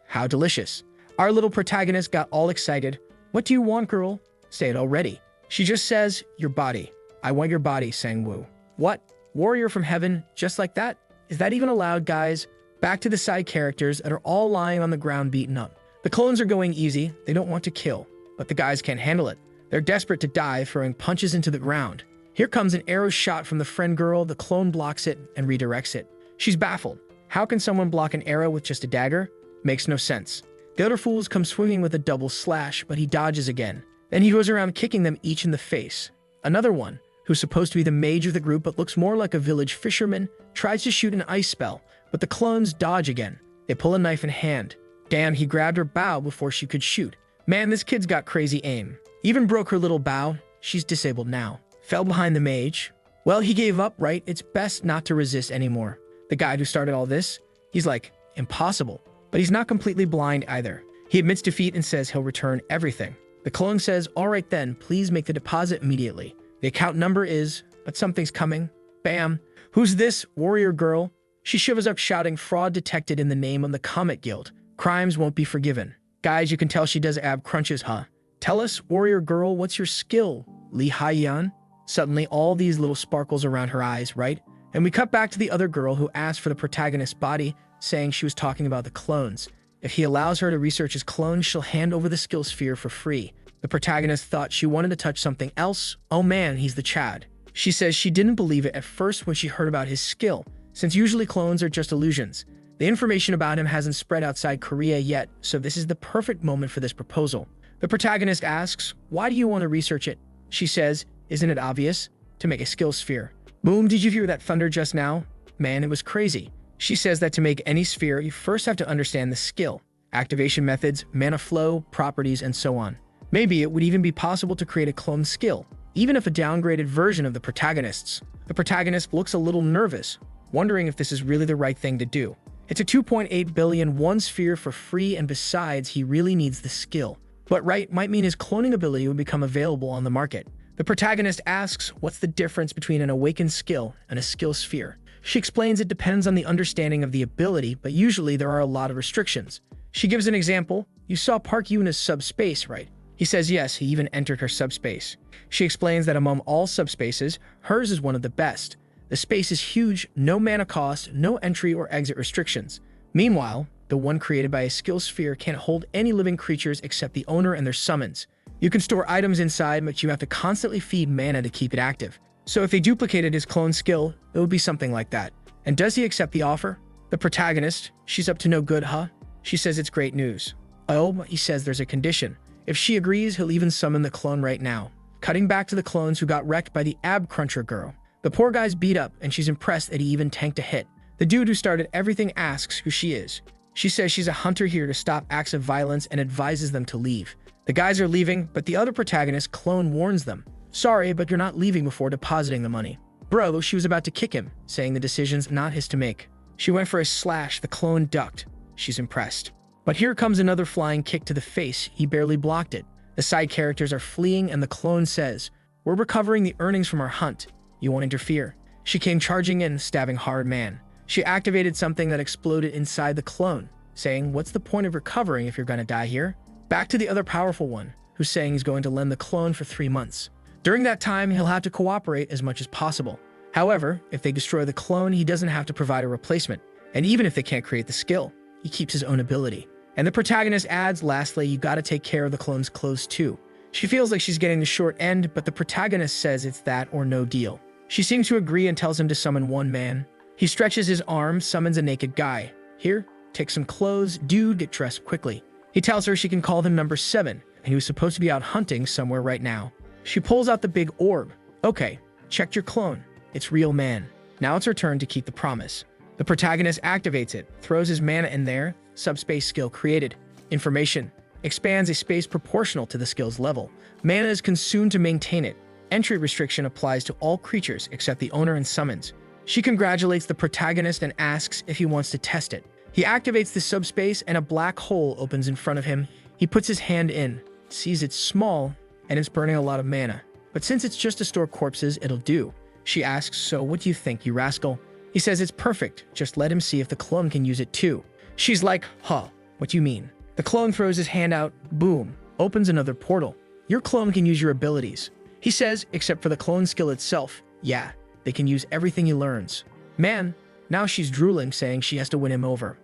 How delicious. Our little protagonist got all excited. What do you want, girl? Say it already. She just says, your body. I want your body, Sang-woo. What? Warrior from heaven, just like that? Is that even allowed, guys? Back to the side characters that are all lying on the ground beaten up. The clones are going easy. They don't want to kill, but the guys can't handle it. They're desperate to die, throwing punches into the ground. Here comes an arrow shot from the friend girl. The clone blocks it and redirects it. She's baffled. How can someone block an arrow with just a dagger? Makes no sense. The other fools come swinging with a double slash, but he dodges again. Then he goes around kicking them each in the face. Another one, who's supposed to be the mage of the group but looks more like a village fisherman, tries to shoot an ice spell, but the clones dodge again. They pull a knife in hand. Damn, he grabbed her bow before she could shoot. Man, this kid's got crazy aim. Even broke her little bow. She's disabled now. Fell behind the mage. Well, he gave up, right? It's best not to resist anymore. The guy who started all this, he's like, impossible. But he's not completely blind either. He admits defeat and says he'll return everything. The clone says, all right then, please make the deposit immediately. The account number is, but something's coming. Bam. Who's this? Warrior girl. She shivers up shouting, fraud detected in the name of the Comet Guild. Crimes won't be forgiven. Guys, you can tell she does ab crunches, huh? Tell us, warrior girl, what's your skill? Lee Hai-yan? Suddenly, all these little sparkles around her eyes, right? And we cut back to the other girl who asked for the protagonist's body, saying she was talking about the clones. If he allows her to research his clones, she'll hand over the skill sphere for free. The protagonist thought she wanted to touch something else. Oh man, he's the Chad. She says she didn't believe it at first when she heard about his skill, since usually clones are just illusions. The information about him hasn't spread outside Korea yet, so this is the perfect moment for this proposal. The protagonist asks, why do you want to research it? She says, isn't it obvious? To make a skill sphere. Boom, did you hear that thunder just now? Man, it was crazy. She says that to make any sphere, you first have to understand the skill, activation methods, mana flow, properties, and so on. Maybe it would even be possible to create a clone skill, even if a downgraded version of the protagonist's. The protagonist looks a little nervous, wondering if this is really the right thing to do. It's a 2.8 billion one sphere for free, and besides, he really needs the skill. But right might mean his cloning ability would become available on the market. The protagonist asks what's the difference between an awakened skill and a skill sphere. She explains it depends on the understanding of the ability, but usually there are a lot of restrictions. She gives an example. You saw Park Yuna's subspace, right? He says yes, he even entered her subspace. She explains that among all subspaces, hers is one of the best. The space is huge, no mana cost, no entry or exit restrictions. Meanwhile, the one created by a skill sphere can't hold any living creatures except the owner and their summons. You can store items inside, but you have to constantly feed mana to keep it active. So if they duplicated his clone skill, it would be something like that. And does he accept the offer? The protagonist, she's up to no good, huh? She says it's great news. Oh, he says there's a condition. If she agrees, he'll even summon the clone right now. Cutting back to the clones who got wrecked by the ab cruncher girl. The poor guy's beat up, and she's impressed that he even tanked a hit. The dude who started everything asks who she is. She says she's a hunter here to stop acts of violence and advises them to leave. The guys are leaving, but the other protagonist, clone, warns them. Sorry, but you're not leaving before depositing the money. Bro, she was about to kick him, saying the decision's not his to make. She went for a slash, the clone ducked. She's impressed. But here comes another flying kick to the face. He barely blocked it. The side characters are fleeing, and the clone says, we're recovering the earnings from our hunt. You won't interfere. She came charging in, stabbing hard man. She activated something that exploded inside the clone, saying, what's the point of recovering if you're gonna die here? Back to the other powerful one, who's saying he's going to lend the clone for 3 months. During that time, he'll have to cooperate as much as possible. However, if they destroy the clone, he doesn't have to provide a replacement. And even if they can't create the skill, he keeps his own ability. And the protagonist adds, lastly, you gotta take care of the clone's clothes too. She feels like she's getting the short end, but the protagonist says it's that or no deal. She seems to agree and tells him to summon one man. He stretches his arm, summons a naked guy. Here, take some clothes, dude, get dressed quickly. He tells her she can call him number 7, and he was supposed to be out hunting somewhere right now. She pulls out the big orb. Okay, checked your clone. It's real, man. Now it's her turn to keep the promise. The protagonist activates it, throws his mana in there, subspace skill created. Information. Expands a space proportional to the skill's level. Mana is consumed to maintain it. Entry restriction applies to all creatures except the owner and summons. She congratulates the protagonist and asks if he wants to test it. He activates the subspace and a black hole opens in front of him. He puts his hand in, sees it's small, and it's burning a lot of mana. But since it's just to store corpses, it'll do. She asks, so what do you think, you rascal? He says it's perfect, just let him see if the clone can use it too. She's like, huh, what do you mean? The clone throws his hand out, boom, opens another portal. Your clone can use your abilities. He says, except for the clone skill itself, yeah, they can use everything he learns. Man, now she's drooling, saying she has to win him over.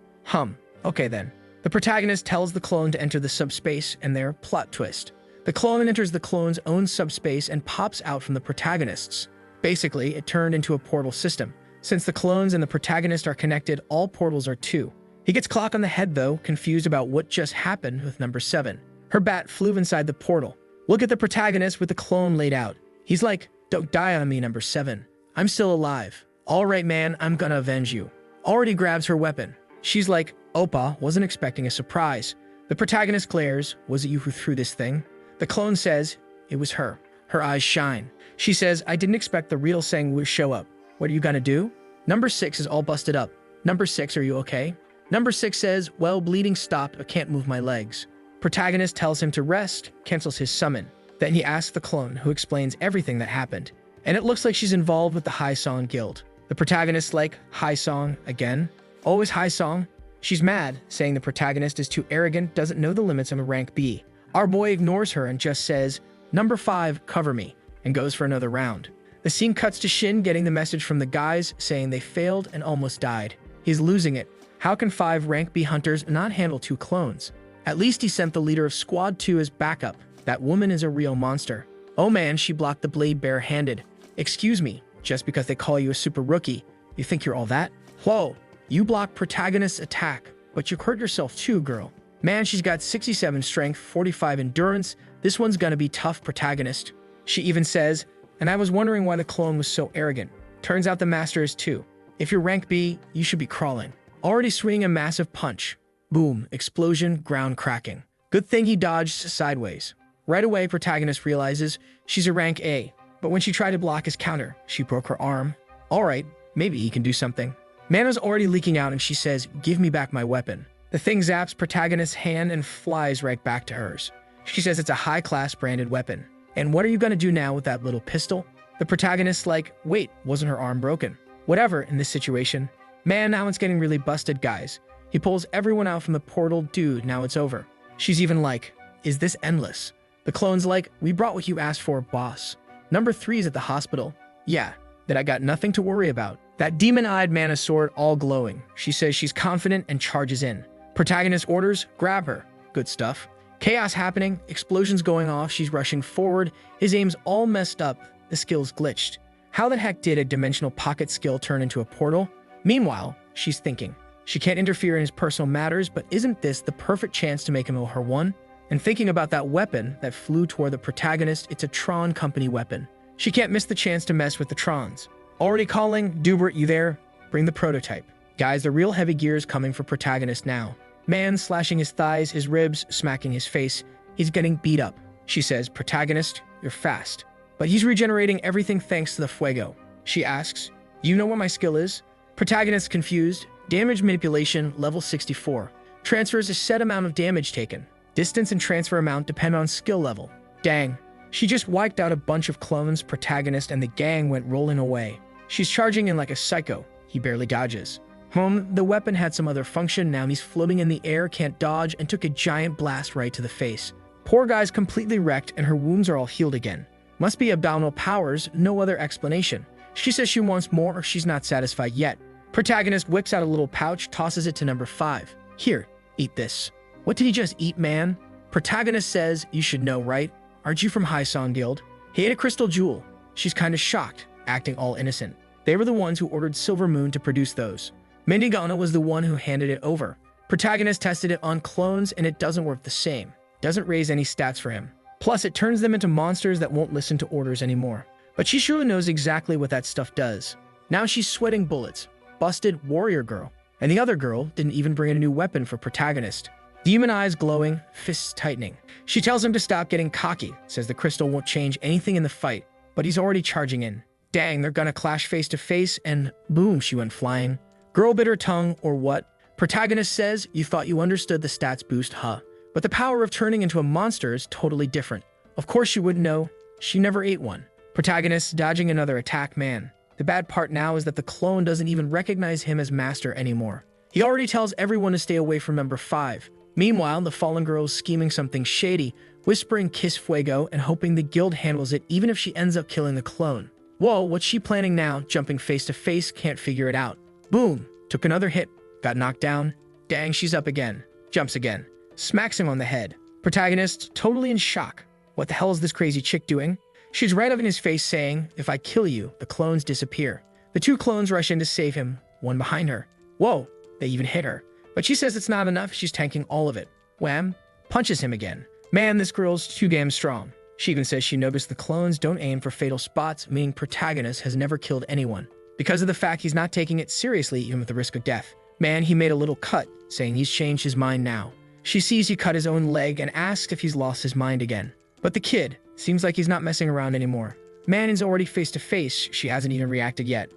Okay then. The protagonist tells the clone to enter the subspace, and their plot twist. The clone enters the clone's own subspace and pops out from the protagonist's. Basically, it turned into a portal system. Since the clones and the protagonist are connected, all portals are 2. He gets clocked on the head though, confused about what just happened with number 7. Her bat flew inside the portal. Look at the protagonist with the clone laid out. He's like, don't die on me, number 7. I'm still alive. All right, man, I'm gonna avenge you. Already grabs her weapon. She's like, Opa, wasn't expecting a surprise. The protagonist glares, was it you who threw this thing? The clone says, it was her. Her eyes shine. She says, I didn't expect the real Sang would show up. What are you gonna do? Number 6 is all busted up. Number 6, are you okay? Number 6 says, well, bleeding stopped, but can't move my legs. Protagonist tells him to rest, cancels his summon. Then he asks the clone, who explains everything that happened. And it looks like she's involved with the High Song Guild. The protagonist's like, High Song, again? Always High Song? She's mad, saying the protagonist is too arrogant, doesn't know the limits of a rank B. Our boy ignores her and just says, number 5, cover me, and goes for another round. The scene cuts to Shin getting the message from the guys saying they failed and almost died. He's losing it. How can 5 rank B hunters not handle 2 clones? At least he sent the leader of Squad 2 as backup. That woman is a real monster. Oh man, she blocked the blade bare-handed. Excuse me, just because they call you a super rookie, you think you're all that? Whoa, you blocked protagonist's attack, but you hurt yourself too, girl. Man, she's got 67 strength, 45 endurance. This one's gonna be tough, protagonist. She even says, and I was wondering why the clone was so arrogant. Turns out the master is too. If you're rank B, you should be crawling. Already swinging a massive punch. Boom, explosion, ground cracking. Good thing he dodged sideways. Right away, protagonist realizes she's a rank A, but when she tried to block his counter, she broke her arm. Alright, maybe he can do something. Mana's already leaking out and she says, give me back my weapon. The thing zaps protagonist's hand and flies right back to hers. She says it's a high-class branded weapon. And what are you gonna do now with that little pistol? The protagonist's like, wait, wasn't her arm broken? Whatever in this situation. Man, now it's getting really busted, guys. He pulls everyone out from the portal. Dude, now it's over. She's even like, is this endless? The clone's like, we brought what you asked for, boss. Number 3 is at the hospital. Yeah, that I got nothing to worry about. That demon-eyed mana sword all glowing. She says she's confident and charges in. Protagonist orders, grab her. Good stuff. Chaos happening, explosions going off, she's rushing forward. His aim's all messed up, the skill's glitched. How the heck did a dimensional pocket skill turn into a portal? Meanwhile, she's thinking. She can't interfere in his personal matters, but isn't this the perfect chance to make him her one? And thinking about that weapon that flew toward the protagonist, it's a Tron company weapon. She can't miss the chance to mess with the Trons. Already calling, Dubert, you there? Bring the prototype. Guys, the real heavy gear is coming for protagonist now. Man slashing his thighs, his ribs, smacking his face. He's getting beat up. She says, protagonist, you're fast. But he's regenerating everything thanks to the fuego. She asks, you know what my skill is? Protagonist confused. Damage manipulation, level 64. Transfers a set amount of damage taken. Distance and transfer amount depend on skill level. Dang. She just wiped out a bunch of clones, protagonist, and the gang went rolling away. She's charging in like a psycho. He barely dodges. The weapon had some other function. Now he's floating in the air, can't dodge, and took a giant blast right to the face. Poor guy's completely wrecked, and her wounds are all healed again. Must be abdominal powers, no other explanation. She says she wants more or she's not satisfied yet. Protagonist whips out a little pouch, tosses it to number 5. Here, eat this. What did he just eat, man? Protagonist says, you should know, right? Aren't you from High Song Guild? He ate a crystal jewel. She's kind of shocked, acting all innocent. They were the ones who ordered Silver Moon to produce those. Mindigana was the one who handed it over. Protagonist tested it on clones and it doesn't work the same. Doesn't raise any stats for him. Plus, it turns them into monsters that won't listen to orders anymore. But she surely knows exactly what that stuff does. Now she's sweating bullets. Busted warrior girl. And the other girl didn't even bring in a new weapon for Protagonist. Demon eyes glowing, fists tightening. She tells him to stop getting cocky, says the crystal won't change anything in the fight, but he's already charging in. Dang, they're gonna clash face to face, and boom, she went flying. Girl bit her tongue, or what? Protagonist says, you thought you understood the stats boost, huh? But the power of turning into a monster is totally different. Of course you wouldn't know. She never ate one. Protagonist dodging another attack, man. The bad part now is that the clone doesn't even recognize him as master anymore. He already tells everyone to stay away from number 5. Meanwhile, the fallen girl is scheming something shady, whispering kiss fuego and hoping the guild handles it even if she ends up killing the clone. Whoa, what's she planning now? Jumping face to face, can't figure it out. Boom, took another hit, got knocked down. Dang, she's up again. Jumps again. Smacks him on the head. Protagonist, totally in shock. What the hell is this crazy chick doing? She's right up in his face saying, if I kill you, the clones disappear. The 2 clones rush in to save him, one behind her. Whoa, they even hit her. But she says it's not enough, she's tanking all of it. Wham, punches him again. Man, this girl's too damn strong. She even says she noticed the clones don't aim for fatal spots, meaning Protagonist has never killed anyone. Because of the fact he's not taking it seriously even with the risk of death. Man, he made a little cut, saying he's changed his mind now. She sees he cut his own leg and asks if he's lost his mind again. But the kid seems like he's not messing around anymore. Man is already face to face, she hasn't even reacted yet.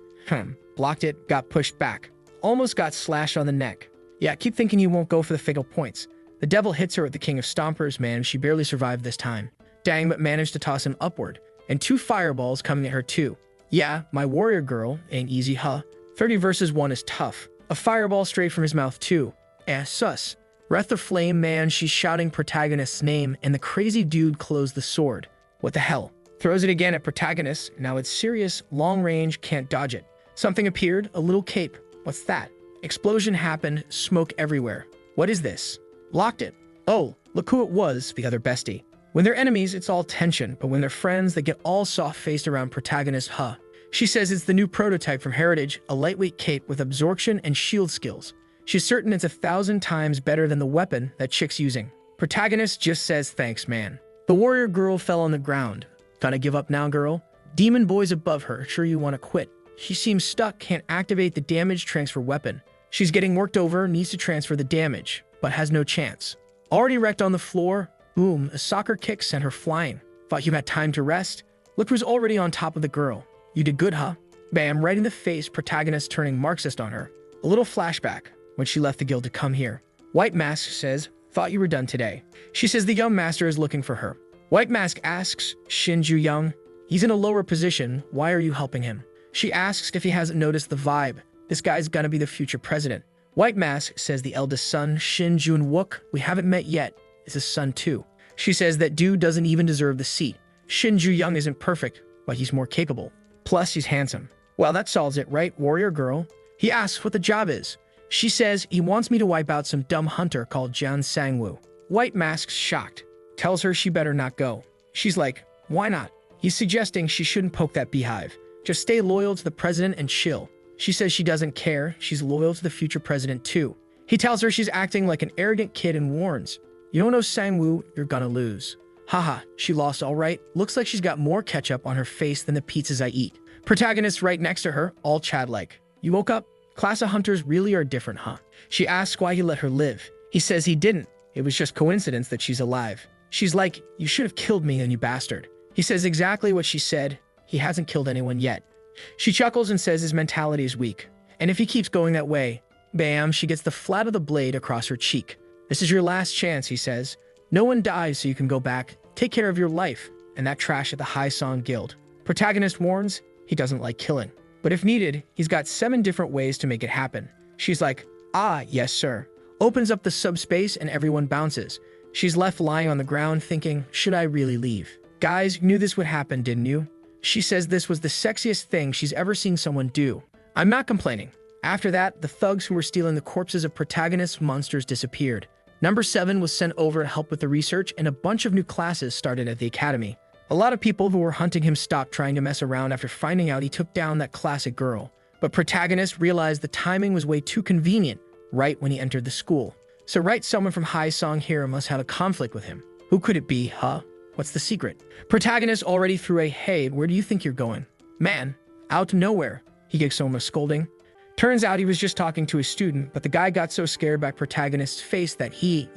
Blocked it, got pushed back. Almost got slashed on the neck. Yeah, keep thinking you won't go for the fatal points. The devil hits her with the King of Stompers, man, she barely survived this time. Dang, but managed to toss him upward. And 2 fireballs coming at her too. Yeah, my warrior girl ain't easy, huh? 30 versus 1 is tough. A fireball straight from his mouth too. Sus. Breath of flame, man, she's shouting Protagonist's name, and the crazy dude closed the sword. What the hell? Throws it again at Protagonist. Now it's serious, long range, can't dodge it. Something appeared, a little cape. What's that? Explosion happened, smoke everywhere. What is this? Locked it. Oh, look who it was, the other bestie. When they're enemies, it's all tension, but when they're friends, they get all soft-faced around Protagonist, huh? She says it's the new prototype from Heritage, a lightweight cape with absorption and shield skills. She's certain it's 1,000 times better than the weapon that chick's using. Protagonist just says thanks, man. The warrior girl fell on the ground. Gonna give up now, girl? Demon boys above her, sure you wanna quit. She seems stuck, can't activate the damage transfer weapon. She's getting worked over, needs to transfer the damage, but has no chance. Already wrecked on the floor, boom, a soccer kick sent her flying. Thought you had time to rest? Look who's already on top of the girl. You did good, huh? Bam, right in the face, Protagonist turning Marxist on her. A little flashback. When she left the guild to come here. White Mask says, thought you were done today. She says the young master is looking for her. White Mask asks, Shinju Young, he's in a lower position, why are you helping him? She asks if he hasn't noticed the vibe. This guy's gonna be the future president. White Mask says the eldest son, Shin Jun Wook, we haven't met yet, is his son too. She says that dude doesn't even deserve the seat. Shinju Young isn't perfect, but he's more capable. Plus, he's handsome. Well, that solves it, right, warrior girl? He asks what the job is. She says he wants me to wipe out some dumb hunter called Jian Sangwu. White Mask's shocked. Tells her she better not go. She's like, why not? He's suggesting she shouldn't poke that beehive. Just stay loyal to the president and chill. She says she doesn't care. She's loyal to the future president too. He tells her she's acting like an arrogant kid and warns, you don't know Sangwu, you're gonna lose. Haha, she lost all right. Looks like she's got more ketchup on her face than the pizzas I eat. Protagonist right next to her, all Chad-like. You woke up? Class of hunters really are different, huh? She asks why he let her live. He says he didn't. It was just coincidence that she's alive. She's like, you should have killed me, then you bastard. He says exactly what she said. He hasn't killed anyone yet. She chuckles and says his mentality is weak. And if he keeps going that way, bam, she gets the flat of the blade across her cheek. This is your last chance, he says. No one dies so you can go back. Take care of your life. And that trash at the High Song Guild. Protagonist warns, he doesn't like killing. But if needed, he's got 7 different ways to make it happen. She's like, ah, yes, sir. Opens up the subspace and everyone bounces. She's left lying on the ground thinking, should I really leave? Guys, you knew this would happen, didn't you? She says this was the sexiest thing she's ever seen someone do. I'm not complaining. After that, the thugs who were stealing the corpses of protagonist monsters disappeared. Number 7 was sent over to help with the research, and a bunch of new classes started at the academy. A lot of people who were hunting him stopped trying to mess around after finding out he took down that classic girl. But protagonist realized the timing was way too convenient right when he entered the school. So right, someone from High Song here must have a conflict with him. Who could it be, huh? What's the secret? Protagonist already threw a, "Hey, where do you think you're going?" Man, out of nowhere, he gives someone a scolding. Turns out he was just talking to a student, but the guy got so scared by protagonist's face that he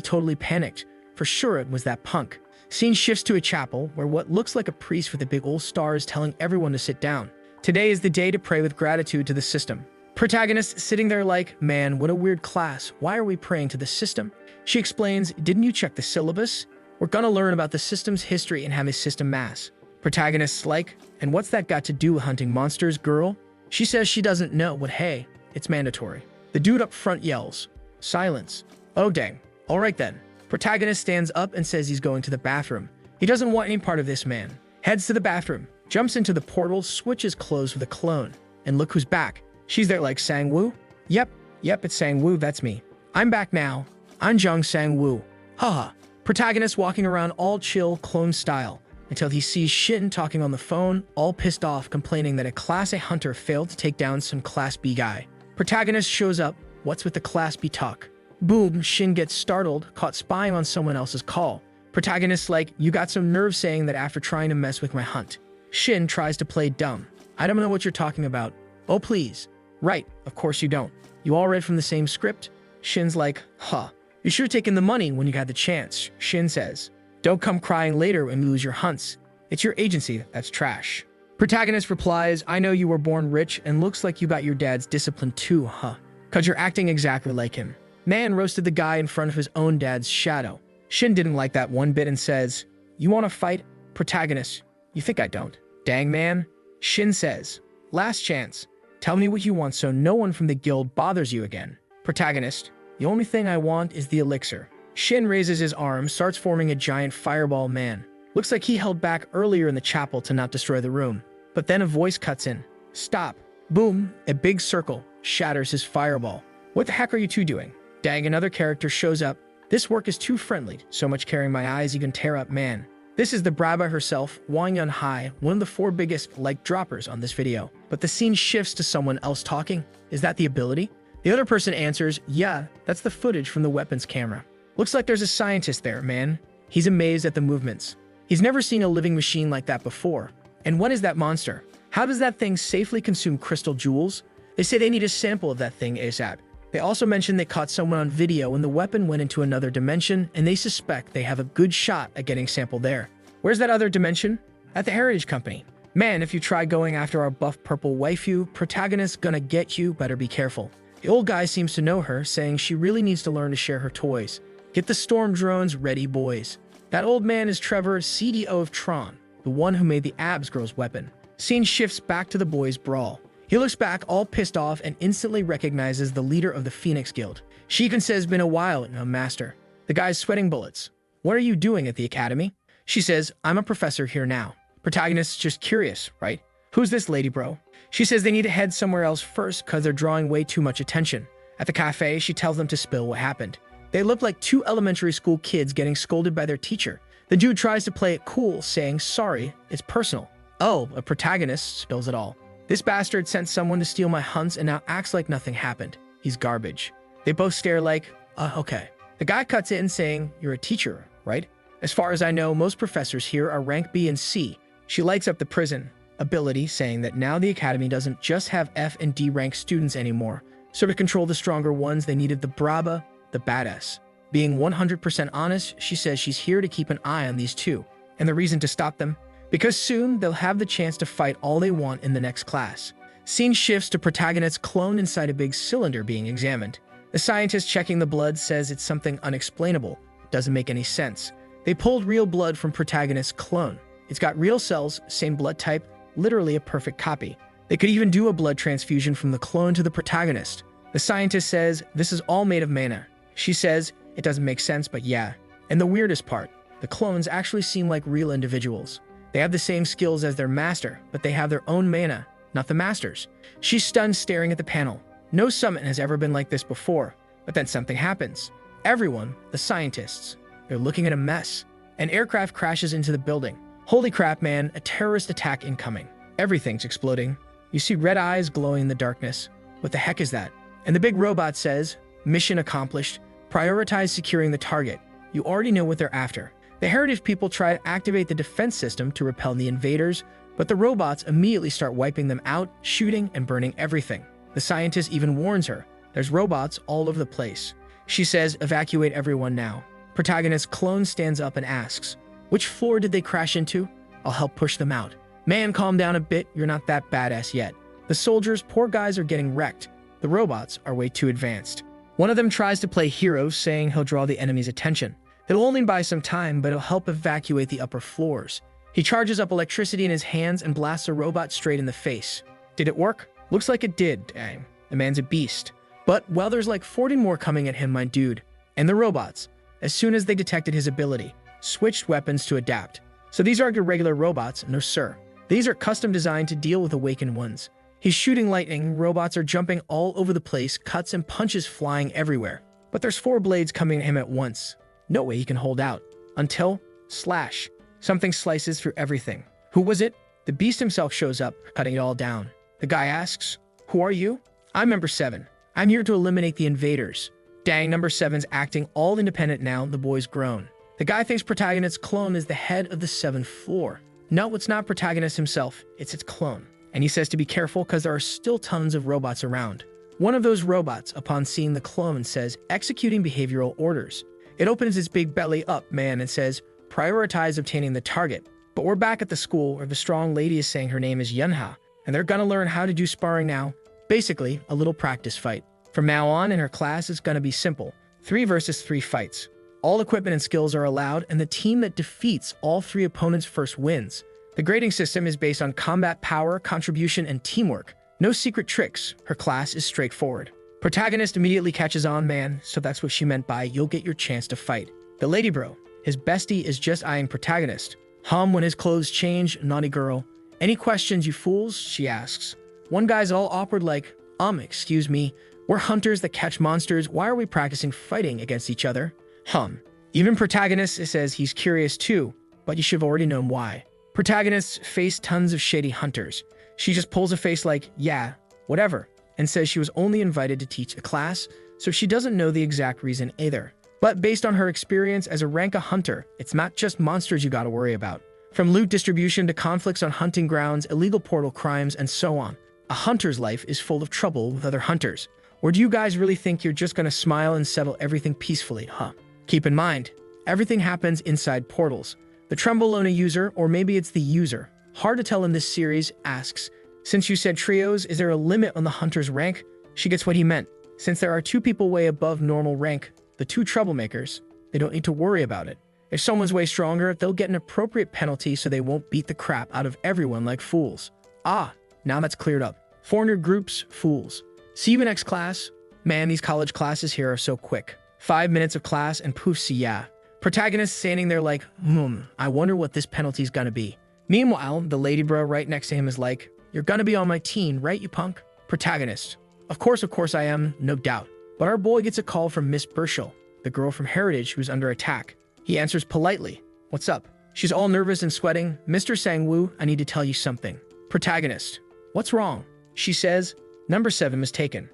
totally panicked. For sure it was that punk. Scene shifts to a chapel where what looks like a priest with a big old star is telling everyone to sit down. Today is the day to pray with gratitude to the system. Protagonist sitting there like, man, what a weird class. Why are we praying to the system? She explains, didn't you check the syllabus? We're gonna learn about the system's history and have a system mass. Protagonist's like, and what's that got to do with hunting monsters, girl? She says she doesn't know, but hey, it's mandatory. The dude up front yells, silence. Oh dang, all right then. Protagonist stands up and says he's going to the bathroom. He doesn't want any part of this man. Heads to the bathroom, jumps into the portal, switches clothes with a clone. And look who's back. She's there like Sang-woo. Yep, it's Sang-woo, that's me. I'm back now. I'm Jung Sang-woo. Haha. Protagonist walking around all chill, clone style, until he sees Shin talking on the phone, all pissed off, complaining that a Class A hunter failed to take down some Class B guy. Protagonist shows up. What's with the Class B talk? Boom, Shin gets startled, caught spying on someone else's call. Protagonist's like, you got some nerve saying that after trying to mess with my hunt. Shin tries to play dumb. I don't know what you're talking about. Oh please. Right, of course you don't. You all read from the same script? Shin's like, huh. You should have taken the money when you had the chance, Shin says. Don't come crying later when you lose your hunts. It's your agency that's trash. Protagonist replies, I know you were born rich and looks like you got your dad's discipline too, huh? Cause you're acting exactly like him. Man roasted the guy in front of his own dad's shadow. Shin didn't like that one bit and says, you wanna fight? Protagonist, you think I don't? Dang man. Shin says, last chance. Tell me what you want so no one from the guild bothers you again. Protagonist, the only thing I want is the elixir. Shin raises his arm, starts forming a giant fireball man. Looks like he held back earlier in the chapel to not destroy the room. But then a voice cuts in. Stop. Boom, a big circle shatters his fireball. What the heck are you two doing? Dang, another character shows up. This work is too friendly. So much carrying my eyes you can tear up, man. This is the Braba herself, Wang Yunhai, one of the 4 biggest droppers on this video. But the scene shifts to someone else talking. Is that the ability? The other person answers, yeah, that's the footage from the weapons camera. Looks like there's a scientist there, man. He's amazed at the movements. He's never seen a living machine like that before. And what is that monster? How does that thing safely consume crystal jewels? They say they need a sample of that thing ASAP. They also mentioned they caught someone on video when the weapon went into another dimension, and they suspect they have a good shot at getting sampled there. Where's that other dimension? At the Heritage Company. Man, if you try going after our buff purple waifu, protagonist gonna get you, better be careful. The old guy seems to know her, saying she really needs to learn to share her toys. Get the storm drones ready, boys. That old man is Trevor, CDO of Tron, the one who made the Abs Girl's weapon. Scene shifts back to the boys' brawl. He looks back all pissed off and instantly recognizes the leader of the Phoenix Guild. She even says, been a while, no master. The guy's sweating bullets. What are you doing at the academy? She says, I'm a professor here now. Protagonist's just curious, right? Who's this lady, bro? She says they need to head somewhere else first because they're drawing way too much attention. At the cafe, she tells them to spill what happened. They look like 2 elementary school kids getting scolded by their teacher. The dude tries to play it cool, saying, sorry, it's personal. Oh, a protagonist spills it all. This bastard sent someone to steal my hunts and now acts like nothing happened. He's garbage. They both stare like, okay. The guy cuts in saying, you're a teacher, right? As far as I know, most professors here are rank B and C. She lights up the prison ability, saying that now the academy doesn't just have F and D rank students anymore. So to control the stronger ones, they needed the Braba, the badass. Being 100% honest, she says she's here to keep an eye on these 2. And the reason to stop them? Because soon they'll have the chance to fight all they want in the next class. Scene shifts to protagonist's clone inside a big cylinder being examined. The scientist checking the blood says it's something unexplainable. Doesn't make any sense. They pulled real blood from protagonist's clone. It's got real cells, same blood type, literally a perfect copy. They could even do a blood transfusion from the clone to the protagonist. The scientist says this is all made of mana. She says it doesn't make sense, but yeah. And the weirdest part, the clones actually seem like real individuals. They have the same skills as their master, but they have their own mana, not the master's. She's stunned, staring at the panel. No summit has ever been like this before, but then something happens. Everyone, the scientists, they're looking at a mess. An aircraft crashes into the building. Holy crap, man, a terrorist attack incoming. Everything's exploding. You see red eyes glowing in the darkness. What the heck is that? And the big robot says, mission accomplished. Prioritize securing the target. You already know what they're after. The Heritage people try to activate the defense system to repel the invaders, but the robots immediately start wiping them out, shooting and burning everything. The scientist even warns her. There's robots all over the place. She says, evacuate everyone now. Protagonist's clone stands up and asks, which floor did they crash into? I'll help push them out. Man, calm down a bit. You're not that badass yet. The soldiers, poor guys, are getting wrecked. The robots are way too advanced. One of them tries to play hero, saying he'll draw the enemy's attention. It'll only buy some time, but it'll help evacuate the upper floors. He charges up electricity in his hands and blasts a robot straight in the face. Did it work? Looks like it did, dang. The man's a beast. But, well, there's like 40 more coming at him, my dude. And the robots, as soon as they detected his ability, switched weapons to adapt. So these aren't your regular robots, no sir. These are custom designed to deal with awakened ones. He's shooting lightning, robots are jumping all over the place, cuts and punches flying everywhere. But there's 4 blades coming at him at once. No way he can hold out. Until, slash. Something slices through everything. Who was it? The beast himself shows up, cutting it all down. The guy asks, who are you? I'm number 7. I'm here to eliminate the invaders. Dang, number 7's acting all independent now, the boy's grown. The guy thinks protagonist's clone is the head of the 7th floor. No, it's not protagonist himself, it's its clone. And he says to be careful because there are still tons of robots around. One of those robots, upon seeing the clone, says, executing behavioral orders. It opens its big belly up, man, and says, prioritize obtaining the target. But we're back at the school where the strong lady is saying her name is Yunha, and they're gonna learn how to do sparring now. Basically, a little practice fight. From now on, in her class, it's gonna be simple. 3 versus 3 fights. All equipment and skills are allowed, and the team that defeats all 3 opponents first wins. The grading system is based on combat power, contribution, and teamwork. No secret tricks. Her class is straightforward. Protagonist immediately catches on, man, so that's what she meant by you'll get your chance to fight. The lady bro, his bestie, is just eyeing protagonist. When his clothes change, naughty girl. Any questions, you fools? She asks. One guy's all awkward like, excuse me, we're hunters that catch monsters. Why are we practicing fighting against each other? Even protagonist says he's curious too, but you should have already known why. Protagonists face tons of shady hunters. She just pulls a face like, yeah, whatever, and says she was only invited to teach a class, so she doesn't know the exact reason either. But based on her experience as a rank hunter, it's not just monsters you gotta worry about. From loot distribution to conflicts on hunting grounds, illegal portal crimes, and so on. A hunter's life is full of trouble with other hunters. Or do you guys really think you're just gonna smile and settle everything peacefully, Keep in mind, everything happens inside portals. The Trembolona user, or maybe it's the user, hard to tell in this series, asks, since you said trios, is there a limit on the hunter's rank? She gets what he meant. Since there are 2 people way above normal rank, the 2 troublemakers, they don't need to worry about it. If someone's way stronger, they'll get an appropriate penalty so they won't beat the crap out of everyone like fools. Now that's cleared up. 400 groups, fools. See you in next class. Man, these college classes here are so quick. 5 minutes of class and poof, see ya. Protagonist standing there like, I wonder what this penalty's gonna be. Meanwhile, the lady bro right next to him is like, you're gonna be on my team, right, you punk? Protagonist. Of course I am, no doubt. But our boy gets a call from Miss Burchell, the girl from Heritage who's under attack. He answers politely. What's up? She's all nervous and sweating. Mr. Sangwoo, I need to tell you something. Protagonist. What's wrong? She says, number 7 mistaken.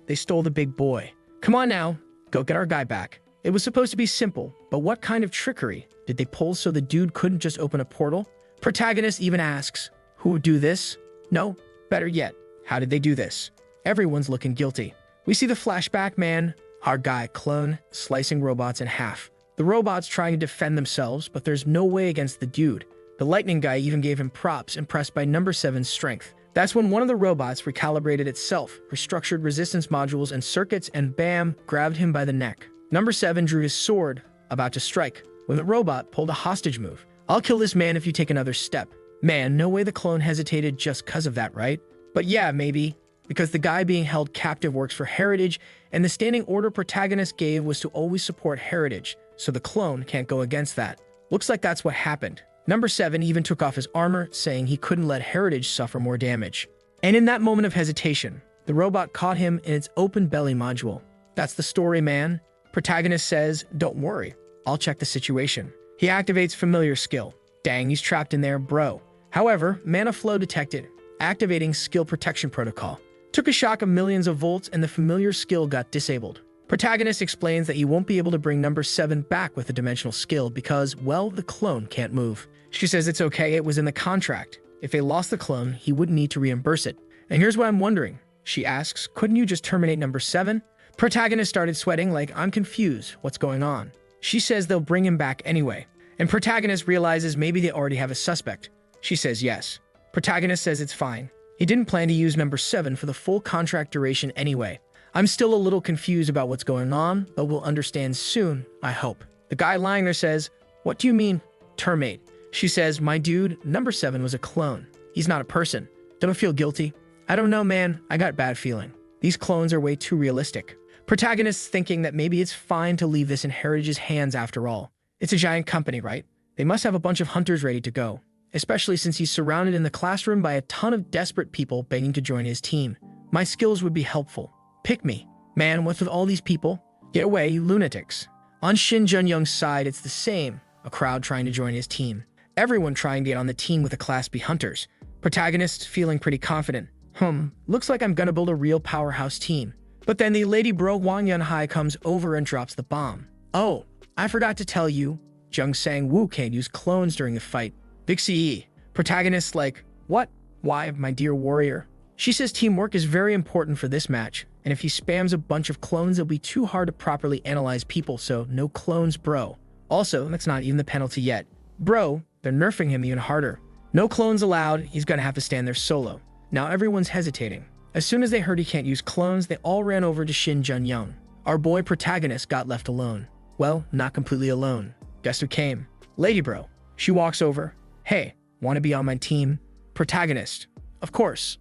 They stole the big boy. Come on now, go get our guy back. It was supposed to be simple, but what kind of trickery did they pull so the dude couldn't just open a portal? Protagonist even asks, who would do this? No, better yet, how did they do this? Everyone's looking guilty. We see the flashback, man, our guy clone, slicing robots in half. The robots trying to defend themselves, but there's no way against the dude. The lightning guy even gave him props, impressed by number 7's strength. That's when one of the robots recalibrated itself, restructured resistance modules and circuits, and bam, grabbed him by the neck. Number 7 drew his sword, about to strike, when the robot pulled a hostage move. I'll kill this man if you take another step. Man, no way the clone hesitated just cause of that, right? But yeah, maybe. Because the guy being held captive works for Heritage, and the standing order protagonist gave was to always support Heritage, so the clone can't go against that. Looks like that's what happened. Number 7 even took off his armor, saying he couldn't let Heritage suffer more damage. And in that moment of hesitation, the robot caught him in its open belly module. That's the story, man. Protagonist says, don't worry, I'll check the situation. He activates familiar skill. Dang, he's trapped in there, bro. However, mana flow detected, activating skill protection protocol. Took a shock of millions of volts and the familiar skill got disabled. Protagonist explains that he won't be able to bring number 7 back with a dimensional skill because, well, the clone can't move. She says it's okay, it was in the contract. If they lost the clone, he wouldn't need to reimburse it. And here's what I'm wondering. She asks, couldn't you just terminate number 7? Protagonist started sweating like, I'm confused, what's going on? She says they'll bring him back anyway. And Protagonist realizes maybe they already have a suspect. She says yes. Protagonist says it's fine. He didn't plan to use number 7 for the full contract duration anyway. I'm still a little confused about what's going on, but we'll understand soon, I hope. The guy lying there says, what do you mean, terminate? She says, my dude, number 7 was a clone. He's not a person. Don't feel guilty? I don't know, man. I got bad feeling. These clones are way too realistic. Protagonist's thinking that maybe it's fine to leave this in Heritage's hands after all. It's a giant company, right? They must have a bunch of hunters ready to go, especially since he's surrounded in the classroom by a ton of desperate people begging to join his team. My skills would be helpful. Pick me. Man, what's with all these people? Get away, you lunatics. On Shin Jun-young's side, it's the same. A crowd trying to join his team. Everyone trying to get on the team with the Class B hunters. Protagonist feeling pretty confident. Looks like I'm gonna build a real powerhouse team. But then the lady bro Wang Yunhai comes over and drops the bomb. Oh, I forgot to tell you, Jung Sang-woo can't use clones during the fight. Big CE. Protagonist like, what? Why, my dear warrior? She says teamwork is very important for this match, and if he spams a bunch of clones, it'll be too hard to properly analyze people, so no clones, bro. Also, that's not even the penalty yet. Bro, they're nerfing him even harder. No clones allowed, he's gonna have to stand there solo. Now everyone's hesitating. As soon as they heard he can't use clones, they all ran over to Shin Jun-young. Our boy Protagonist got left alone. Well, not completely alone. Guess who came? Lady bro. She walks over. Hey, wanna be on my team? Protagonist. Of course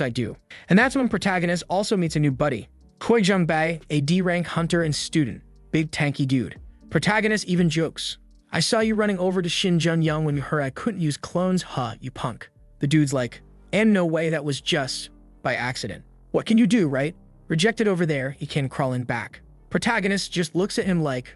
I do. And that's when Protagonist also meets a new buddy. Koi Jung-bae, a D-rank hunter and student. Big tanky dude. Protagonist even jokes. I saw you running over to Shin Jun-young when you heard I couldn't use clones, huh, you punk. The dude's like, and no way, that was just by accident. What can you do, right? Rejected over there, he came crawling back. Protagonist just looks at him like,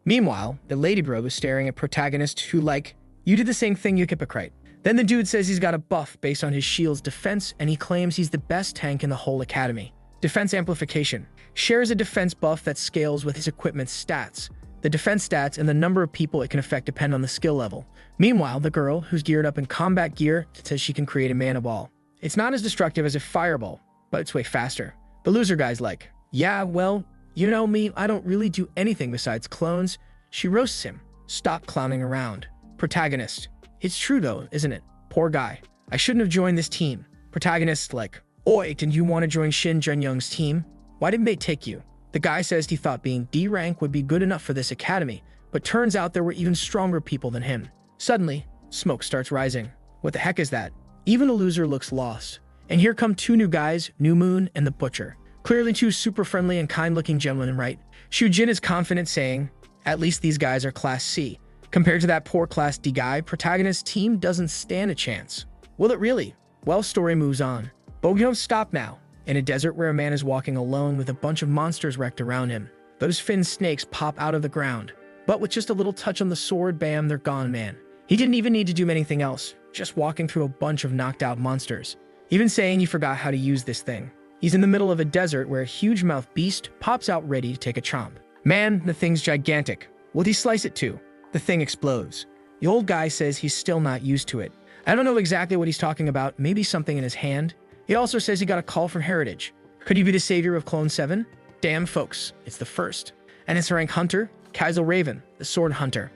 Meanwhile, the lady bro is staring at Protagonist who like, you did the same thing, you hypocrite. Then the dude says he's got a buff based on his shield's defense and he claims he's the best tank in the whole academy. Defense amplification. Shares a defense buff that scales with his equipment's stats. The defense stats and the number of people it can affect depend on the skill level. Meanwhile, the girl, who's geared up in combat gear, says she can create a mana ball. It's not as destructive as a fireball, but it's way faster. The loser guy's like, yeah, well, you know me, I don't really do anything besides clones. She roasts him. Stop clowning around. Protagonist. It's true though, isn't it? Poor guy. I shouldn't have joined this team. Protagonist like, oi, didn't you want to join Shin Jun-young's team? Why didn't they take you? The guy says he thought being D-rank would be good enough for this academy, but turns out there were even stronger people than him. Suddenly, smoke starts rising. What the heck is that? Even a loser looks lost. And here come two new guys, New Moon and the Butcher. Clearly two super friendly and kind-looking gentlemen, right? Shu Jin is confident saying, at least these guys are Class C. Compared to that poor Class D guy, Protagonist's team doesn't stand a chance. Will it really? Well, story moves on. Bogyo stop now. In a desert where a man is walking alone with a bunch of monsters wrecked around him. Those fin snakes pop out of the ground. But with just a little touch on the sword, bam, they're gone, man. He didn't even need to do anything else, just walking through a bunch of knocked out monsters. Even saying he forgot how to use this thing. He's in the middle of a desert where a huge mouth beast pops out ready to take a chomp. Man, the thing's gigantic. What'd he slice it to? The thing explodes. The old guy says he's still not used to it. I don't know exactly what he's talking about, maybe something in his hand. He also says he got a call from Heritage. Could he be the savior of Clone 7? Damn, folks, it's the first. And it's rank hunter, Kaiser Raven, the sword hunter.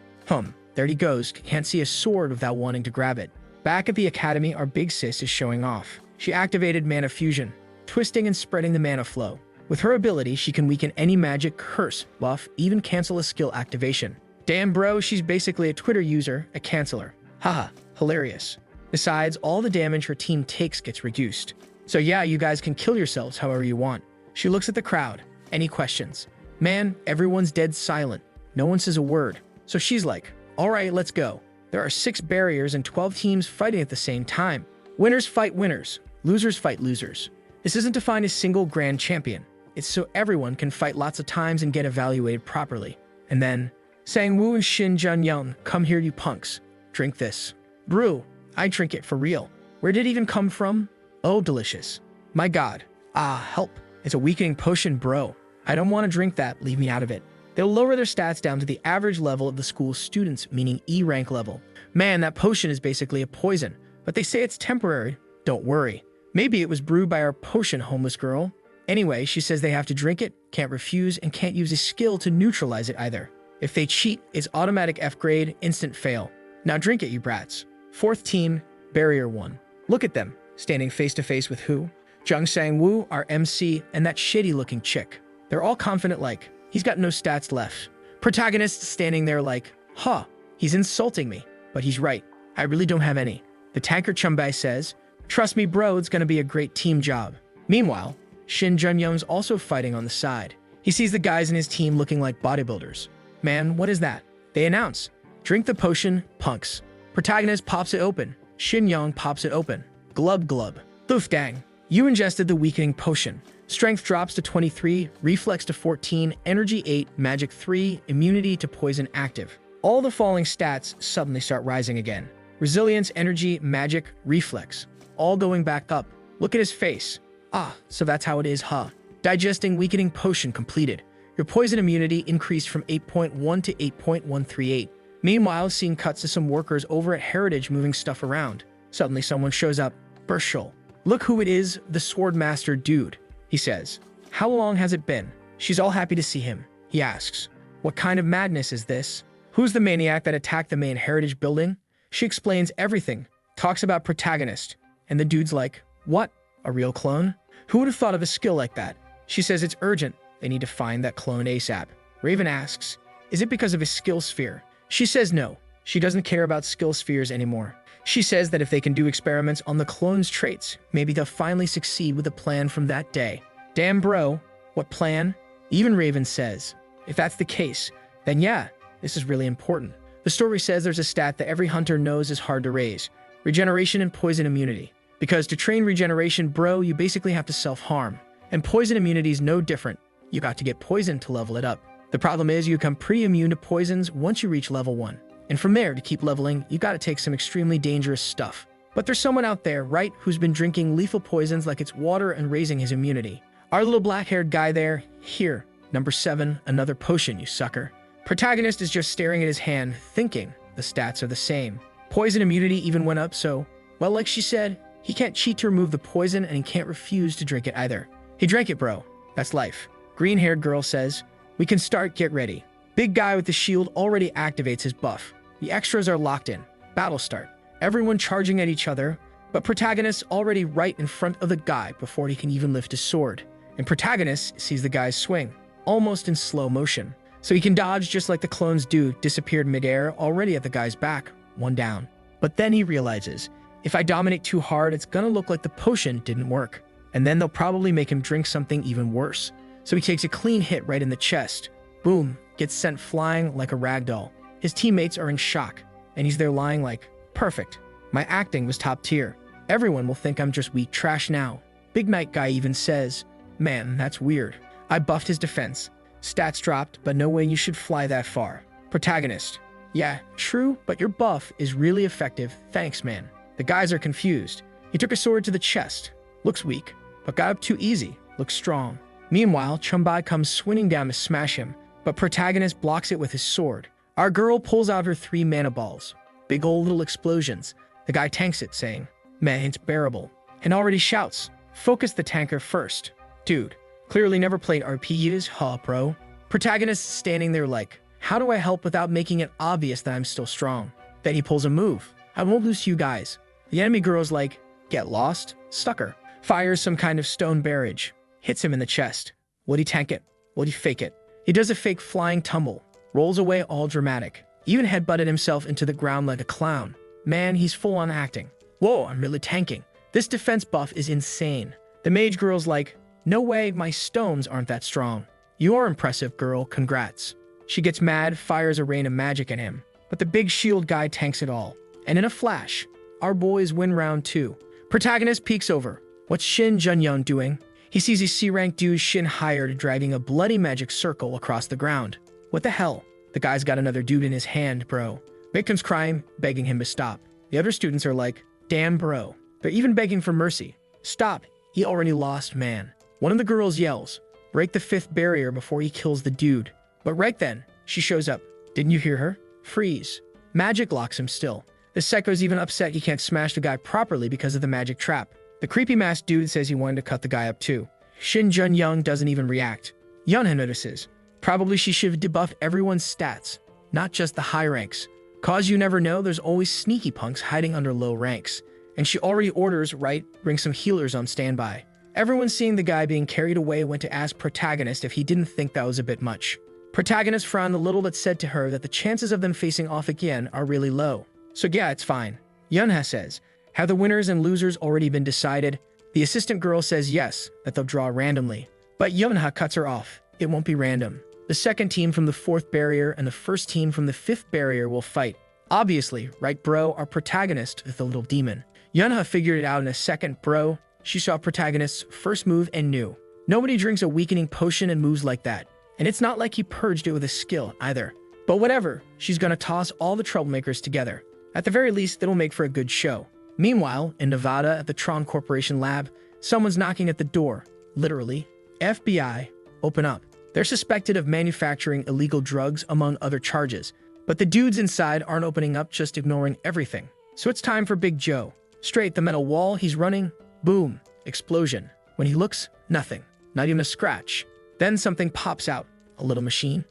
There he goes, can't see a sword without wanting to grab it. Back at the academy, our big sis is showing off. She activated mana fusion, twisting and spreading the mana flow. With her ability, she can weaken any magic, curse, buff, even cancel a skill activation. Damn bro, she's basically a Twitter user, a canceller. Haha, hilarious. Besides, all the damage her team takes gets reduced. So yeah, you guys can kill yourselves however you want. She looks at the crowd. Any questions? Man, everyone's dead silent. No one says a word. So she's like, alright, let's go. There are 6 barriers and 12 teams fighting at the same time. Winners fight winners. Losers fight losers. This isn't to find a single grand champion. It's so everyone can fight lots of times and get evaluated properly. And then, Sang Woo and Shin Jun-young, come here you punks. Drink this. Brew. I drink it for real. Where did it even come from? Oh, delicious. My god. Ah, help. It's a weakening potion, bro. I don't want to drink that, leave me out of it. They'll lower their stats down to the average level of the school's students, meaning E rank level. Man, that potion is basically a poison, but they say it's temporary. Don't worry. Maybe it was brewed by our potion homeless girl. Anyway, she says they have to drink it, can't refuse, and can't use a skill to neutralize it either. If they cheat, it's automatic F grade, instant fail. Now drink it, you brats. 4th team, Barrier 1. Look at them, standing face to face with who? Jung Sang-woo, our MC, and that shitty-looking chick. They're all confident like, he's got no stats left. Protagonist standing there like, huh, he's insulting me. But he's right, I really don't have any. The tanker Chumbai says, trust me bro, it's gonna be a great team job. Meanwhile, Shin Jun-young's also fighting on the side. He sees the guys in his team looking like bodybuilders. Man, what is that? They announce, drink the potion, punks. Protagonist pops it open. Shin Young pops it open. Glub glub. Thoof dang. You ingested the weakening potion. Strength drops to 23, reflex to 14, energy 8, magic 3, immunity to poison active. All the falling stats suddenly start rising again. Resilience, energy, magic, reflex. All going back up. Look at his face. Ah, so that's how it is, huh? Digesting weakening potion completed. Your poison immunity increased from 8.1 to 8.138. Meanwhile, seeing cuts to some workers over at Heritage moving stuff around. Suddenly someone shows up. Burshul. Look who it is, the Swordmaster dude. He says, how long has it been? She's all happy to see him. He asks, what kind of madness is this? Who's the maniac that attacked the main Heritage building? She explains everything, talks about Protagonist. And the dude's like, what? A real clone? Who would have thought of a skill like that? She says it's urgent. They need to find that clone ASAP. Raven asks, is it because of his skill sphere? She says no. She doesn't care about skill spheres anymore. She says that if they can do experiments on the clone's traits, maybe they'll finally succeed with a plan from that day. Damn bro, what plan? Even Raven says, if that's the case, then yeah, this is really important. The story says there's a stat that every hunter knows is hard to raise. Regeneration and poison immunity. Because to train regeneration, bro, you basically have to self-harm. And poison immunity is no different. You got to get poisoned to level it up. The problem is you become pretty immune to poisons once you reach level 1. And from there, to keep leveling, you gotta take some extremely dangerous stuff. But there's someone out there, right, who's been drinking lethal poisons like it's water and raising his immunity. Our little black-haired guy there, here, number 7, another potion, you sucker. Protagonist is just staring at his hand, thinking the stats are the same. Poison immunity even went up, so, well, like she said, he can't cheat to remove the poison and he can't refuse to drink it either. He drank it, bro. That's life. Green-haired girl says, we can start, get ready. Big guy with the shield already activates his buff. The extras are locked in. Battle start. Everyone charging at each other, but Protagonist already right in front of the guy before he can even lift his sword. And Protagonist sees the guy's swing, almost in slow motion. So he can dodge just like the clones do, disappeared midair, already at the guy's back, one down. But then he realizes, if I dominate too hard, it's gonna look like the potion didn't work. And then they'll probably make him drink something even worse. So he takes a clean hit right in the chest. Boom, gets sent flying like a ragdoll. His teammates are in shock, and he's there lying like, perfect. My acting was top tier. Everyone will think I'm just weak trash now. Big Night Guy even says, man, that's weird. I buffed his defense. Stats dropped, but no way you should fly that far. Protagonist, yeah, true, but your buff is really effective, thanks man. The guys are confused. He took a sword to the chest. Looks weak, but got up too easy. Looks strong. Meanwhile, Chumbai comes swinging down to smash him, but Protagonist blocks it with his sword. Our girl pulls out her 3 mana balls. Big old little explosions. The guy tanks it, saying, man, it's bearable. And already shouts, focus the tanker first. Dude, clearly never played RPGs, huh, bro? Protagonist standing there like, how do I help without making it obvious that I'm still strong? Then he pulls a move. I won't lose to you guys. The enemy girl's like, get lost, sucker. Fires some kind of stone barrage. Hits him in the chest. Would he tank it? Would he fake it? He does a fake flying tumble. Rolls away all dramatic. Even headbutted himself into the ground like a clown. Man, he's full on acting. Whoa, I'm really tanking. This defense buff is insane. The mage girl's like, no way, my stones aren't that strong. You are impressive, girl, congrats. She gets mad, fires a rain of magic at him. but the big shield guy tanks it all. And in a flash, our boys win round 2. Protagonist peeks over. What's Shin Jun-young doing? He sees a C-rank dude Shin hired driving a bloody magic circle across the ground. What the hell? The guy's got another dude in his hand, bro. Victim's crying, begging him to stop. The other students are like, damn bro. They're even begging for mercy. Stop, he already lost, man. One of the girls yells, break the 5th barrier before he kills the dude. But right then, she shows up. Didn't you hear her? Freeze. Magic locks him still. The psycho's even upset he can't smash the guy properly because of the magic trap. The creepy masked dude says he wanted to cut the guy up too. Shin Jun-young doesn't even react. Yunha notices. Probably she should have debuffed everyone's stats, not just the high ranks. Cause you never know, there's always sneaky punks hiding under low ranks. And she already orders, right, bring some healers on standby. Everyone seeing the guy being carried away went to ask Protagonist if he didn't think that was a bit much. Protagonist frowned a little but said to her that the chances of them facing off again are really low. So yeah, it's fine. Yunha says, have the winners and losers already been decided? The assistant girl says yes, that they'll draw randomly. But Yunha cuts her off. It won't be random. The second team from the 4th barrier and the first team from the 5th barrier will fight. Obviously, right bro, our protagonist is the little demon. Yunha figured it out in a second, bro. She saw Protagonist's first move and knew. Nobody drinks a weakening potion and moves like that. And it's not like he purged it with a skill, either. But whatever, she's gonna toss all the troublemakers together. At the very least, it'll make for a good show. Meanwhile, in Nevada at the Tron Corporation lab, someone's knocking at the door. Literally. FBI, open up. They're suspected of manufacturing illegal drugs, among other charges. But the dudes inside aren't opening up, just ignoring everything. So it's time for Big Joe. Straight the metal wall, he's running. Boom. Explosion. When he looks, nothing. Not even a scratch. Then something pops out. A little machine.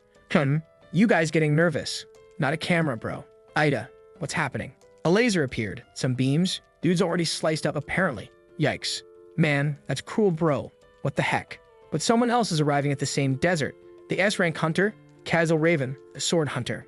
You guys getting nervous. Not a camera, bro. Ida, what's happening? A laser appeared. Some beams. Dude's already sliced up, apparently. Yikes. Man, that's cruel, bro. What the heck? But someone else is arriving at the same desert. The S-rank hunter, Kazal Raven, the sword hunter.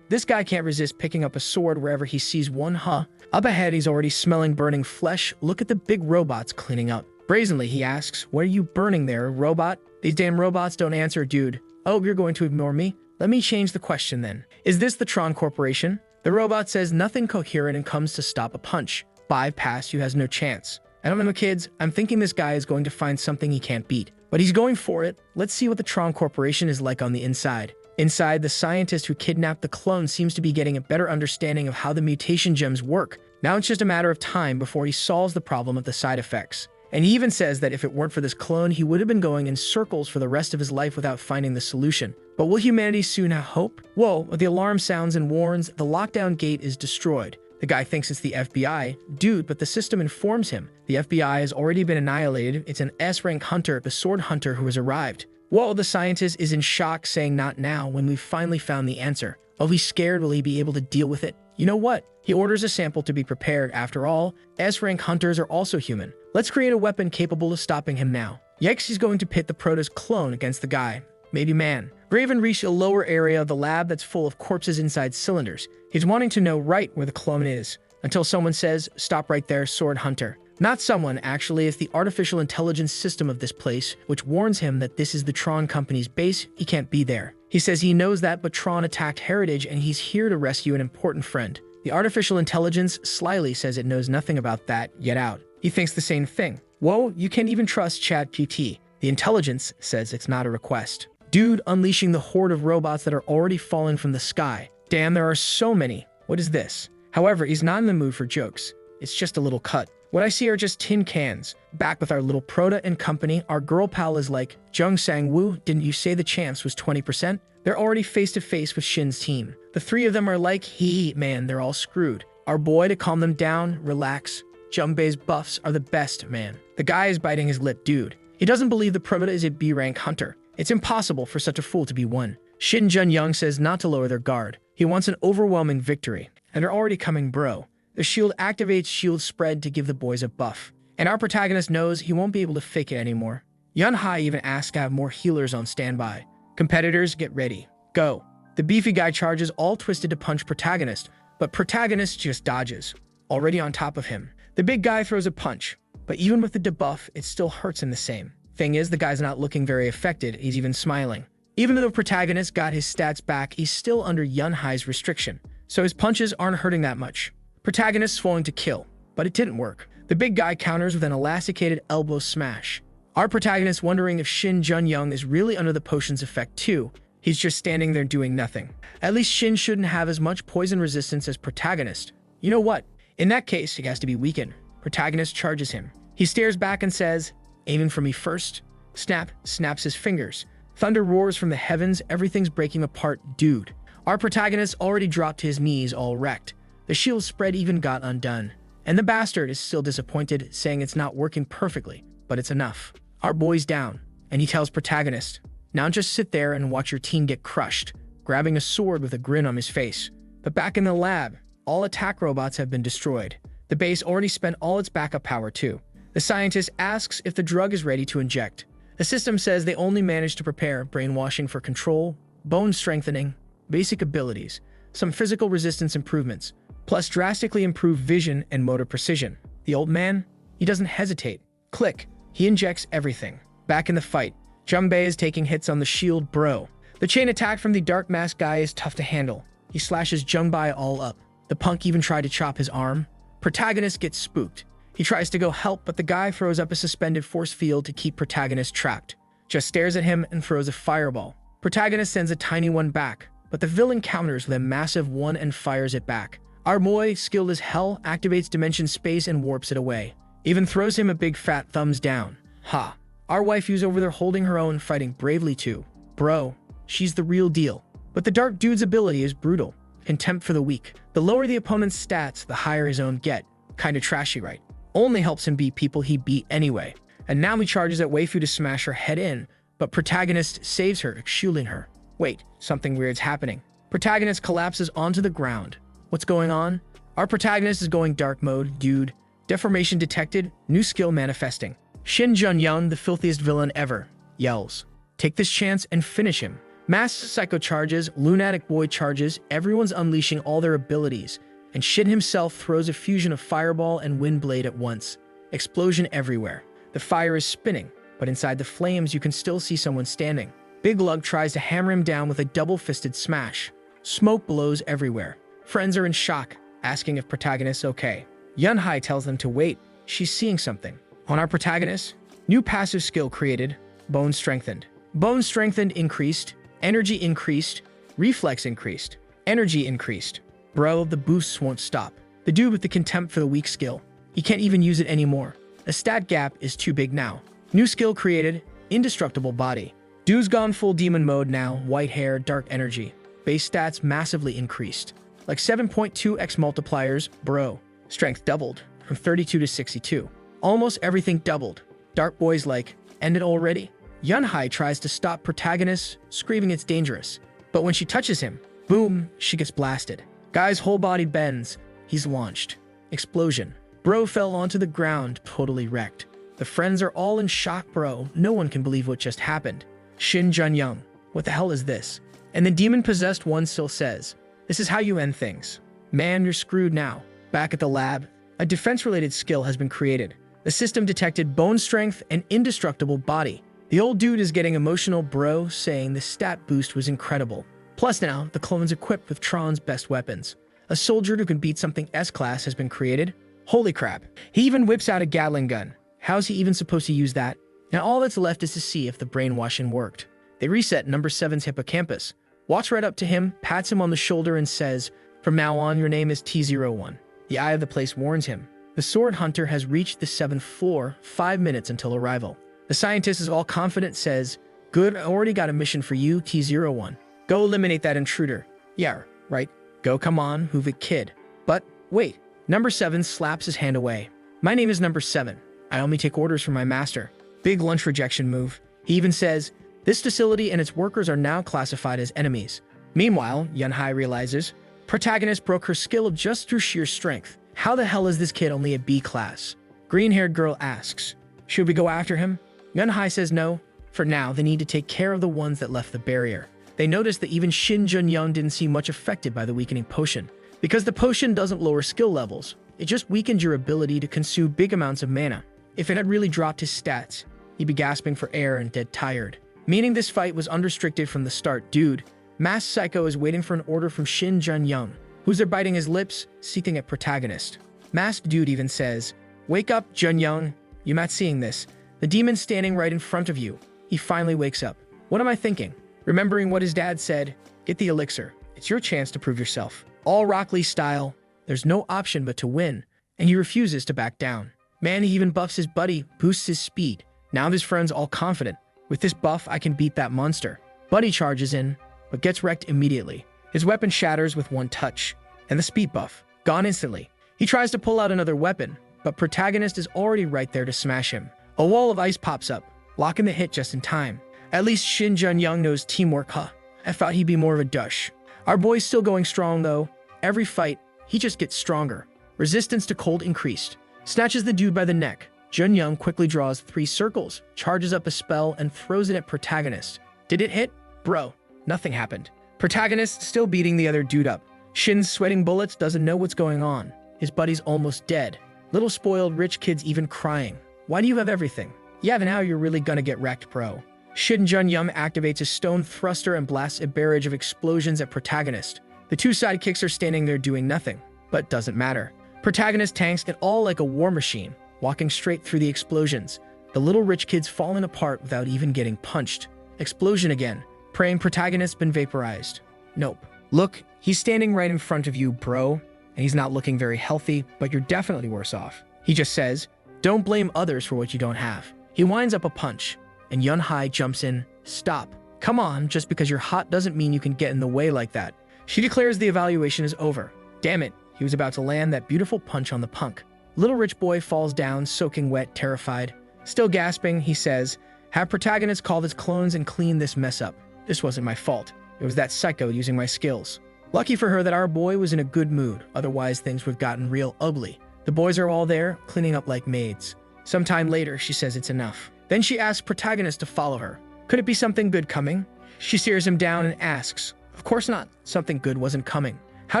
This guy can't resist picking up a sword wherever he sees one, huh? Up ahead, he's already smelling burning flesh. Look at the big robots cleaning up. Brazenly, he asks, what are you burning there, robot? These damn robots don't answer, dude. Oh, you're going to ignore me? Let me change the question then. Is this the Tron Corporation? The robot says nothing coherent and comes to stop a punch. 5 past you has no chance. I don't know, kids. I'm thinking this guy is going to find something he can't beat. But he's going for it. Let's see what the Tron Corporation is like on the inside. Inside, the scientist who kidnapped the clone seems to be getting a better understanding of how the mutation gems work. Now it's just a matter of time before he solves the problem of the side effects. And he even says that if it weren't for this clone, he would have been going in circles for the rest of his life without finding the solution. But will humanity soon have hope? Whoa, the alarm sounds and warns the lockdown gate is destroyed. The guy thinks it's the FBI. Dude, but the system informs him. The FBI has already been annihilated. It's an S-rank hunter, the sword hunter who has arrived. Whoa, the scientist is in shock, saying not now when we've finally found the answer. Oh, he's scared. Will he be able to deal with it? You know what? He orders a sample to be prepared. After all, S-rank hunters are also human. Let's create a weapon capable of stopping him now. Yikes, he's going to pit the Protoss clone against the guy. Maybe man. Raven reached a lower area of the lab that's full of corpses inside cylinders. He's wanting to know right where the clone is, until someone says, stop right there, sword hunter. Not someone, actually, it's the artificial intelligence system of this place, which warns him that this is the Tron Company's base. He can't be there. He says he knows that, but Tron attacked Heritage and he's here to rescue an important friend. The artificial intelligence slyly says it knows nothing about that, yet out. He thinks the same thing. Whoa, you can't even trust ChatGPT. The intelligence says it's not a request. Dude unleashing the horde of robots that are already falling from the sky. Damn, there are so many. What is this? However, he's not in the mood for jokes. It's just a little cut. What I see are just tin cans. Back with our little Proto and company, our girl pal is like, Jung Sang-woo, didn't you say the chance was 20%? They're already face-to-face with Shin's team. The 3 of them are like, hee man, they're all screwed. Our boy, to calm them down, relax. Junbei's buffs are the best, man. The guy is biting his lip, dude. He doesn't believe the Proto is a B-rank hunter. It's impossible for such a fool to be won. Shin Jun-young says not to lower their guard. He wants an overwhelming victory. And they're already coming, bro. The shield activates shield spread to give the boys a buff. And our protagonist knows he won't be able to fake it anymore. Yun-hai even asks to have more healers on standby. Competitors, get ready. Go. The beefy guy charges, all twisted to punch protagonist, but protagonist just dodges, already on top of him. The big guy throws a punch, but even with the debuff, it still hurts him the same. Thing is, the guy's not looking very affected, he's even smiling. Even though the protagonist got his stats back, he's still under Yun-hai's restriction. so his punches aren't hurting that much. Protagonist swung to kill, but it didn't work. The big guy counters with an elasticated elbow smash. Our protagonist wondering if Shin Jun-young is really under the potion's effect too. He's just standing there doing nothing. At least Shin shouldn't have as much poison resistance as protagonist. You know what? In that case, he has to be weakened. Protagonist charges him. He stares back and says, "Aiming for me first?" Snap, snaps his fingers. Thunder roars from the heavens, everything's breaking apart, dude. Our protagonist already dropped to his knees, all wrecked. The shield spread even got undone. And the bastard is still disappointed, saying it's not working perfectly, but it's enough. Our boy's down, and he tells protagonist, "Now just sit there and watch your team get crushed," grabbing a sword with a grin on his face. But back in the lab, all attack robots have been destroyed. The base already spent all its backup power too. The scientist asks if the drug is ready to inject. The system says they only managed to prepare brainwashing for control, bone strengthening, basic abilities, some physical resistance improvements, plus drastically improved vision and motor precision. The old man, he doesn't hesitate. Click, he injects everything. Back in the fight, Junbei is taking hits on the shield bro. The chain attack from the dark mask guy is tough to handle. He slashes Junbei all up. The punk even tried to chop his arm. Protagonist gets spooked. He tries to go help, but the guy throws up a suspended force field to keep protagonist trapped. Just stares at him and throws a fireball. Protagonist sends a tiny one back, but the villain counters with a massive one and fires it back. Our boy, skilled as hell, activates dimension space and warps it away. Even throws him a big fat thumbs down. Ha. Our waifu's over there holding her own, fighting bravely too. Bro, she's the real deal. But the dark dude's ability is brutal. Contempt for the weak. The lower the opponent's stats, the higher his own get. Kinda trashy, right? Only helps him beat people he beat anyway. And now he charges at waifu to smash her head in, but protagonist saves her, shielding her. Wait, something weird's happening. Protagonist collapses onto the ground. What's going on? Our protagonist is going dark mode, dude. Deformation detected, new skill manifesting. Shin Jun-young, the filthiest villain ever, yells. Take this chance and finish him. Mass Psycho charges, Lunatic Boy charges, everyone's unleashing all their abilities, and Shin himself throws a fusion of Fireball and Windblade at once. Explosion everywhere. The fire is spinning, but inside the flames you can still see someone standing. Big Lug tries to hammer him down with a double-fisted smash. Smoke blows everywhere. Friends are in shock, asking if protagonist's okay. Yunhai tells them to wait, she's seeing something. On our protagonist, new passive skill created, Bone Strengthened. Bone Strengthened increased, energy increased, reflex increased, energy increased. Bro, the boosts won't stop. The dude with the contempt for the weak skill, he can't even use it anymore. The stat gap is too big now. New skill created, Indestructible Body. Dude's gone full demon mode now, white hair, dark energy. Base stats massively increased. Like 7.2x multipliers, bro. Strength doubled, from 32 to 62. Almost everything doubled. Dark Boy's like, end it already? Yunhai tries to stop protagonist, screaming it's dangerous. But when she touches him, boom, she gets blasted. Guy's whole body bends. He's launched. Explosion. Bro fell onto the ground, totally wrecked. The friends are all in shock, bro. No one can believe what just happened. Shin Jun-young, what the hell is this? And the demon-possessed one still says, this is how you end things. Man, you're screwed now. Back at the lab, a defense-related skill has been created. The system detected bone strength and indestructible body. The old dude is getting emotional, bro, saying the stat boost was incredible. Plus now, the clone's equipped with Tron's best weapons. A soldier who can beat something S-class has been created. Holy crap. He even whips out a Gatling gun. How's he even supposed to use that? Now all that's left is to see if the brainwashing worked. They reset number 7's hippocampus. Walks right up to him, pats him on the shoulder and says, from now on, your name is T01. The eye of the place warns him. The sword hunter has reached the 7th floor, 5 minutes until arrival. The scientist is all confident, says, good, I already got a mission for you, T01. Go eliminate that intruder. Yeah, right. Go, come on, move it, kid. But, wait. Number 7 slaps his hand away. My name is number 7. I only take orders from my master. Big lunch rejection move. He even says, this facility and its workers are now classified as enemies. Meanwhile, Yunhai realizes, protagonist broke her skill just through sheer strength. How the hell is this kid only a B class? Green-haired girl asks, should we go after him? Yunhai says no. For now, they need to take care of the ones that left the barrier. They notice that even Shin Jun-young didn't seem much affected by the weakening potion. Because the potion doesn't lower skill levels, it just weakened your ability to consume big amounts of mana. If it had really dropped his stats, he'd be gasping for air and dead tired. Meaning this fight was unrestricted from the start, dude. Mass Psycho is waiting for an order from Shin Jun-young. who's there biting his lips, seeking at protagonist. Masked dude even says, "Wake up, Jun Young." You not seeing this. The demon's standing right in front of you. He finally wakes up. What am I thinking? Remembering what his dad said, get the elixir. It's your chance to prove yourself. All Rock Lee style, there's no option but to win, and he refuses to back down. Man, he even buffs his buddy, boosts his speed. Now his friend's all confident. With this buff, I can beat that monster. Buddy charges in, but gets wrecked immediately. His weapon shatters with one touch, and the speed buff, gone instantly. He tries to pull out another weapon, but protagonist is already right there to smash him. A wall of ice pops up, blocking the hit just in time. At least Shin Jun Young knows teamwork, huh? I thought he'd be more of a douche. Our boy's still going strong though. Every fight, he just gets stronger. Resistance to cold increased. Snatches the dude by the neck. Jun Young quickly draws 3 circles, charges up a spell, and throws it at protagonist. Did it hit? Bro, nothing happened. Protagonist still beating the other dude up. Shin's sweating bullets, doesn't know what's going on. His buddy's almost dead. Little spoiled rich kid's even crying. Why do you have everything? Yeah, then how you're really gonna get wrecked, bro. Shin Jun Young activates a stone thruster and blasts a barrage of explosions at protagonist. The 2 sidekicks are standing there doing nothing, but doesn't matter. Protagonist tanks it all like a war machine, walking straight through the explosions. The little rich kid's falling apart without even getting punched. Explosion again, praying protagonist's been vaporized. Nope. Look, he's standing right in front of you, bro, and he's not looking very healthy, but you're definitely worse off. He just says, don't blame others for what you don't have. He winds up a punch, and Yun Hai jumps in. Stop. Come on, just because you're hot doesn't mean you can get in the way like that. She declares the evaluation is over. Damn it, he was about to land that beautiful punch on the punk. Little rich boy falls down, soaking wet, terrified. Still gasping, he says, have protagonist call his clones and clean this mess up. This wasn't my fault. It was that psycho using my skills. Lucky for her that our boy was in a good mood, otherwise things would have gotten real ugly. The boys are all there, cleaning up like maids. Sometime later, she says it's enough. Then she asks protagonist to follow her. Could it be something good coming? She stares him down and asks, of course not. Something good wasn't coming. How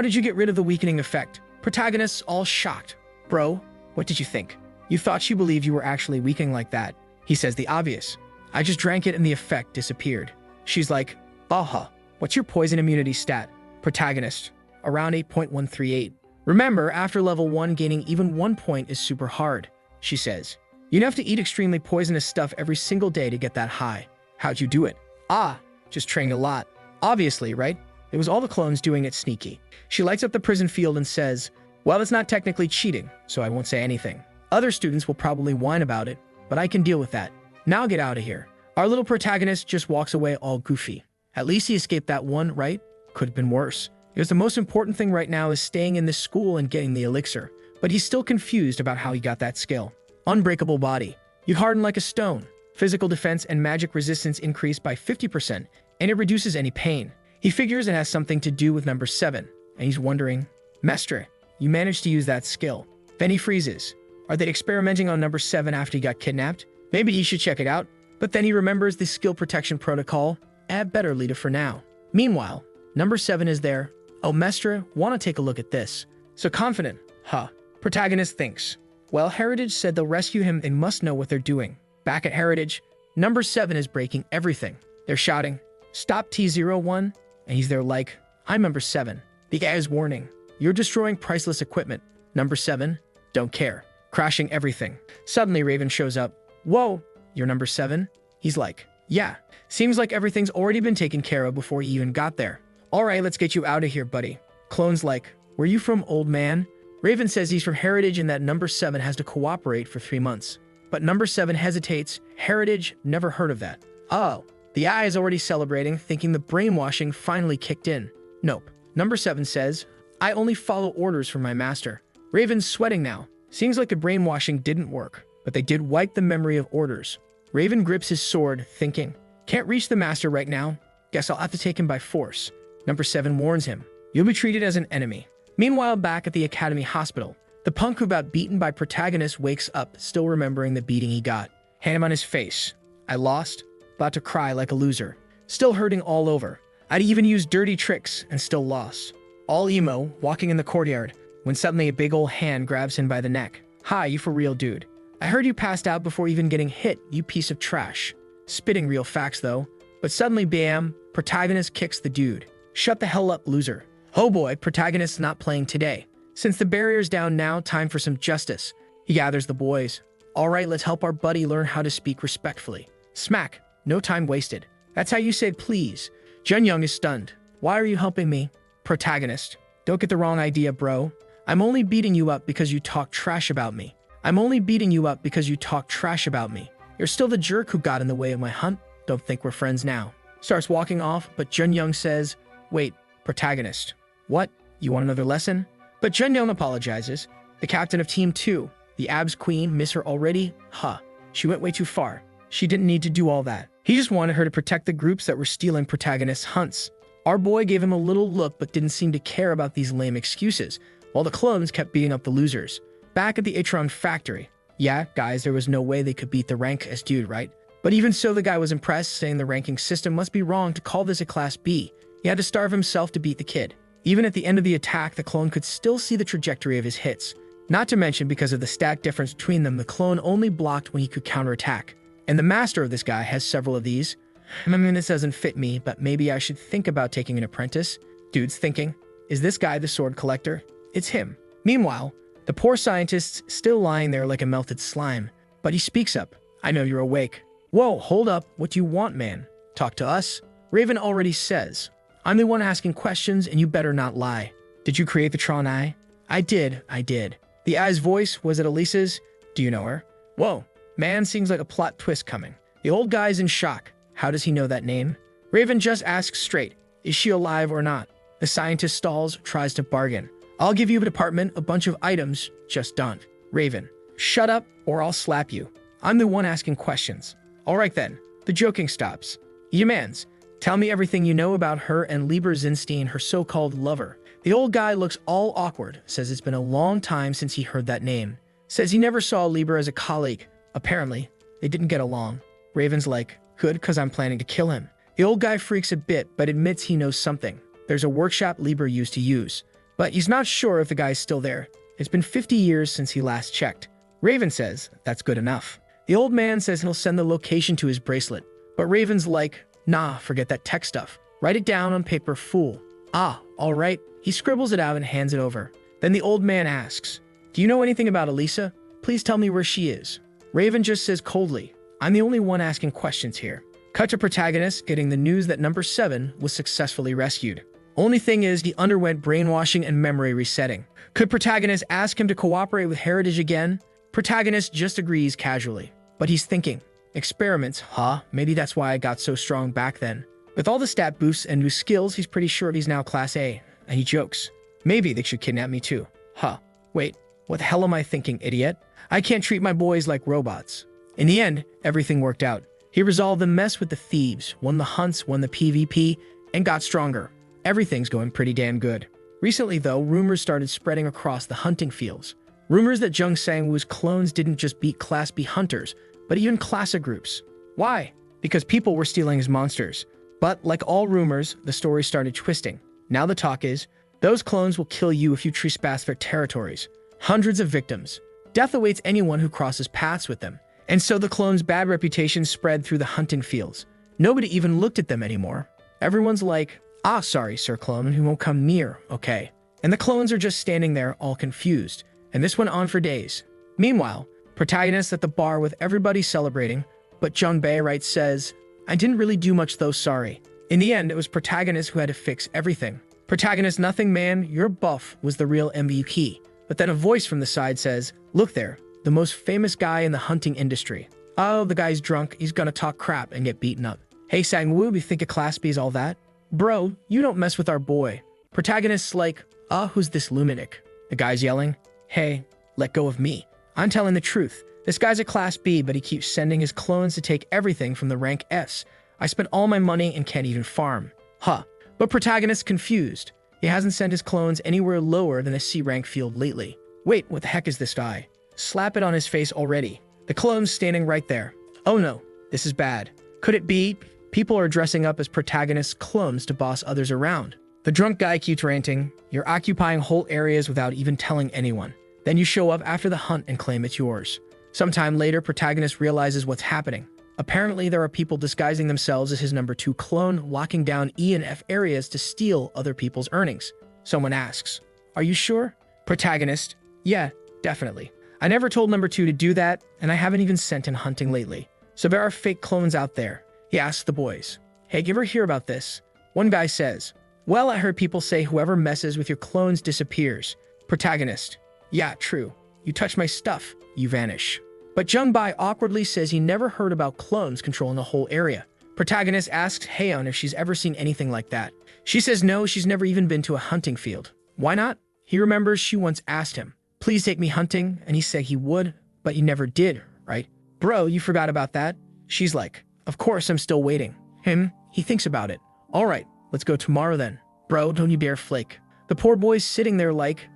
did you get rid of the weakening effect? Protagonist's all shocked. Bro, what did you think? You thought she believed you were actually weakening like that. He says the obvious. I just drank it and the effect disappeared. She's like, Baha, what's your poison immunity stat? Protagonist, around 8.138. Remember, after level 1, gaining even 1 point is super hard. She says, you'd have to eat extremely poisonous stuff every single day to get that high. How'd you do it? Ah, just trained a lot. Obviously, right? It was all the clones doing it sneaky. She lights up the prison field and says, well, it's not technically cheating, so I won't say anything. Other students will probably whine about it, but I can deal with that. Now get out of here. Our little protagonist just walks away all goofy. At least he escaped that one, right? Could have been worse. Because the most important thing right now is staying in this school and getting the elixir. But he's still confused about how he got that skill. Unbreakable body. You harden like a stone. Physical defense and magic resistance increase by 50%, and it reduces any pain. He figures it has something to do with number 7, and he's wondering, Mestre, you managed to use that skill. Then he freezes. Are they experimenting on number 7 after he got kidnapped? Maybe he should check it out. But then he remembers the skill protection protocol. Better lead it for now. Meanwhile, number 7 is there. Oh, Mestre, want to take a look at this. So confident. Huh. Protagonist thinks. Well, Heritage said they'll rescue him and must know what they're doing. Back at Heritage, number 7 is breaking everything. They're shouting, stop T01, and he's there like, I'm number 7. The guy is warning, you're destroying priceless equipment. Number 7, don't care. Crashing everything. Suddenly Raven shows up. Whoa, you're number 7? He's like, yeah. Seems like everything's already been taken care of before he even got there. All right, let's get you out of here, buddy. Clone's like, where you from, old man? Raven says he's from Heritage and that number 7 has to cooperate for 3 months. But number 7 hesitates. Heritage, never heard of that. Oh, the eye is already celebrating, thinking the brainwashing finally kicked in. Nope. Number 7 says, I only follow orders from my master. Raven's sweating now. Seems like the brainwashing didn't work, but they did wipe the memory of orders. Raven grips his sword, thinking, can't reach the master right now. Guess I'll have to take him by force. Number 7 warns him, you'll be treated as an enemy. Meanwhile, back at the Academy Hospital, the punk who got beaten by protagonist wakes up, still remembering the beating he got. Hand him on his face. I lost, about to cry like a loser. Still hurting all over. I'd even used dirty tricks and still lost. All emo, walking in the courtyard, when suddenly a big old hand grabs him by the neck. Hi, you for real, dude. I heard you passed out before even getting hit, you piece of trash. Spitting real facts, though. But suddenly, bam, protagonist kicks the dude. Shut the hell up, loser. Oh boy, protagonist's not playing today. Since the barrier's down now, time for some justice. He gathers the boys. All right, let's help our buddy learn how to speak respectfully. Smack. No time wasted. That's how you say please. Jun Young is stunned. Why are you helping me? Protagonist. Don't get the wrong idea, bro. I'm only beating you up because you talk trash about me. I'm only beating you up because you talk trash about me. You're still the jerk who got in the way of my hunt. Don't think we're friends now. Starts walking off, but Jun Young says, wait, protagonist. What? You want another lesson? But Jun Young apologizes. The captain of Team 2, the abs queen, miss her already? Huh. She went way too far. She didn't need to do all that. He just wanted her to protect the groups that were stealing protagonist's hunts. Our boy gave him a little look but didn't seem to care about these lame excuses, while the clones kept beating up the losers. Back at the Atron factory. Yeah, guys, there was no way they could beat the rank S dude, right? But even so, the guy was impressed, saying the ranking system must be wrong to call this a Class B. He had to starve himself to beat the kid. Even at the end of the attack, the clone could still see the trajectory of his hits. Not to mention, because of the stat difference between them, the clone only blocked when he could counterattack. And the master of this guy has several of these. I mean, this doesn't fit me, but maybe I should think about taking an apprentice. Dude's thinking, is this guy the sword collector? It's him. Meanwhile, the poor scientist's still lying there like a melted slime. But he speaks up. I know you're awake. Whoa, hold up. What do you want, man? Talk to us? Raven already says, I'm the one asking questions and you better not lie. Did you create the Tron Eye? I did. The Eye's voice, was it Elisa's? Do you know her? Whoa, man, seems like a plot twist coming. The old guy's in shock. How does he know that name? Raven just asks straight, is she alive or not? The scientist stalls, tries to bargain. I'll give you a department, a bunch of items, just don't. Raven, shut up or I'll slap you. I'm the one asking questions. All right then, the joking stops. Yamans, tell me everything you know about her and Lieber Zinstein, her so-called lover. The old guy looks all awkward, says it's been a long time since he heard that name. Says he never saw Lieber as a colleague. Apparently, they didn't get along. Raven's like, good, because I'm planning to kill him. The old guy freaks a bit, but admits he knows something. There's a workshop Lieber used to use. But he's not sure if the guy's still there. It's been 50 years since he last checked. Raven says, that's good enough. The old man says he'll send the location to his bracelet. But Raven's like, nah, forget that tech stuff. Write it down on paper, fool. Ah, all right. He scribbles it out and hands it over. Then the old man asks, do you know anything about Elisa? Please tell me where she is. Raven just says coldly, I'm the only one asking questions here. Cut to protagonist getting the news that number 7 was successfully rescued. Only thing is, he underwent brainwashing and memory resetting. Could protagonist ask him to cooperate with Heritage again? Protagonist just agrees casually. But he's thinking, experiments, huh? Maybe that's why I got so strong back then. With all the stat boosts and new skills, he's pretty sure he's now Class A. And he jokes, maybe they should kidnap me too. Huh. Wait, what the hell am I thinking, idiot? I can't treat my boys like robots. In the end, everything worked out. He resolved the mess with the thieves, won the hunts, won the PvP, and got stronger. Everything's going pretty damn good. Recently, though, rumors started spreading across the hunting fields. Rumors that Jung Sang-woo's clones didn't just beat Class B hunters, but even classic groups. Why? Because people were stealing his monsters. But, like all rumors, the story started twisting. Now the talk is, those clones will kill you if you trespass their territories. Hundreds of victims. Death awaits anyone who crosses paths with them. And so the clones' bad reputation spread through the hunting fields. Nobody even looked at them anymore. Everyone's like, ah, sorry, Sir Clone, who won't come near, okay. And the clones are just standing there, all confused. And this went on for days. Meanwhile, protagonist at the bar with everybody celebrating, but Jung Bae-right says, I didn't really do much though, sorry. In the end, it was protagonist who had to fix everything. Protagonist, nothing man, your buff was the real MVP. But then a voice from the side says, look there, the most famous guy in the hunting industry. Oh, the guy's drunk, he's gonna talk crap and get beaten up. Hey Sang-woo, you think a Class B is all that? Bro, you don't mess with our boy. Protagonist's like, who's this lunatic? The guy's yelling, hey, let go of me. I'm telling the truth. This guy's a Class B, but he keeps sending his clones to take everything from the rank S. I spent all my money and can't even farm. Huh. But protagonist's confused. He hasn't sent his clones anywhere lower than a C rank field lately. Wait, what the heck is this guy? Slap it on his face already. The clone's standing right there. Oh no, this is bad. Could it be people are dressing up as protagonist clones to boss others around? The drunk guy keeps ranting, you're occupying whole areas without even telling anyone. Then you show up after the hunt and claim it's yours. Sometime later, protagonist realizes what's happening. Apparently, there are people disguising themselves as his number 2 clone, locking down E and F areas to steal other people's earnings. Someone asks, "Are you sure?" Protagonist, "Yeah, definitely. I never told number 2 to do that, and I haven't even sent him hunting lately. So there are fake clones out there." He asks the boys, "Hey, you ever hear about this?" One guy says, "Well, I heard people say whoever messes with your clones disappears." Protagonist, "Yeah, true. You touch my stuff, you vanish." But Jung Bai awkwardly says he never heard about clones controlling a whole area. Protagonist asks Haeun if she's ever seen anything like that. She says no, she's never even been to a hunting field. Why not? He remembers she once asked him, "Please take me hunting," and he said he would, but you never did, right? "Bro, you forgot about that?" She's like, "Of course, I'm still waiting." He thinks about it. "All right, let's go tomorrow then." "Bro, don't you dare flake." The poor boy's sitting there like,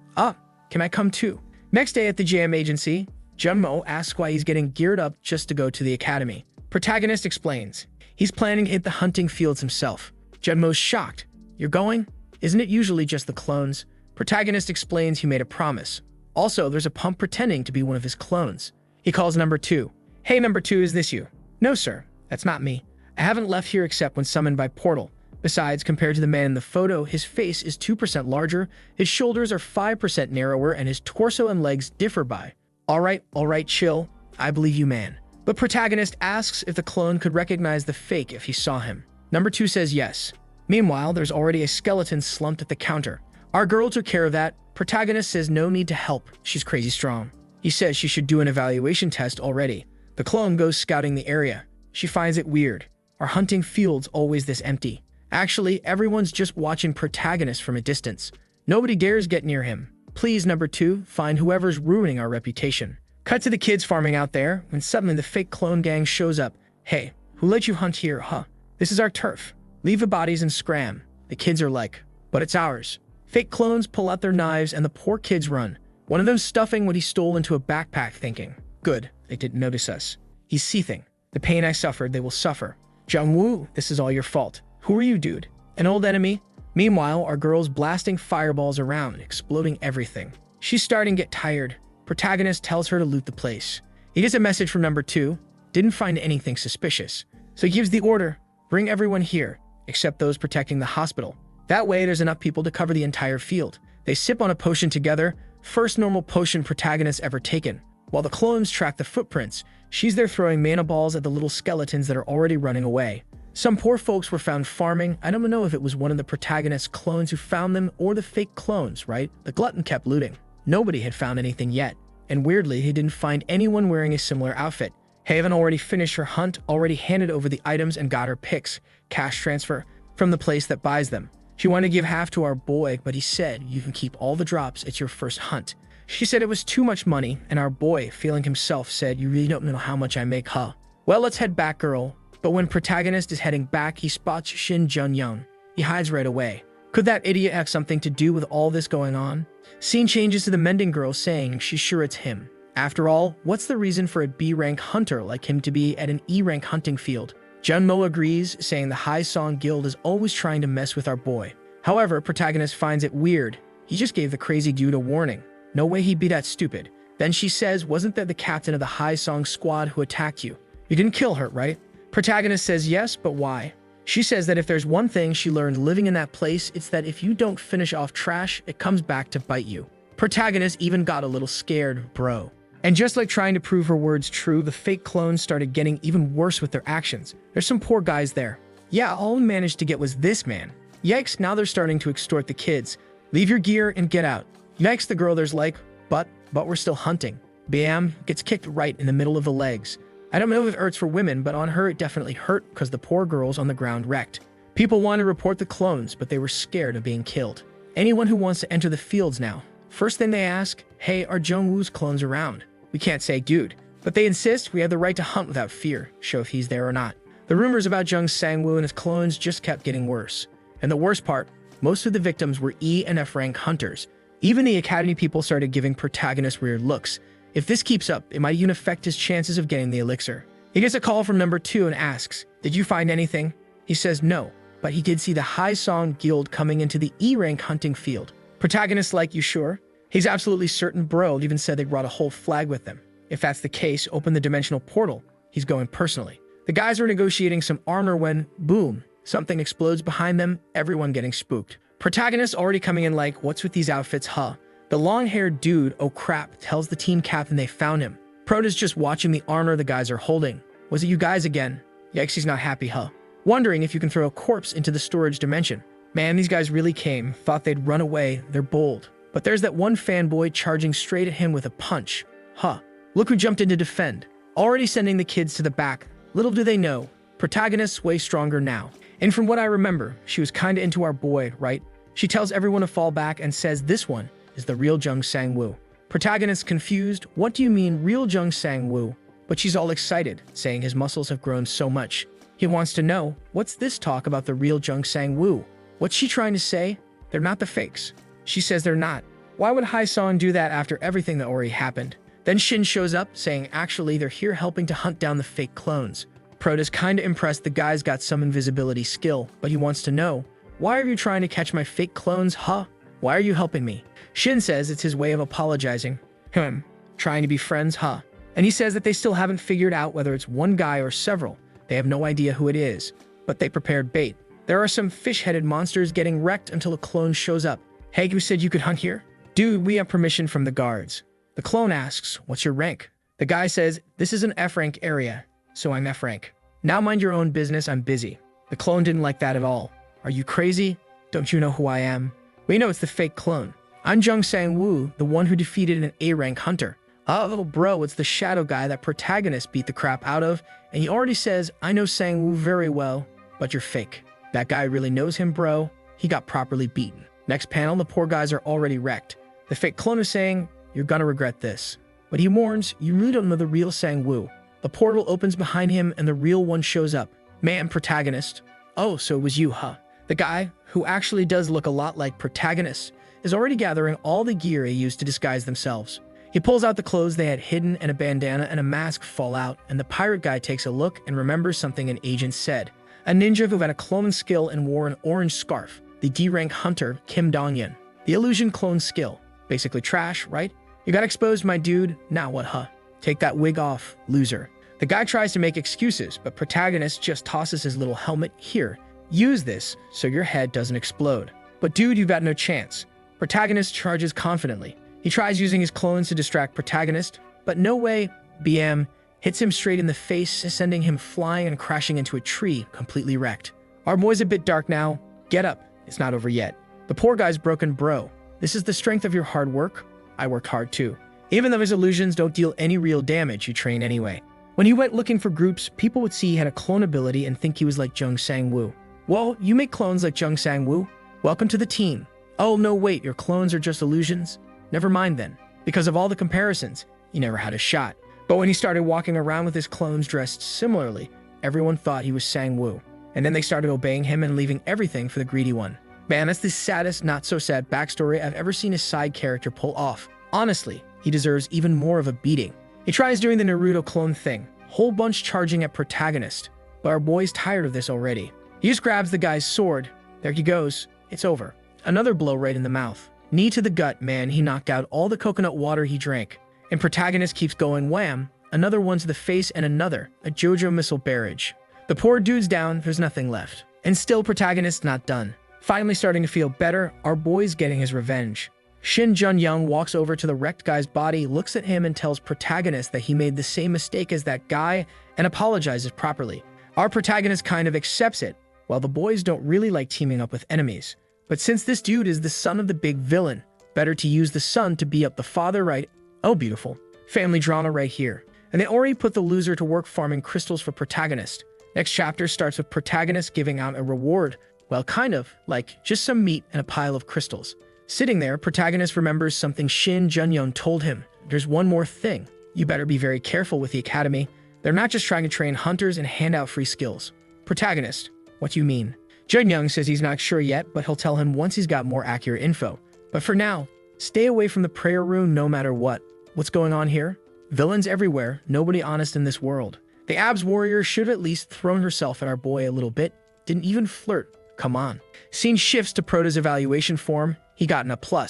can I come too?" Next day at the JM agency, Junmo asks why he's getting geared up just to go to the academy. Protagonist explains, he's planning to hit the hunting fields himself. Junmo's shocked. "You're going? Isn't it usually just the clones?" Protagonist explains he made a promise. Also, there's a pump pretending to be one of his clones. He calls number 2. "Hey, number 2, is this you?" "No, sir. That's not me. I haven't left here except when summoned by portal. Besides, compared to the man in the photo, his face is 2% larger, his shoulders are 5% narrower, and his torso and legs differ by." All right, chill. I believe you, man." But protagonist asks if the clone could recognize the fake if he saw him. Number 2 says yes. Meanwhile, there's already a skeleton slumped at the counter. "Our girl took care of that." Protagonist says no need to help, she's crazy strong. He says she should do an evaluation test already. The clone goes scouting the area. She finds it weird. Are hunting fields always this empty? Actually, everyone's just watching protagonist from a distance. Nobody dares get near him. "Please, number 2, find whoever's ruining our reputation." Cut to the kids farming out there, when suddenly the fake clone gang shows up. "Hey, who let you hunt here, huh? This is our turf. Leave the bodies and scram." The kids are like, "But it's ours." Fake clones pull out their knives and the poor kids run. One of them stuffing what he stole into a backpack thinking, "Good, they didn't notice us." He's seething. "The pain I suffered, they will suffer." "Jung-woo, this is all your fault." "Who are you, dude? An old enemy?" Meanwhile, our girl's blasting fireballs around, exploding everything. She's starting to get tired. Protagonist tells her to loot the place. He gets a message from number 2. Didn't find anything suspicious. So he gives the order, "Bring everyone here, except those protecting the hospital." That way, there's enough people to cover the entire field. They sip on a potion together, first normal potion protagonist ever taken. While the clones track the footprints, she's there throwing mana balls at the little skeletons that are already running away. Some poor folks were found farming. I don't know if it was one of the protagonist's clones who found them or the fake clones, right? The glutton kept looting. Nobody had found anything yet. And weirdly, he didn't find anyone wearing a similar outfit. Haven already finished her hunt, already handed over the items and got her picks, cash transfer, from the place that buys them. She wanted to give half to our boy, but he said, "You can keep all the drops, it's your first hunt." She said it was too much money, and our boy, feeling himself, said, "You really don't know how much I make, huh? Well, let's head back, girl." But when protagonist is heading back, he spots Shin Jun-young. He hides right away. Could that idiot have something to do with all this going on? Scene changes to the mending girl saying she's sure it's him. After all, what's the reason for a B-rank hunter like him to be at an E-rank hunting field? Junmo agrees, saying the High Song Guild is always trying to mess with our boy. However, protagonist finds it weird. He just gave the crazy dude a warning. No way he'd be that stupid. Then she says, "Wasn't that the captain of the High Song squad who attacked you? You didn't kill her, right?" Protagonist says yes, but why? She says that if there's one thing she learned living in that place, it's that if you don't finish off trash, it comes back to bite you. Protagonist even got a little scared, bro. And just like trying to prove her words true, the fake clones started getting even worse with their actions. There's some poor guys there. Yeah, all we managed to get was this man. Yikes, now they're starting to extort the kids. "Leave your gear and get out." Yikes, the girl there's like, but we're still hunting." Bam, gets kicked right in the middle of the legs. I don't know if it hurts for women, but on her it definitely hurt because the poor girl's on the ground wrecked. People wanted to report the clones, but they were scared of being killed. Anyone who wants to enter the fields now. First thing they ask, "Hey, are Jung-woo's clones around?" We can't say dude, but they insist we have the right to hunt without fear, show if he's there or not. The rumors about Jung Sang-woo and his clones just kept getting worse. And the worst part, most of the victims were E and F rank hunters. Even the academy people started giving protagonist weird looks. If this keeps up, it might even affect his chances of getting the elixir. He gets a call from number 2 and asks, "Did you find anything?" He says no, but he did see the High Song Guild coming into the E-rank hunting field. Protagonist like, "You sure?" He's absolutely certain, bro. Even said they brought a whole flag with them. If that's the case, open the dimensional portal. He's going personally. The guys are negotiating some armor when, boom, something explodes behind them, everyone getting spooked. Protagonist already coming in like, what's with these outfits, huh? The long-haired dude, oh crap, tells the team captain they found him. Prota's just watching the armor the guys are holding. Was it you guys again? Yikes, he's not happy, huh? Wondering if you can throw a corpse into the storage dimension. Man, these guys really came, thought they'd run away, they're bold. But there's that one fanboy charging straight at him with a punch. Huh. Look who jumped in to defend. Already sending the kids to the back. Little do they know, Protagonist's way stronger now. And from what I remember, she was kinda into our boy, right? She tells everyone to fall back and says this one is the real Jung Sang-woo. Protagonist confused, what do you mean real Jung Sang-woo? But she's all excited, saying his muscles have grown so much. He wants to know, what's this talk about the real Jung Sang-woo? What's she trying to say? They're not the fakes. She says they're not. Why would Hae-sung do that after everything that already happened? Then Shin shows up, saying actually they're here helping to hunt down the fake clones. Prota's kinda impressed the guy's got some invisibility skill, but he wants to know, why are you trying to catch my fake clones, huh? Why are you helping me? Shin says it's his way of apologizing. Trying to be friends, huh? And he says that they still haven't figured out whether it's one guy or several. They have no idea who it is, but they prepared bait. There are some fish-headed monsters getting wrecked until a clone shows up. Hey, you said you could hunt here? Dude, we have permission from the guards. The clone asks, what's your rank? The guy says, this is an F-rank area, so I'm F-rank. Now mind your own business, I'm busy. The clone didn't like that at all. Are you crazy? Don't you know who I am? We know it's the fake clone. I'm Jung Sang-woo, the one who defeated an A-rank hunter. Little bro, it's the shadow guy that Protagonist beat the crap out of, and he already says, I know Sang-woo very well, but you're fake. That guy really knows him, bro. He got properly beaten. Next panel, the poor guys are already wrecked. The fake clone is saying, you're gonna regret this. But he warns, you really don't know the real Sang-woo. The portal opens behind him and the real one shows up. Man, Protagonist. Oh, so it was you, huh? The guy, who actually does look a lot like Protagonist, is already gathering all the gear they used to disguise themselves. He pulls out the clothes they had hidden and a bandana and a mask fall out, and the pirate guy takes a look and remembers something an agent said. A ninja who had a clone skill and wore an orange scarf. The D-rank hunter, Kim Dong-yeon. The illusion clone skill. Basically trash, right? You got exposed, my dude. Now what, huh? Take that wig off, loser. The guy tries to make excuses, but Protagonist just tosses his little helmet. Here, use this so your head doesn't explode. But dude, you've got no chance. Protagonist charges confidently. He tries using his clones to distract Protagonist, but no way. BM hits him straight in the face, sending him flying and crashing into a tree, completely wrecked. Our boy's a bit dark now. Get up. It's not over yet. The poor guy's broken, bro. This is the strength of your hard work. I worked hard too. Even though his illusions don't deal any real damage, you train anyway. When he went looking for groups, people would see he had a clone ability and think he was like Jung Sang-woo. Well, you make clones like Jung Sang-woo. Welcome to the team. Oh, no, wait, your clones are just illusions? Never mind then. Because of all the comparisons, he never had a shot. But when he started walking around with his clones dressed similarly, everyone thought he was Sang-woo. And then they started obeying him and leaving everything for the greedy one. Man, that's the saddest, not-so-sad backstory I've ever seen a side character pull off. Honestly, he deserves even more of a beating. He tries doing the Naruto clone thing, whole bunch charging at Protagonist, but our boy's tired of this already. He just grabs the guy's sword. There he goes. It's over. Another blow right in the mouth. Knee to the gut, man. He knocked out all the coconut water he drank. And Protagonist keeps going, wham. Another one to the face and another, a JoJo missile barrage. The poor dude's down, there's nothing left. And still Protagonist not done. Finally starting to feel better, our boy's getting his revenge. Shin Jun-young walks over to the wrecked guy's body, looks at him and tells Protagonist that he made the same mistake as that guy and apologizes properly. Our protagonist kind of accepts it, while the boys don't really like teaming up with enemies. But since this dude is the son of the big villain, better to use the son to beat up the father, right? Oh, beautiful. Family drama right here. And they already put the loser to work farming crystals for Protagonist. Next chapter starts with Protagonist giving out a reward. Well, kind of, like just some meat and a pile of crystals. Sitting there, Protagonist remembers something Shin Jun-young told him. There's one more thing. You better be very careful with the academy. They're not just trying to train hunters and hand out free skills. Protagonist, what do you mean? Jun-young says he's not sure yet, but he'll tell him once he's got more accurate info. But for now, stay away from the prayer room no matter what. What's going on here? Villains everywhere, nobody honest in this world. The abs warrior should have at least thrown herself at our boy a little bit. Didn't even flirt. Come on. Scene shifts to Prota's evaluation form. He got an A+.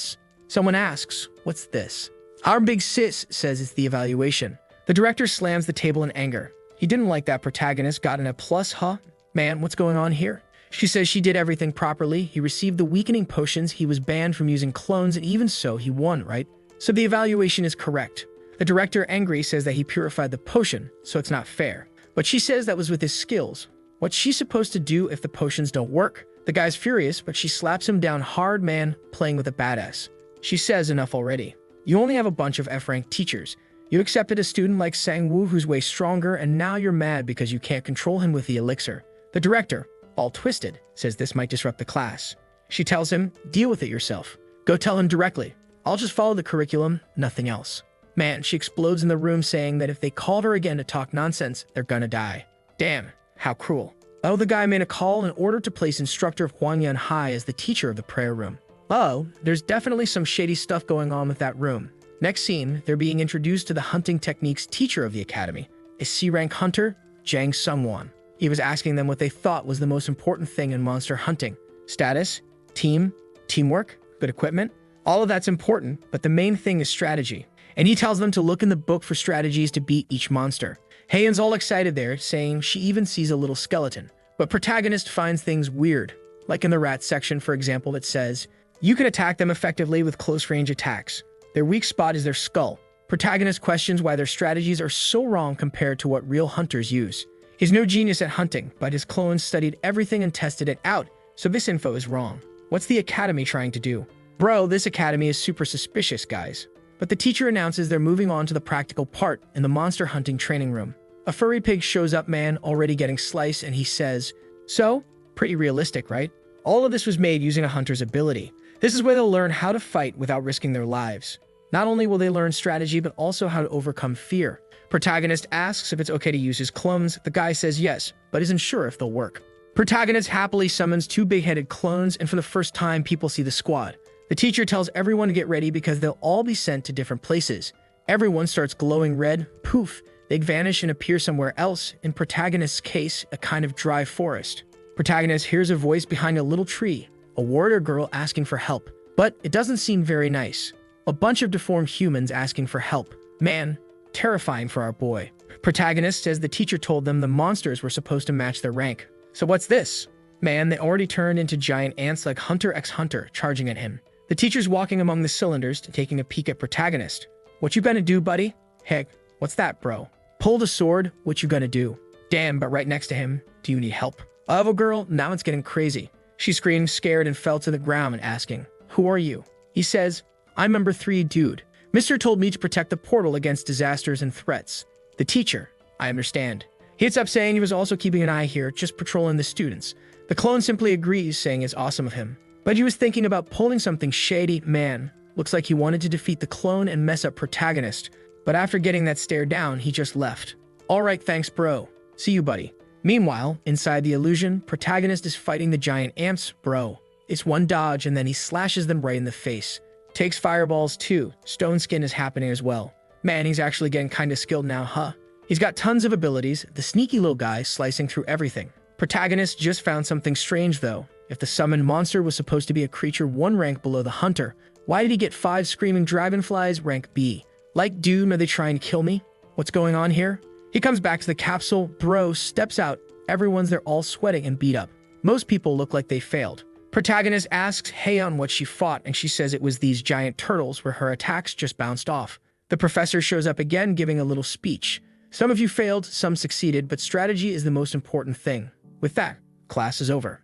Someone asks, what's this? Our big sis says it's the evaluation. The director slams the table in anger. He didn't like that Protagonist got an A+, huh? Man, what's going on here? She says she did everything properly. He received the weakening potions, he was banned from using clones, and even so, he won, right? So the evaluation is correct. The director, angry, says that he purified the potion, so it's not fair. But she says that was with his skills. What's she supposed to do if the potions don't work? The guy's furious, but she slaps him down hard, man, playing with a badass. She says enough already. You only have a bunch of F-rank teachers. You accepted a student like Sang-woo who's way stronger, and now you're mad because you can't control him with the elixir. The director, all twisted, says this might disrupt the class. She tells him, deal with it yourself. Go tell him directly. I'll just follow the curriculum, nothing else. Man, she explodes in the room saying that if they called her again to talk nonsense, they're gonna die. Damn, how cruel. Oh, the guy made a call in order to place instructor Hwang Yun-hai as the teacher of the prayer room. Oh, there's definitely some shady stuff going on with that room. Next scene, they're being introduced to the hunting techniques teacher of the academy, a C-rank hunter, Jang Sung-won. He was asking them what they thought was the most important thing in monster hunting. Status, team, teamwork, good equipment. All of that's important, but the main thing is strategy. And he tells them to look in the book for strategies to beat each monster. Haeun's all excited there, saying she even sees a little skeleton. But protagonist finds things weird. Like in the rat section, for example, it says, you can attack them effectively with close-range attacks. Their weak spot is their skull. Protagonist questions why their strategies are so wrong compared to what real hunters use. He's no genius at hunting, but his clones studied everything and tested it out, so this info is wrong. What's the academy trying to do? Bro, this academy is super suspicious, guys. But the teacher announces they're moving on to the practical part in the monster hunting training room. A furry pig shows up, man, already getting sliced, and he says, so, pretty realistic, right? All of this was made using a hunter's ability. This is where they'll learn how to fight without risking their lives. Not only will they learn strategy, but also how to overcome fear. Protagonist asks if it's okay to use his clones. The guy says yes, but isn't sure if they'll work. Protagonist happily summons two big-headed clones, and for the first time, people see the squad. The teacher tells everyone to get ready because they'll all be sent to different places. Everyone starts glowing red. Poof, they vanish and appear somewhere else. In protagonist's case, a kind of dry forest. Protagonist hears a voice behind a little tree, a warrior girl asking for help. But it doesn't seem very nice. A bunch of deformed humans asking for help. Man, terrifying for our boy. Protagonist says the teacher told them the monsters were supposed to match their rank. So what's this? Man, they already turned into giant ants like Hunter x Hunter, charging at him. The teacher's walking among the cylinders, taking a peek at protagonist. What you gonna do, buddy? Heck, what's that, bro? Pulled a sword, what you gonna do? Damn, but right next to him, do you need help? Oh, girl, now it's getting crazy. She screamed, scared, and fell to the ground and asking, who are you? He says, I'm number 3, dude. Mister told me to protect the portal against disasters and threats. The teacher, I understand. He hits up saying he was also keeping an eye here, just patrolling the students. The clone simply agrees, saying it's awesome of him. But he was thinking about pulling something shady. Man, looks like he wanted to defeat the clone and mess up protagonist. But after getting that stare down, he just left. Alright, thanks bro. See you, buddy. Meanwhile, inside the illusion, protagonist is fighting the giant ants, bro. It's one dodge and then he slashes them right in the face. Takes fireballs too. Stone skin is happening as well. Man, he's actually getting kinda skilled now, huh? He's got tons of abilities, the sneaky little guy slicing through everything. Protagonist just found something strange though. If the summoned monster was supposed to be a creature 1 rank below the hunter, why did he get 5 screaming dragonflies rank B? Like, dude, are they trying to kill me? What's going on here? He comes back to the capsule, bro steps out, everyone's there all sweating and beat up. Most people look like they failed. Protagonist asks Haeun what she fought, and she says it was these giant turtles where her attacks just bounced off. The professor shows up again, giving a little speech. Some of you failed, some succeeded, but strategy is the most important thing. With that, class is over.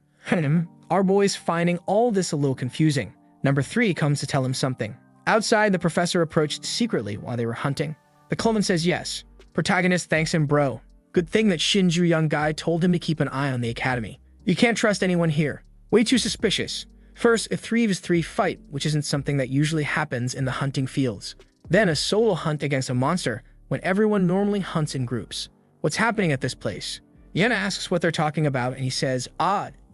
Our boy's finding all this a little confusing. Number 3 comes to tell him something. Outside, the professor approached secretly while they were hunting. The clone says yes. Protagonist thanks him, bro. Good thing that Shinju young guy told him to keep an eye on the academy. You can't trust anyone here. Way too suspicious. First, a 3v3 fight, which isn't something that usually happens in the hunting fields. Then a solo hunt against a monster, when everyone normally hunts in groups. What's happening at this place? Yen asks what they're talking about, and he says,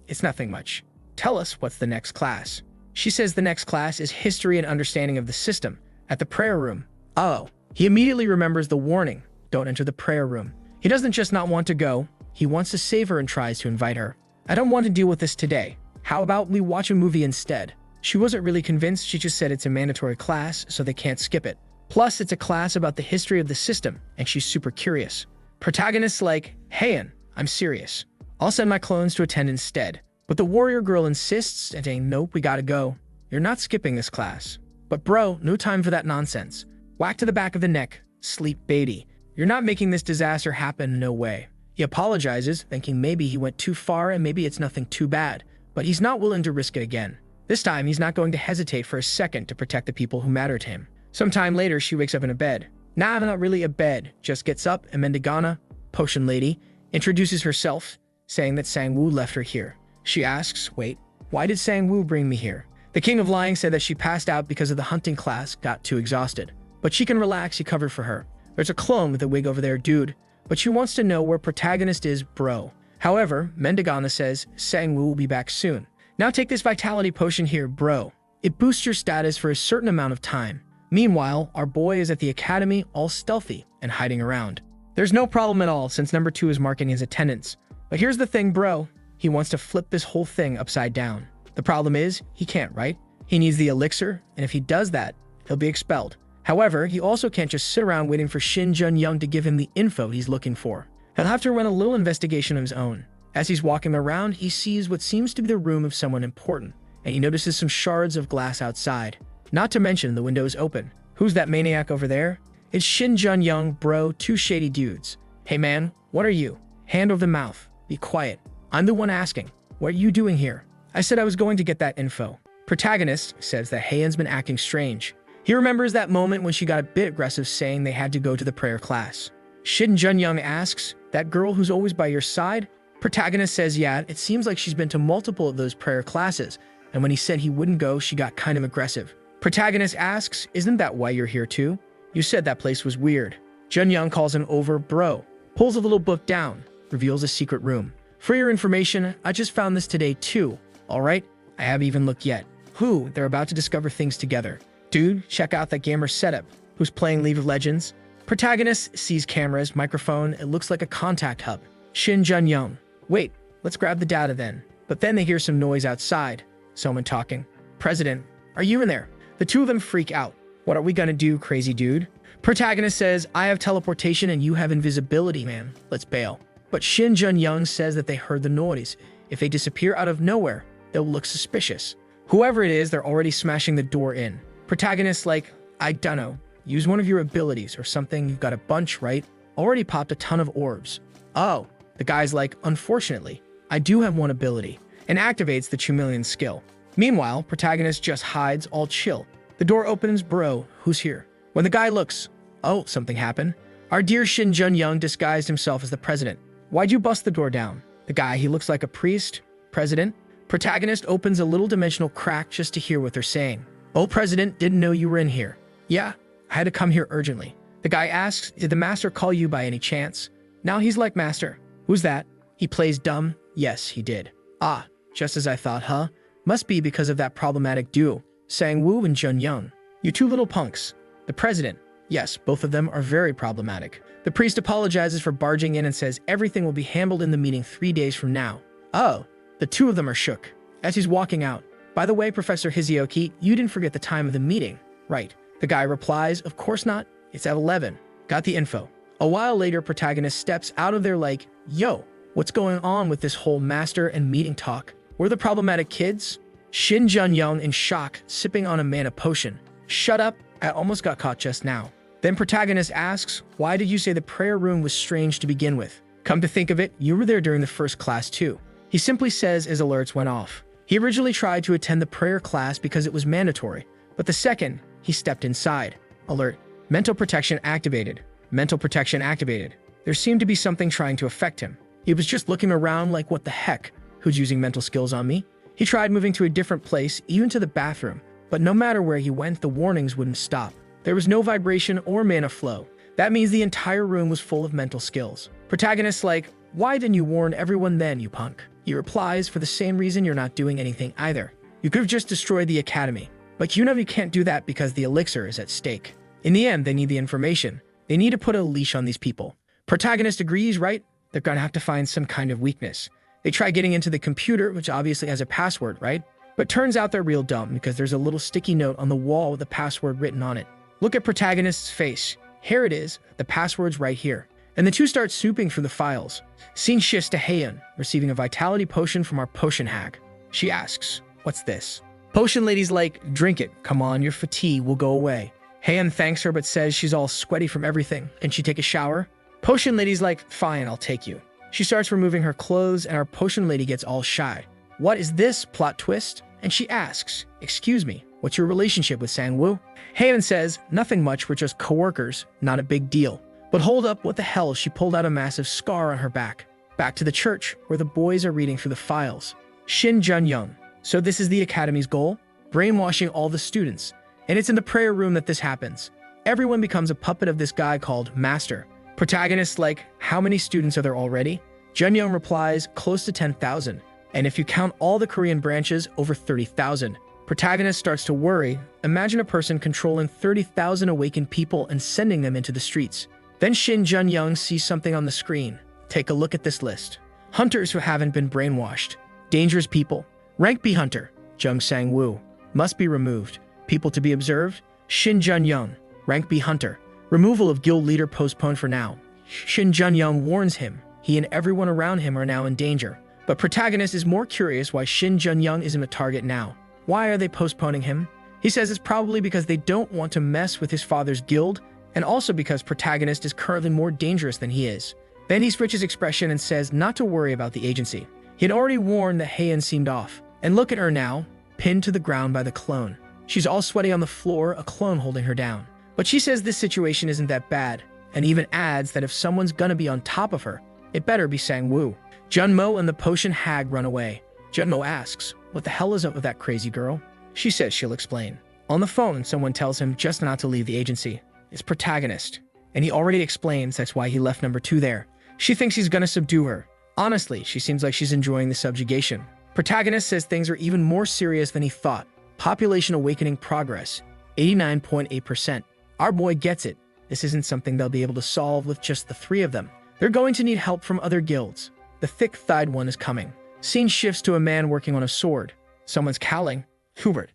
it's nothing much. Tell us what's the next class. She says the next class is history and understanding of the system, at the prayer room. Oh, he immediately remembers the warning, don't enter the prayer room. He doesn't just not want to go, he wants to save her and tries to invite her. I don't want to deal with this today. How about we watch a movie instead? She wasn't really convinced, she just said it's a mandatory class, so they can't skip it. Plus, it's a class about the history of the system, and she's super curious. Protagonist's like, Haeun, I'm serious. I'll send my clones to attend instead. But the warrior girl insists and saying, nope, we gotta go. You're not skipping this class. But bro, no time for that nonsense. Whack to the back of the neck. Sleep baity. You're not making this disaster happen, no way. He apologizes, thinking maybe he went too far and maybe it's nothing too bad. But he's not willing to risk it again. This time, he's not going to hesitate for a second to protect the people who matter to him. Sometime later, she wakes up in a bed. Nah, not really a bed. Just gets up and Mendigana, potion lady, introduces herself, saying that Sang-woo left her here. She asks, wait, why did Sang-woo bring me here? The king of lying said that she passed out because of the hunting class, got too exhausted. But she can relax, he covered for her. There's a clone with a wig over there, dude. But she wants to know where protagonist is, bro. However, Mendigana says Sang-woo will be back soon. Now take this vitality potion here, bro. It boosts your status for a certain amount of time. Meanwhile, our boy is at the academy, all stealthy and hiding around. There's no problem at all since number 2 is marking his attendance. But here's the thing, bro. He wants to flip this whole thing upside down. The problem is, he can't, right? He needs the elixir, and if he does that, he'll be expelled. However, he also can't just sit around waiting for Shin Jun-young to give him the info he's looking for. He'll have to run a little investigation of his own. As he's walking around, he sees what seems to be the room of someone important, and he notices some shards of glass outside. Not to mention the window is open. Who's that maniac over there? It's Shin Jun-young, bro, 2 shady dudes. Hey man, what are you? Hand over the mouth. Be quiet. I'm the one asking. What are you doing here? I said I was going to get that info. Protagonist says that Haeun's been acting strange. He remembers that moment when she got a bit aggressive saying they had to go to the prayer class. Shin Jun-young asks, that girl who's always by your side? Protagonist says yeah, it seems like she's been to multiple of those prayer classes, and when he said he wouldn't go, she got kind of aggressive. Protagonist asks, isn't that why you're here too? You said that place was weird. Jun-young calls him over, bro, pulls a little book down, reveals a secret room. For your information, I just found this today too. Alright, I haven't even looked yet. Who? They're about to discover things together. Dude, check out that gamer setup. Who's playing League of Legends? Protagonist sees cameras, microphone, it looks like a contact hub. Shin Jun-young. Wait, let's grab the data then. But then they hear some noise outside. Someone talking. President, are you in there? The two of them freak out. What are we gonna do, crazy dude? Protagonist says, I have teleportation and you have invisibility, man. Let's bail. But Shin Jun-young says that they heard the noise. If they disappear out of nowhere, they'll look suspicious. Whoever it is, they're already smashing the door in. Protagonist's like, I dunno. Use one of your abilities or something. You've got a bunch, right? Already popped a ton of orbs. Oh, the guy's like, unfortunately, I do have one ability, and activates the Chumillion skill. Meanwhile, protagonist just hides, all chill. The door opens, bro, who's here? When the guy looks, oh, something happened. Our dear Shin Jun-young disguised himself as the president. Why'd you bust the door down? The guy, he looks like a priest. President? Protagonist opens a little dimensional crack just to hear what they're saying. Oh, president, didn't know you were in here. Yeah, I had to come here urgently. The guy asks, did the master call you by any chance? Now he's like, master. Who's that? He plays dumb. Yes, he did. Ah, just as I thought, huh? Must be because of that problematic duo, Sang-woo and Jun-young. You two little punks. The president. Yes, both of them are very problematic. The priest apologizes for barging in and says everything will be handled in the meeting 3 days from now. Oh, the two of them are shook. As he's walking out, by the way, Professor Hizioki, you didn't forget the time of the meeting, right? The guy replies, of course not. It's at 11. Got the info. A while later, protagonist steps out of there like, yo, what's going on with this whole master and meeting talk? We're the problematic kids? Shin Jun-young in shock, sipping on a mana potion. Shut up, I almost got caught just now. Then protagonist asks, why did you say the prayer room was strange to begin with? Come to think of it, you were there during the first class too. He simply says as alerts went off. He originally tried to attend the prayer class because it was mandatory, but the second, he stepped inside. Alert, mental protection activated. Mental protection activated. There seemed to be something trying to affect him. He was just looking around like, what the heck? Who's using mental skills on me? He tried moving to a different place, even to the bathroom, but no matter where he went, the warnings wouldn't stop. There was no vibration or mana flow. That means the entire room was full of mental skills. Protagonist's like, why didn't you warn everyone then, you punk? He replies, for the same reason you're not doing anything either. You could have just destroyed the academy. But you know you can't do that because the elixir is at stake. In the end, they need the information. They need to put a leash on these people. Protagonist agrees, right? They're gonna have to find some kind of weakness. They try getting into the computer, which obviously has a password, right? But turns out they're real dumb because there's a little sticky note on the wall with the password written on it. Look at protagonist's face. Here it is, the password's right here. and the two start snooping through the files. Scene shifts to Heian, receiving a vitality potion from our potion hag. She asks, "What's this?" Potion lady's like, "Drink it. Come on, your fatigue will go away." Heian thanks her but says she's all sweaty from everything. Can she take a shower? Potion lady's like, "Fine, I'll take you." She starts removing her clothes and our potion lady gets all shy. "What is this plot twist?" And she asks, "Excuse me, what's your relationship with Sang-woo?" Heian says, "Nothing much, we're just co-workers, not a big deal." But hold up, what the hell? She pulled out a massive scar on her back. Back to the church, where the boys are reading through the files. Shin Jun-young. So this is the academy's goal? Brainwashing all the students. And it's in the prayer room that this happens. Everyone becomes a puppet of this guy called Master. Protagonist's like, "How many students are there already?" Jun-young replies, "Close to 10,000. And if you count all the Korean branches, over 30,000. Protagonist starts to worry. Imagine a person controlling 30,000 awakened people and sending them into the streets. Then Shin Jun-young sees something on the screen. Take a look at this list. Hunters who haven't been brainwashed. Dangerous people. Rank B hunter. Jung Sang-woo. Must be removed. People to be observed. Shin Jun-young. Rank B hunter. Removal of guild leader postponed for now. Shin Jun-young warns him. He and everyone around him are now in danger. But protagonist is more curious why Shin Jun-young isn't a target now. Why are they postponing him? He says it's probably because they don't want to mess with his father's guild, and also because protagonist is currently more dangerous than he is. Then he switches expression and says not to worry about the agency. He had already warned that Heian seemed off. And look at her now, pinned to the ground by the clone. She's all sweaty on the floor, a clone holding her down. But she says this situation isn't that bad, and even adds that if someone's gonna be on top of her, it better be Sang-woo. Junmo and the potion hag run away. Junmo asks, "What the hell is up with that crazy girl?" She says she'll explain. On the phone, someone tells him just not to leave the agency. It's protagonist, and he already explains that's why he left number 2 there. She thinks he's gonna subdue her. Honestly, she seems like she's enjoying the subjugation. Protagonist says things are even more serious than he thought. Population awakening progress, 89.8%. Our boy gets it. This isn't something they'll be able to solve with just the 3 of them. They're going to need help from other guilds. The thick-thighed one is coming. Scene shifts to a man working on a sword. Someone's calling, Hubert.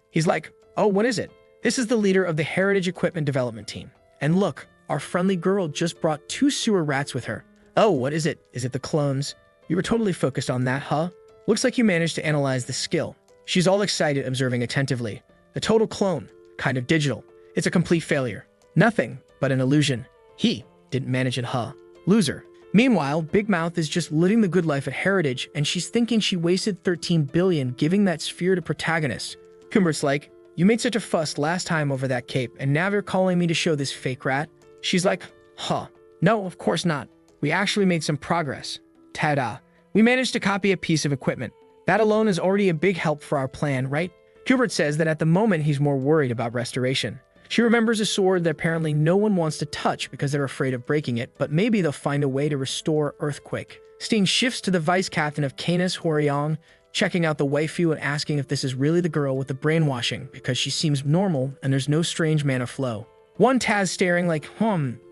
He's like, "Oh, what is it?" This is the leader of the Heritage Equipment Development Team. And look, our friendly girl just brought 2 sewer rats with her. "Oh, what is it? Is it the clones? You were totally focused on that, huh? Looks like you managed to analyze the skill." She's all excited, observing attentively. The total clone, kind of digital. It's a complete failure. Nothing but an illusion. He didn't manage it, huh? Loser. Meanwhile, Big Mouth is just living the good life at Heritage, and she's thinking she wasted 13 billion giving that sphere to protagonist. Kumbert's like, "You made such a fuss last time over that cape, and now you're calling me to show this fake rat?" She's like, "Huh. No, of course not. We actually made some progress. Ta-da. We managed to copy a piece of equipment. That alone is already a big help for our plan, right?" Hubert says that at the moment he's more worried about restoration. She remembers a sword that apparently no one wants to touch because they're afraid of breaking it, but maybe they'll find a way to restore Earthquake. Steen shifts to the vice captain of Canis Horiong, checking out the waifu and asking if this is really the girl with the brainwashing, because she seems normal and there's no strange mana flow. One Taz staring like,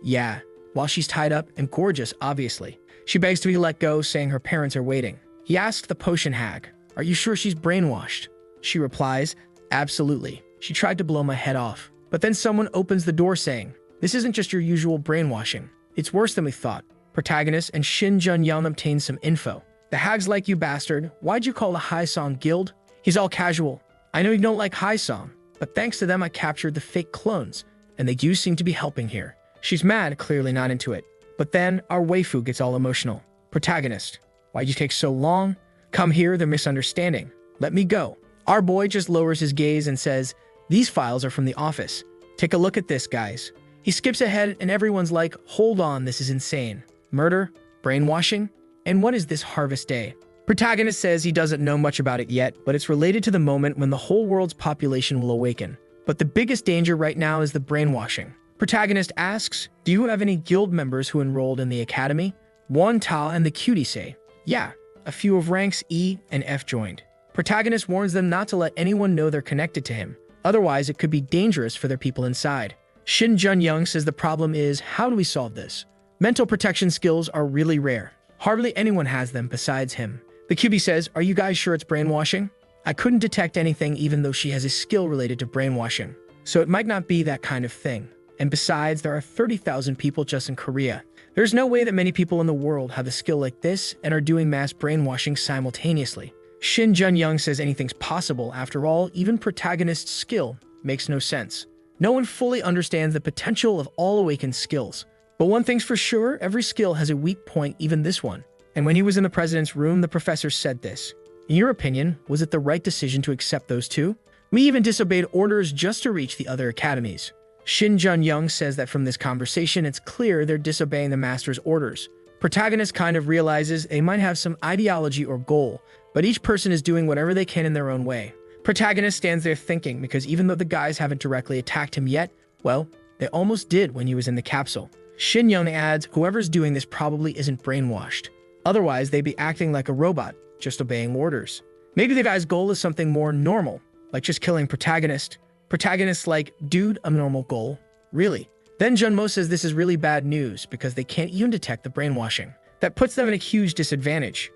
yeah, while she's tied up and gorgeous, obviously. She begs to be let go, saying her parents are waiting. He asks the potion hag, "Are you sure she's brainwashed?" She replies, "Absolutely. She tried to blow my head off." But then someone opens the door saying, "This isn't just your usual brainwashing. It's worse than we thought." Protagonist and Shin Jun-young obtain some info. The hag's like, "You bastard, why'd you call the High Song Guild?" He's all casual. "I know you don't like High Song, but thanks to them I captured the fake clones, and they do seem to be helping here." She's mad, clearly not into it. But then our waifu gets all emotional. Protagonist, "Why'd you take so long? Come here, they're misunderstanding. Let me go." Our boy just lowers his gaze and says, "These files are from the office. Take a look at this, guys." He skips ahead and everyone's like, "Hold on, this is insane. Murder? Brainwashing? And what is this Harvest Day?" Protagonist says he doesn't know much about it yet, but it's related to the moment when the whole world's population will awaken. But the biggest danger right now is the brainwashing. Protagonist asks, "Do you have any guild members who enrolled in the academy?" Wan Ta and the cutie say, "Yeah, a few of ranks E and F joined." Protagonist warns them not to let anyone know they're connected to him. Otherwise, it could be dangerous for their people inside. Shin Jun-young says the problem is, how do we solve this? Mental protection skills are really rare. Hardly anyone has them besides him. The QB says, "Are you guys sure it's brainwashing?" I couldn't detect anything even though she has a skill related to brainwashing. So it might not be that kind of thing. And besides, there are 30,000 people just in Korea. There's no way that many people in the world have a skill like this and are doing mass brainwashing simultaneously. Shin Jun-young says anything's possible. After all, even protagonist's skill makes no sense. No one fully understands the potential of all awakened skills. But one thing's for sure, every skill has a weak point, even this one. And when he was in the president's room, the professor said this. In your opinion, was it the right decision to accept those two? We even disobeyed orders just to reach the other academies. Shin Jun-young says that from this conversation, it's clear they're disobeying the master's orders. Protagonist kind of realizes they might have some ideology or goal, but each person is doing whatever they can in their own way. Protagonist stands there thinking, because even though the guys haven't directly attacked him yet, well, they almost did when he was in the capsule. Shin Young adds, whoever's doing this probably isn't brainwashed. Otherwise, they'd be acting like a robot, just obeying orders. Maybe the guy's goal is something more normal, like just killing protagonist. Protagonist's like, dude, a normal goal? Really? Then Junmo says this is really bad news because they can't even detect the brainwashing. That puts them in a huge disadvantage.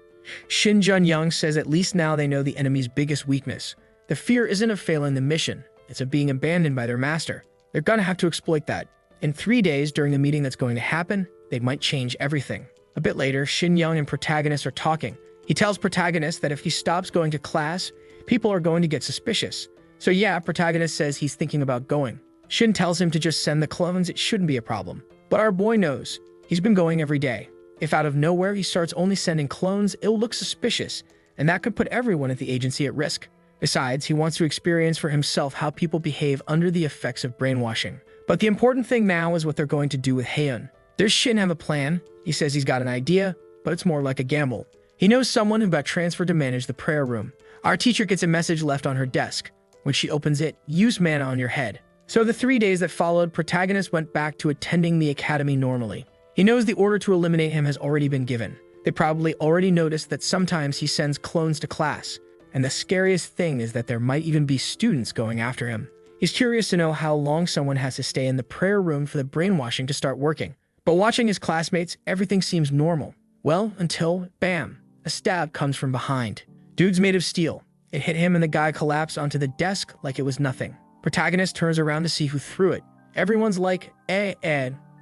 Shin Jun-young says at least now they know the enemy's biggest weakness. The fear isn't of failing the mission, it's of being abandoned by their master. They're gonna have to exploit that. In 3 days, during the meeting that's going to happen, they might change everything. A bit later, Shin Young and Protagonist are talking. He tells Protagonist that if he stops going to class, people are going to get suspicious. So yeah, Protagonist says he's thinking about going. Shin tells him to just send the clones, it shouldn't be a problem. But our boy knows. He's been going every day. If out of nowhere he starts only sending clones, it'll look suspicious, and that could put everyone at the agency at risk. Besides, he wants to experience for himself how people behave under the effects of brainwashing. But the important thing now is what they're going to do with Haeun. Does Shin have a plan? He says he's got an idea, but it's more like a gamble. He knows someone who got transferred to manage the prayer room. Our teacher gets a message left on her desk. When she opens it, use mana on your head. So the 3 days that followed, Protagonist went back to attending the academy normally. He knows the order to eliminate him has already been given. They probably already noticed that sometimes he sends clones to class. And the scariest thing is that there might even be students going after him. He's curious to know how long someone has to stay in the prayer room for the brainwashing to start working. But watching his classmates, everything seems normal. Well, until, bam, a stab comes from behind. Dude's made of steel. It hit him and the guy collapsed onto the desk like it was nothing. Protagonist turns around to see who threw it. Everyone's like,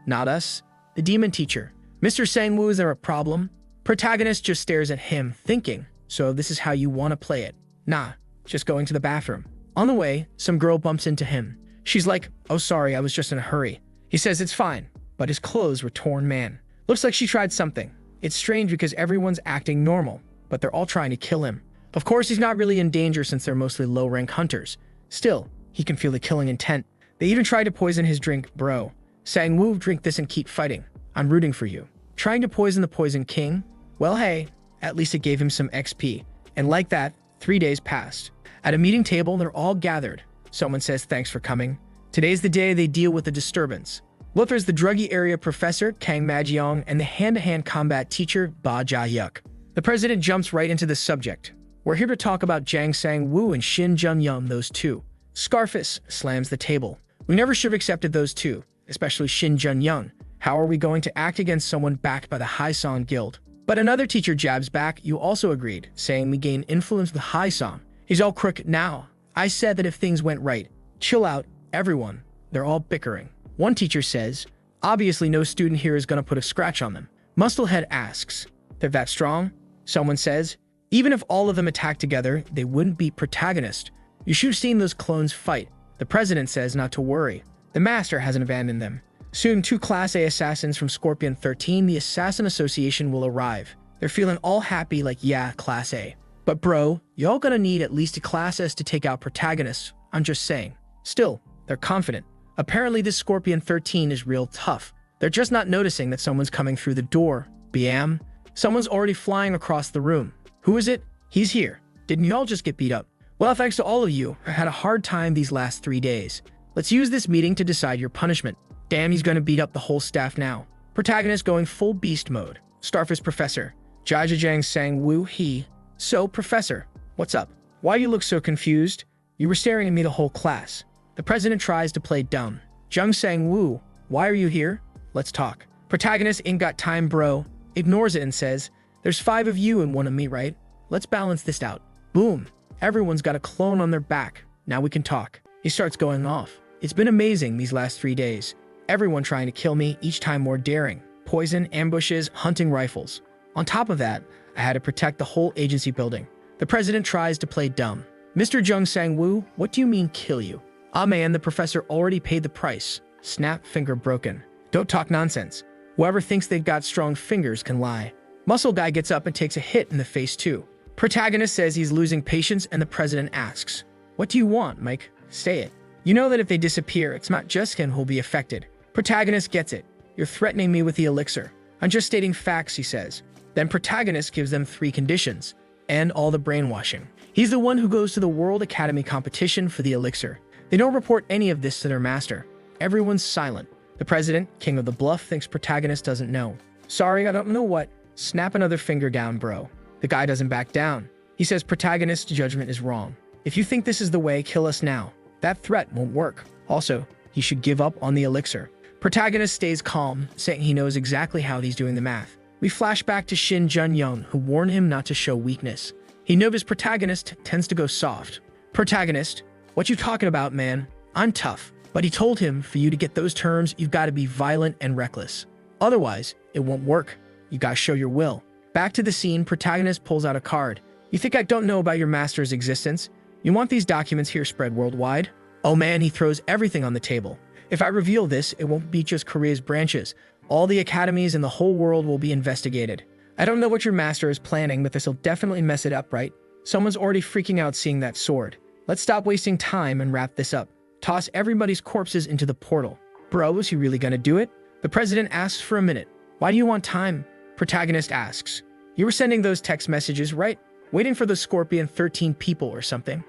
not us. The demon teacher. Mr. Sang-woo, is there a problem? Protagonist just stares at him, thinking, so this is how you want to play it. Nah, just going to the bathroom. On the way, some girl bumps into him. She's like, oh sorry, I was just in a hurry. He says it's fine, but his clothes were torn, man. Looks like she tried something. It's strange because everyone's acting normal, but they're all trying to kill him. Of course, he's not really in danger since they're mostly low-rank hunters. Still, he can feel the killing intent. They even tried to poison his drink, bro. Sang-woo, drink this and keep fighting. I'm rooting for you. Trying to poison the Poison King? Well, hey, at least it gave him some XP. And like that, 3 days passed. At a meeting table, they're all gathered. Someone says thanks for coming. Today's the day they deal with the disturbance. Luther's the druggy area professor, Kang Majiong, and the hand-to-hand combat teacher, Ba Ja-yuk. The president jumps right into the subject. We're here to talk about Jang Sang-woo and Shin Jun-young, those two. Scarface slams the table. We never should have accepted those two, especially Shin Jun-young. How are we going to act against someone backed by the Haesong Guild? But another teacher jabs back, you also agreed, saying we gain influence with Haesong. He's all crooked now. I said that if things went right. Chill out, everyone. They're all bickering. One teacher says, obviously no student here is going to put a scratch on them. Musclehead asks, they're that strong? Someone says, even if all of them attack together, they wouldn't beat Protagonist. You should have seen those clones fight. The president says not to worry. The master hasn't abandoned them. Soon, 2 Class A assassins from Scorpion 13, the Assassin Association, will arrive. They're feeling all happy like, yeah, Class A. But bro, y'all gonna need at least a Class S to take out Protagonists. I'm just saying. Still, they're confident. Apparently this Scorpion 13 is real tough. They're just not noticing that someone's coming through the door. Bam. Someone's already flying across the room. Who is it? He's here. Didn't y'all just get beat up? Well, thanks to all of you. I had a hard time these last 3 days. Let's use this meeting to decide your punishment. Damn, he's gonna beat up the whole staff now. Protagonist going full beast mode. Starface Professor. Jang Sang-woo, he. So, Professor, what's up? Why you look so confused? You were staring at me the whole class. The president tries to play dumb. Jung Sang-woo, why are you here? Let's talk. Protagonist ain't got time, bro. Ignores it and says, there's 5 of you and 1 of me, right? Let's balance this out. Boom. Everyone's got a clone on their back. Now we can talk. He starts going off. It's been amazing these last 3 days. Everyone trying to kill me, each time more daring. Poison, ambushes, hunting rifles. On top of that, I had to protect the whole agency building. The president tries to play dumb. Mr. Jung Sang-woo, what do you mean kill you? Ah man, the professor already paid the price. Snap, finger broken. Don't talk nonsense. Whoever thinks they've got strong fingers can lie. Muscle guy gets up and takes a hit in the face too. Protagonist says he's losing patience and the president asks, "What do you want, Mike? Say it. You know that if they disappear, it's not just him who'll be affected." Protagonist gets it. "You're threatening me with the elixir." "I'm just stating facts," he says. Then protagonist gives them 3 conditions. And all the brainwashing. He's the one who goes to the World Academy competition for the elixir. They don't report any of this to their master. Everyone's silent. The president, king of the bluff, thinks protagonist doesn't know. "Sorry, I don't know what." "Snap another finger down, bro." The guy doesn't back down. He says protagonist's judgment is wrong. "If you think this is the way, kill us now." That threat won't work. Also, he should give up on the elixir. Protagonist stays calm, saying he knows exactly how he's doing the math. We flash back to Shin Jun-young, who warned him not to show weakness. He knows his protagonist tends to go soft. "Protagonist, what you talking about, man? I'm tough." But he told him, for you to get those terms, you've got to be violent and reckless. Otherwise, it won't work. You gotta show your will. Back to the scene, protagonist pulls out a card. "You think I don't know about your master's existence? You want these documents here spread worldwide?" Oh man, he throws everything on the table. "If I reveal this, it won't be just Korea's branches. All the academies in the whole world will be investigated. I don't know what your master is planning, but this'll definitely mess it up, right? Someone's already freaking out seeing that sword. Let's stop wasting time and wrap this up. Toss everybody's corpses into the portal." "Bro, is he really gonna do it?" The president asks for a minute. "Why do you want time?" Protagonist asks. "You were sending those text messages, right? Waiting for the Scorpion 13 people or something?"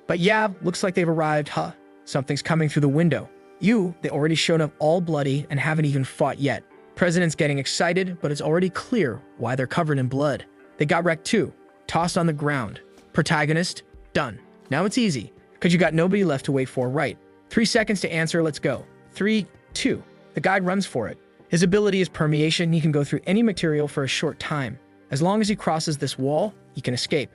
"But yeah, looks like they've arrived, huh? Something's coming through the window." They already showed up all bloody and haven't even fought yet. President's getting excited, but it's already clear why they're covered in blood. They got wrecked too. Tossed on the ground. Protagonist, done. Now it's easy, because you got nobody left to wait for, right? 3 seconds to answer, let's go. 3, 2. The guy runs for it. His ability is permeation. He can go through any material for a short time. As long as he crosses this wall, he can escape.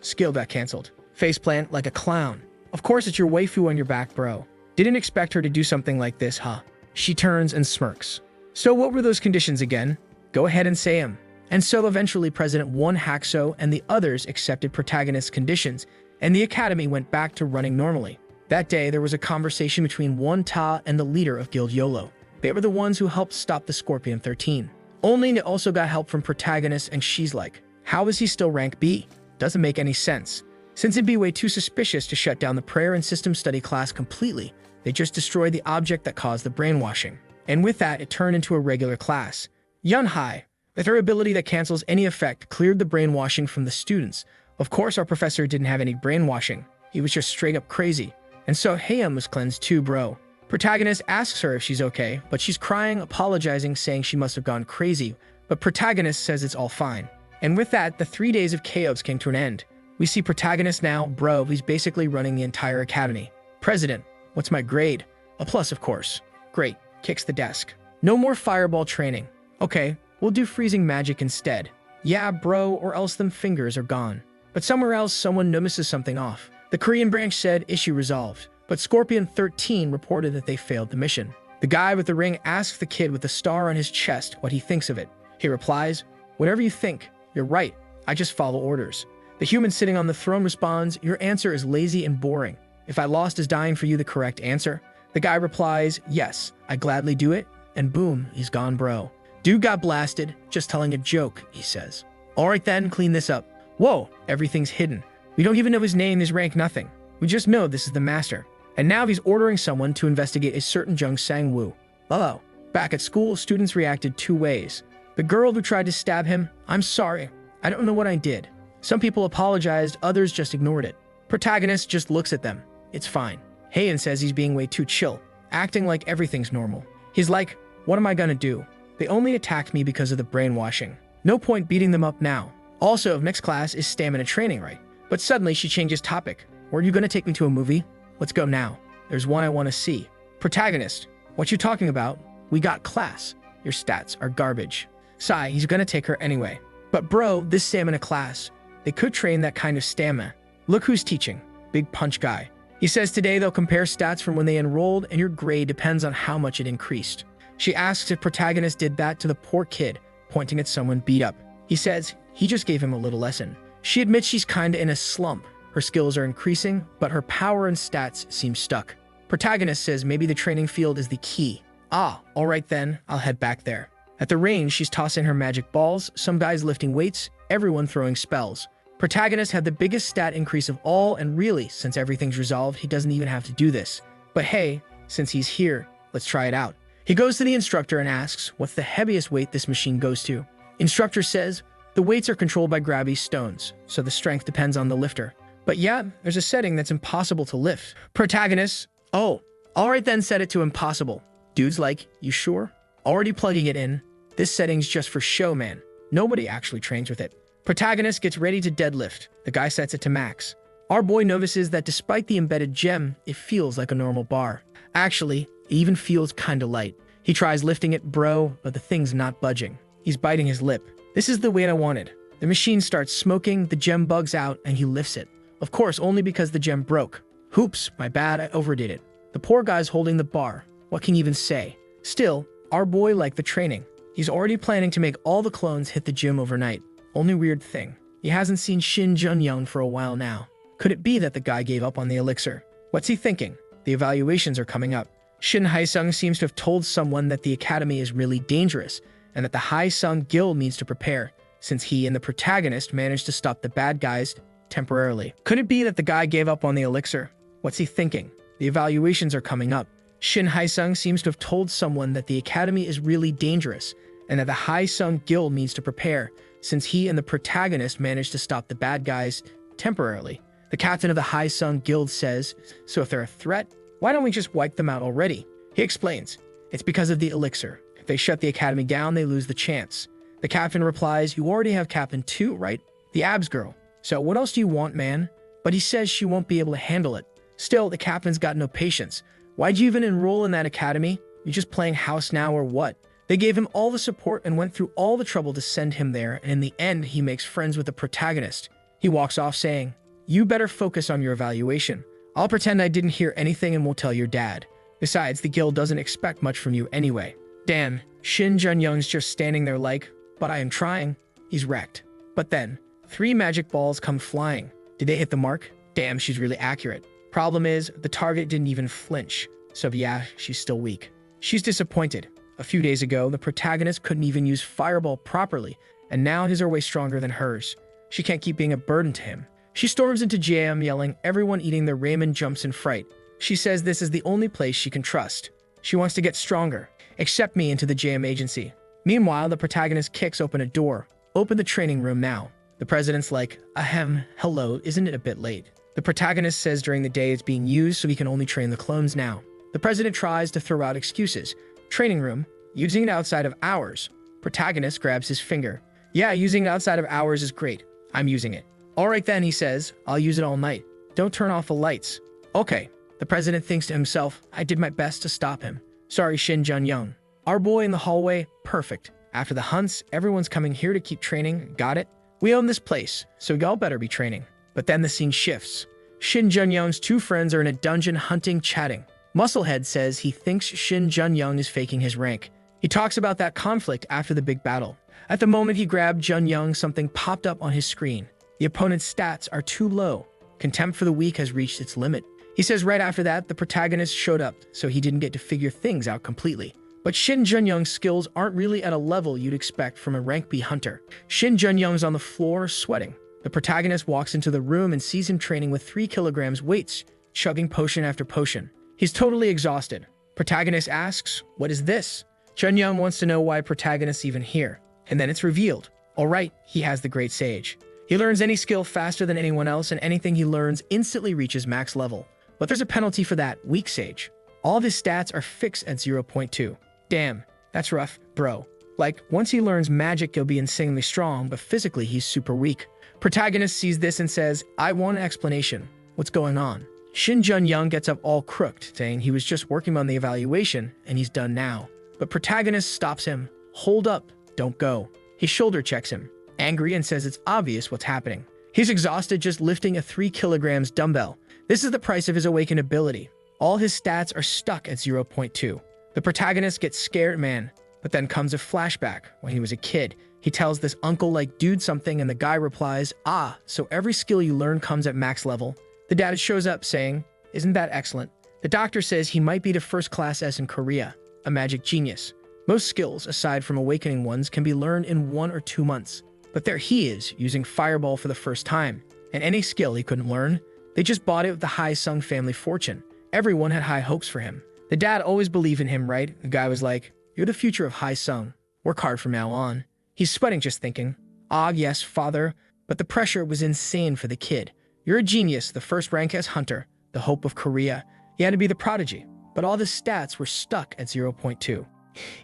Skill got cancelled. Faceplant like a clown. Of course it's your waifu on your back, bro. Didn't expect her to do something like this, huh? She turns and smirks. "So what were those conditions again? Go ahead and say them." And so eventually President won Hackso and the others accepted protagonist's conditions, and the academy went back to running normally. That day, there was a conversation between Won Ta and the leader of Guild YOLO. They were the ones who helped stop the Scorpion 13. Only they also got help from protagonist, and she's like, how is he still rank B? Doesn't make any sense. Since it'd be way too suspicious to shut down the prayer and system study class completely, they just destroyed the object that caused the brainwashing. And with that, it turned into a regular class. Yun-hai, with her ability that cancels any effect, cleared the brainwashing from the students. Of course, our professor didn't have any brainwashing. He was just straight up crazy. And so Haeum was cleansed too, bro. Protagonist asks her if she's okay, but she's crying, apologizing, saying she must have gone crazy. But protagonist says it's all fine. And with that, the 3 days of chaos came to an end. We see protagonist now, bro, he's basically running the entire academy. President, what's my grade? A plus, of course. Great. Kicks the desk. No more fireball training. Okay, we'll do freezing magic instead. Yeah, bro, or else them fingers are gone. But somewhere else, someone notices something off. The Korean branch said issue resolved, but Scorpion 13 reported that they failed the mission. The guy with the ring asks the kid with the star on his chest what he thinks of it. He replies, "Whatever you think, you're right. I just follow orders." The human sitting on the throne responds, "Your answer is lazy and boring. If I lost is dying for you the correct answer?" The guy replies, "Yes, I gladly do it." And boom, he's gone, bro. Dude got blasted, just telling a joke, he says. Alright then, clean this up. Whoa, everything's hidden. We don't even know his name, his rank, nothing. We just know this is the master. And now he's ordering someone to investigate a certain Jung Sang-woo. Hello. Back at school, students reacted 2 ways. The girl who tried to stab him, "I'm sorry. I don't know what I did." Some people apologized, others just ignored it. Protagonist just looks at them. It's fine. Haeun says he's being way too chill, acting like everything's normal. He's like, what am I gonna do? They only attacked me because of the brainwashing. No point beating them up now. Also, next class is stamina training, right? But suddenly she changes topic. Were you gonna take me to a movie? Let's go now. There's one I want to see. Protagonist, what you talking about? We got class. Your stats are garbage. Sigh, he's gonna take her anyway. But bro, this stamina class, they could train that kind of stamina. Look who's teaching. Big punch guy. He says today they'll compare stats from when they enrolled and your grade depends on how much it increased. She asks if protagonist did that to the poor kid, pointing at someone beat up. He says he just gave him a little lesson. She admits she's kinda in a slump. Her skills are increasing, but her power and stats seem stuck. Protagonist says maybe the training field is the key. Ah, alright then, I'll head back there. At the range, she's tossing her magic balls, some guys lifting weights, everyone throwing spells. Protagonist had the biggest stat increase of all, and really, since everything's resolved, he doesn't even have to do this. But hey, since he's here, let's try it out. He goes to the instructor and asks what's the heaviest weight this machine goes to. Instructor says the weights are controlled by gravity stones, so the strength depends on the lifter. But yeah, there's a setting that's impossible to lift. Protagonist, oh, alright then, set it to impossible. Dude's like, you sure? Already plugging it in. This setting's just for show, man. Nobody actually trains with it. Protagonist gets ready to deadlift. The guy sets it to max. Our boy notices that despite the embedded gem, it feels like a normal bar. Actually, it even feels kinda light. He tries lifting it, bro, but the thing's not budging. He's biting his lip. This is the weight I wanted. The machine starts smoking, the gem bugs out, and he lifts it. Of course, only because the gem broke. Oops, my bad, I overdid it. The poor guy's holding the bar. What can you even say? Still, our boy liked the training. He's already planning to make all the clones hit the gym overnight. Only weird thing, he hasn't seen Shin Jun-young for a while now. Could it be that the guy gave up on the elixir? What's he thinking? The evaluations are coming up. Shin Haesung seems to have told someone that the academy is really dangerous and that the Haesung Guild needs to prepare, since he and the protagonist managed to stop the bad guys temporarily. Could it be that the guy gave up on the elixir? What's he thinking? The evaluations are coming up. Shin Haesung seems to have told someone that the academy is really dangerous and that the Haesung Guild needs to prepare, since he and the protagonist managed to stop the bad guys temporarily. The captain of the Haesung Guild says, so if they're a threat, why don't we just wipe them out already? He explains, it's because of the elixir. If they shut the academy down, they lose the chance. The captain replies, you already have Captain 2, right? The abs girl. So what else do you want, man? But he says she won't be able to handle it. Still, the captain's got no patience. Why'd you even enroll in that academy? You just playing house now or what? They gave him all the support and went through all the trouble to send him there, and in the end, he makes friends with the protagonist. He walks off saying, you better focus on your evaluation. I'll pretend I didn't hear anything and won't tell your dad. Besides, the guild doesn't expect much from you anyway. Damn, Shin Jun-young's just standing there like, but I am trying. He's wrecked. But then, 3 magic balls come flying. Did they hit the mark? Damn, she's really accurate. Problem is, the target didn't even flinch. So yeah, she's still weak. She's disappointed. A few days ago, the protagonist couldn't even use Fireball properly, and now his are way stronger than hers. She can't keep being a burden to him. She storms into JM yelling, everyone eating their ramen jumps in fright. She says this is the only place she can trust. She wants to get stronger. Accept me into the JM agency. Meanwhile, the protagonist kicks open a door. Open the training room now. The president's like, ahem, hello, isn't it a bit late? The protagonist says during the day it's being used so he can only train the clones now. The president tries to throw out excuses. Training room, using it outside of hours. Protagonist grabs his finger. Yeah, using it outside of hours is great. I'm using it. Alright then, he says, I'll use it all night. Don't turn off the lights. Okay. The president thinks to himself, I did my best to stop him. Sorry, Shin Jun-young. Our boy in the hallway, perfect. After the hunts, everyone's coming here to keep training, got it? We own this place, so y'all better be training. But then the scene shifts. Shin Jun-young's 2 friends are in a dungeon hunting, chatting. Musclehead says he thinks Shin Jun-young is faking his rank. He talks about that conflict after the big battle. At the moment he grabbed Jun-young, something popped up on his screen. The opponent's stats are too low. Contempt for the weak has reached its limit. He says right after that, the protagonist showed up, so he didn't get to figure things out completely. But Shin Jun-young's skills aren't really at a level you'd expect from a rank B hunter. Shin Jun-young's on the floor, sweating. The protagonist walks into the room and sees him training with 3 kilograms weights, chugging potion after potion. He's totally exhausted. Protagonist asks, what is this? Jun-young wants to know why protagonist's even here. And then it's revealed. Alright, he has the Great Sage. He learns any skill faster than anyone else, and anything he learns instantly reaches max level. But there's a penalty for that, Weak Sage. All of his stats are fixed at 0.2. Damn, that's rough, bro. Like, once he learns magic, he'll be insanely strong, but physically he's super weak. Protagonist sees this and says, I want an explanation. What's going on? Shin Jun-young gets up all crooked, saying he was just working on the evaluation, and he's done now. But protagonist stops him. Hold up, don't go. He shoulder checks him, angry, and says it's obvious what's happening. He's exhausted just lifting a 3 kilograms dumbbell. This is the price of his awakened ability. All his stats are stuck at 0.2. The protagonist gets scared, man, but then comes a flashback. When he was a kid, he tells this uncle-like dude something and the guy replies, "Ah, so every skill you learn comes at max level?" The dad shows up saying, "Isn't that excellent?" The doctor says he might be the first class S in Korea, a magic genius. Most skills, aside from awakening ones, can be learned in 1 or 2 months. But there he is, using Fireball for the first time. And any skill he couldn't learn, they just bought it with the Hai-Sung family fortune. Everyone had high hopes for him. The dad always believed in him, right? The guy was like, "You're the future of Hai-Sung. Work hard from now on." He's sweating just thinking, "Ah, yes, father." But the pressure was insane for the kid. You're a genius, the first rank as hunter, the hope of Korea. He had to be the prodigy, but all his stats were stuck at 0.2.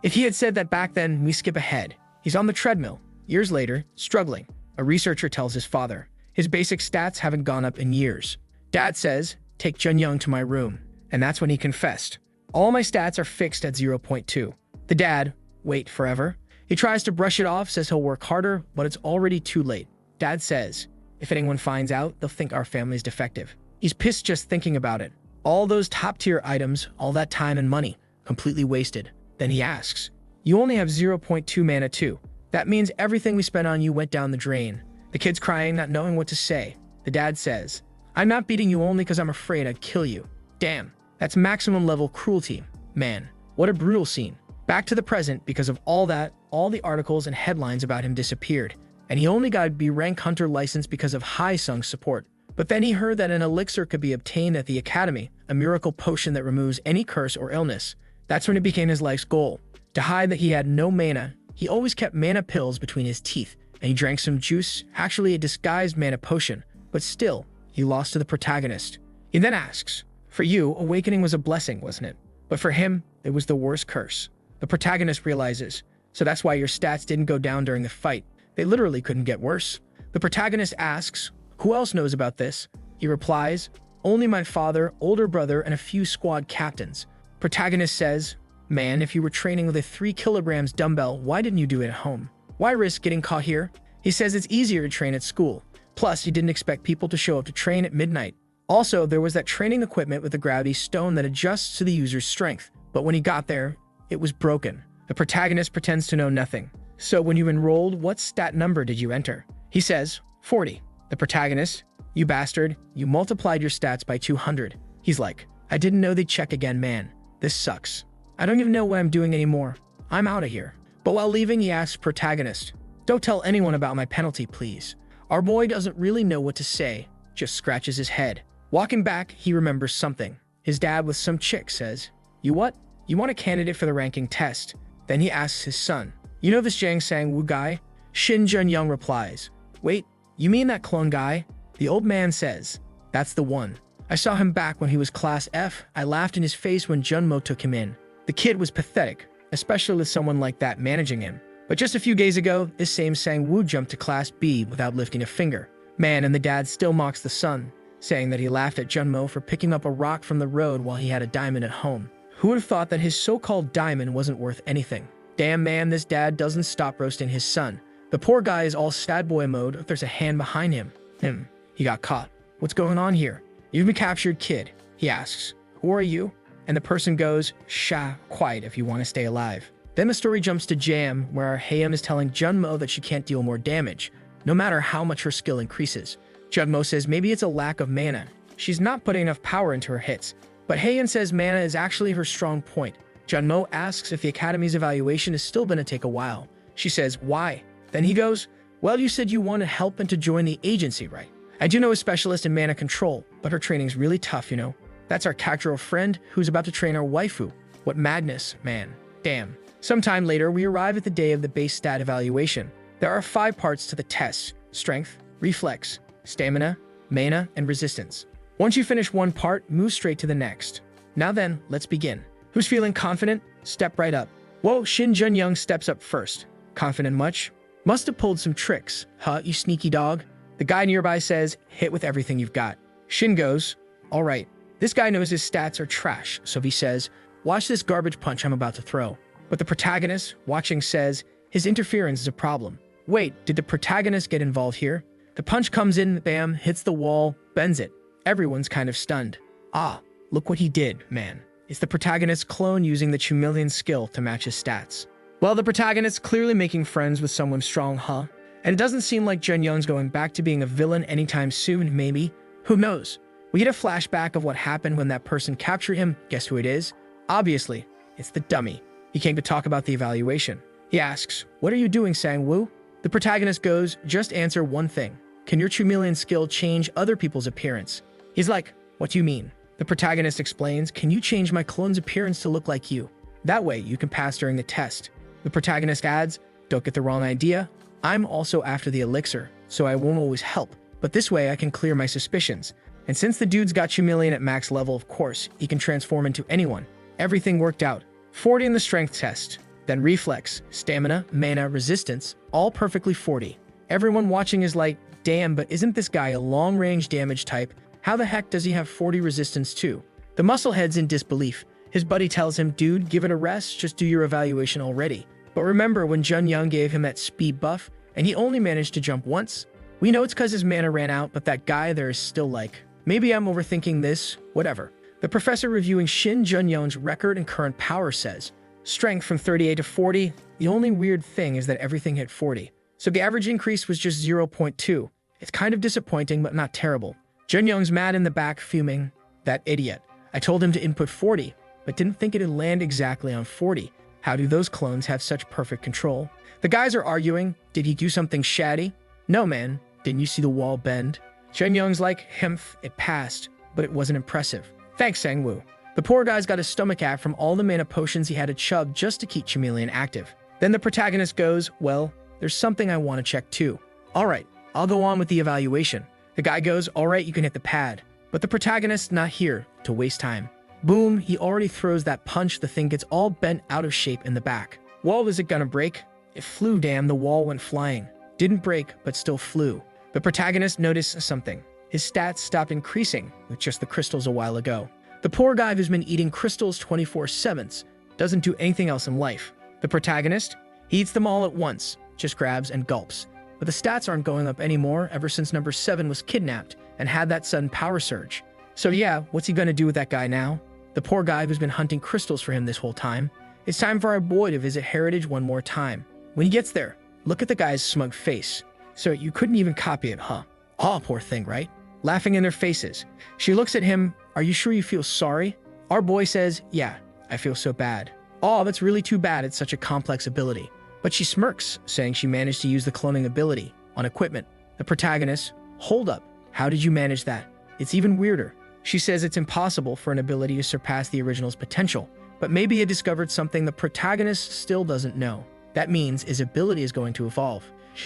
If he had said that back then, we skip ahead. He's on the treadmill. Years later, struggling. A researcher tells his father, his basic stats haven't gone up in years. Dad says, "Take Junyoung to my room." And that's when he confessed. "All my stats are fixed at 0.2. The dad, "Wait, forever?" He tries to brush it off, says he'll work harder, but it's already too late. Dad says, "If anyone finds out, they'll think our family's defective." He's pissed just thinking about it. All those top-tier items, all that time and money, completely wasted. Then he asks, "You only have 0.2 mana too. That means everything we spent on you went down the drain." The kid's crying, not knowing what to say. The dad says, "I'm not beating you only because I'm afraid I'd kill you." Damn, that's maximum level cruelty. Man, what a brutal scene. Back to the present, because of all that, all the articles and headlines about him disappeared, and he only got a B-rank hunter license because of Hai-Sung's support. But then he heard that an elixir could be obtained at the academy, a miracle potion that removes any curse or illness. That's when it became his life's goal. To hide that he had no mana, he always kept mana pills between his teeth, and he drank some juice, actually a disguised mana potion, but still, he lost to the protagonist. He then asks, "For you, awakening was a blessing, wasn't it? But for him, it was the worst curse." The protagonist realizes, "So that's why your stats didn't go down during the fight. They literally couldn't get worse." The protagonist asks, "Who else knows about this?" He replies, "Only my father, older brother, and a few squad captains." Protagonist says, "Man, if you were training with a 3 kilograms dumbbell, why didn't you do it at home? Why risk getting caught here?" He says it's easier to train at school. Plus, he didn't expect people to show up to train at midnight. Also, there was that training equipment with a gravity stone that adjusts to the user's strength. But when he got there, it was broken. The protagonist pretends to know nothing. "So when you enrolled, what stat number did you enter?" He says, 40. The protagonist, "You bastard, you multiplied your stats by 200. He's like, "I didn't know they'd check again, man. This sucks. I don't even know what I'm doing anymore. I'm out of here." But while leaving, he asks protagonist, "Don't tell anyone about my penalty, please." Our boy doesn't really know what to say, just scratches his head. Walking back, he remembers something. His dad with some chick says, "You what? You want a candidate for the ranking test?" Then he asks his son, "You know this Jang Sang-woo guy?" Shin Jun-young replies, "Wait, you mean that clone guy?" The old man says, "That's the one. I saw him back when he was class F. I laughed in his face when Junmo took him in." The kid was pathetic, especially with someone like that managing him. But just a few days ago, this same Sang-woo jumped to class B without lifting a finger. Man, and the dad still mocks the son, saying that he laughed at Junmo for picking up a rock from the road while he had a diamond at home. Who would have thought that his so-called diamond wasn't worth anything? Damn, man, this dad doesn't stop roasting his son. The poor guy is all sad boy mode if there's a hand behind him. He got caught. "What's going on here?" "You've been captured, kid." He asks, "Who are you?" And the person goes, "Sha, quiet if you want to stay alive." Then the story jumps to Jam, where our Haeyeon is telling Junmo that she can't deal more damage, no matter how much her skill increases. Junmo says maybe it's a lack of mana. She's not putting enough power into her hits. But Haeyeon says mana is actually her strong point. Junmo asks if the Academy's evaluation is still going to take a while. She says, "Why?" Then he goes, "Well, you said you wanted help and to join the agency, right? I do know a specialist in mana control, but her training's really tough, you know. That's our casual friend who's about to train our waifu. What madness, man. Damn." Sometime later, we arrive at the day of the base stat evaluation. There are 5 parts to the test: strength, reflex, stamina, mana, and resistance. Once you finish one part, move straight to the next. Now then, let's begin. Who's feeling confident? Step right up. Whoa, Shin Jun-young steps up first. Confident much? Must have pulled some tricks. Huh, you sneaky dog? The guy nearby says, "Hit with everything you've got." Shin goes, "All right." This guy knows his stats are trash, so he says, "Watch this garbage punch I'm about to throw." But the protagonist, watching, says, his interference is a problem. Wait, did the protagonist get involved here? The punch comes in, bam, hits the wall, bends it. Everyone's kind of stunned. Ah, look what he did, man. It's the protagonist's clone using the chameleon skill to match his stats. Well, the protagonist's clearly making friends with someone strong, huh? And it doesn't seem like Jun Young's going back to being a villain anytime soon, maybe. Who knows? We get a flashback of what happened when that person captured him. Guess who it is? Obviously, it's the dummy. He came to talk about the evaluation. He asks, "What are you doing, Sang-woo?" The protagonist goes, "Just answer one thing. Can your chameleon skill change other people's appearance?" He's like, "What do you mean?" The protagonist explains, "Can you change my clone's appearance to look like you? That way you can pass during the test." The protagonist adds, "Don't get the wrong idea. I'm also after the elixir, so I won't always help. But this way I can clear my suspicions. And since the dude's got chameleon at max level, of course, he can transform into anyone." Everything worked out. 40 in the strength test. Then reflex, stamina, mana, resistance, all perfectly 40. Everyone watching is like, damn, but isn't this guy a long-range damage type? How the heck does he have 40 resistance too? The musclehead's in disbelief. His buddy tells him, "Dude, give it a rest, just do your evaluation already." But remember when Jun Young gave him that speed buff, and he only managed to jump once? We know it's because his mana ran out, but that guy there is still like, maybe I'm overthinking this, whatever. The professor reviewing Shin Jun Young's record and current power says, strength from 38 to 40, the only weird thing is that everything hit 40. So the average increase was just 0.2. It's kind of disappointing, but not terrible. Jun Young's mad in the back, fuming. That idiot. I told him to input 40, but didn't think it'd land exactly on 40. How do those clones have such perfect control? The guys are arguing. Did he do something shady? No, man. Didn't you see the wall bend? Jun Young's like, "Hemph, it passed, but it wasn't impressive." Thanks, Sang-woo. The poor guy's got a stomachache from all the mana potions he had to chug just to keep chameleon active. Then the protagonist goes, "Well, there's something I want to check too." "All right, I'll go on with the evaluation." The guy goes, "All right, you can hit the pad." But the protagonist's not here to waste time. Boom, he already throws that punch, the thing gets all bent out of shape in the back. Wall, is it gonna break? It flew, damn, the wall went flying. Didn't break, but still flew. The protagonist noticed something. His stats stopped increasing with just the crystals a while ago. The poor guy who's been eating crystals 24/7 doesn't do anything else in life. The protagonist, he eats them all at once, just grabs and gulps. But the stats aren't going up anymore ever since number 7 was kidnapped and had that sudden power surge. So yeah, what's he gonna do with that guy now? The poor guy who's been hunting crystals for him this whole time. It's time for our boy to visit Heritage one more time. When he gets there, look at the guy's smug face. So you couldn't even copy it, huh? Oh, poor thing, right? Laughing in their faces. She looks at him. "Are you sure you feel sorry?" Our boy says, "Yeah, I feel so bad." "Oh, that's really too bad. It's such a complex ability." But she smirks, saying she managed to use the cloning ability on equipment. The protagonist, "Hold up. How did you manage that? It's even weirder." She says it's impossible for an ability to surpass the original's potential, but maybe he discovered something the protagonist still doesn't know. That means his ability is going to evolve.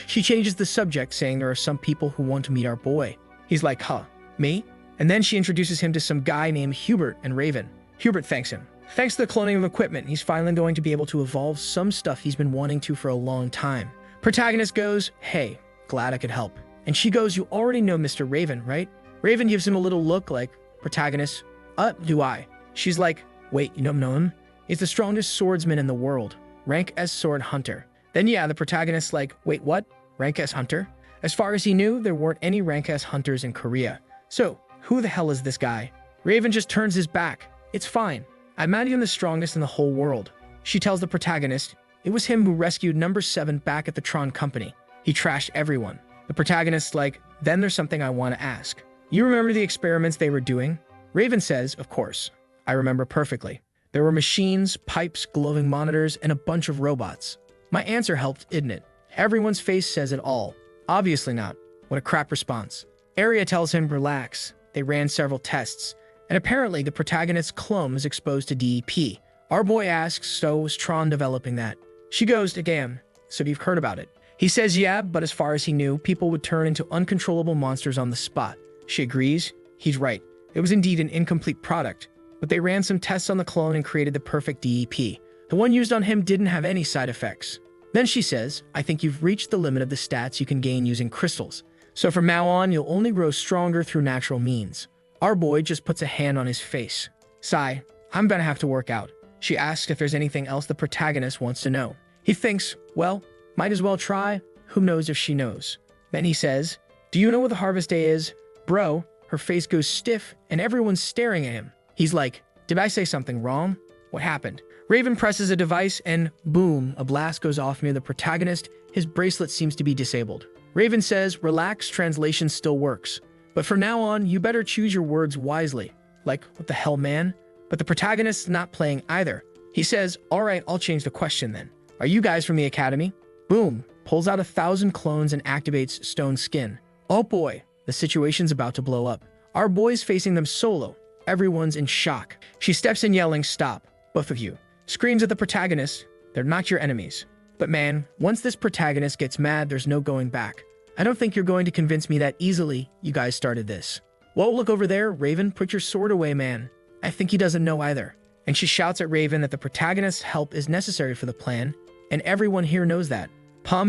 She changes the subject, saying there are some people who want to meet our boy. He's like, "Huh, me?" And then she introduces him to some guy named Hubert and Raven. Hubert thanks him. Thanks to the cloning of equipment, he's finally going to be able to evolve some stuff he's been wanting to for a long time. Protagonist goes, "Hey, glad I could help." And she goes, "You already know Mr. Raven, right?" Raven gives him a little look like, protagonist, do I?" She's like, "Wait, you don't know him? He's the strongest swordsman in the world. Rank S sword hunter." Then yeah, the protagonist's like, "Wait, what? Rank S hunter?" As far as he knew, there weren't any rank S hunters in Korea. So, who the hell is this guy? Raven just turns his back. "It's fine. I imagine him the strongest in the whole world." She tells the protagonist, it was him who rescued number 7 back at the Tron Company. He trashed everyone. The protagonist's like, "Then there's something I want to ask. You remember the experiments they were doing?" Raven says, "Of course. I remember perfectly. There were machines, pipes, glowing monitors, and a bunch of robots." My answer helped, didn't it? Everyone's face says it all. Obviously not. What a crap response. Arya tells him, "Relax. They ran several tests. And apparently the protagonist's clone was exposed to DEP. Our boy asks, so was Tron developing that?" She goes, "Again, so you've heard about it." He says, "Yeah, but as far as he knew, people would turn into uncontrollable monsters on the spot." She agrees. He's right. It was indeed an incomplete product. But they ran some tests on the clone and created the perfect DEP. The one used on him didn't have any side effects. Then she says, "I think you've reached the limit of the stats you can gain using crystals. So from now on, you'll only grow stronger through natural means." Our boy just puts a hand on his face. "Sigh, I'm gonna have to work out." She asks if there's anything else the protagonist wants to know. He thinks, well, might as well try. Who knows if she knows? Then he says, "Do you know what the harvest day is?" "Bro, Her face goes stiff, and everyone's staring at him. He's like, "Did I say something wrong? What happened?" Raven presses a device, and boom, a blast goes off near the protagonist. His bracelet seems to be disabled. Raven says, "Relax, translation still works. But from now on, you better choose your words wisely." Like, what the hell, man? But the protagonist's not playing either. He says, "All right, I'll change the question then. Are you guys from the academy?" Boom, pulls out 1,000 clones and activates Stone Skin. Oh boy, the situation's about to blow up. Our boy's facing them solo. Everyone's in shock. She steps in yelling, "Stop, both of you." Screams at the protagonist, "They're not your enemies." But man, once this protagonist gets mad, there's no going back. "I don't think you're going to convince me that easily. You guys started this." "Whoa, look over there, Raven, put your sword away, man." I think he doesn't know either. And she shouts at Raven that the protagonist's help is necessary for the plan, and everyone here knows that.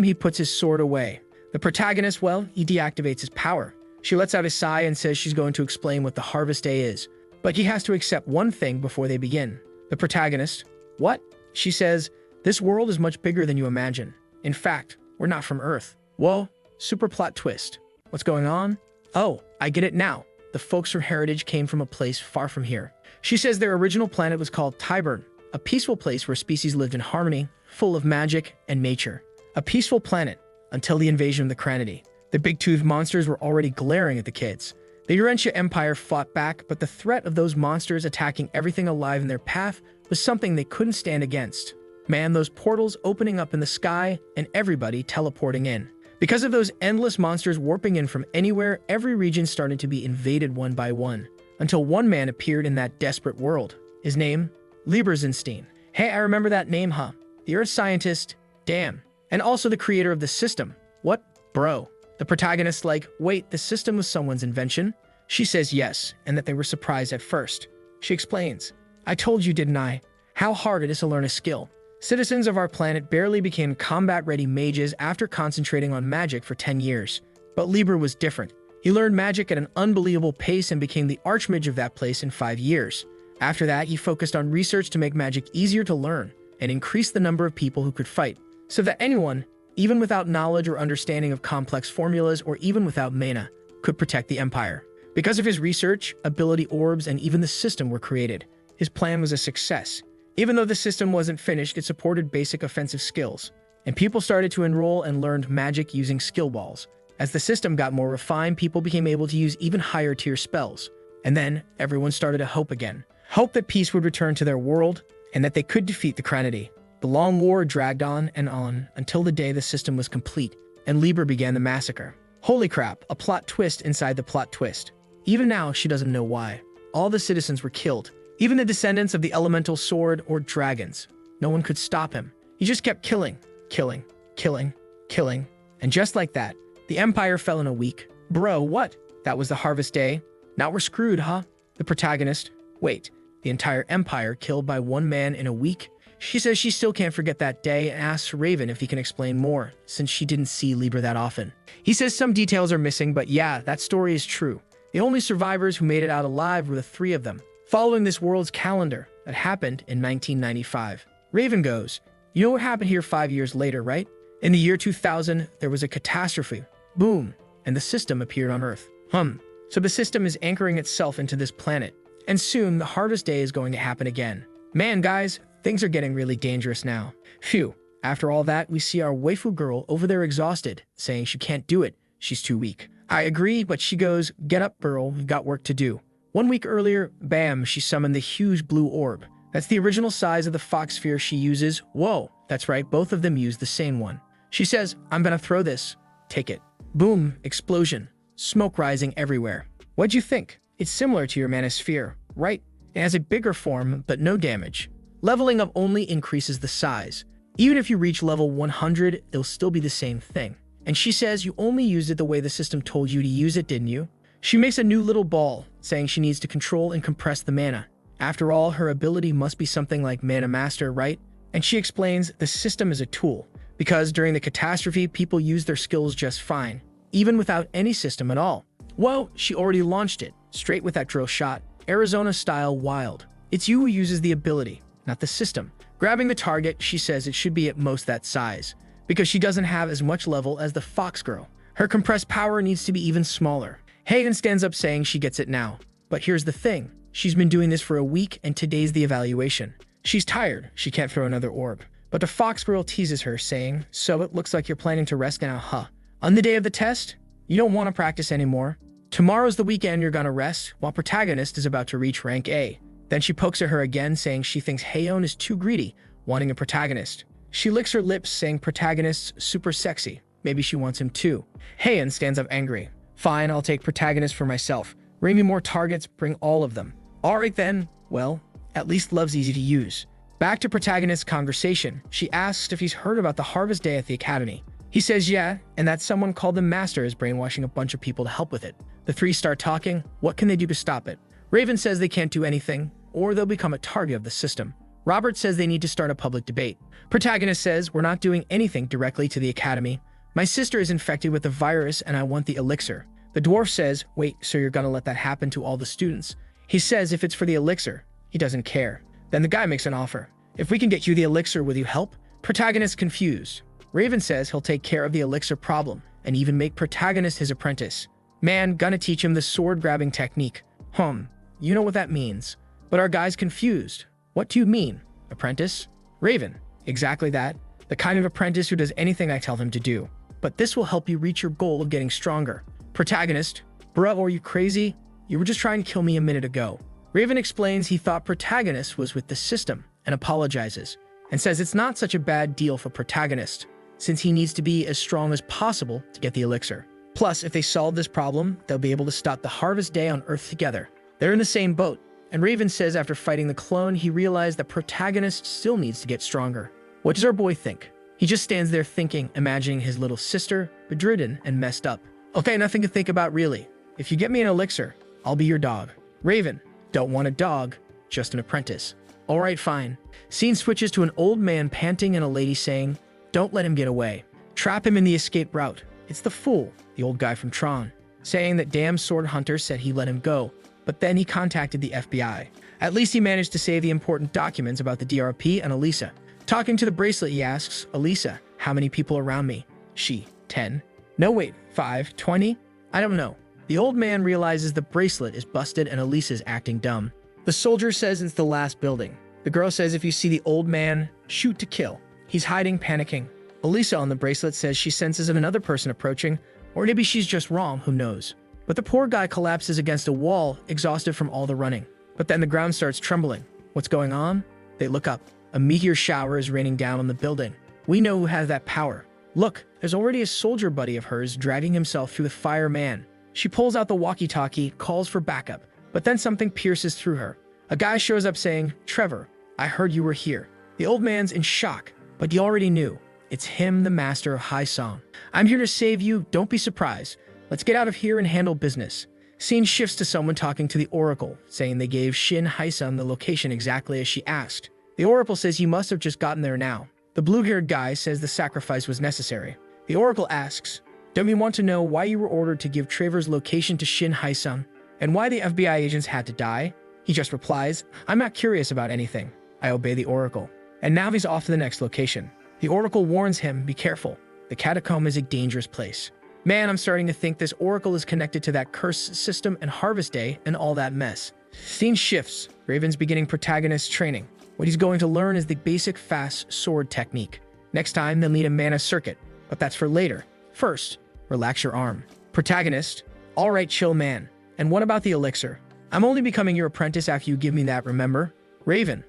He puts his sword away. The protagonist, well, he deactivates his power. She lets out a sigh and says she's going to explain what the Harvest Day is. But he has to accept one thing before they begin. The protagonist, "What?" She says, "This world is much bigger than you imagine. In fact, we're not from Earth." Whoa, super plot twist. What's going on? Oh, I get it now. The folks from Heritage came from a place far from here. She says their original planet was called Tyburn, a peaceful place where species lived in harmony, full of magic and nature. A peaceful planet, until the invasion of the Cranity. The big-toothed monsters were already glaring at the kids. The Urentia Empire fought back, but the threat of those monsters attacking everything alive in their path was something they couldn't stand against. Man, those portals opening up in the sky and everybody teleporting in. Because of those endless monsters warping in from anywhere, every region started to be invaded one by one, until one man appeared in that desperate world. His name? Liebersenstein. Hey, I remember that name, huh? The Earth scientist, damn. And also the creator of the system. What? Bro. The protagonist's like, "Wait, the system was someone's invention?" She says yes, and that they were surprised at first. She explains, "I told you, didn't I? How hard it is to learn a skill. Citizens of our planet barely became combat-ready mages after concentrating on magic for 10 years. But Lieber was different. He learned magic at an unbelievable pace and became the archmage of that place in 5 years. After that, he focused on research to make magic easier to learn and increase the number of people who could fight, so that anyone, even without knowledge or understanding of complex formulas or even without mana, could protect the Empire. Because of his research, ability orbs and even the system were created. His plan was a success. Even though the system wasn't finished, it supported basic offensive skills, and people started to enroll and learned magic using skill balls. As the system got more refined, people became able to use even higher tier spells. And then, everyone started to hope again. Hope that peace would return to their world, and that they could defeat the Cranity. The long war dragged on and on, until the day the system was complete, and Lieber began the massacre. Holy crap, a plot twist inside the plot twist. Even now, she doesn't know why. All the citizens were killed. Even the descendants of the elemental sword or dragons. No one could stop him. He just kept killing, killing, killing, killing. And just like that, the Empire fell in a week. Bro, what? That was the Harvest Day? Now we're screwed, huh? The protagonist. Wait, the entire Empire killed by one man in a week? She says she still can't forget that day and asks Raven if he can explain more, since she didn't see Lieber that often. He says some details are missing, but yeah, that story is true. The only survivors who made it out alive were the 3 of them, following this world's calendar that happened in 1995. Raven goes, "You know what happened here 5 years later, right? In the year 2000, there was a catastrophe. Boom, and the system appeared on Earth. So the system is anchoring itself into this planet, and soon the Harvest Day is going to happen again. Man, guys, things are getting really dangerous now. Phew." After all that, we see our waifu girl over there exhausted, saying she can't do it. She's too weak. I agree, but she goes, "Get up, girl, you got work to do." 1 week earlier, bam, she summoned the huge blue orb. That's the original size of the fox sphere she uses. Whoa, that's right, both of them use the same one. She says, "I'm gonna throw this. Take it." Boom, explosion. Smoke rising everywhere. What'd you think? It's similar to your mana sphere, right? It has a bigger form, but no damage. Leveling up only increases the size. Even if you reach level 100, it'll still be the same thing. And she says you only used it the way the system told you to use it, didn't you? She makes a new little ball, saying she needs to control and compress the mana. After all, her ability must be something like Mana Master, right? And she explains the system is a tool, because during the catastrophe, people used their skills just fine, even without any system at all. Whoa, she already launched it, straight with that drill shot, Arizona-style wild. It's you who uses the ability, not the system. Grabbing the target, she says it should be at most that size, because she doesn't have as much level as the fox girl. Her compressed power needs to be even smaller. Hagen stands up saying she gets it now. But here's the thing. She's been doing this for a week and today's the evaluation. She's tired. She can't throw another orb. But the fox girl teases her, saying, "So it looks like you're planning to rest now, huh? On the day of the test, you don't want to practice anymore. Tomorrow's the weekend you're gonna rest, while protagonist is about to reach rank A." Then she pokes at her again, saying she thinks Haeon is too greedy, wanting a protagonist. She licks her lips, saying protagonist's super sexy. Maybe she wants him too. Haeon stands up angry. "Fine, I'll take protagonist for myself. Bring me more targets, bring all of them." Alright then, well, at least love's easy to use. Back to protagonist's conversation, she asks if he's heard about the harvest day at the academy. He says yeah, and that someone called the Master is brainwashing a bunch of people to help with it. The three start talking. What can they do to stop it? Raven says they can't do anything, or they'll become a target of the system. Robert says they need to start a public debate. Protagonist says, "We're not doing anything directly to the academy. My sister is infected with the virus and I want the elixir." The dwarf says, "Wait, so you're gonna let that happen to all the students?" He says if it's for the elixir, he doesn't care. Then the guy makes an offer. "If we can get you the elixir, will you help?" Protagonist confused. Raven says he'll take care of the elixir problem and even make protagonist his apprentice. Man, gonna teach him the sword-grabbing technique. You know what that means. But our guy's confused. "What do you mean? Apprentice?" Raven, "Exactly that. The kind of apprentice who does anything I tell him to do. But this will help you reach your goal of getting stronger." Protagonist, "Bruh, are you crazy? You were just trying to kill me a minute ago." Raven explains he thought protagonist was with the system and apologizes, and says it's not such a bad deal for protagonist, since he needs to be as strong as possible to get the elixir. Plus, if they solve this problem, they'll be able to stop the harvest day on Earth together. They're in the same boat, and Raven says after fighting the clone, he realized that protagonist still needs to get stronger. What does our boy think? He just stands there thinking, imagining his little sister, bedridden and messed up. "Okay, nothing to think about really. If you get me an elixir, I'll be your dog." Raven, "Don't want a dog, just an apprentice." Alright, fine. Scene switches to an old man panting and a lady saying, "Don't let him get away. Trap him in the escape route. It's the fool," the old guy from Tron, saying that damn sword hunter said he let him go, but then he contacted the FBI. At least he managed to save the important documents about the DRP and Elisa. Talking to the bracelet, he asks, "Elisa, how many people around me?" She, 10. "No, wait, 5, 20? I don't know." The old man realizes the bracelet is busted and Elisa's acting dumb. The soldier says it's the last building. The girl says if you see the old man, shoot to kill. He's hiding, panicking. Elisa on the bracelet says she senses another person approaching, or maybe she's just wrong, who knows. But the poor guy collapses against a wall, exhausted from all the running. But then the ground starts trembling. What's going on? They look up. A meteor shower is raining down on the building. We know who has that power. Look, there's already a soldier buddy of hers dragging himself through the fireman. She pulls out the walkie-talkie, calls for backup, but then something pierces through her. A guy shows up saying, "Trevor, I heard you were here." The old man's in shock, but he already knew. It's him, the master of High Song. "I'm here to save you, don't be surprised. Let's get out of here and handle business." Scene shifts to someone talking to the Oracle, saying they gave Shin Haesung the location exactly as she asked. The Oracle says he must have just gotten there now. The blue-haired guy says the sacrifice was necessary. The Oracle asks, "Don't we want to know why you were ordered to give Trevor's location to Shin Haesung, and why the FBI agents had to die?" He just replies, "I'm not curious about anything. I obey the Oracle." And now he's off to the next location. The Oracle warns him, "Be careful. The catacomb is a dangerous place." Man, I'm starting to think this Oracle is connected to that curse system and Harvest Day and all that mess. Scene shifts. Raven's beginning protagonist training. What he's going to learn is the basic fast sword technique. Next time, they'll need a mana circuit, but that's for later. First, relax your arm. Protagonist, "Alright, chill man. And what about the elixir? I'm only becoming your apprentice after you give me that, remember?" Raven,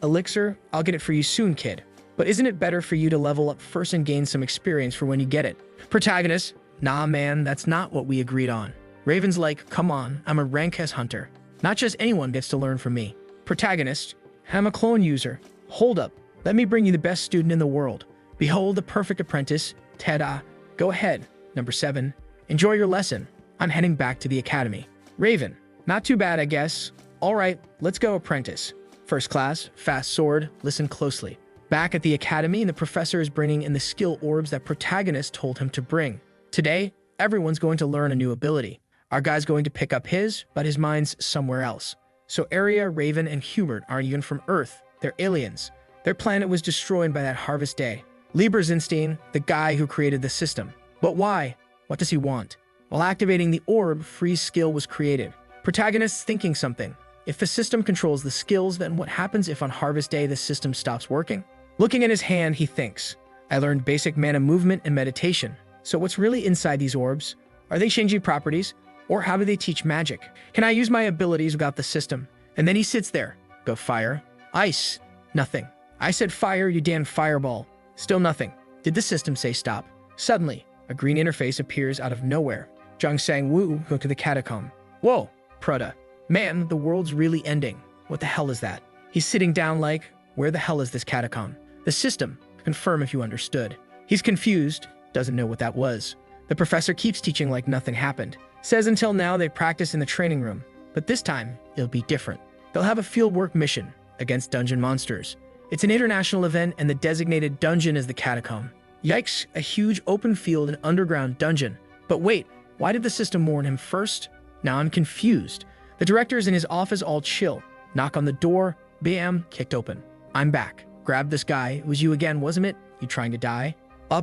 "Elixir? I'll get it for you soon, kid. But isn't it better for you to level up first and gain some experience for when you get it?" Protagonist, "Nah man, that's not what we agreed on." Raven's like, "Come on, I'm a rank S hunter. Not just anyone gets to learn from me." Protagonist, "I'm a clone user. Hold up, let me bring you the best student in the world. Behold the perfect apprentice, ta-da. Go ahead, number 7. Enjoy your lesson. I'm heading back to the academy." Raven, "Not too bad, I guess. Alright, let's go, apprentice. First class, fast sword, listen closely." Back at the academy, the professor is bringing in the skill orbs that protagonist told him to bring. Today, everyone's going to learn a new ability. Our guy's going to pick up his, but his mind's somewhere else. So Arya, Raven, and Hubert aren't even from Earth. They're aliens. Their planet was destroyed by that harvest day. Lieber Zinstein, the guy who created the system. But why? What does he want? While activating the orb, freeze skill was created. Protagonist's thinking something. If the system controls the skills, then what happens if on harvest day the system stops working? Looking at his hand, he thinks, I learned basic mana movement and meditation. So what's really inside these orbs? Are they changing properties? Or how do they teach magic? Can I use my abilities without the system? And then he sits there. Go fire. Ice. Nothing. I said fire, you damn fireball. Still nothing. Did the system say stop? Suddenly, a green interface appears out of nowhere. Zhang Sang-Wu go to the catacomb. Whoa, Prada. Man, the world's really ending. What the hell is that? He's sitting down like, where the hell is this catacomb? The system. Confirm if you understood. He's confused, doesn't know what that was. The professor keeps teaching like nothing happened. Says until now they practice in the training room, but this time it'll be different. They'll have a fieldwork mission against dungeon monsters. It's an international event and the designated dungeon is the catacomb. Yikes, a huge open field and underground dungeon. But wait, why did the system warn him first? Now I'm confused. The director's in his office all chill. Knock on the door, bam, kicked open. I'm back. Grab this guy. It was you again, wasn't it? You trying to die?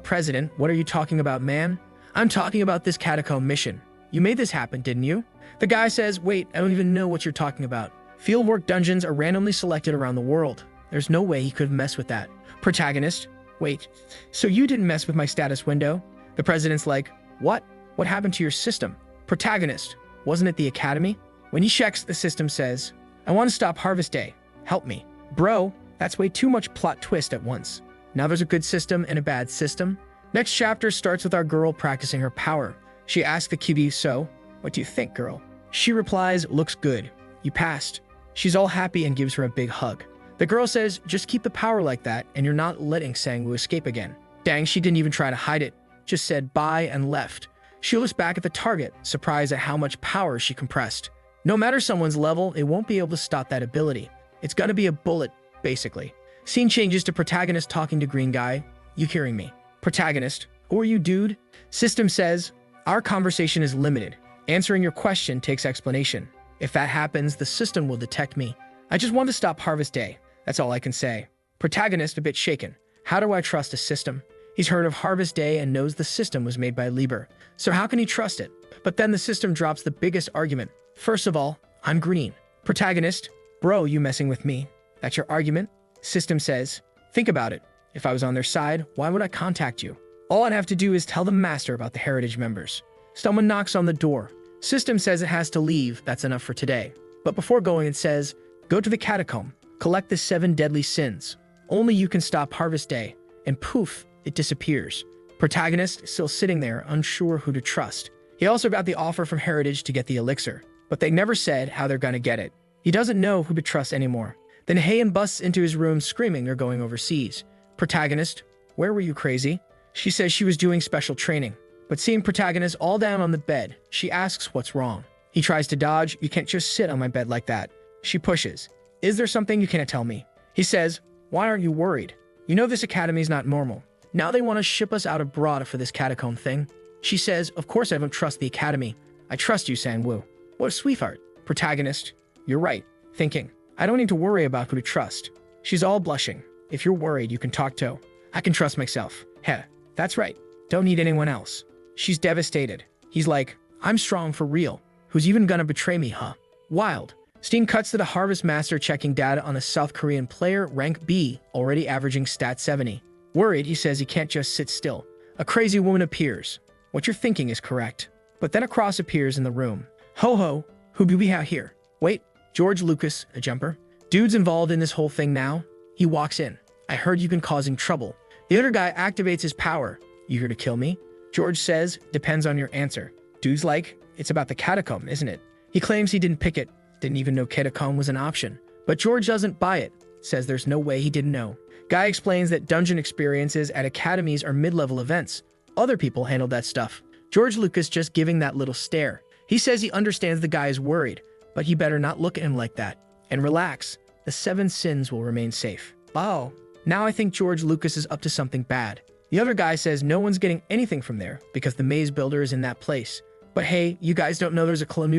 President, what are you talking about, man? I'm talking about this catacomb mission. You made this happen, didn't you? The guy says, wait, I don't even know what you're talking about. Fieldwork dungeons are randomly selected around the world. There's no way he could have messed with that. Protagonist, wait, so you didn't mess with my status window? The president's like, what? What happened to your system? Protagonist, wasn't it the academy? When he checks, the system says, I want to stop harvest day. Help me. Bro, that's way too much plot twist at once. Now there's a good system and a bad system. Next chapter starts with our girl practicing her power. She asks the Kibi, so, what do you think, girl? She replies, looks good. You passed. She's all happy and gives her a big hug. The girl says, just keep the power like that and you're not letting Sang-Woo escape again. Dang, she didn't even try to hide it. Just said bye and left. She looks back at the target, surprised at how much power she compressed. No matter someone's level, it won't be able to stop that ability. It's gonna be a bullet, basically. Scene changes to protagonist talking to green guy. You hearing me? Protagonist, who are you, dude? System says, our conversation is limited. Answering your question takes explanation. If that happens, the system will detect me. I just want to stop harvest day. That's all I can say. Protagonist a bit shaken. How do I trust a system? He's heard of harvest day and knows the system was made by Lieber. So how can he trust it? But then the system drops the biggest argument. First of all, I'm green. Protagonist, bro, you messing with me? That's your argument? System says, think about it. If I was on their side, why would I contact you? All I'd have to do is tell the master about the heritage members. Someone knocks on the door. System says it has to leave. That's enough for today. But before going, it says, go to the catacomb. Collect the 7 deadly sins. Only you can stop harvest day. And poof, it disappears. Protagonist still sitting there, unsure who to trust. He also got the offer from Heritage to get the elixir, but they never said how they're gonna get it. He doesn't know who to trust anymore. Then Heian busts into his room screaming they're going overseas. Protagonist, where were you, crazy? She says she was doing special training, but seeing Protagonist all down on the bed, she asks what's wrong. He tries to dodge. You can't just sit on my bed like that. She pushes. Is there something you can't tell me? He says, why aren't you worried? You know this academy's not normal. Now they want to ship us out abroad for this catacomb thing. She says, of course I don't trust the academy. I trust you, Sang-Woo. What a sweetheart. Protagonist, you're right. Thinking, I don't need to worry about who to trust. She's all blushing. If you're worried, you can talk to. I can trust myself. Heh, that's right. Don't need anyone else. She's devastated. He's like, I'm strong for real. Who's even gonna betray me, huh? Wild. Steen cuts to the Harvest Master checking data on a South Korean player, rank B, already averaging stat 70. Worried, he says he can't just sit still. A crazy woman appears. What you're thinking is correct. But then a cross appears in the room. Ho ho, who do we have here? Wait, George Lucas, a jumper? Dude's involved in this whole thing now? He walks in. I heard you've been causing trouble. The other guy activates his power. You here to kill me? George says, depends on your answer. Dude's like, it's about the catacomb, isn't it? He claims he didn't pick it. Didn't even know catacomb was an option. But George doesn't buy it. Says there's no way he didn't know. Guy explains that dungeon experiences at academies are mid-level events. Other people handle that stuff. George Lucas just giving that little stare. He says he understands the guy is worried, but he better not look at him like that. And relax. The 7 sins will remain safe. Oh, now I think George Lucas is up to something bad. The other guy says no one's getting anything from there because the maze builder is in that place. But hey, you guys don't know there's a clone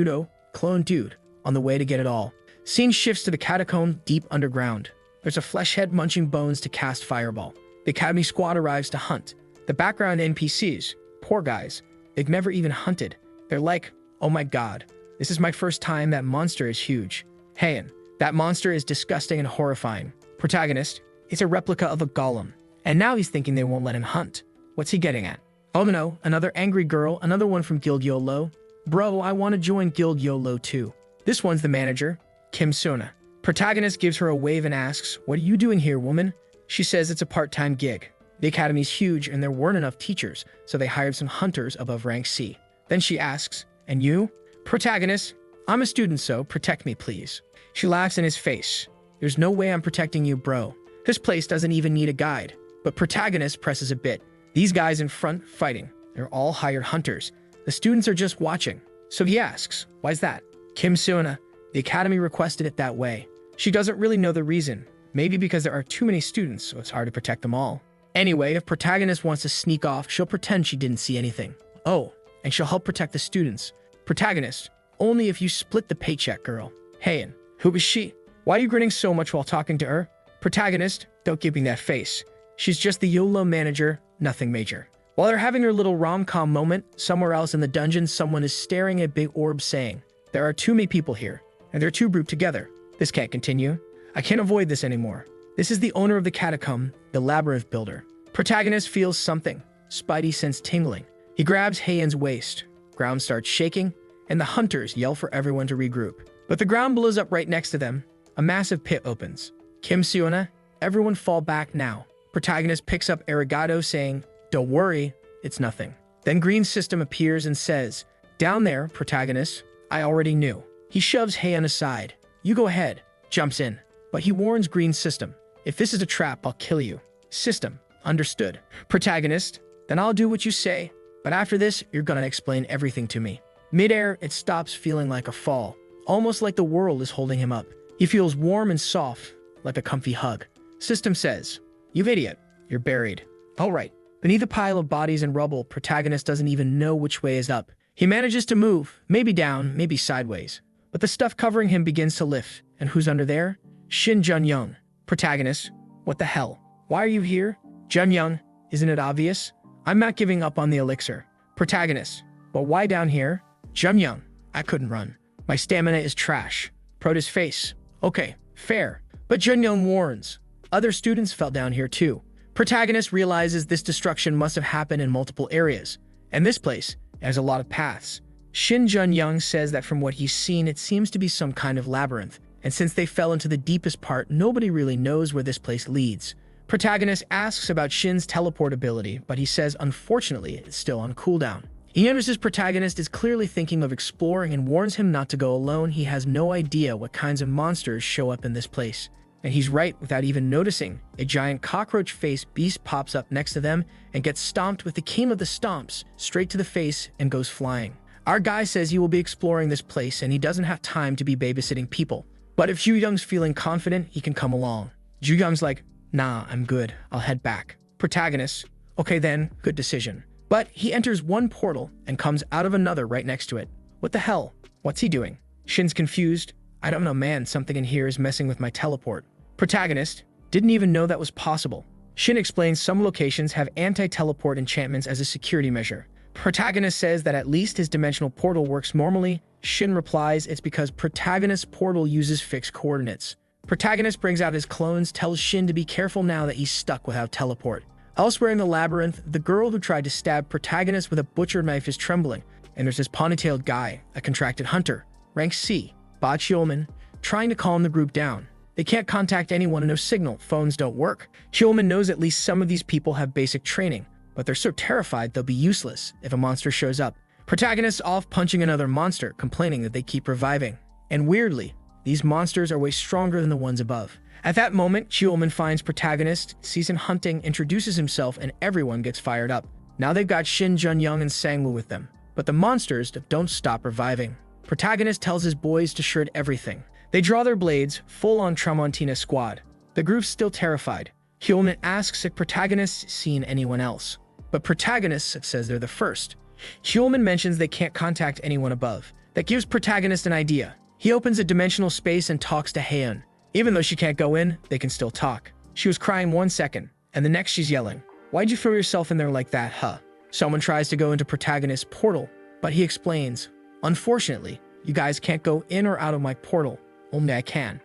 dude, on the way to get it all. Scene shifts to the catacomb deep underground. There's a flesh head munching bones to cast fireball. The academy squad arrives to hunt. The background NPCs, poor guys, they've never even hunted. They're like, oh my god, this is my first time. That monster is huge. Heian, that monster is disgusting and horrifying. Protagonist, it's a replica of a golem. And now he's thinking they won't let him hunt. What's he getting at? Oh no, another angry girl, another one from Guild YOLO. Bro, I want to join Guild YOLO too. This one's the manager, Kim Suna. Protagonist gives her a wave and asks, what are you doing here, woman? She says it's a part-time gig. The academy's huge and there weren't enough teachers, so they hired some hunters above rank C. Then she asks, and you? Protagonist, I'm a student, so protect me, please. She laughs in his face. There's no way I'm protecting you, bro. This place doesn't even need a guide. But Protagonist presses a bit. These guys in front fighting. They're all hired hunters. The students are just watching. So he asks, why's that? Kim Suna, the academy requested it that way. She doesn't really know the reason. Maybe because there are too many students, so it's hard to protect them all. Anyway, if Protagonist wants to sneak off, she'll pretend she didn't see anything. Oh, and she'll help protect the students. Protagonist, only if you split the paycheck, girl. Heian, who is she? Why are you grinning so much while talking to her? Protagonist, don't give me that face. She's just the YOLO manager, nothing major. While they're having their little rom-com moment, somewhere else in the dungeon, someone is staring at a big orb saying, there are too many people here, and they're too grouped together. This can't continue. I can't avoid this anymore. This is the owner of the catacomb, the labyrinth builder. Protagonist feels something, spidey sense tingling. He grabs Heian's waist. Ground starts shaking, and the hunters yell for everyone to regroup. But the ground blows up right next to them. A massive pit opens. Kim Suna, everyone fall back now. Protagonist picks up Arigato saying, don't worry, it's nothing. Then Green System appears and says, down there, Protagonist, I already knew. He shoves Heian aside. You go ahead, jumps in. But he warns Green System, if this is a trap, I'll kill you. System, understood. Protagonist, then I'll do what you say. But after this, you're gonna explain everything to me. Midair, it stops feeling like a fall. Almost like the world is holding him up. He feels warm and soft, like a comfy hug. System says, you idiot, you're buried. All right. Beneath a pile of bodies and rubble, Protagonist doesn't even know which way is up. He manages to move, maybe down, maybe sideways. But the stuff covering him begins to lift. And who's under there? Shin Jun-young. Protagonist, what the hell? Why are you here? Jun-young, isn't it obvious? I'm not giving up on the elixir. Protagonist, but why down here? Jun-young, I couldn't run. My stamina is trash. Prota's face. Okay, fair. But Jun-young warns. Other students fell down here too. Protagonist realizes this destruction must have happened in multiple areas. And this place has a lot of paths. Shin Jun-young says that from what he's seen, it seems to be some kind of labyrinth. And since they fell into the deepest part, nobody really knows where this place leads. Protagonist asks about Shin's teleport ability, but he says unfortunately it's still on cooldown. He notices Protagonist is clearly thinking of exploring and warns him not to go alone. He has no idea what kinds of monsters show up in this place. And he's right without even noticing. A giant cockroach-faced beast pops up next to them and gets stomped with the king of the stomps straight to the face and goes flying. Our guy says he will be exploring this place and he doesn't have time to be babysitting people. But if Ju-young's feeling confident, he can come along. Ju-young's like, nah, I'm good. I'll head back. Protagonist, okay then, good decision. But he enters one portal and comes out of another right next to it. What the hell? What's he doing? Shin's confused. I don't know, man. Something in here is messing with my teleport. Protagonist, didn't even know that was possible. Shin explains some locations have anti-teleport enchantments as a security measure. Protagonist says that at least his dimensional portal works normally. Shin replies it's because Protagonist's portal uses fixed coordinates. Protagonist brings out his clones, tells Shin to be careful now that he's stuck without teleport. Elsewhere in the labyrinth, the girl who tried to stab Protagonist with a butcher knife is trembling. And there's this ponytailed guy, a contracted hunter, rank C, Ba Chiolman, trying to calm the group down. They can't contact anyone and no signal, phones don't work. Chiolman knows at least some of these people have basic training, but they're so terrified they'll be useless if a monster shows up. Protagonist's off punching another monster, complaining that they keep reviving. And weirdly, these monsters are way stronger than the ones above. At that moment, Chiolman finds Protagonist, sees him hunting, introduces himself, and everyone gets fired up. Now they've got Shin Jun-young and Sangwoo with them. But the monsters don't stop reviving. Protagonist tells his boys to shred everything. They draw their blades, full-on Tramontina squad. The group's still terrified. Chiolman asks if Protagonist's seen anyone else. But Protagonist says they're the first. Chiolman mentions they can't contact anyone above. That gives Protagonist an idea. He opens a dimensional space and talks to Heian. Even though she can't go in, they can still talk. She was crying 1 second, and the next she's yelling, "Why'd you throw yourself in there like that, huh?" Someone tries to go into Protagonist's portal, But he explains, unfortunately, you guys can't go in or out of my portal. Only I can.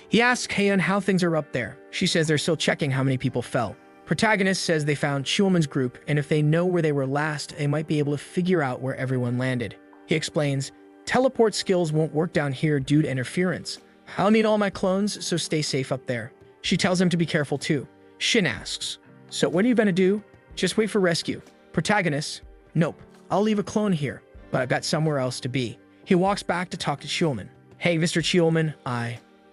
He asks Heian how things are up there. She says they're still checking how many people fell. Protagonist says they found Chiuman's group, and if they know where they were last, they might be able to figure out where everyone landed. He explains, teleport skills won't work down here due to interference. I'll need all my clones, so stay safe up there. She tells him to be careful too. Shin asks, so what are you gonna do? Just wait for rescue. Protagonist, nope, I'll leave a clone here, but I've got somewhere else to be. He walks back to talk to Chiuman. Hey, Mr. Chiuman,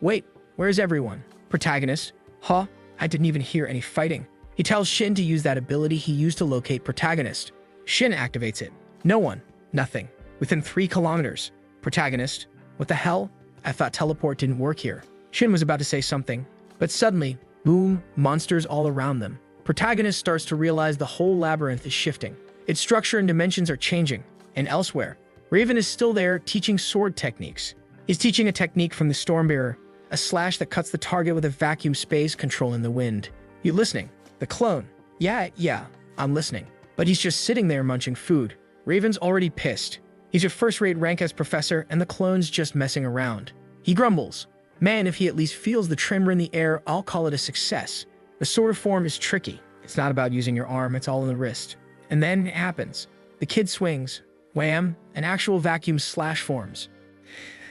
Wait, where's everyone? Protagonist, huh? I didn't even hear any fighting. He tells Shin to use that ability he used to locate Protagonist. Shin activates it. No one. Nothing. Within 3 kilometers. Protagonist, what the hell? I thought teleport didn't work here. Shin was about to say something, but suddenly, boom, monsters all around them. Protagonist starts to realize the whole labyrinth is shifting. Its structure and dimensions are changing. And elsewhere, Raven is still there teaching sword techniques. He's teaching a technique from the Stormbearer, a slash that cuts the target with a vacuum space controlling the wind. You listening? The clone. Yeah, I'm listening. But he's just sitting there munching food. Raven's already pissed. He's a first-rate rank as professor, and the clone's just messing around. He grumbles. Man, if he at least feels the tremor in the air, I'll call it a success. The sword form is tricky. It's not about using your arm, it's all in the wrist. And then it happens. The kid swings. Wham! An actual vacuum slash forms.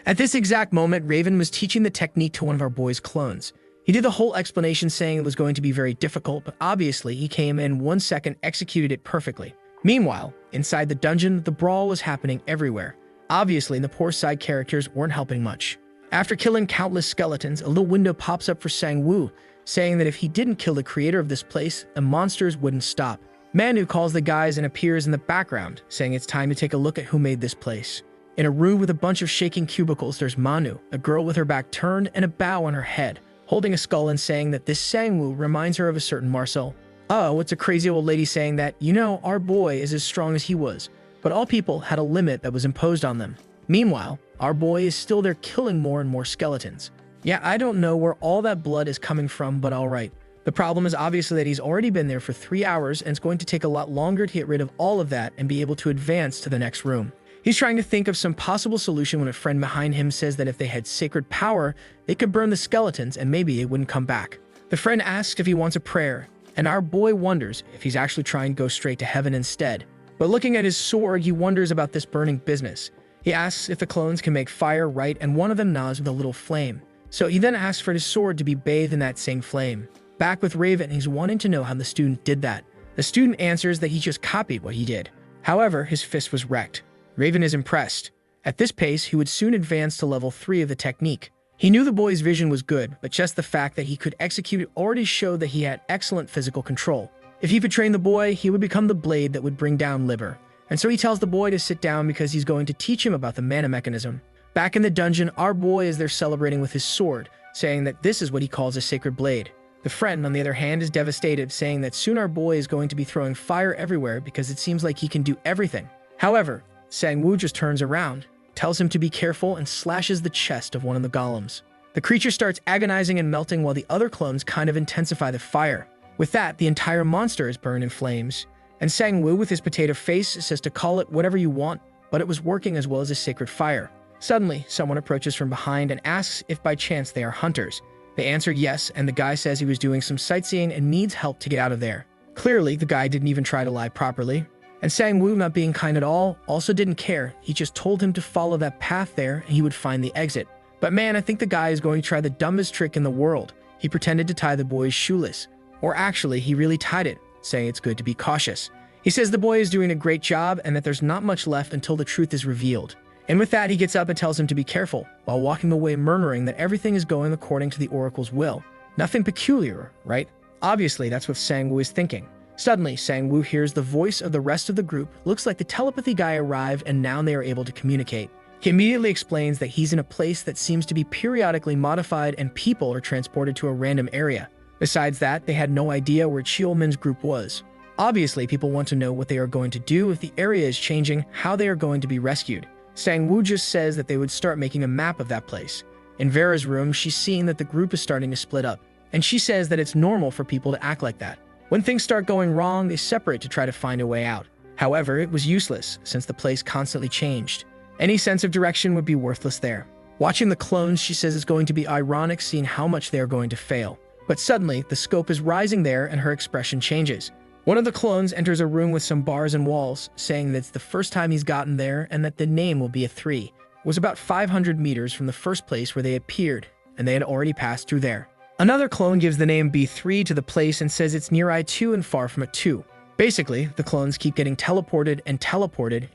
At this exact moment, Raven was teaching the technique to one of our boys' clones. He did the whole explanation saying it was going to be very difficult, but obviously he came in 1 second, executed it perfectly. Meanwhile, inside the dungeon, the brawl was happening everywhere. Obviously, the poor side characters weren't helping much. After killing countless skeletons, a little window pops up for Sang-woo, saying that if he didn't kill the creator of this place, the monsters wouldn't stop. Manu calls the guys and appears in the background, saying it's time to take a look at who made this place. In a room with a bunch of shaking cubicles, there's Manu, a girl with her back turned and a bow on her head, holding a skull and saying that this Sang-woo reminds her of a certain Marcel. Oh, it's a crazy old lady saying that, you know, our boy is as strong as he was, but all people had a limit that was imposed on them. Meanwhile, our boy is still there killing more and more skeletons. Yeah, I don't know where all that blood is coming from, but alright. The problem is obviously that he's already been there for 3 hours, and it's going to take a lot longer to get rid of all of that and be able to advance to the next room. He's trying to think of some possible solution when a friend behind him says that if they had sacred power, they could burn the skeletons and maybe they wouldn't come back. The friend asks if he wants a prayer, and our boy wonders if he's actually trying to go straight to heaven instead. But looking at his sword, he wonders about this burning business. He asks if the clones can make fire right, and one of them nods with a little flame. So he then asks for his sword to be bathed in that same flame. Back with Raven, he's wanting to know how the student did that. The student answers that he just copied what he did. However, his fist was wrecked. Raven is impressed. At this pace, he would soon advance to level 3 of the technique. He knew the boy's vision was good, but just the fact that he could execute it already showed that he had excellent physical control. If he could train the boy, he would become the blade that would bring down Liber. And so he tells the boy to sit down because he's going to teach him about the mana mechanism. Back in the dungeon, our boy is there celebrating with his sword, saying that this is what he calls a sacred blade. The friend, on the other hand, is devastated, saying that soon our boy is going to be throwing fire everywhere because it seems like he can do everything. However, Sang-woo just turns around, tells him to be careful, and slashes the chest of one of the golems. The creature starts agonizing and melting while the other clones kind of intensify the fire. With that, the entire monster is burned in flames. And Sang-woo, with his potato face, says to call it whatever you want, but it was working as well as a sacred fire. Suddenly, someone approaches from behind and asks if by chance they are hunters. They answer yes, and the guy says he was doing some sightseeing and needs help to get out of there. Clearly, the guy didn't even try to lie properly. And Sang-woo, not being kind at all, also didn't care. He just told him to follow that path there and he would find the exit. But man, I think the guy is going to try the dumbest trick in the world. He pretended to tie the boy's shoelace. Or actually, he really tied it, saying it's good to be cautious. He says the boy is doing a great job and that there's not much left until the truth is revealed. And with that, he gets up and tells him to be careful, while walking away murmuring that everything is going according to the Oracle's will. Nothing peculiar, right? Obviously, that's what Sang-woo is thinking. Suddenly, Sang-woo hears the voice of the rest of the group. Looks like the telepathy guy arrived and now they are able to communicate. He immediately explains that he's in a place that seems to be periodically modified and people are transported to a random area. Besides that, they had no idea where Chiuman's group was. Obviously, people want to know what they are going to do if the area is changing, how they are going to be rescued. Sang-woo just says that they would start making a map of that place. In Vera's room, she's seeing that the group is starting to split up, and she says that it's normal for people to act like that. When things start going wrong, they separate to try to find a way out. However, it was useless since the place constantly changed. Any sense of direction would be worthless there. Watching the clones, she says it's going to be ironic seeing how much they are going to fail. But suddenly, the scope is rising there and her expression changes. One of the clones enters a room with some bars and walls, saying that it's the first time he's gotten there and that the name will be a 3. It was about 500 meters from the first place where they appeared, and they had already passed through there. Another clone gives the name B3 to the place and says it's near I2 and far from a 2. Basically, the clones keep getting teleported,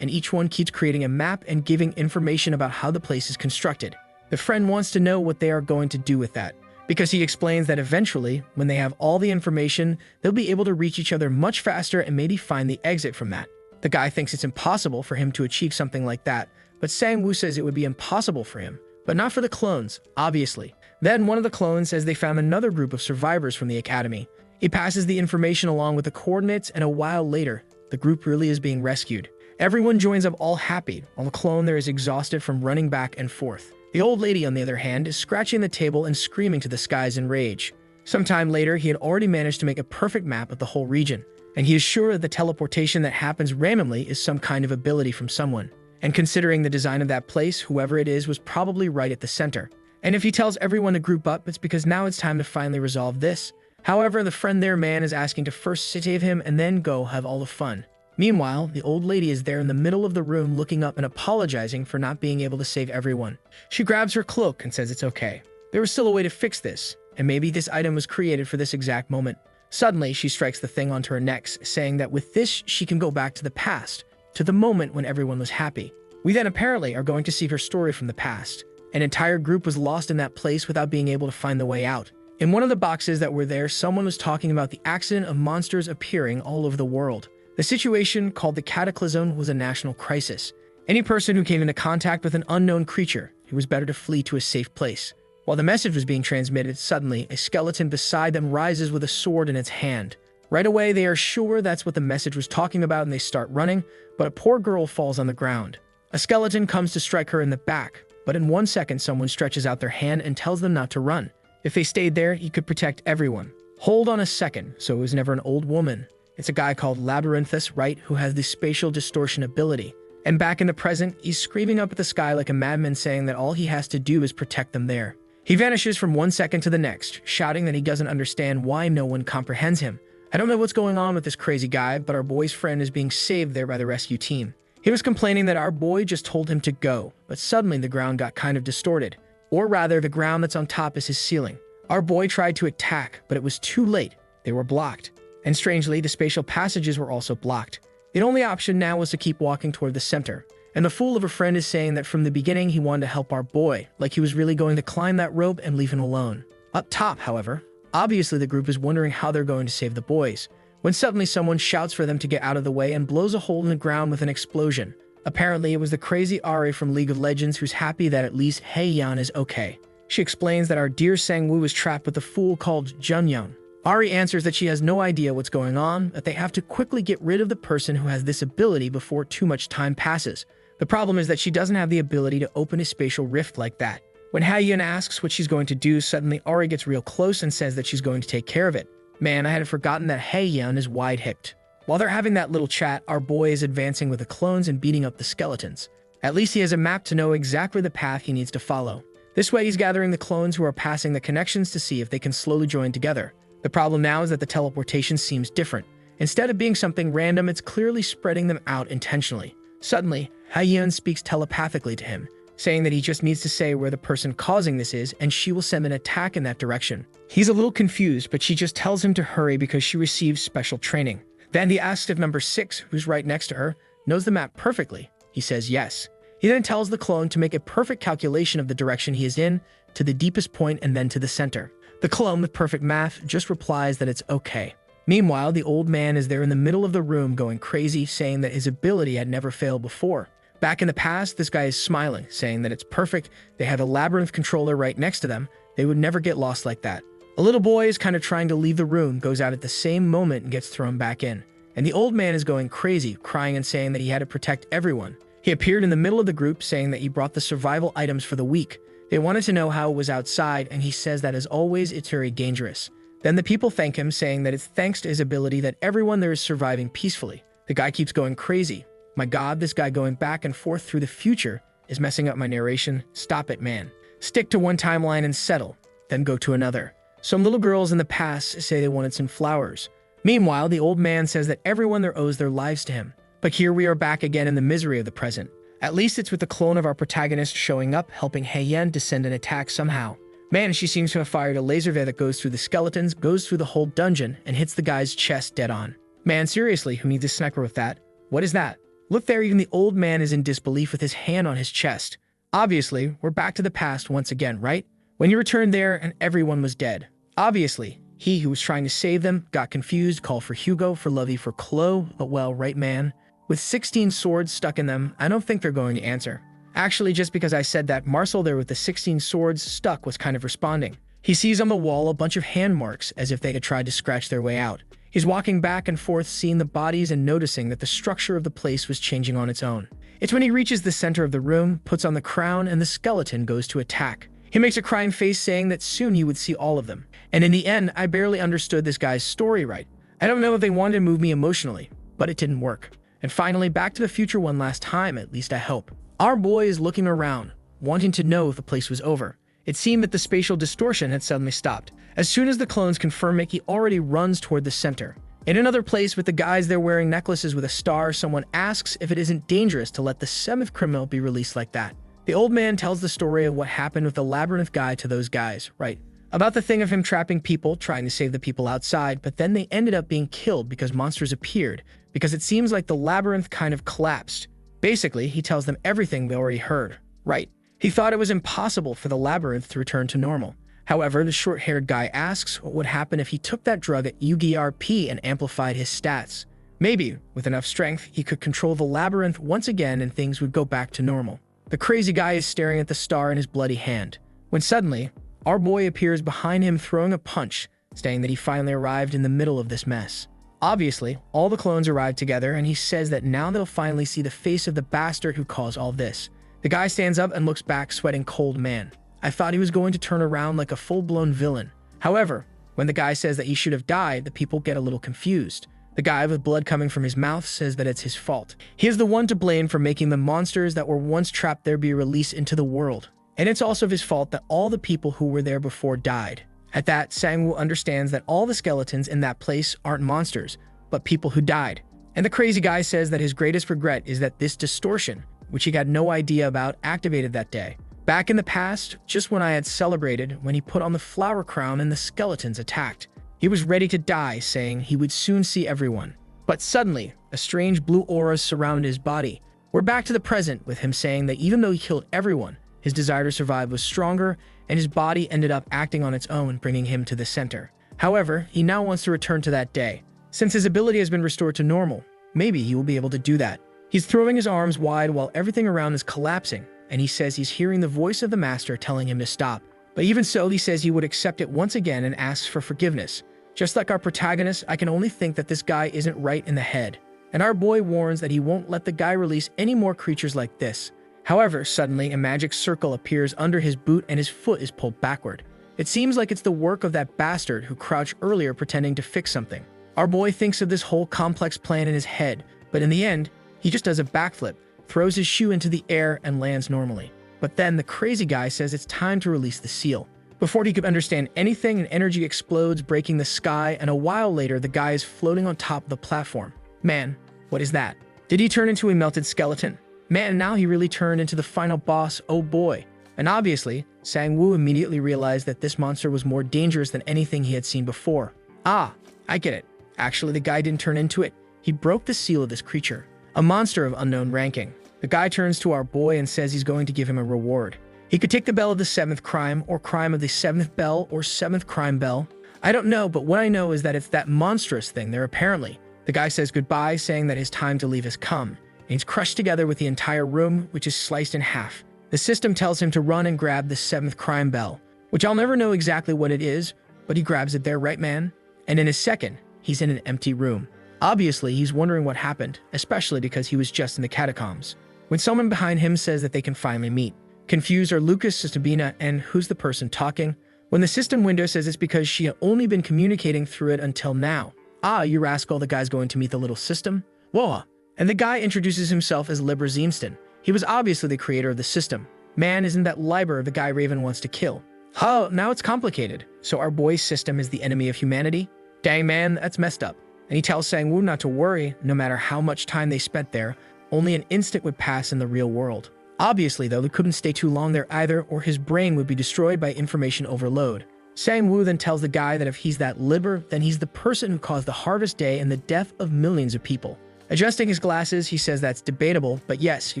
and each one keeps creating a map and giving information about how the place is constructed. The friend wants to know what they are going to do with that, because he explains that eventually, when they have all the information, they'll be able to reach each other much faster and maybe find the exit from that. The guy thinks it's impossible for him to achieve something like that, but Sang-woo says it would be impossible for him, but not for the clones, obviously. Then one of the clones says they found another group of survivors from the academy. He passes the information along with the coordinates, and a while later, the group really is being rescued. Everyone joins up all happy, while the clone there is exhausted from running back and forth. The old lady, on the other hand, is scratching the table and screaming to the skies in rage. Sometime later, he had already managed to make a perfect map of the whole region, and he is sure that the teleportation that happens randomly is some kind of ability from someone. And considering the design of that place, whoever it is was probably right at the center. And if he tells everyone to group up, it's because now it's time to finally resolve this. However, the friend there man is asking to first save him and then go have all the fun. Meanwhile, the old lady is there in the middle of the room looking up and apologizing for not being able to save everyone. She grabs her cloak and says it's okay. There was still a way to fix this, and maybe this item was created for this exact moment. Suddenly, she strikes the thing onto her neck, saying that with this, she can go back to the past, to the moment when everyone was happy. We then apparently are going to see her story from the past. An entire group was lost in that place without being able to find the way out. In one of the boxes that were there, someone was talking about the accident of monsters appearing all over the world. The situation, called the Cataclysm, was a national crisis. Any person who came into contact with an unknown creature, it was better to flee to a safe place. While the message was being transmitted, suddenly, a skeleton beside them rises with a sword in its hand. Right away, they are sure that's what the message was talking about and they start running, but a poor girl falls on the ground. A skeleton comes to strike her in the back, but in 1 second, someone stretches out their hand and tells them not to run. If they stayed there, he could protect everyone. Hold on a second, so it was never an old woman. It's a guy called Labyrinthus, right, who has the spatial distortion ability. And back in the present, he's screaming up at the sky like a madman, saying that all he has to do is protect them there. He vanishes from 1 second to the next, shouting that he doesn't understand why no one comprehends him. I don't know what's going on with this crazy guy, but our boy's friend is being saved there by the rescue team. He was complaining that our boy just told him to go, but suddenly the ground got kind of distorted. Or rather, the ground that's on top is his ceiling. Our boy tried to attack, but it was too late. They were blocked. And strangely, the spatial passages were also blocked. The only option now was to keep walking toward the center. And the fool of a friend is saying that from the beginning he wanted to help our boy, like he was really going to climb that rope and leave him alone. Up top, however, obviously the group is wondering how they're going to save the boys, when suddenly someone shouts for them to get out of the way and blows a hole in the ground with an explosion. Apparently, it was the crazy Ari from League of Legends who's happy that at least Hye-yeon is okay. She explains that our dear Sang-woo was trapped with a fool called Jun-yeon. Ari answers that she has no idea what's going on, that they have to quickly get rid of the person who has this ability before too much time passes. The problem is that she doesn't have the ability to open a spatial rift like that. When Hye-yeon asks what she's going to do, suddenly Ari gets real close and says that she's going to take care of it. Man, I had forgotten that Hye-yeon is wide-hipped. While they're having that little chat, our boy is advancing with the clones and beating up the skeletons. At least he has a map to know exactly the path he needs to follow. This way, he's gathering the clones who are passing the connections to see if they can slowly join together. The problem now is that the teleportation seems different. Instead of being something random, it's clearly spreading them out intentionally. Suddenly, Hye-yeon speaks telepathically to him, saying that he just needs to say where the person causing this is and she will send an attack in that direction. He's a little confused, but she just tells him to hurry because she receives special training. Then he asks if number 6, who's right next to her, knows the map perfectly. He says yes. He then tells the clone to make a perfect calculation of the direction he is in, to the deepest point and then to the center. The clone, with perfect math, just replies that it's okay. Meanwhile, the old man is there in the middle of the room going crazy, saying that his ability had never failed before. Back in the past, this guy is smiling, saying that it's perfect, they have a labyrinth controller right next to them, they would never get lost like that. A little boy is kind of trying to leave the room, goes out at the same moment and gets thrown back in. And the old man is going crazy, crying and saying that he had to protect everyone. He appeared in the middle of the group, saying that he brought the survival items for the week. They wanted to know how it was outside, and he says that as always, it's very dangerous. Then the people thank him, saying that it's thanks to his ability that everyone there is surviving peacefully. The guy keeps going crazy. My God, this guy going back and forth through the future is messing up my narration. Stop it, man. Stick to one timeline and settle, then go to another. Some little girls in the past say they wanted some flowers. Meanwhile, the old man says that everyone there owes their lives to him. But here we are back again in the misery of the present. At least it's with the clone of our protagonist showing up, helping Hei-Yen descend an attack somehow. Man, she seems to have fired a laser ray that goes through the skeletons, goes through the whole dungeon, and hits the guy's chest dead on. Man, seriously, who needs a sniper with that? What is that? Look there, even the old man is in disbelief with his hand on his chest. Obviously, we're back to the past once again, right? When you returned there and everyone was dead. Obviously, he who was trying to save them got confused, called for Hugo, for Lovey, for Chloe, but well, right man? With 16 swords stuck in them, I don't think they're going to answer. Actually, just because I said that, Marcel there with the 16 swords stuck was kind of responding. He sees on the wall a bunch of hand marks as if they had tried to scratch their way out. He's walking back and forth, seeing the bodies and noticing that the structure of the place was changing on its own. It's when he reaches the center of the room, puts on the crown, and the skeleton goes to attack. He makes a crying face saying that soon he would see all of them. And in the end, I barely understood this guy's story right. I don't know if they wanted to move me emotionally, but it didn't work. And finally, back to the future one last time, at least I hope. Our boy is looking around, wanting to know if the place was over. It seemed that the spatial distortion had suddenly stopped. As soon as the clones confirm it, he already runs toward the center. In another place with the guys there wearing necklaces with a star, someone asks if it isn't dangerous to let the 7th criminal be released like that. The old man tells the story of what happened with the labyrinth guy to those guys, right? About the thing of him trapping people, trying to save the people outside, but then they ended up being killed because monsters appeared, because it seems like the labyrinth kind of collapsed. Basically, he tells them everything they already heard, right? He thought it was impossible for the labyrinth to return to normal. However, the short-haired guy asks what would happen if he took that drug at UGRP and amplified his stats. Maybe, with enough strength, he could control the labyrinth once again and things would go back to normal. The crazy guy is staring at the star in his bloody hand, when suddenly, our boy appears behind him throwing a punch, saying that he finally arrived in the middle of this mess. Obviously, all the clones arrived together and he says that now they'll finally see the face of the bastard who caused all this. The guy stands up and looks back, sweating cold. Man, I thought he was going to turn around like a full-blown villain. However, when the guy says that he should have died, the people get a little confused. The guy with blood coming from his mouth says that it's his fault. He is the one to blame for making the monsters that were once trapped there be released into the world. And it's also his fault that all the people who were there before died. At that, Sang-woo understands that all the skeletons in that place aren't monsters, but people who died. And the crazy guy says that his greatest regret is that this distortion, which he had no idea about, activated that day. Back in the past, just when I had celebrated, when he put on the flower crown and the skeletons attacked. He was ready to die, saying he would soon see everyone. But suddenly, a strange blue aura surrounded his body. We're back to the present, with him saying that even though he killed everyone, his desire to survive was stronger, and his body ended up acting on its own, bringing him to the center. However, he now wants to return to that day. Since his ability has been restored to normal, maybe he will be able to do that. He's throwing his arms wide while everything around is collapsing, and he says he's hearing the voice of the master telling him to stop. But even so, he says he would accept it once again and asks for forgiveness. Just like our protagonist, I can only think that this guy isn't right in the head. And our boy warns that he won't let the guy release any more creatures like this. However, suddenly a magic circle appears under his boot and his foot is pulled backward. It seems like it's the work of that bastard who crouched earlier pretending to fix something. Our boy thinks of this whole complex plan in his head, but in the end, he just does a backflip, throws his shoe into the air and lands normally. But then the crazy guy says it's time to release the seal. Before he could understand anything, an energy explodes, breaking the sky, and a while later the guy is floating on top of the platform. Man, what is that? Did he turn into a melted skeleton? Man, now he really turned into the final boss, oh boy. And obviously, Sang-woo immediately realized that this monster was more dangerous than anything he had seen before. Ah, I get it. Actually, the guy didn't turn into it. He broke the seal of this creature, a monster of unknown ranking. The guy turns to our boy and says he's going to give him a reward. He could take the bell of the 7th crime, or crime of the 7th bell, or 7th crime bell. I don't know, but what I know is that it's that monstrous thing there apparently. The guy says goodbye, saying that his time to leave has come. He's crushed together with the entire room, which is sliced in half. The system tells him to run and grab the 7th crime bell, which I'll never know exactly what it is, but he grabs it there, right man? And in a second, he's in an empty room. Obviously, he's wondering what happened, especially because he was just in the catacombs. When someone behind him says that they can finally meet. Confused are Lucas, Sabina, and who's the person talking? When the system window says it's because she had only been communicating through it until now. Ah, you rascal, the guy's going to meet the little system? Whoa. And the guy introduces himself as Liber Ziemston. He was obviously the creator of the system. Man, isn't that Liber the guy Raven wants to kill? Oh, now it's complicated. So our boy's system is the enemy of humanity? Dang man, that's messed up. And he tells Sang-woo not to worry, no matter how much time they spent there, only an instant would pass in the real world. Obviously though, they couldn't stay too long there either, or his brain would be destroyed by information overload. Sang-woo then tells the guy that if he's that Liber, then he's the person who caused the Harvest Day and the death of millions of people. Adjusting his glasses, he says that's debatable, but yes, he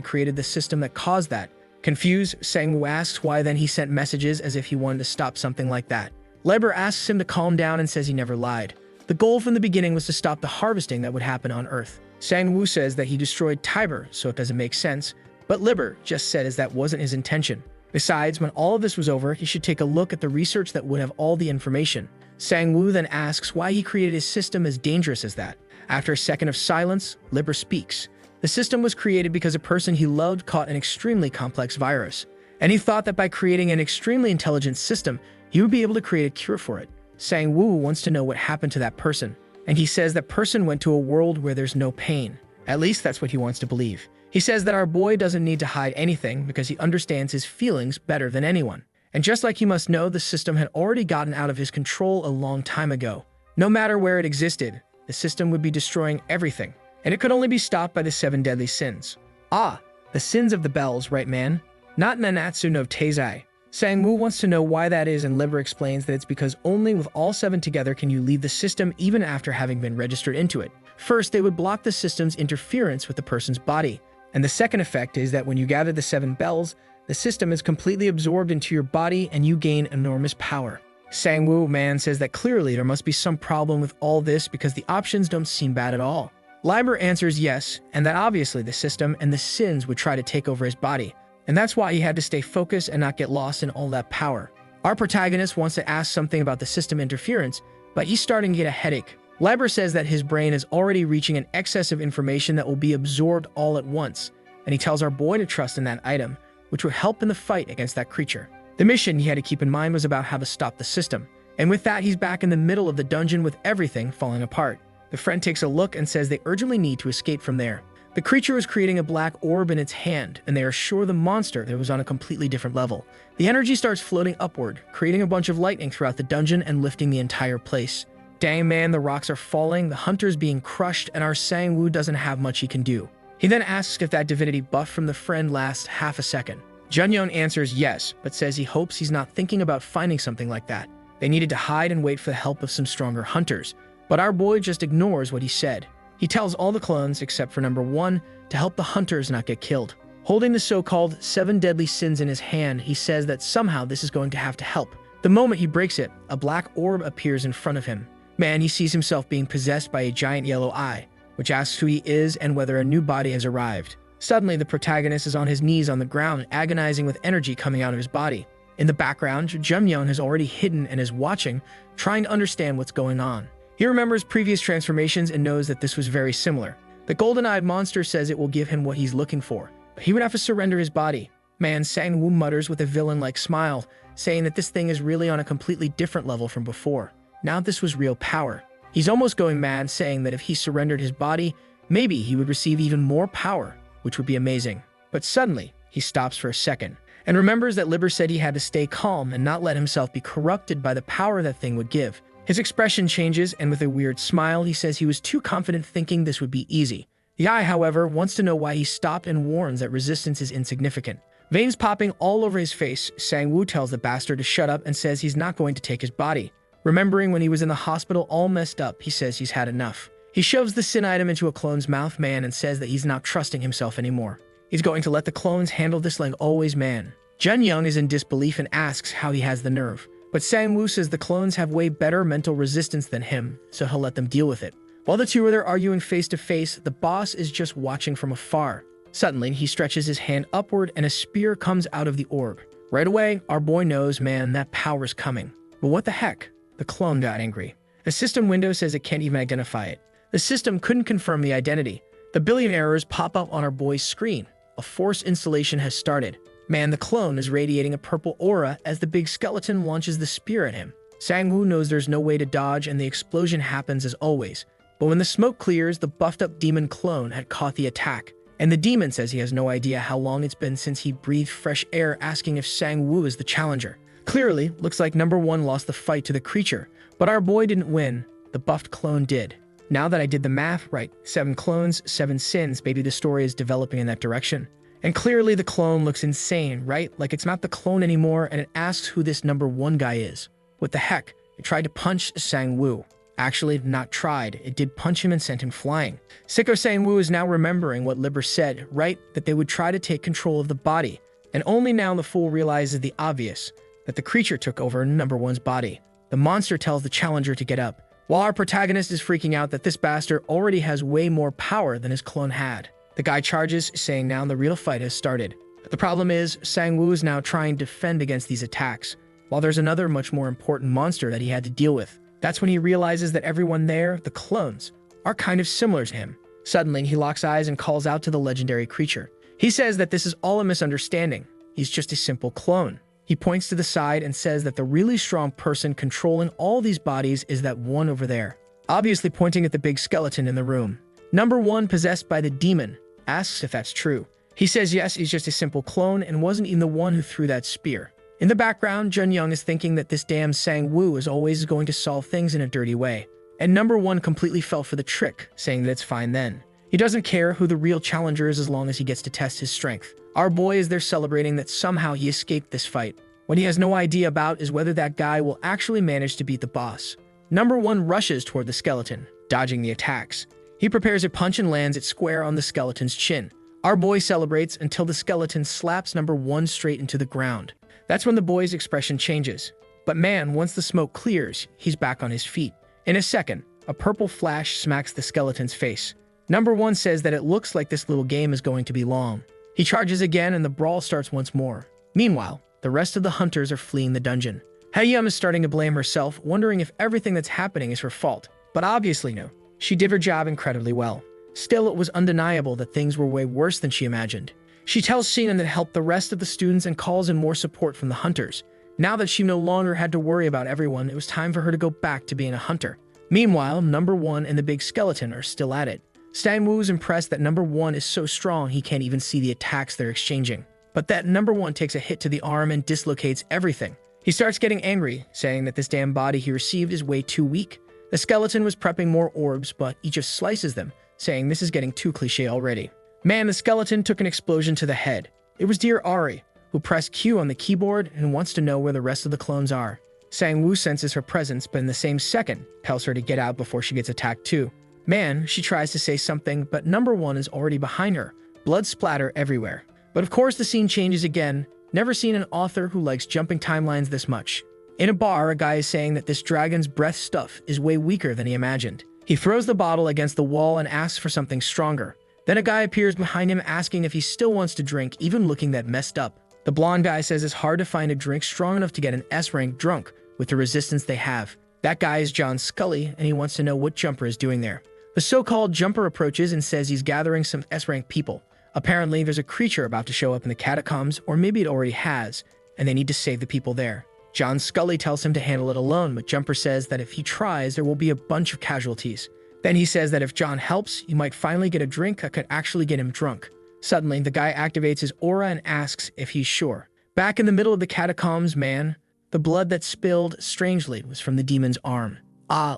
created the system that caused that. Confused, Sang-woo asks why then he sent messages as if he wanted to stop something like that. Liber asks him to calm down and says he never lied. The goal from the beginning was to stop the harvesting that would happen on Earth. Sang-woo says that he destroyed Tiber, so it doesn't make sense, but Liber just said as that wasn't his intention. Besides, when all of this was over, he should take a look at the research that would have all the information. Sang-woo then asks why he created his system as dangerous as that. After a second of silence, Liber speaks. The system was created because a person he loved caught an extremely complex virus, and he thought that by creating an extremely intelligent system, he would be able to create a cure for it. Sang-woo wants to know what happened to that person, and he says that person went to a world where there's no pain. At least that's what he wants to believe. He says that our boy doesn't need to hide anything because he understands his feelings better than anyone. And just like he must know, the system had already gotten out of his control a long time ago. No matter where it existed, the system would be destroying everything, and it could only be stopped by the 7 deadly sins. Ah, the sins of the bells, right man? Not Nanatsu no Taizai. Sang-woo wants to know why that is, and Liber explains that it's because only with all 7 together can you leave the system even after having been registered into it. First, they would block the system's interference with the person's body. And the second effect is that when you gather the 7 bells, the system is completely absorbed into your body and you gain enormous power. Sang-woo man says that clearly there must be some problem with all this because the options don't seem bad at all. Liber answers yes, and that obviously the system and the sins would try to take over his body. And that's why he had to stay focused and not get lost in all that power. Our protagonist wants to ask something about the system interference, but he's starting to get a headache. Liber says that his brain is already reaching an excess of information that will be absorbed all at once, and he tells our boy to trust in that item, which would help in the fight against that creature. The mission he had to keep in mind was about how to stop the system, and with that he's back in the middle of the dungeon with everything falling apart. The friend takes a look and says they urgently need to escape from there. The creature was creating a black orb in its hand, and they are sure the monster that was on a completely different level. The energy starts floating upward, creating a bunch of lightning throughout the dungeon and lifting the entire place. Dang man, the rocks are falling, the hunter's being crushed, and our Sang-woo doesn't have much he can do. He then asks if that divinity buff from the friend lasts half a second. Junyeon answers yes, but says he hopes he's not thinking about finding something like that. They needed to hide and wait for the help of some stronger hunters, but our boy just ignores what he said. He tells all the clones, except for number 1, to help the hunters not get killed. Holding the so-called 7 deadly sins in his hand, he says that somehow this is going to have to help. The moment he breaks it, a black orb appears in front of him. Man, he sees himself being possessed by a giant yellow eye, which asks who he is and whether a new body has arrived. Suddenly, the protagonist is on his knees on the ground, agonizing with energy coming out of his body. In the background, Junyeon has already hidden and is watching, trying to understand what's going on. He remembers previous transformations and knows that this was very similar. The golden-eyed monster says it will give him what he's looking for, but he would have to surrender his body. Man, Sang-woo mutters with a villain-like smile, saying that this thing is really on a completely different level from before. Now this was real power. He's almost going mad, saying that if he surrendered his body, maybe he would receive even more power, which would be amazing. But suddenly, he stops for a second, and remembers that Liber said he had to stay calm and not let himself be corrupted by the power that thing would give. His expression changes, and with a weird smile, he says he was too confident thinking this would be easy. The eye, however, wants to know why he stopped and warns that resistance is insignificant. Veins popping all over his face, Sang-woo tells the bastard to shut up and says he's not going to take his body. Remembering when he was in the hospital all messed up, he says he's had enough. He shoves the sin item into a clone's mouth, man, and says that he's not trusting himself anymore. He's going to let the clones handle this like always, man. Junyeon is in disbelief and asks how he has the nerve. But Sang-woo says the clones have way better mental resistance than him, so he'll let them deal with it. While the two are there arguing face to face, the boss is just watching from afar. Suddenly, he stretches his hand upward and a spear comes out of the orb. Right away, our boy knows, man, that power's coming. But what the heck? The clone got angry. The system window says it can't even identify it. The system couldn't confirm the identity. The billion errors pop up on our boy's screen. A force installation has started. Man, the clone is radiating a purple aura as the big skeleton launches the spear at him. Sang-woo knows there's no way to dodge and the explosion happens as always. But when the smoke clears, the buffed-up demon clone had caught the attack, and the demon says he has no idea how long it's been since he breathed fresh air, asking if Sang-woo is the challenger. Clearly, looks like number one lost the fight to the creature, but our boy didn't win. The buffed clone did. Now that I did the math right, 7 clones, 7 sins, maybe the story is developing in that direction. And clearly the clone looks insane, right? Like it's not the clone anymore, and it asks who this number one guy is. What the heck? It tried to punch Sang-woo. Actually, not tried. It did punch him and sent him flying. Sicko Sang-woo is now remembering what Liber said, right? That they would try to take control of the body. And only now the fool realizes the obvious, that the creature took over number one's body. The monster tells the challenger to get up, while our protagonist is freaking out that this bastard already has way more power than his clone had. The guy charges, saying now the real fight has started. But the problem is, Sang-woo is now trying to defend against these attacks, while there's another much more important monster that he had to deal with. That's when he realizes that everyone there, the clones, are kind of similar to him. Suddenly, he locks eyes and calls out to the legendary creature. He says that this is all a misunderstanding. He's just a simple clone. He points to the side and says that the really strong person controlling all these bodies is that one over there, obviously pointing at the big skeleton in the room. Number one, possessed by the demon, asks if that's true. He says yes, he's just a simple clone and wasn't even the one who threw that spear. In the background, Jun Young is thinking that this damn Sang-woo is always going to solve things in a dirty way. And number one completely fell for the trick, saying that it's fine then. He doesn't care who the real challenger is as long as he gets to test his strength. Our boy is there celebrating that somehow he escaped this fight. What he has no idea about is whether that guy will actually manage to beat the boss. Number one rushes toward the skeleton, dodging the attacks. He prepares a punch and lands it square on the skeleton's chin. Our boy celebrates until the skeleton slaps number one straight into the ground. That's when the boy's expression changes. But man, once the smoke clears, he's back on his feet. In a second, a purple flash smacks the skeleton's face. Number one says that it looks like this little game is going to be long. He charges again and the brawl starts once more. Meanwhile, the rest of the hunters are fleeing the dungeon. Haeyum is starting to blame herself, wondering if everything that's happening is her fault. But obviously no. She did her job incredibly well. Still, it was undeniable that things were way worse than she imagined. She tells Sinan to help the rest of the students and calls in more support from the hunters. Now that she no longer had to worry about everyone, it was time for her to go back to being a hunter. Meanwhile, number one and the big skeleton are still at it. Sang-woo is impressed that number one is so strong he can't even see the attacks they're exchanging. But that number one takes a hit to the arm and dislocates everything. He starts getting angry, saying that this damn body he received is way too weak. The skeleton was prepping more orbs, but he just slices them, saying this is getting too cliche already. Man, the skeleton took an explosion to the head. It was dear Ari, who pressed Q on the keyboard and wants to know where the rest of the clones are. Sang-woo senses her presence, but in the same second, tells her to get out before she gets attacked too. Man, she tries to say something, but number one is already behind her. Blood splatter everywhere. But of course the scene changes again. Never seen an author who likes jumping timelines this much. In a bar, a guy is saying that this dragon's breath stuff is way weaker than he imagined. He throws the bottle against the wall and asks for something stronger. Then a guy appears behind him asking if he still wants to drink, even looking that messed up. The blonde guy says it's hard to find a drink strong enough to get an S-rank drunk with the resistance they have. That guy is John Scully, and he wants to know what Jumper is doing there. The so-called Jumper approaches and says he's gathering some S-rank people. Apparently, there's a creature about to show up in the catacombs, or maybe it already has, and they need to save the people there. John Scully tells him to handle it alone, but Jumper says that if he tries, there will be a bunch of casualties. Then he says that if John helps, he might finally get a drink that could actually get him drunk. Suddenly, the guy activates his aura and asks if he's sure. Back in the middle of the catacombs, man, the blood that spilled, strangely, was from the demon's arm.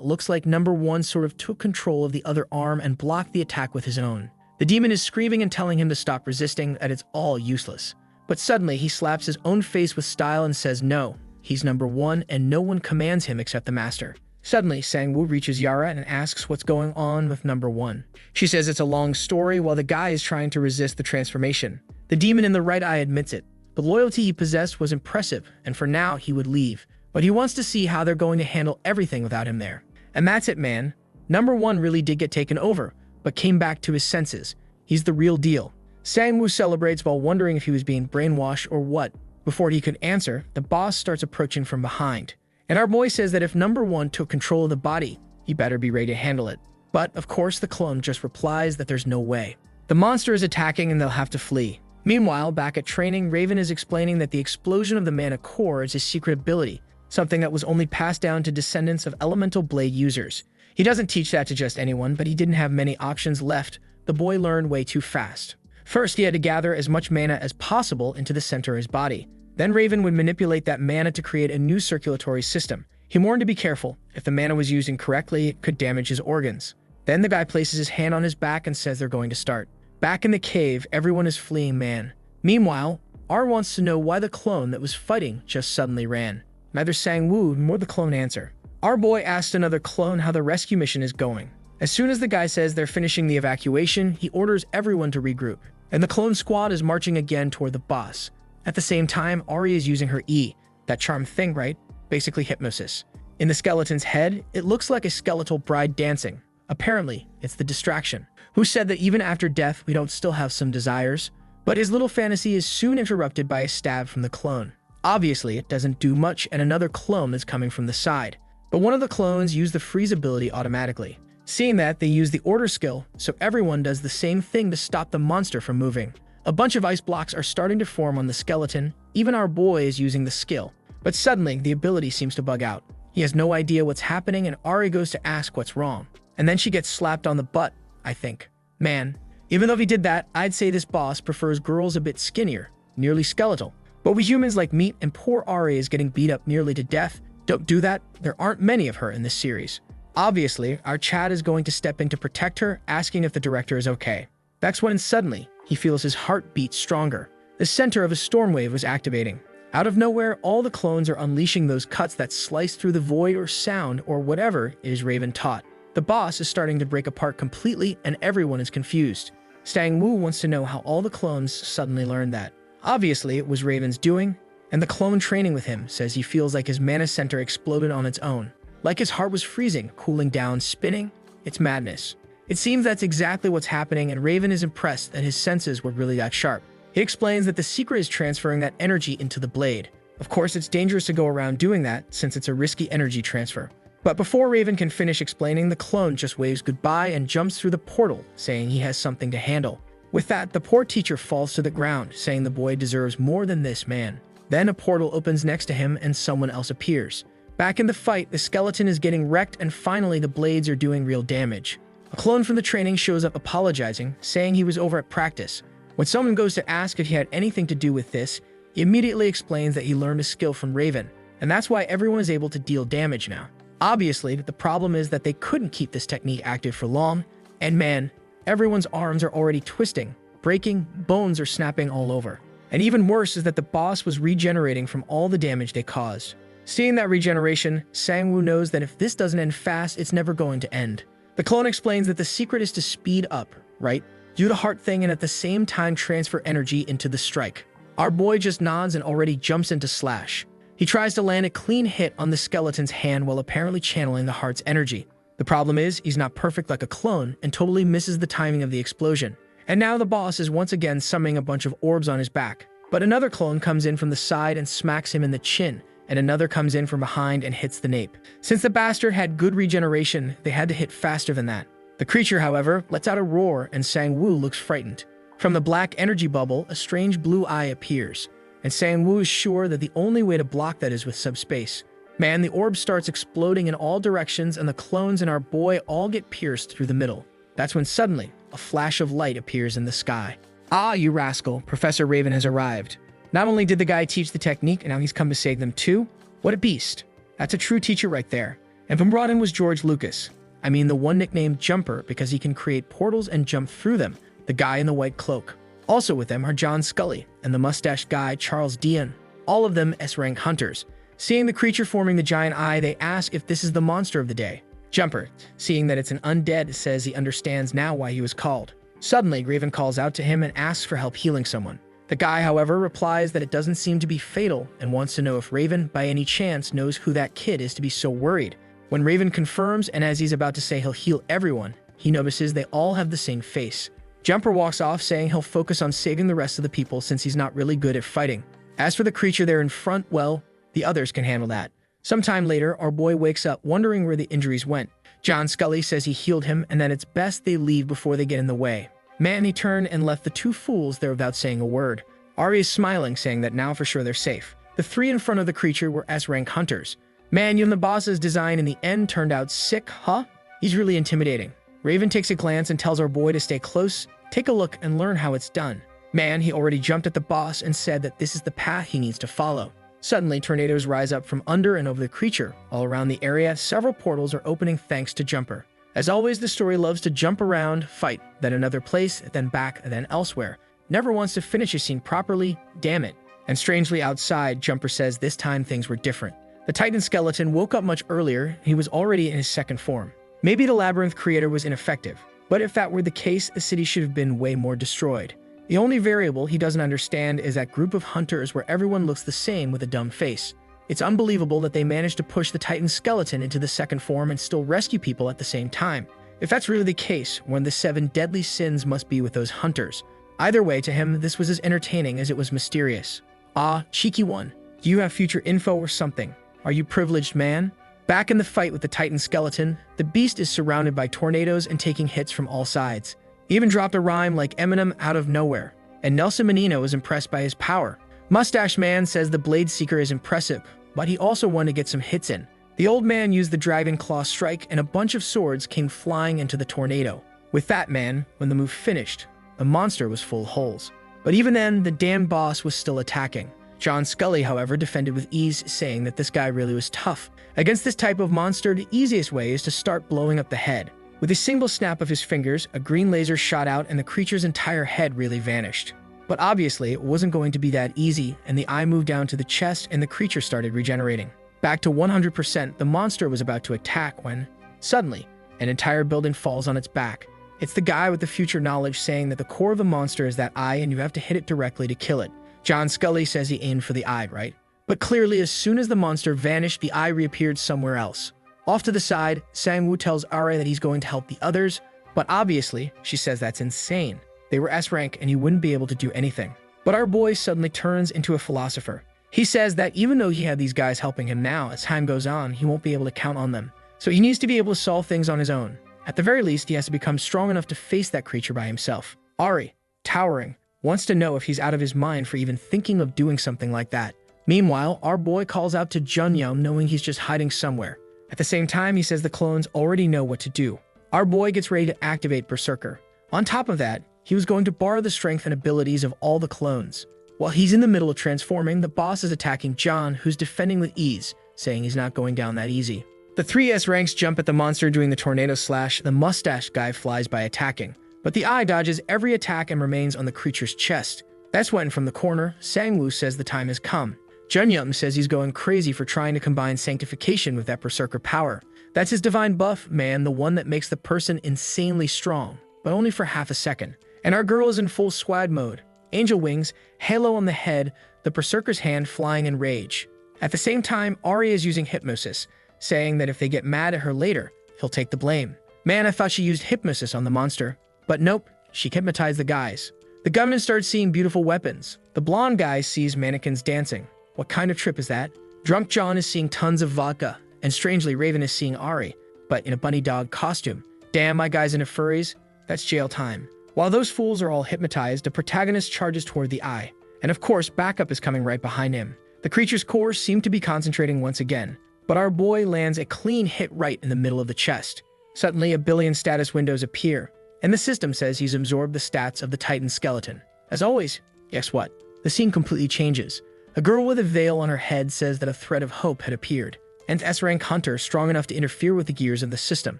Looks like number one sort of took control of the other arm and blocked the attack with his own. The demon is screaming and telling him to stop resisting, that it's all useless. But suddenly, he slaps his own face with style and says no, he's number one and no one commands him except the master. Suddenly, Sang-woo reaches Yara and asks what's going on with number one. She says it's a long story while the guy is trying to resist the transformation. The demon in the right eye admits it. The loyalty he possessed was impressive, and for now, he would leave. But he wants to see how they're going to handle everything without him there. And that's it, man. Number one really did get taken over, but came back to his senses. He's the real deal. Sang-woo celebrates while wondering if he was being brainwashed or what. Before he could answer, the boss starts approaching from behind. And our boy says that if number one took control of the body, he better be ready to handle it. But, of course, the clone just replies that there's no way. The monster is attacking and they'll have to flee. Meanwhile, back at training, Raven is explaining that the explosion of the mana core is his secret ability, something that was only passed down to descendants of elemental blade users. He doesn't teach that to just anyone, but he didn't have many options left. The boy learned way too fast. First, he had to gather as much mana as possible into the center of his body. Then Raven would manipulate that mana to create a new circulatory system. He warned to be careful. If the mana was used incorrectly, it could damage his organs. Then the guy places his hand on his back and says they're going to start. Back in the cave, everyone is fleeing Man. Meanwhile, R wants to know why the clone that was fighting just suddenly ran. Neither Sang-woo nor the clone answer. Our boy asked another clone how the rescue mission is going. As soon as the guy says they're finishing the evacuation, he orders everyone to regroup. And the clone squad is marching again toward the boss. At the same time, Ari is using her E, that charm thing, right? Basically hypnosis. In the skeleton's head, it looks like a skeletal bride dancing. Apparently, it's the distraction. Who said that even after death, we don't still have some desires? But his little fantasy is soon interrupted by a stab from the clone. Obviously, it doesn't do much, and another clone is coming from the side. But one of the clones used the freeze ability automatically. Seeing that, they use the order skill, so everyone does the same thing to stop the monster from moving. A bunch of ice blocks are starting to form on the skeleton. Even our boy is using the skill. But suddenly, the ability seems to bug out. He has no idea what's happening, and Ari goes to ask what's wrong. And then she gets slapped on the butt, I think. Man, even though he did that, I'd say this boss prefers girls a bit skinnier, nearly skeletal. But we humans like meat, and poor Ari is getting beat up nearly to death. Don't do that. There aren't many of her in this series. Obviously, our Chad is going to step in to protect her, asking if the director is okay. That's when suddenly, he feels his heart beat stronger. The center of a storm wave was activating. Out of nowhere, all the clones are unleashing those cuts that slice through the void or sound or whatever it is Raven taught. The boss is starting to break apart completely, and everyone is confused. Sang-woo wants to know how all the clones suddenly learned that. Obviously, it was Raven's doing, and the clone training with him says he feels like his mana center exploded on its own. Like his heart was freezing, cooling down, spinning. It's madness. It seems that's exactly what's happening, and Raven is impressed that his senses were really that sharp. He explains that the secret is transferring that energy into the blade. Of course, it's dangerous to go around doing that, since it's a risky energy transfer. But before Raven can finish explaining, the clone just waves goodbye and jumps through the portal, saying he has something to handle. With that, the poor teacher falls to the ground, saying the boy deserves more than this man. Then a portal opens next to him and someone else appears. Back in the fight, the skeleton is getting wrecked, and finally the blades are doing real damage. A clone from the training shows up apologizing, saying he was over at practice. When someone goes to ask if he had anything to do with this, he immediately explains that he learned a skill from Raven, and that's why everyone is able to deal damage now. Obviously, the problem is that they couldn't keep this technique active for long, and man, everyone's arms are already twisting, breaking, bones are snapping all over. And even worse is that the boss was regenerating from all the damage they caused. Seeing that regeneration, Sang-woo knows that if this doesn't end fast, it's never going to end. The clone explains that the secret is to speed up, right? Do the heart thing and at the same time transfer energy into the strike. Our boy just nods and already jumps into slash. He tries to land a clean hit on the skeleton's hand while apparently channeling the heart's energy. The problem is, he's not perfect like a clone and totally misses the timing of the explosion. And now the boss is once again summoning a bunch of orbs on his back. But another clone comes in from the side and smacks him in the chin, and another comes in from behind and hits the nape. Since the bastard had good regeneration, they had to hit faster than that. The creature, however, lets out a roar, and Sang-woo looks frightened. From the black energy bubble, a strange blue eye appears, and Sang-woo is sure that the only way to block that is with subspace. Man, the orb starts exploding in all directions, and the clones and our boy all get pierced through the middle. That's when suddenly, a flash of light appears in the sky. Ah, you rascal, Professor Raven has arrived. Not only did the guy teach the technique, and now he's come to save them too. What a beast. That's a true teacher right there. And from brought in was George Lucas. I mean the one nicknamed Jumper because he can create portals and jump through them, the guy in the white cloak. Also with them are John Scully and the mustached guy Charles Dion, all of them S-rank hunters. Seeing the creature forming the giant eye, they ask if this is the monster of the day. Jumper, seeing that it's an undead, says he understands now why he was called. Suddenly, Raven calls out to him and asks for help healing someone. The guy, however, replies that it doesn't seem to be fatal and wants to know if Raven, by any chance, knows who that kid is to be so worried. When Raven confirms, and as he's about to say he'll heal everyone, he notices they all have the same face. Jumper walks off saying he'll focus on saving the rest of the people since he's not really good at fighting. As for the creature there in front, well, the others can handle that. Sometime later, our boy wakes up wondering where the injuries went. John Scully says he healed him and that it's best they leave before they get in the way. Man, he turned and left the two fools there without saying a word. Ari is smiling, saying that now for sure they're safe. The three in front of the creature were S-rank hunters. Man, you and the boss's design in the end turned out sick, huh? He's really intimidating. Raven takes a glance and tells our boy to stay close, take a look, and learn how it's done. Man, he already jumped at the boss and said that this is the path he needs to follow. Suddenly, tornadoes rise up from under and over the creature. All around the area, several portals are opening thanks to Jumper. As always, the story loves to jump around, fight, then another place, then back, then elsewhere. Never wants to finish a scene properly, damn it. And strangely outside, Jumper says this time things were different. The Titan skeleton woke up much earlier, he was already in his second form. Maybe the labyrinth creator was ineffective, but if that were the case, the city should have been way more destroyed. The only variable he doesn't understand is that group of hunters where everyone looks the same with a dumb face. It's unbelievable that they managed to push the Titan skeleton into the second form and still rescue people at the same time. If that's really the case, one of the 7 deadly sins must be with those hunters. Either way, to him, this was as entertaining as it was mysterious. Ah, cheeky one. Do you have future info or something? Are you privileged, man? Back in the fight with the Titan skeleton, the beast is surrounded by tornadoes and taking hits from all sides. He even dropped a rhyme like Eminem out of nowhere, and Nelson Menino was impressed by his power. Mustache Man says the Blade Seeker is impressive, but he also wanted to get some hits in. The old man used the Dragon Claw strike and a bunch of swords came flying into the tornado. With that, man, when the move finished, the monster was full of holes. But even then, the damn boss was still attacking. John Scully, however, defended with ease, saying that this guy really was tough. Against this type of monster, the easiest way is to start blowing up the head. With a single snap of his fingers, a green laser shot out and the creature's entire head really vanished. But obviously, it wasn't going to be that easy, and the eye moved down to the chest and the creature started regenerating. Back to 100%, the monster was about to attack when, suddenly, an entire building falls on its back. It's the guy with the future knowledge saying that the core of the monster is that eye and you have to hit it directly to kill it. John Scully says he aimed for the eye, right? But clearly, as soon as the monster vanished, the eye reappeared somewhere else. Off to the side, Sang-woo tells Arya that he's going to help the others, but obviously, she says that's insane. They were S-rank and he wouldn't be able to do anything. But our boy suddenly turns into a philosopher. He says that even though he had these guys helping him now, as time goes on, he won't be able to count on them. So he needs to be able to solve things on his own. At the very least, he has to become strong enough to face that creature by himself. Ari, towering, wants to know if he's out of his mind for even thinking of doing something like that. Meanwhile, our boy calls out to Junyum knowing he's just hiding somewhere. At the same time, he says the clones already know what to do. Our boy gets ready to activate Berserker. On top of that, he was going to borrow the strength and abilities of all the clones. While he's in the middle of transforming, the boss is attacking John, who's defending with ease, saying he's not going down that easy. The 3 S-ranks jump at the monster doing the tornado slash. The mustache guy flies by attacking, but the eye dodges every attack and remains on the creature's chest. That's when, from the corner, Sang-woo says the time has come. Junyum says he's going crazy for trying to combine sanctification with that berserker power. That's his divine buff, man, the one that makes the person insanely strong, but only for half a second. And our girl is in full swag mode. Angel wings, halo on the head, the berserker's hand flying in rage. At the same time, Arya is using hypnosis, saying that if they get mad at her later, he'll take the blame. Man, I thought she used hypnosis on the monster. But nope, she hypnotized the guys. The government starts seeing beautiful weapons. The blonde guy sees mannequins dancing. What kind of trip is that? Drunk John is seeing tons of vodka, and strangely Raven is seeing Ari, but in a bunny dog costume. Damn, my guy's into furries? That's jail time. While those fools are all hypnotized, the protagonist charges toward the eye. And of course, backup is coming right behind him. The creature's core seemed to be concentrating once again, but our boy lands a clean hit right in the middle of the chest. Suddenly, a billion status windows appear, and the system says he's absorbed the stats of the Titan skeleton. As always, guess what? The scene completely changes. A girl with a veil on her head says that a thread of hope had appeared. An S-rank hunter strong enough to interfere with the gears of the system.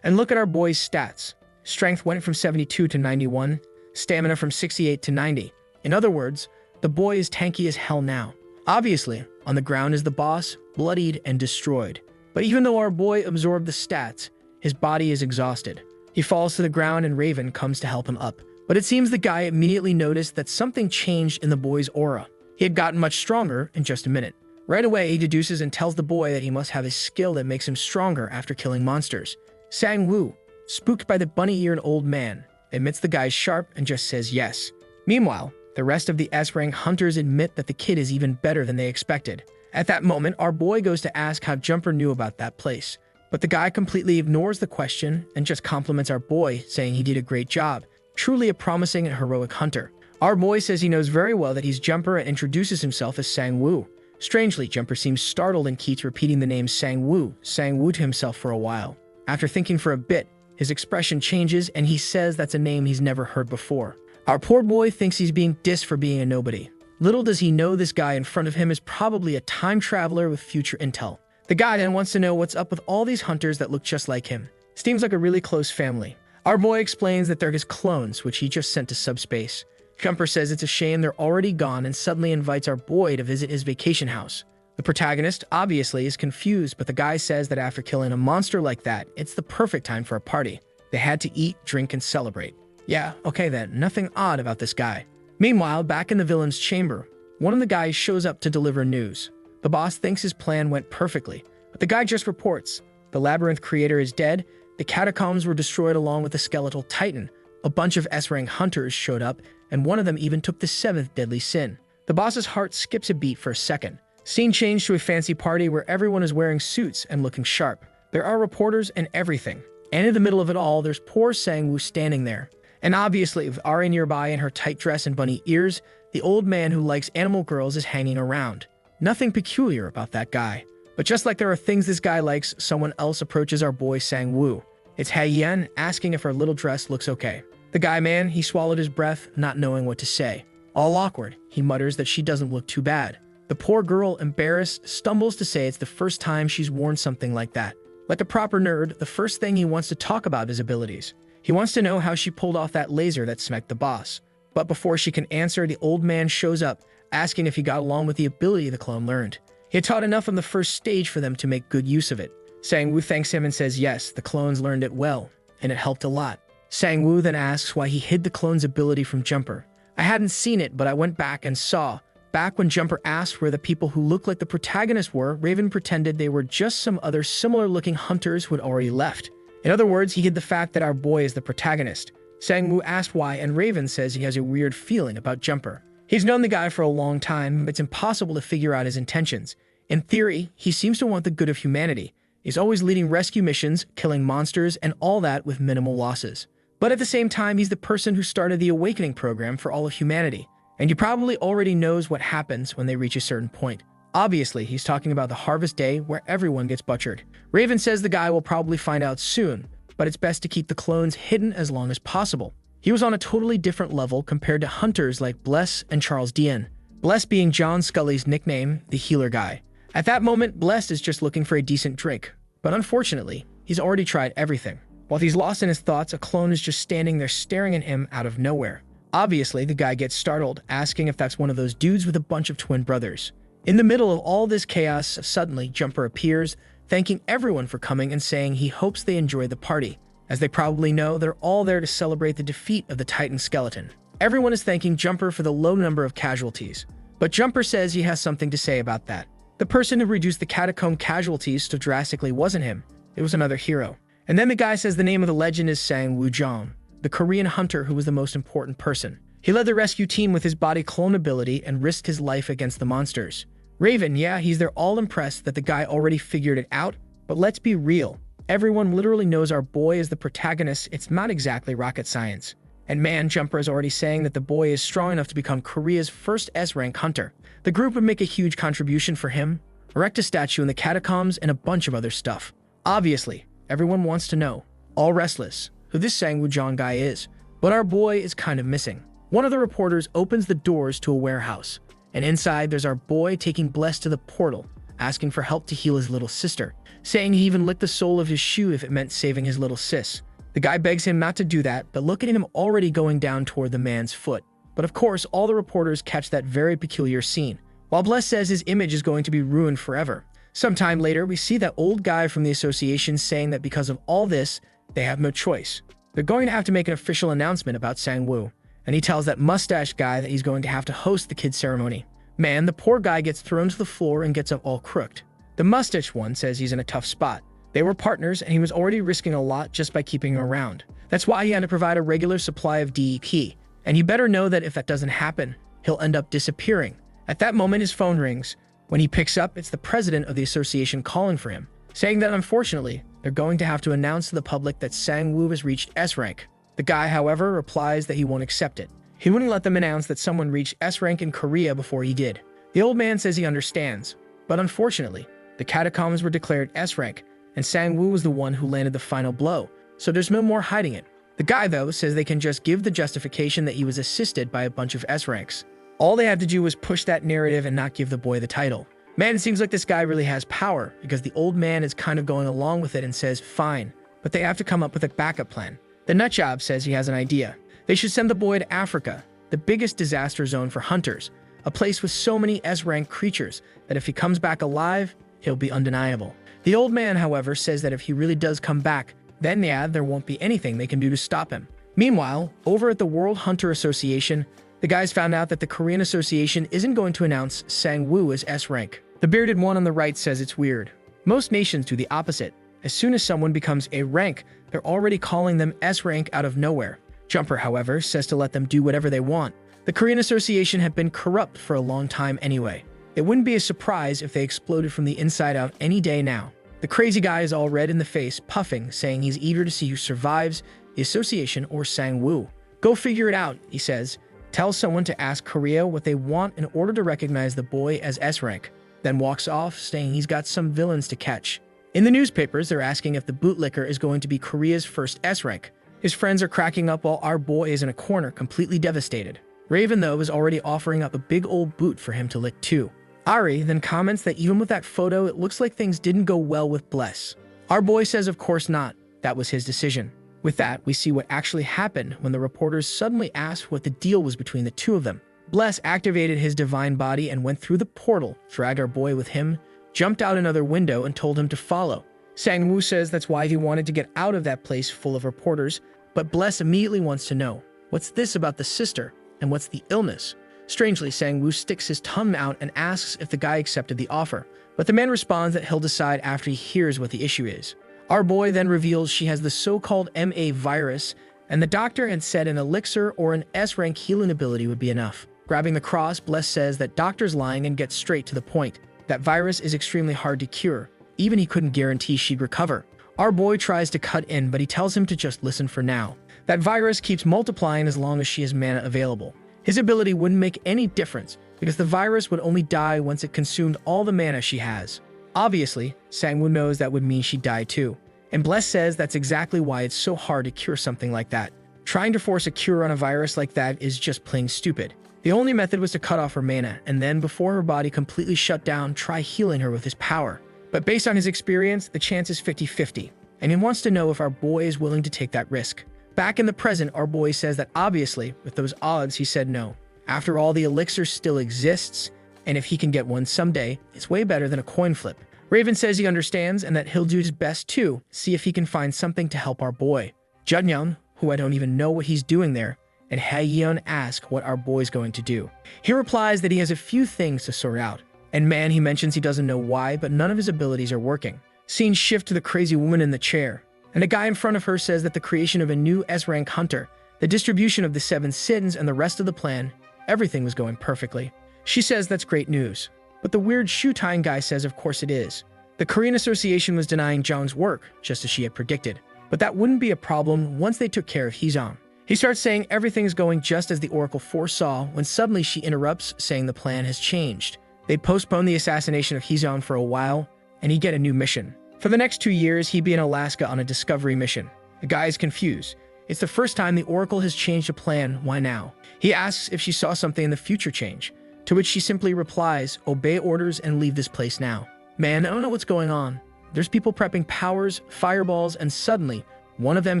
And look at our boy's stats. Strength went from 72 to 91, stamina from 68 to 90. In other words, the boy is tanky as hell now. Obviously, on the ground is the boss, bloodied and destroyed. But even though our boy absorbed the stats, his body is exhausted. He falls to the ground and Raven comes to help him up. But it seems the guy immediately noticed that something changed in the boy's aura. He had gotten much stronger in just a minute. Right away, he deduces and tells the boy that he must have a skill that makes him stronger after killing monsters. Sang-woo, spooked by the bunny-eared old man, admits the guy's sharp and just says yes. Meanwhile, the rest of the S-rank hunters admit that the kid is even better than they expected. At that moment, our boy goes to ask how Jumper knew about that place. But the guy completely ignores the question and just compliments our boy, saying he did a great job. Truly a promising and heroic hunter. Our boy says he knows very well that he's Jumper and introduces himself as Sang-woo. Strangely, Jumper seems startled and keeps repeating the name Sang-woo to himself for a while. After thinking for a bit, his expression changes and he says that's a name he's never heard before. Our poor boy thinks he's being dissed for being a nobody. Little does he know this guy in front of him is probably a time traveler with future intel. The guy then wants to know what's up with all these hunters that look just like him. Seems like a really close family. Our boy explains that they're his clones, which he just sent to subspace. Jumper says it's a shame they're already gone and suddenly invites our boy to visit his vacation house. The protagonist, obviously, is confused, but the guy says that after killing a monster like that, it's the perfect time for a party. They had to eat, drink, and celebrate. Yeah, okay then, nothing odd about this guy. Meanwhile, back in the villain's chamber, one of the guys shows up to deliver news. The boss thinks his plan went perfectly, but the guy just reports. The labyrinth creator is dead, the catacombs were destroyed along with the skeletal titan. A bunch of S-rank hunters showed up, and one of them even took the 7th deadly sin. The boss's heart skips a beat for a second. Scene changed to a fancy party where everyone is wearing suits and looking sharp. There are reporters and everything. And in the middle of it all, there's poor Sang-woo standing there. And obviously, with Ari nearby in her tight dress and bunny ears, the old man who likes animal girls is hanging around. Nothing peculiar about that guy. But just like there are things this guy likes, someone else approaches our boy Sang-woo. It's Hae-yeon asking if her little dress looks okay. The guy man, he swallowed his breath, not knowing what to say. All awkward, he mutters that she doesn't look too bad. The poor girl, embarrassed, stumbles to say it's the first time she's worn something like that. Like a proper nerd, the first thing he wants to talk about is abilities. He wants to know how she pulled off that laser that smacked the boss. But before she can answer, the old man shows up, asking if he got along with the ability the clone learned. He had taught enough on the first stage for them to make good use of it. Sang-woo thanks him and says yes, the clones learned it well, and it helped a lot. Sang-woo then asks why he hid the clone's ability from Jumper. I hadn't seen it, but I went back and saw. Back when Jumper asked where the people who looked like the protagonist were, Raven pretended they were just some other similar-looking hunters who had already left. In other words, he hid the fact that our boy is the protagonist. Sang-woo asked why, and Raven says he has a weird feeling about Jumper. He's known the guy for a long time, but it's impossible to figure out his intentions. In theory, he seems to want the good of humanity. He's always leading rescue missions, killing monsters, and all that with minimal losses. But at the same time, he's the person who started the Awakening program for all of humanity. And he probably already knows what happens when they reach a certain point. Obviously, he's talking about the Harvest Day where everyone gets butchered. Raven says the guy will probably find out soon, but it's best to keep the clones hidden as long as possible. He was on a totally different level compared to hunters like Bless and Charles Dien. Bless being John Scully's nickname, the healer guy. At that moment, Bless is just looking for a decent drink. But unfortunately, he's already tried everything. While he's lost in his thoughts, a clone is just standing there staring at him out of nowhere. Obviously, the guy gets startled, asking if that's one of those dudes with a bunch of twin brothers. In the middle of all this chaos, suddenly Jumper appears, thanking everyone for coming and saying he hopes they enjoy the party. As they probably know, they're all there to celebrate the defeat of the Titan skeleton. Everyone is thanking Jumper for the low number of casualties. But Jumper says he has something to say about that. The person who reduced the catacomb casualties so drastically wasn't him. It was another hero. And then the guy says the name of the legend is Sang-woo Jong, the Korean hunter who was the most important person. He led the rescue team with his body clone ability and risked his life against the monsters. Raven, yeah, he's there all impressed that the guy already figured it out, but let's be real. Everyone literally knows our boy is the protagonist. It's not exactly rocket science. And man, Jumper is already saying that the boy is strong enough to become Korea's first S-rank hunter. The group would make a huge contribution for him, erect a statue in the catacombs, and a bunch of other stuff. Obviously, everyone wants to know, all restless, who this Sang-woo Jong guy is. But our boy is kind of missing. One of the reporters opens the doors to a warehouse, and inside there's our boy taking Bless to the portal, asking for help to heal his little sister, saying he even licked the sole of his shoe if it meant saving his little sis. The guy begs him not to do that, but look at him already going down toward the man's foot. But of course, all the reporters catch that very peculiar scene. While Bless says his image is going to be ruined forever. Sometime later, we see that old guy from the association saying that because of all this, they have no choice. They're going to have to make an official announcement about Sang-woo, and he tells that mustache guy that he's going to have to host the kid's ceremony. Man, the poor guy gets thrown to the floor and gets up all crooked. The mustache one says he's in a tough spot. They were partners, and he was already risking a lot just by keeping him around. That's why he had to provide a regular supply of DEP. And you better know that if that doesn't happen, he'll end up disappearing. At that moment, his phone rings. When he picks up, it's the president of the association calling for him, saying that unfortunately, they're going to have to announce to the public that Sang-woo has reached S-rank. The guy, however, replies that he won't accept it. He wouldn't let them announce that someone reached S-rank in Korea before he did. The old man says he understands, but unfortunately, the catacombs were declared S-rank, and Sang-woo was the one who landed the final blow, so there's no more hiding it. The guy, though, says they can just give the justification that he was assisted by a bunch of S-ranks. All they had to do was push that narrative and not give the boy the title. Man, it seems like this guy really has power, because the old man is kind of going along with it and says, fine, but they have to come up with a backup plan. The nutjob says he has an idea. They should send the boy to Africa, the biggest disaster zone for hunters, a place with so many S-rank creatures that if he comes back alive, he'll be undeniable. The old man, however, says that if he really does come back, then yeah, there won't be anything they can do to stop him. Meanwhile, over at the World Hunter Association, the guys found out that the Korean Association isn't going to announce Sang-woo as S-rank. The bearded one on the right says it's weird. Most nations do the opposite. As soon as someone becomes a rank, they're already calling them S-rank out of nowhere. Jumper, however, says to let them do whatever they want. The Korean Association had been corrupt for a long time anyway. It wouldn't be a surprise if they exploded from the inside out any day now. The crazy guy is all red in the face, puffing, saying he's eager to see who survives, the association or Sang-woo. Go figure it out, he says. Tell someone to ask Korea what they want in order to recognize the boy as S-rank. Then walks off, saying he's got some villains to catch. In the newspapers, they're asking if the bootlicker is going to be Korea's first S-rank. His friends are cracking up while our boy is in a corner, completely devastated. Raven, though, is already offering up a big old boot for him to lick too. Ari then comments that even with that photo, it looks like things didn't go well with Bless. Our boy says of course not, that was his decision. With that, we see what actually happened when the reporters suddenly asked what the deal was between the two of them. Bless activated his divine body and went through the portal, dragged our boy with him, jumped out another window and told him to follow. Sang-woo says that's why he wanted to get out of that place full of reporters, but Bless immediately wants to know, what's this about the sister, and what's the illness? Strangely, Sang-woo sticks his tongue out and asks if the guy accepted the offer, but the man responds that he'll decide after he hears what the issue is. Our boy then reveals she has the so-called MA virus, and the doctor had said an elixir or an S-rank healing ability would be enough. Grabbing the cross, Bless says that doctor's lying and gets straight to the point. That virus is extremely hard to cure. Even he couldn't guarantee she'd recover. Our boy tries to cut in, but he tells him to just listen for now. That virus keeps multiplying as long as she has mana available. His ability wouldn't make any difference, because the virus would only die once it consumed all the mana she has. Obviously, Sang-woo knows that would mean she'd die too. And Bless says that's exactly why it's so hard to cure something like that. Trying to force a cure on a virus like that is just plain stupid. The only method was to cut off her mana, and then, before her body completely shut down, try healing her with his power. But based on his experience, the chance is 50-50, and he wants to know if our boy is willing to take that risk. Back in the present, our boy says that obviously, with those odds, he said no. After all, the elixir still exists, and if he can get one someday, it's way better than a coin flip. Raven says he understands and that he'll do his best too, see if he can find something to help our boy. Junyoung, who I don't even know what he's doing there, and Haeyeon ask what our boy's going to do. He replies that he has a few things to sort out. And man, he mentions he doesn't know why, but none of his abilities are working. Scenes shift to the crazy woman in the chair, and the guy in front of her says that the creation of a new S-rank hunter, the distribution of the 7 sins and the rest of the plan, everything was going perfectly. She says that's great news. But the weird shoe-tying guy says of course it is. The Korean Association was denying Jong's work, just as she had predicted. But that wouldn't be a problem once they took care of Heejong. He starts saying everything's going just as the Oracle foresaw when suddenly she interrupts, saying the plan has changed. They'd postpone the assassination of Heejong for a while, and he'd get a new mission. For the next 2 years, he'd be in Alaska on a discovery mission. The guy is confused. It's the first time the Oracle has changed a plan, why now? He asks if she saw something in the future change, to which she simply replies, obey orders and leave this place now. Man, I don't know what's going on. There's people prepping powers, fireballs, and suddenly, one of them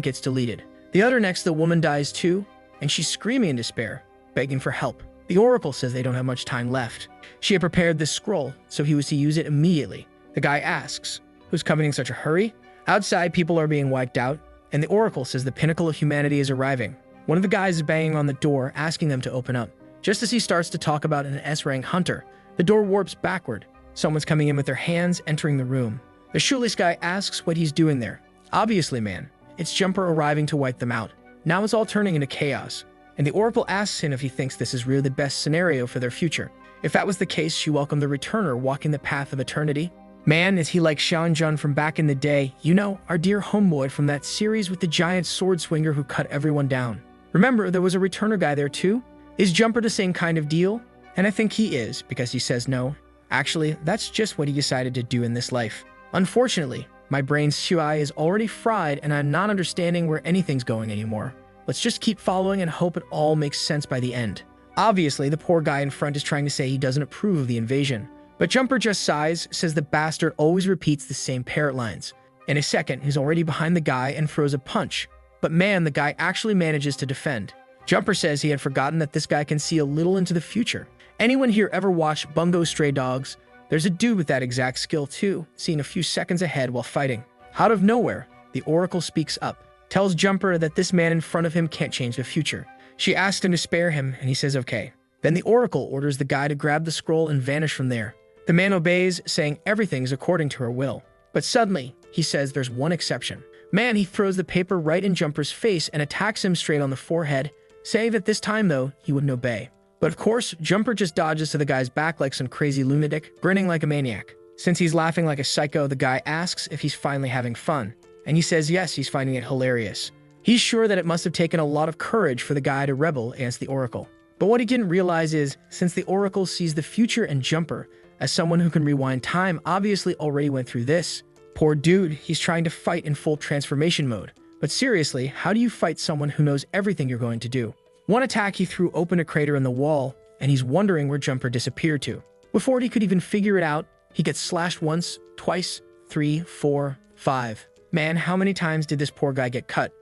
gets deleted. The other next, the woman dies too, and she's screaming in despair, begging for help. The Oracle says they don't have much time left. She had prepared this scroll, so he was to use it immediately. The guy asks, who's coming in such a hurry? Outside, people are being wiped out, and the Oracle says the pinnacle of humanity is arriving. One of the guys is banging on the door, asking them to open up. Just as he starts to talk about an S-rank hunter, the door warps backward. Someone's coming in with their hands, entering the room. The shoeless guy asks what he's doing there. Obviously, man, it's Jumper arriving to wipe them out. Now it's all turning into chaos, and the Oracle asks him if he thinks this is really the best scenario for their future. If that was the case, she welcomed the returner walking the path of eternity. Man, is he like Sean-jun from back in the day, you know, our dear homeboy from that series with the giant sword swinger who cut everyone down. Remember, there was a returner guy there too? Is Jumper the same kind of deal? And I think he is, because he says no. Actually, that's just what he decided to do in this life. Unfortunately, My brain's shui is already fried and I'm not understanding where anything's going anymore. Let's just keep following and hope it all makes sense by the end. Obviously, the poor guy in front is trying to say he doesn't approve of the invasion. But Jumper just sighs, says the bastard always repeats the same parrot lines. In a second, he's already behind the guy and throws a punch. But man, the guy actually manages to defend. Jumper says he had forgotten that this guy can see a little into the future. Anyone here ever watched Bungo Stray Dogs? There's a dude with that exact skill too, seeing a few seconds ahead while fighting. Out of nowhere, the Oracle speaks up, tells Jumper that this man in front of him can't change the future. She asks him to spare him, and he says okay. Then the Oracle orders the guy to grab the scroll and vanish from there. The man obeys, saying everything is according to her will. But suddenly, he says there's one exception. Man, he throws the paper right in Jumper's face and attacks him straight on the forehead, saying that this time, though, he wouldn't obey. But of course, Jumper just dodges to the guy's back like some crazy lunatic, grinning like a maniac. Since he's laughing like a psycho, the guy asks if he's finally having fun. And he says yes, he's finding it hilarious. He's sure that it must have taken a lot of courage for the guy to rebel against the Oracle. But what he didn't realize is, since the Oracle sees the future and Jumper, as someone who can rewind time, obviously already went through this. Poor dude, he's trying to fight in full transformation mode. But seriously, how do you fight someone who knows everything you're going to do? One attack, he threw open a crater in the wall, and he's wondering where Jumper disappeared to. Before he could even figure it out, he gets slashed once, twice, 3, 4, 5. Man, how many times did this poor guy get cut?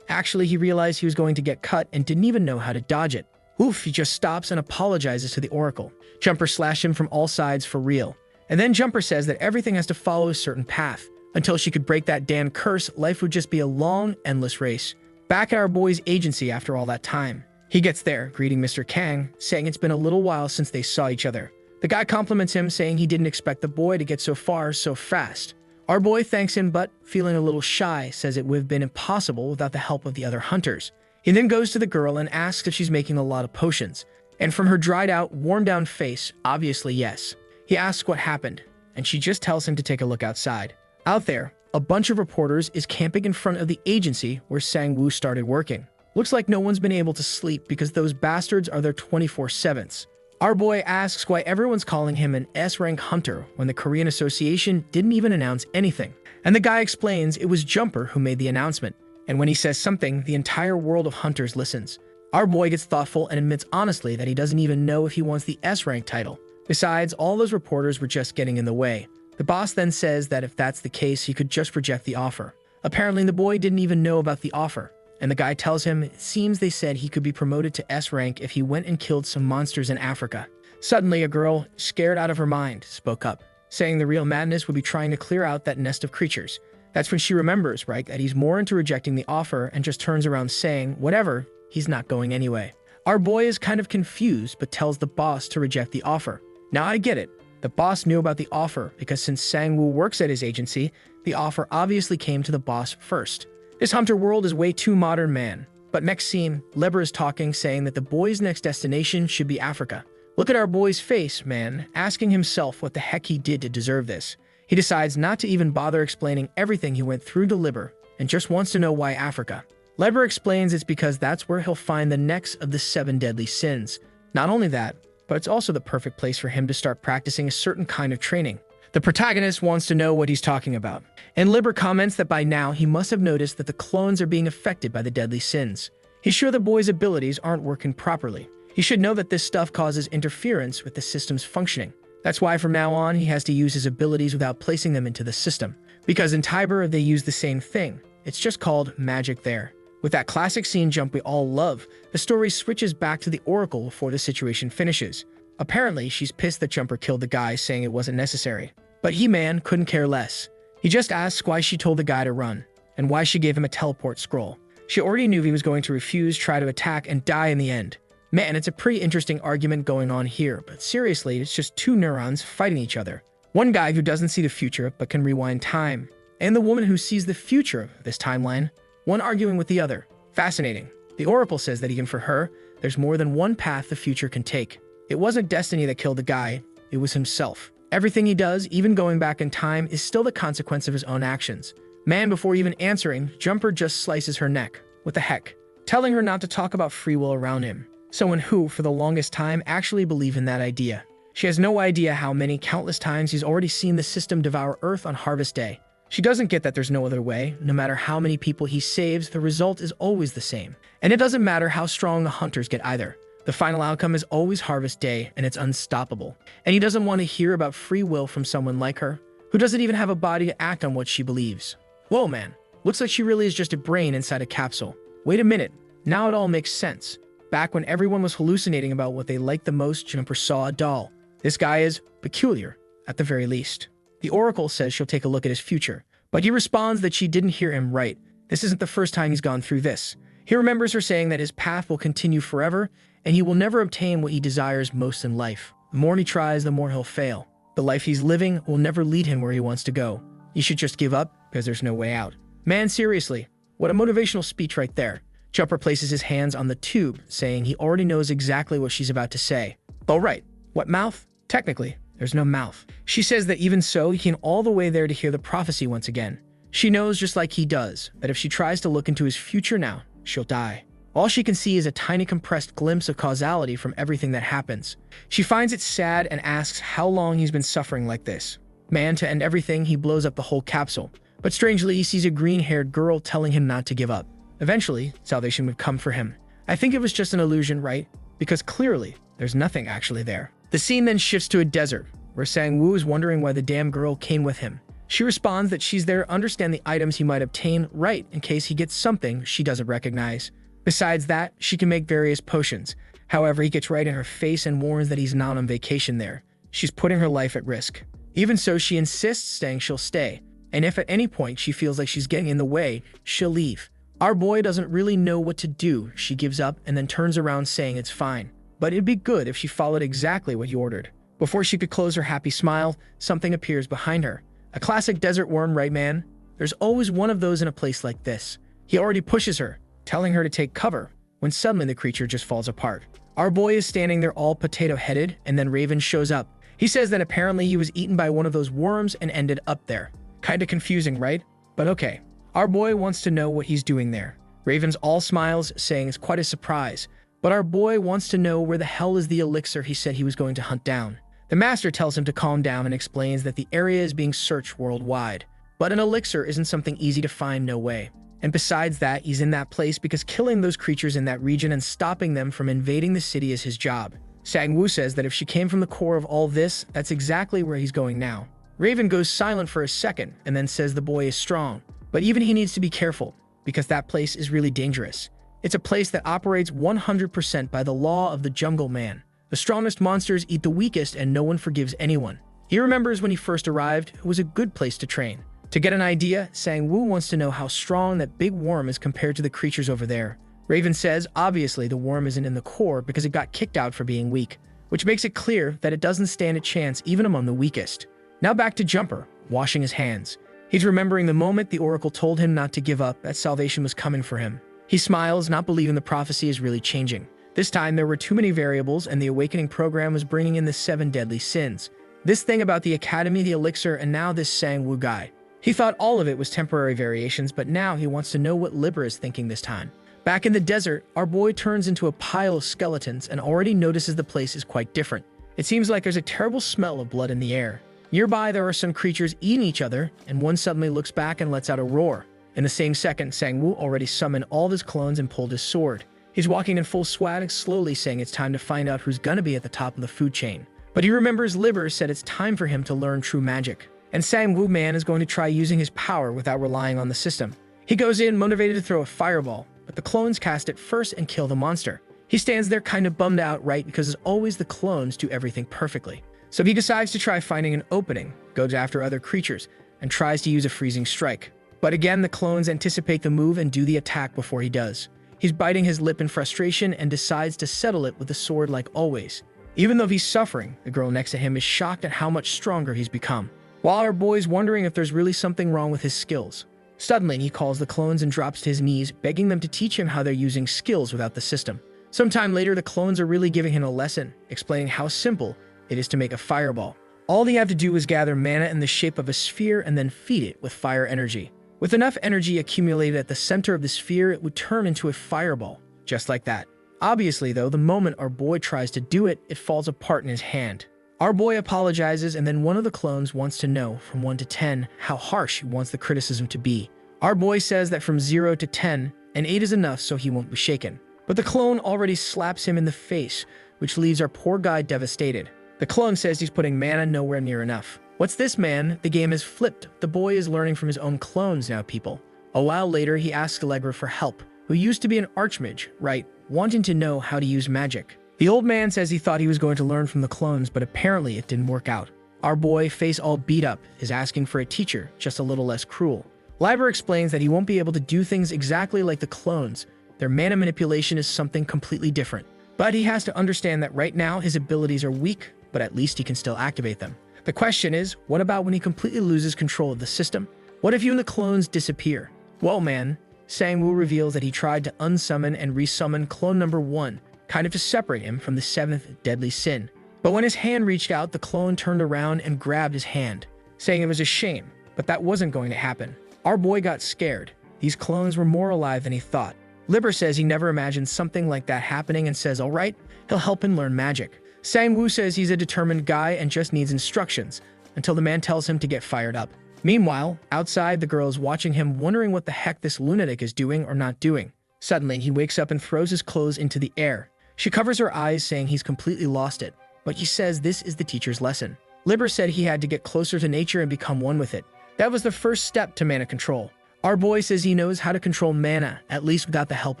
Actually, he realized he was going to get cut and didn't even know how to dodge it. Oof, he just stops and apologizes to the Oracle. Jumper slashed him from all sides for real. And then Jumper says that everything has to follow a certain path. Until she could break that damn curse, life would just be a long, endless race. Back at our boy's agency after all that time. He gets there, greeting Mr. Kang, saying it's been a little while since they saw each other. The guy compliments him, saying he didn't expect the boy to get so far so fast. Our boy thanks him, but, feeling a little shy, says it would have been impossible without the help of the other hunters. He then goes to the girl and asks if she's making a lot of potions. And from her dried out, worn down face, obviously yes. He asks what happened, and she just tells him to take a look outside. Out there, a bunch of reporters is camping in front of the agency where Sang-woo started working. Looks like no one's been able to sleep because those bastards are there 24/7s. Our boy asks why everyone's calling him an S-rank hunter when the Korean Association didn't even announce anything. And the guy explains it was Jumper who made the announcement. And when he says something, the entire world of hunters listens. Our boy gets thoughtful and admits honestly that he doesn't even know if he wants the S-rank title. Besides, all those reporters were just getting in the way. The boss then says that if that's the case, he could just reject the offer. Apparently, the boy didn't even know about the offer. And the guy tells him it seems they said he could be promoted to S-rank if he went and killed some monsters in Africa. Suddenly, a girl, scared out of her mind, spoke up, saying the real madness would be trying to clear out that nest of creatures. That's when she remembers, right, that he's more into rejecting the offer and just turns around saying, whatever, he's not going anyway. Our boy is kind of confused, but tells the boss to reject the offer. Now I get it. The boss knew about the offer because since Sang-woo works at his agency, the offer obviously came to the boss first. This hunter world is way too modern, man. But next scene, Leber is talking, saying that the boy's next destination should be Africa. Look at our boy's face, man, asking himself what the heck he did to deserve this. He decides not to even bother explaining everything he went through to Leber and just wants to know why Africa. Leber explains it's because that's where he'll find the next of the 7 deadly sins. Not only that, but it's also the perfect place for him to start practicing a certain kind of training. The protagonist wants to know what he's talking about, and Liber comments that by now he must have noticed that the clones are being affected by the deadly sins. He's sure the boy's abilities aren't working properly. He should know that this stuff causes interference with the system's functioning. That's why from now on he has to use his abilities without placing them into the system. Because in Tiber they use the same thing. It's just called magic there. With that classic scene jump we all love, the story switches back to the Oracle before the situation finishes. Apparently, she's pissed that Jumper killed the guy, saying it wasn't necessary. But He-Man couldn't care less. He just asks why she told the guy to run, and why she gave him a teleport scroll. She already knew he was going to refuse, try to attack, and die in the end. Man, it's a pretty interesting argument going on here, but seriously, it's just 2 neurons fighting each other. One guy who doesn't see the future, but can rewind time, and the woman who sees the future of this timeline, one arguing with the other. Fascinating. The Oracle says that even for her, there's more than one path the future can take. It wasn't destiny that killed the guy, it was himself. Everything he does, even going back in time, is still the consequence of his own actions. Man, before even answering, Jumper just slices her neck. What the heck? Telling her not to talk about free will around him. Someone who, for the longest time, actually believed in that idea. She has no idea how many countless times he's already seen the system devour Earth on Harvest Day. She doesn't get that there's no other way. No matter how many people he saves, the result is always the same. And it doesn't matter how strong the hunters get either. The final outcome is always Harvest Day, and it's unstoppable. And he doesn't want to hear about free will from someone like her, who doesn't even have a body to act on what she believes. Whoa, man. Looks like she really is just a brain inside a capsule. Wait a minute. Now it all makes sense. Back when everyone was hallucinating about what they liked the most, Jumper saw a doll. This guy is peculiar, at the very least. The Oracle says she'll take a look at his future, but he responds that she didn't hear him right. This isn't the first time he's gone through this. He remembers her saying that his path will continue forever, and he will never obtain what he desires most in life. The more he tries, the more he'll fail. The life he's living will never lead him where he wants to go. He should just give up, because there's no way out. Man, seriously, what a motivational speech right there. Jumper places his hands on the tube, saying he already knows exactly what she's about to say. Oh right, what mouth? Technically, there's no mouth. She says that even so, he came all the way there to hear the prophecy once again. She knows, just like he does, that if she tries to look into his future now, she'll die. All she can see is a tiny compressed glimpse of causality from everything that happens. She finds it sad and asks how long he's been suffering like this. Man, to end everything, he blows up the whole capsule. But strangely, he sees a green-haired girl telling him not to give up. Eventually, salvation would come for him. I think it was just an illusion, right? Because clearly, there's nothing actually there. The scene then shifts to a desert, where Sang-woo is wondering why the damn girl came with him. She responds that she's there to understand the items he might obtain right in case he gets something she doesn't recognize. Besides that, she can make various potions. However, he gets right in her face and warns that he's not on vacation there. She's putting her life at risk. Even so, she insists saying she'll stay. And if at any point she feels like she's getting in the way, she'll leave. Our boy doesn't really know what to do. She gives up and then turns around saying it's fine. But it'd be good if she followed exactly what he ordered. Before she could close her happy smile, something appears behind her. A classic desert worm, right, man? There's always one of those in a place like this. He already pushes her, telling her to take cover, when suddenly the creature just falls apart. Our boy is standing there all potato-headed, and then Raven shows up. He says that apparently he was eaten by one of those worms and ended up there. Kinda confusing, right? But okay. Our boy wants to know what he's doing there. Raven's all smiles, saying it's quite a surprise. But our boy wants to know where the hell is the elixir he said he was going to hunt down. The master tells him to calm down and explains that the area is being searched worldwide. But an elixir isn't something easy to find, no way. And besides that, he's in that place because killing those creatures in that region and stopping them from invading the city is his job. Sang-woo says that if she came from the core of all this, that's exactly where he's going now. Raven goes silent for a second and then says the boy is strong. But even he needs to be careful, because that place is really dangerous. It's a place that operates 100% by the law of the jungle man. The strongest monsters eat the weakest and no one forgives anyone. He remembers when he first arrived, it was a good place to train. To get an idea, Sang-woo wants to know how strong that big worm is compared to the creatures over there. Raven says, obviously the worm isn't in the core because it got kicked out for being weak, which makes it clear that it doesn't stand a chance even among the weakest. Now back to Jumper, washing his hands. He's remembering the moment the Oracle told him not to give up, that salvation was coming for him. He smiles, not believing the prophecy is really changing. This time there were too many variables and the Awakening program was bringing in the 7 deadly sins. This thing about the Academy, the elixir, and now this Sang-woo guy. He thought all of it was temporary variations, but now he wants to know what Libra is thinking this time. Back in the desert, our boy turns into a pile of skeletons and already notices the place is quite different. It seems like there's a terrible smell of blood in the air. Nearby, there are some creatures eating each other, and one suddenly looks back and lets out a roar. In the same second, Sang-woo already summoned all of his clones and pulled his sword. He's walking in full swag, slowly saying it's time to find out who's gonna be at the top of the food chain. But he remembers Liber said it's time for him to learn true magic. And Sang-woo man is going to try using his power without relying on the system. He goes in motivated to throw a fireball, but the clones cast it first and kill the monster. He stands there kind of bummed out, right, because as always the clones do everything perfectly. So he decides to try finding an opening, goes after other creatures, and tries to use a freezing strike. But again, the clones anticipate the move and do the attack before he does. He's biting his lip in frustration and decides to settle it with the sword like always. Even though he's suffering, the girl next to him is shocked at how much stronger he's become. While our boy's wondering if there's really something wrong with his skills. Suddenly, he calls the clones and drops to his knees, begging them to teach him how they're using skills without the system. Sometime later, the clones are really giving him a lesson, explaining how simple it is to make a fireball. All they have to do is gather mana in the shape of a sphere and then feed it with fire energy. With enough energy accumulated at the center of the sphere, it would turn into a fireball, just like that. Obviously, though, the moment our boy tries to do it, it falls apart in his hand. Our boy apologizes, and then one of the clones wants to know from 1 to 10 how harsh he wants the criticism to be. Our boy says that from 0 to 10, an 8 is enough so he won't be shaken. But the clone already slaps him in the face, which leaves our poor guy devastated. The clone says he's putting mana nowhere near enough. What's this, man? The game is flipped. The boy is learning from his own clones now, people. A while later, he asks Allegra for help, who used to be an archmage, right? Wanting to know how to use magic. The old man says he thought he was going to learn from the clones, but apparently it didn't work out. Our boy, face all beat up, is asking for a teacher, just a little less cruel. Liber explains that he won't be able to do things exactly like the clones. Their mana manipulation is something completely different. But he has to understand that right now his abilities are weak, but at least he can still activate them. The question is, what about when he completely loses control of the system? What if you and the clones disappear? Well, man, Sang-woo reveals that he tried to unsummon and resummon clone number 1, kind of to separate him from the 7th deadly sin. But when his hand reached out, the clone turned around and grabbed his hand, saying it was a shame, but that wasn't going to happen. Our boy got scared. These clones were more alive than he thought. Liber says he never imagined something like that happening and says, all right, he'll help him learn magic. Sang-woo says he's a determined guy and just needs instructions, until the man tells him to get fired up. Meanwhile, outside, the girl is watching him, wondering what the heck this lunatic is doing or not doing. Suddenly, he wakes up and throws his clothes into the air. She covers her eyes, saying he's completely lost it, but he says this is the teacher's lesson. Liber said he had to get closer to nature and become one with it. That was the first step to mana control. Our boy says he knows how to control mana, at least without the help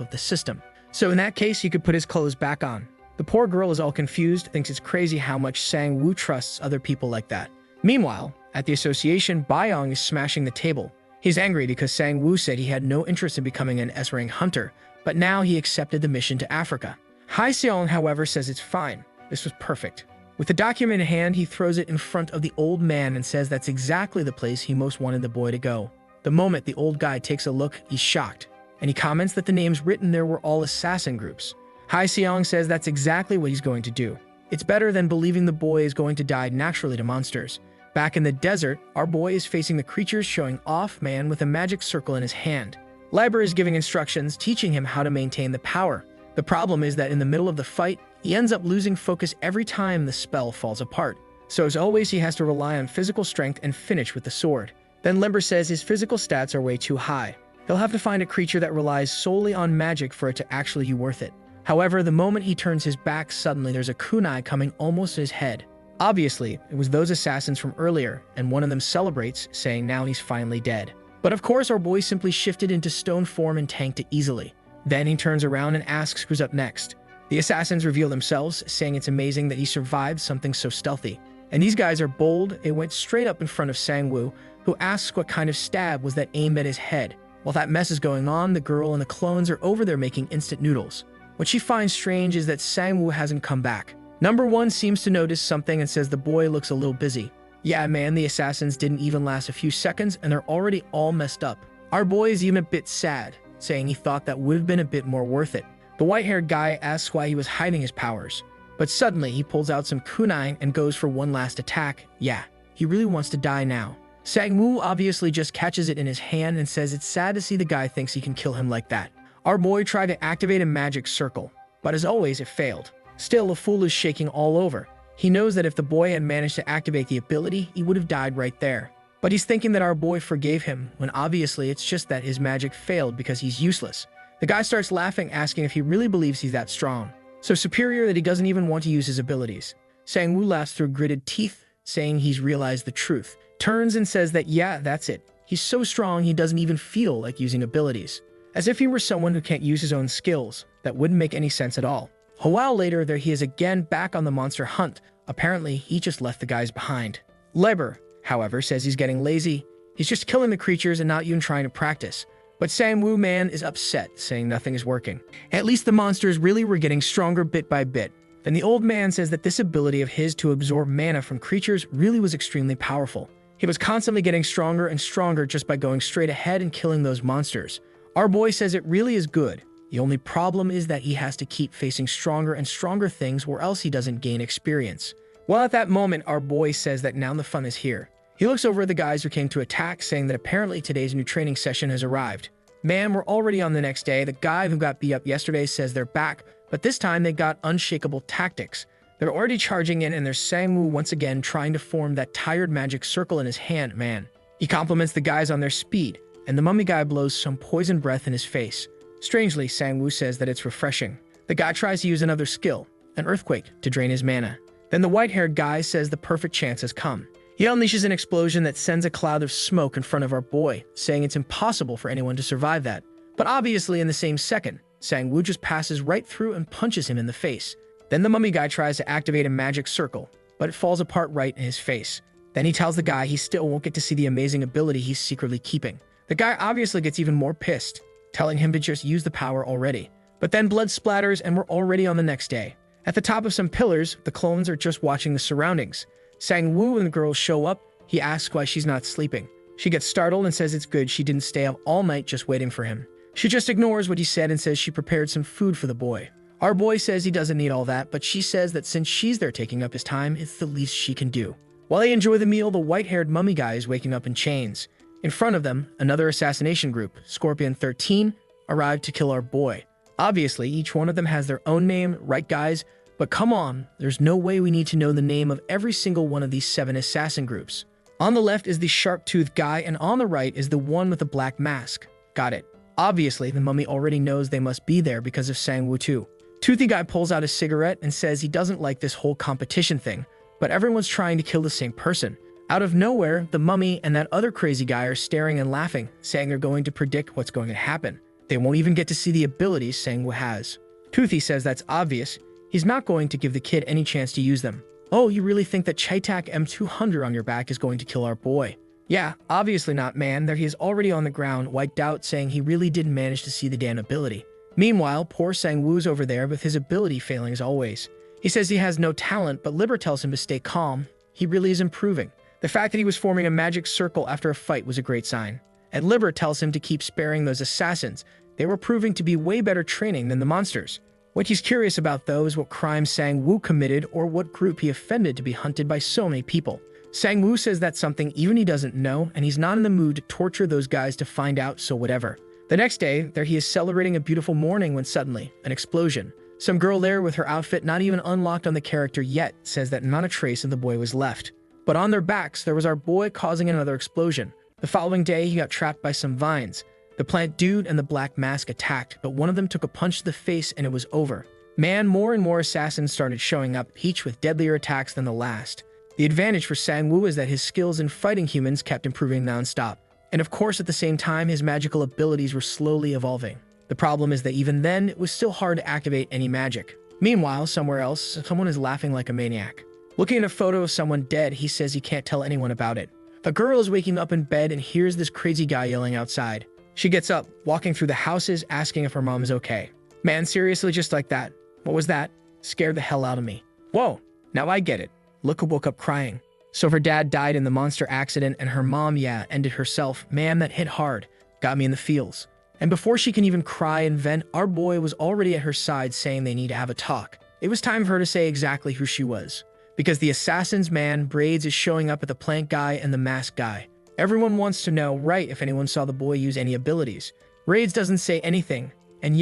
of the system. So in that case, he could put his clothes back on. The poor girl is all confused, thinks it's crazy how much Sang-woo trusts other people like that. Meanwhile, at the association, Byong is smashing the table. He's angry because Sang-woo said he had no interest in becoming an S-rank hunter, but now he accepted the mission to Africa. Hai Seong, however, says it's fine. This was perfect. With the document in hand, he throws it in front of the old man and says that's exactly the place he most wanted the boy to go. The moment the old guy takes a look, he's shocked, and he comments that the names written there were all assassin groups. Hai Seong says that's exactly what he's going to do. It's better than believing the boy is going to die naturally to monsters. Back in the desert, our boy is facing the creatures, showing off man with a magic circle in his hand. Liber is giving instructions, teaching him how to maintain the power. The problem is that in the middle of the fight, he ends up losing focus every time the spell falls apart. So as always, he has to rely on physical strength and finish with the sword. Then Liber says his physical stats are way too high. He'll have to find a creature that relies solely on magic for it to actually be worth it. However, the moment he turns his back, suddenly there's a kunai coming almost at his head. Obviously, it was those assassins from earlier, and one of them celebrates, saying now he's finally dead. But of course, our boy simply shifted into stone form and tanked it easily. Then he turns around and asks who's up next. The assassins reveal themselves, saying it's amazing that he survived something so stealthy. And these guys are bold. It went straight up in front of Sang-woo, who asks what kind of stab was that aimed at his head. While that mess is going on, the girl and the clones are over there making instant noodles. What she finds strange is that Sang-woo hasn't come back. Number 1 seems to notice something and says the boy looks a little busy. Yeah, man, the assassins didn't even last a few seconds and they're already all messed up. Our boy is even a bit sad, saying he thought that would have been a bit more worth it. The white-haired guy asks why he was hiding his powers, but suddenly he pulls out some kunai and goes for one last attack. Yeah, he really wants to die now. Sang-woo obviously just catches it in his hand and says it's sad to see the guy thinks he can kill him like that. Our boy tried to activate a magic circle, but as always, it failed. Still, the fool is shaking all over. He knows that if the boy had managed to activate the ability, he would have died right there. But he's thinking that our boy forgave him, when obviously it's just that his magic failed because he's useless. The guy starts laughing, asking if he really believes he's that strong. So superior that he doesn't even want to use his abilities. Sang-woo laughs through gritted teeth, saying he's realized the truth. Turns and says that yeah, that's it. He's so strong he doesn't even feel like using abilities. As if he were someone who can't use his own skills. That wouldn't make any sense at all. A while later, there he is again back on the monster hunt. Apparently, he just left the guys behind. Liber, however, says he's getting lazy. He's just killing the creatures and not even trying to practice. But Sang-woo man is upset, saying nothing is working. At least the monsters really were getting stronger bit by bit. Then the old man says that this ability of his to absorb mana from creatures really was extremely powerful. He was constantly getting stronger and stronger just by going straight ahead and killing those monsters. Our boy says it really is good. The only problem is that he has to keep facing stronger and stronger things or else he doesn't gain experience. Well, at that moment, our boy says that now the fun is here. He looks over at the guys who came to attack, saying that apparently today's new training session has arrived. Man, we're already on the next day. The guy who got beat up yesterday says they're back, but this time they got unshakable tactics. They're already charging in, and there's Sang-woo once again trying to form that tired magic circle in his hand. Man, he compliments the guys on their speed, and the mummy guy blows some poison breath in his face. Strangely, Sang-woo says that it's refreshing. The guy tries to use another skill, an earthquake, to drain his mana. Then the white-haired guy says the perfect chance has come. He unleashes an explosion that sends a cloud of smoke in front of our boy, saying it's impossible for anyone to survive that. But obviously in the same second, Sang-woo just passes right through and punches him in the face. Then the mummy guy tries to activate a magic circle, but it falls apart right in his face. Then he tells the guy he still won't get to see the amazing ability he's secretly keeping. The guy obviously gets even more pissed, telling him to just use the power already. But then blood splatters and we're already on the next day. At the top of some pillars, the clones are just watching the surroundings. Sang-woo and the girls show up. He asks why she's not sleeping. She gets startled and says it's good she didn't stay up all night just waiting for him. She just ignores what he said and says she prepared some food for the boy. Our boy says he doesn't need all that, but she says that since she's there taking up his time, it's the least she can do. While they enjoy the meal, the white-haired mummy guy is waking up in chains. In front of them, another assassination group, Scorpion 13, arrived to kill our boy. Obviously, each one of them has their own name, right guys? But come on, there's no way we need to know the name of every single one of these 7 assassin groups. On the left is the sharp-toothed guy, and on the right is the one with the black mask. Got it. Obviously, the mummy already knows they must be there because of Sang-woo too. Toothy guy pulls out a cigarette and says he doesn't like this whole competition thing, but everyone's trying to kill the same person. Out of nowhere, the mummy and that other crazy guy are staring and laughing, saying they're going to predict what's going to happen. They won't even get to see the abilities Sang-woo has. Toothy says that's obvious. He's not going to give the kid any chance to use them. Oh, you really think that Chaitak M200 on your back is going to kill our boy? Yeah, obviously not, man. There he is already on the ground, wiped out, saying he really didn't manage to see the damn ability. Meanwhile, poor Sang-woo's over there with his ability failing as always. He says he has no talent, but Liber tells him to stay calm. He really is improving. The fact that he was forming a magic circle after a fight was a great sign. And Liber tells him to keep sparing those assassins. They were proving to be way better training than the monsters. What he's curious about, though, is what crime Sang-woo committed or what group he offended to be hunted by so many people. Sang-woo says that's something even he doesn't know, and he's not in the mood to torture those guys to find out, so whatever. The next day, there he is celebrating a beautiful morning when suddenly, an explosion. Some girl there with her outfit not even unlocked on the character yet says that not a trace of the boy was left. But on their backs, there was our boy causing another explosion. The following day, he got trapped by some vines. The plant dude and the black mask attacked, but one of them took a punch to the face and it was over. Man, more and more assassins started showing up, each with deadlier attacks than the last. The advantage for Sang-woo is that his skills in fighting humans kept improving non-stop. And of course, at the same time, his magical abilities were slowly evolving. The problem is that even then, it was still hard to activate any magic. Meanwhile, somewhere else, someone is laughing like a maniac. Looking at a photo of someone dead, he says he can't tell anyone about it. A girl is waking up in bed and hears this crazy guy yelling outside. She gets up, walking through the houses, asking if her mom is okay. Man, seriously, just like that. What was that? Scared the hell out of me. Whoa, now I get it. Luca woke up crying. So her dad died in the monster accident and her mom, ended herself. Man, that hit hard. Got me in the feels. And before she can even cry and vent, our boy was already at her side saying they need to have a talk. It was time for her to say exactly who she was. Because the assassin's man, Braids, is showing up at the plant guy and the mask guy. Everyone wants to know, right, if anyone saw the boy use any abilities. Braids doesn't say anything. And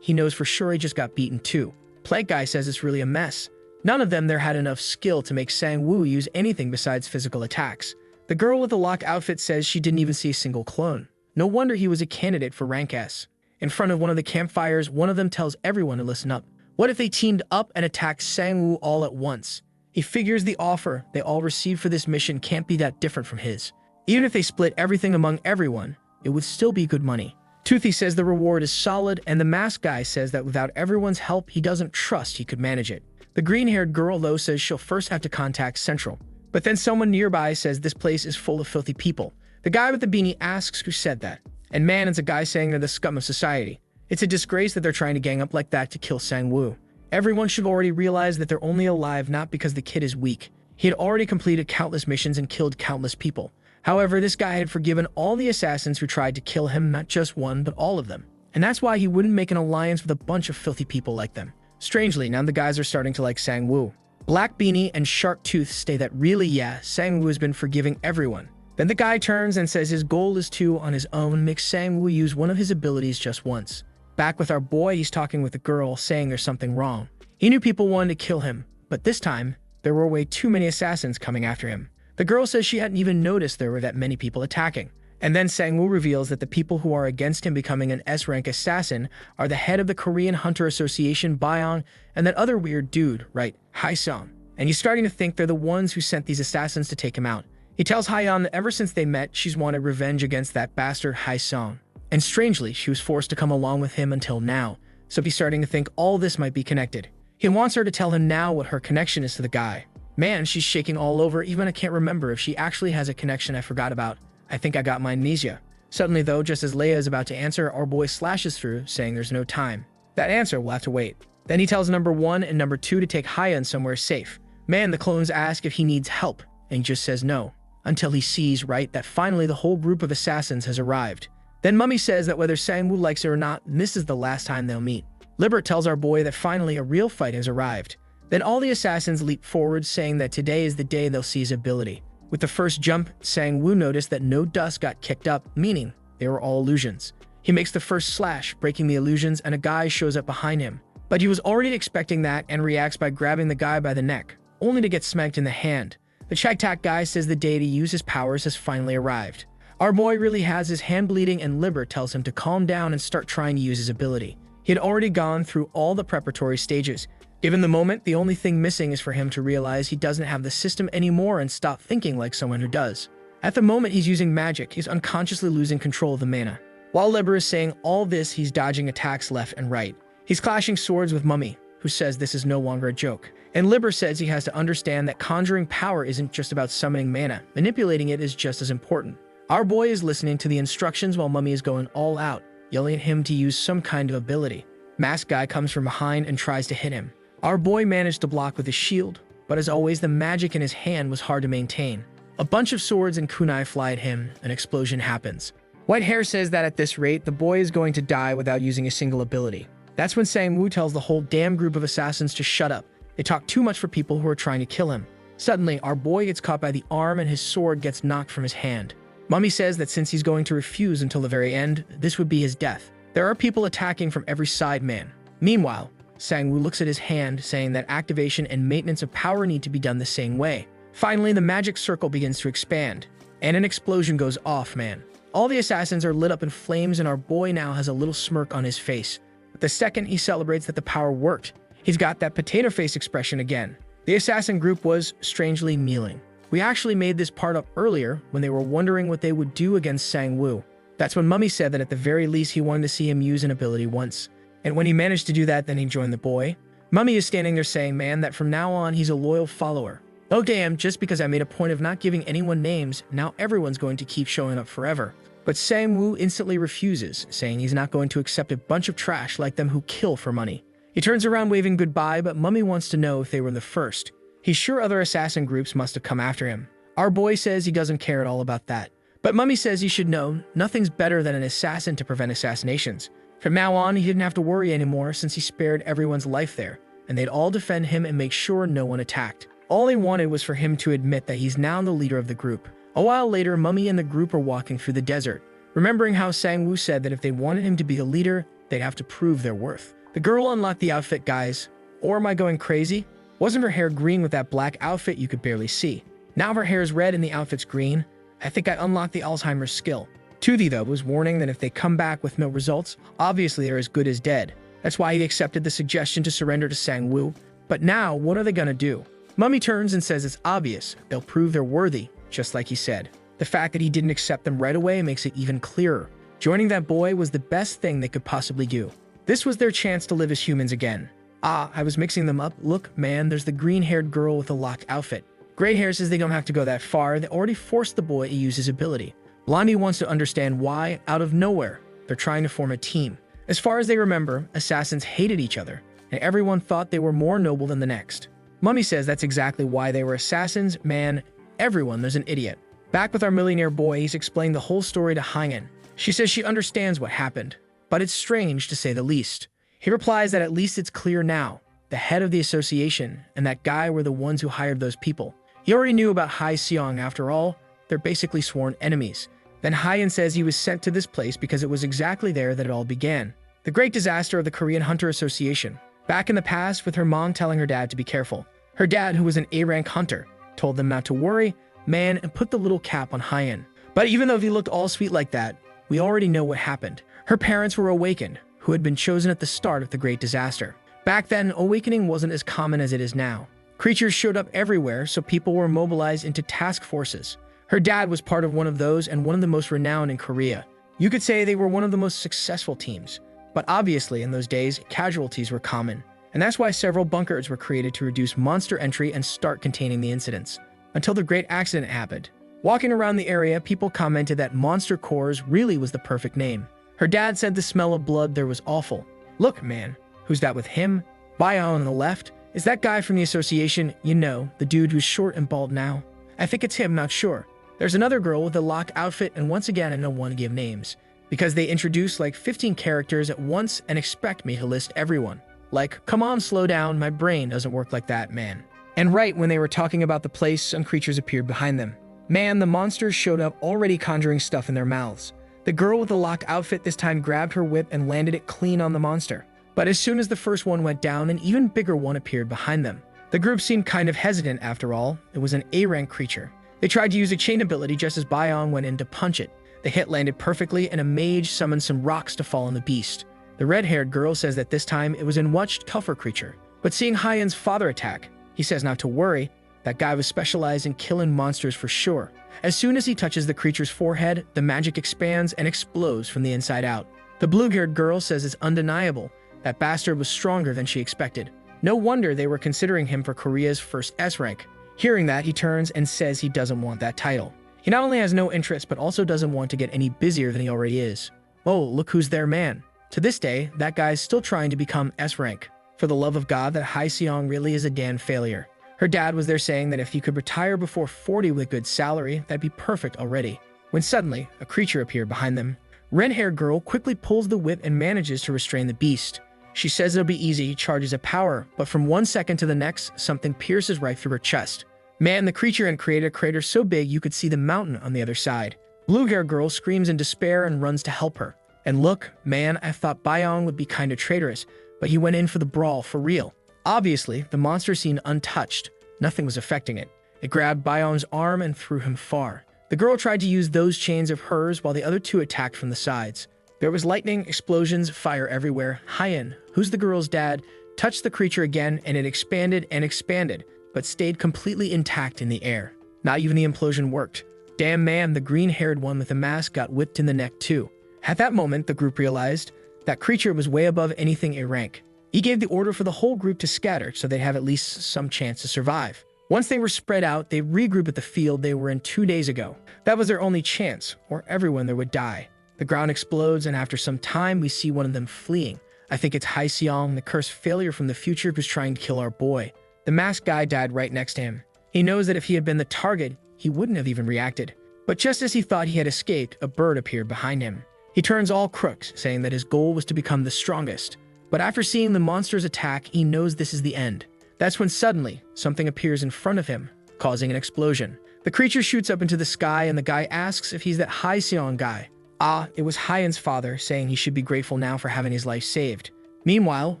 he knows for sure he just got beaten too. Plant guy says it's really a mess. None of them there had enough skill to make Sang-woo use anything besides physical attacks. The girl with the lock outfit says she didn't even see a single clone. No wonder he was a candidate for rank S. In front of one of the campfires, one of them tells everyone to listen up. What if they teamed up and attacked Sang-woo all at once? He figures the offer they all received for this mission can't be that different from his. Even if they split everything among everyone, it would still be good money. Toothy says the reward is solid, and the mask guy says that without everyone's help, he doesn't trust he could manage it. The green-haired girl, though, says she'll first have to contact Central. But then someone nearby says this place is full of filthy people. The guy with the beanie asks who said that. And man, it's a guy saying they're the scum of society. It's a disgrace that they're trying to gang up like that to kill Sang-woo. Everyone should already realize that they're only alive not because the kid is weak. He had already completed countless missions and killed countless people. However, this guy had forgiven all the assassins who tried to kill him, not just one, but all of them. And that's why he wouldn't make an alliance with a bunch of filthy people like them. Strangely, now the guys are starting to like Sang-woo. Black Beanie and Shark Tooth say that really, Sang-woo has been forgiving everyone. Then the guy turns and says his goal is to, on his own, make Sang-woo use one of his abilities just once. Back with our boy, he's talking with the girl, saying there's something wrong. He knew people wanted to kill him, but this time, there were way too many assassins coming after him. The girl says she hadn't even noticed there were that many people attacking. And then Sang-woo reveals that the people who are against him becoming an S-rank assassin are the head of the Korean Hunter Association, Byong, and that other weird dude, right, Hae-sung. And he's starting to think they're the ones who sent these assassins to take him out. He tells Hae-yeon that ever since they met, she's wanted revenge against that bastard Hae-sung. And strangely, she was forced to come along with him until now, so he's starting to think all this might be connected. He wants her to tell him now what her connection is to the guy. Man, she's shaking all over, even I can't remember if she actually has a connection I forgot about. I think I got my amnesia. Suddenly though, just as Leia is about to answer, our boy slashes through, saying there's no time. That answer will have to wait. Then he tells number 1 and number 2 to take Hae-yeon somewhere safe. Man, the clones ask if he needs help, and he just says no. Until he sees, right, that finally the whole group of assassins has arrived. Then Mummy says that whether Sang-woo likes it or not, this is the last time they'll meet. Libert tells our boy that finally a real fight has arrived. Then all the assassins leap forward, saying that today is the day they'll see his ability. With the first jump, Sang-woo noticed that no dust got kicked up, meaning they were all illusions. He makes the first slash, breaking the illusions, and a guy shows up behind him. But he was already expecting that and reacts by grabbing the guy by the neck, only to get smacked in the hand. The Chagtak guy says the day to use his powers has finally arrived. Our boy really has his hand bleeding, and Libert tells him to calm down and start trying to use his ability. He had already gone through all the preparatory stages. Given the moment, the only thing missing is for him to realize he doesn't have the system anymore and stop thinking like someone who does. At the moment he's using magic, he's unconsciously losing control of the mana. While Libert is saying all this, he's dodging attacks left and right. He's clashing swords with Mummy, who says this is no longer a joke. And Libert says he has to understand that conjuring power isn't just about summoning mana, manipulating it is just as important. Our boy is listening to the instructions while Mummy is going all out, yelling at him to use some kind of ability. Masked guy comes from behind and tries to hit him. Our boy managed to block with his shield, but as always the magic in his hand was hard to maintain. A bunch of swords and kunai fly at him, an explosion happens. White Hair says that at this rate, the boy is going to die without using a single ability. That's when Sang-woo tells the whole damn group of assassins to shut up. They talk too much for people who are trying to kill him. Suddenly, our boy gets caught by the arm and his sword gets knocked from his hand. Mummy says that since he's going to refuse until the very end, this would be his death. There are people attacking from every side, man. Meanwhile, Sang-woo looks at his hand, saying that activation and maintenance of power need to be done the same way. Finally, the magic circle begins to expand, and an explosion goes off, man. All the assassins are lit up in flames, and our boy now has a little smirk on his face. But the second he celebrates that the power worked, he's got that potato face expression again. The assassin group was strangely kneeling. We actually made this part up earlier when they were wondering what they would do against Sang-woo. That's when Mummy said that at the very least he wanted to see him use an ability once. And when he managed to do that, then he joined the boy. Mummy is standing there saying, man, that from now on he's a loyal follower. Oh damn, just because I made a point of not giving anyone names, now everyone's going to keep showing up forever. But Sang-woo instantly refuses, saying he's not going to accept a bunch of trash like them who kill for money. He turns around waving goodbye, but Mummy wants to know if they were the first. He's sure other assassin groups must have come after him. Our boy says he doesn't care at all about that. But Mummy says he should know nothing's better than an assassin to prevent assassinations. From now on, he didn't have to worry anymore since he spared everyone's life there, and they'd all defend him and make sure no one attacked. All he wanted was for him to admit that he's now the leader of the group. A while later, Mummy and the group are walking through the desert, remembering how Sang-woo said that if they wanted him to be a leader, they'd have to prove their worth. The girl unlocked the outfit, guys. Or am I going crazy? Wasn't her hair green with that black outfit you could barely see? Now her hair is red and the outfit's green. I think I unlocked the Alzheimer's skill. Tuthi, though, was warning that if they come back with no results, obviously they're as good as dead. That's why he accepted the suggestion to surrender to Sang-woo. But now, what are they gonna do? Mummy turns and says it's obvious. They'll prove they're worthy, just like he said. The fact that he didn't accept them right away makes it even clearer. Joining that boy was the best thing they could possibly do. This was their chance to live as humans again. Ah, I was mixing them up. Look, man, there's the green-haired girl with the locked outfit. Gray hair says they don't have to go that far. They already forced the boy to use his ability. Blondie wants to understand why, out of nowhere, they're trying to form a team. As far as they remember, assassins hated each other, and everyone thought they were more noble than the next. Mummy says that's exactly why they were assassins. Man, everyone, there's an idiot. Back with our millionaire boy, he's explained the whole story to Hae-yeon. She says she understands what happened, but it's strange to say the least. He replies that at least it's clear now. The head of the association and that guy were the ones who hired those people. He already knew about Hae-seong. After all, they're basically sworn enemies. Then Hae-yeon says he was sent to this place because it was exactly there that it all began. The great disaster of the Korean Hunter Association. Back in the past, with her mom telling her dad to be careful. Her dad, who was an A-rank hunter, told them not to worry, man, and put the little cap on Hyen. But even though he looked all sweet like that, we already know what happened. Her parents were awakened, who had been chosen at the start of the Great Disaster. Back then, awakening wasn't as common as it is now. Creatures showed up everywhere, so people were mobilized into task forces. Her dad was part of one of those and one of the most renowned in Korea. You could say they were one of the most successful teams. But obviously, in those days, casualties were common. And that's why several bunkers were created to reduce monster entry and start containing the incidents. Until the great accident happened. Walking around the area, people commented that Monster Cores really was the perfect name. Her dad said the smell of blood there was awful. Look, man, who's that with him? Bio on the left? Is that guy from the association, you know, the dude who's short and bald now? I think it's him, not sure. There's another girl with a lock outfit, and once again I don't want to give names. Because they introduce like 15 characters at once and expect me to list everyone. Like, come on, slow down, my brain doesn't work like that, man. And right when they were talking about the place, some creatures appeared behind them. Man, the monsters showed up already conjuring stuff in their mouths. The girl with the lock outfit this time grabbed her whip and landed it clean on the monster. But as soon as the first one went down, an even bigger one appeared behind them. The group seemed kind of hesitant after all. It was an A-rank creature. They tried to use a chain ability just as Byong went in to punch it. The hit landed perfectly and a mage summoned some rocks to fall on the beast. The red-haired girl says that this time it was a much tougher creature. But seeing Hyen's father attack, he says not to worry. That guy was specialized in killing monsters for sure. As soon as he touches the creature's forehead, the magic expands and explodes from the inside out. The blue-haired girl says it's undeniable. That bastard was stronger than she expected. No wonder they were considering him for Korea's first S rank. Hearing that, he turns and says he doesn't want that title. He not only has no interest, but also doesn't want to get any busier than he already is. Oh, look who's there, man. To this day, that guy's still trying to become S rank. For the love of God, that Hai Seong really is a damn failure. Her dad was there saying that if he could retire before 40 with a good salary, that'd be perfect already. When suddenly, a creature appeared behind them. Red-haired girl quickly pulls the whip and manages to restrain the beast. She says it'll be easy, charges a power, but from 1 second to the next, something pierces right through her chest. Man, the creature had created a crater so big you could see the mountain on the other side. Blue-haired girl screams in despair and runs to help her. And look, man, I thought Byong would be kind of traitorous, but he went in for the brawl for real. Obviously, the monster seemed untouched. Nothing was affecting it. It grabbed Byong's arm and threw him far. The girl tried to use those chains of hers while the other two attacked from the sides. There was lightning, explosions, fire everywhere. Hyen, who's the girl's dad, touched the creature again and it expanded and expanded, but stayed completely intact in the air. Not even the implosion worked. Damn man, the green-haired one with the mask got whipped in the neck too. At that moment, the group realized that creature was way above anything A rank. He gave the order for the whole group to scatter so they'd have at least some chance to survive. Once they were spread out, they regrouped at the field they were in 2 days ago. That was their only chance, or everyone there would die. The ground explodes, and after some time, we see one of them fleeing. I think it's Hai Seong, the cursed failure from the future who's trying to kill our boy. The masked guy died right next to him. He knows that if he had been the target, he wouldn't have even reacted. But just as he thought he had escaped, a bird appeared behind him. He turns all crooks, saying that his goal was to become the strongest. But after seeing the monster's attack, he knows this is the end. That's when suddenly, something appears in front of him, causing an explosion. The creature shoots up into the sky, and the guy asks if he's that Hai Seong guy. Ah, it was Hyen's father, saying he should be grateful now for having his life saved. Meanwhile,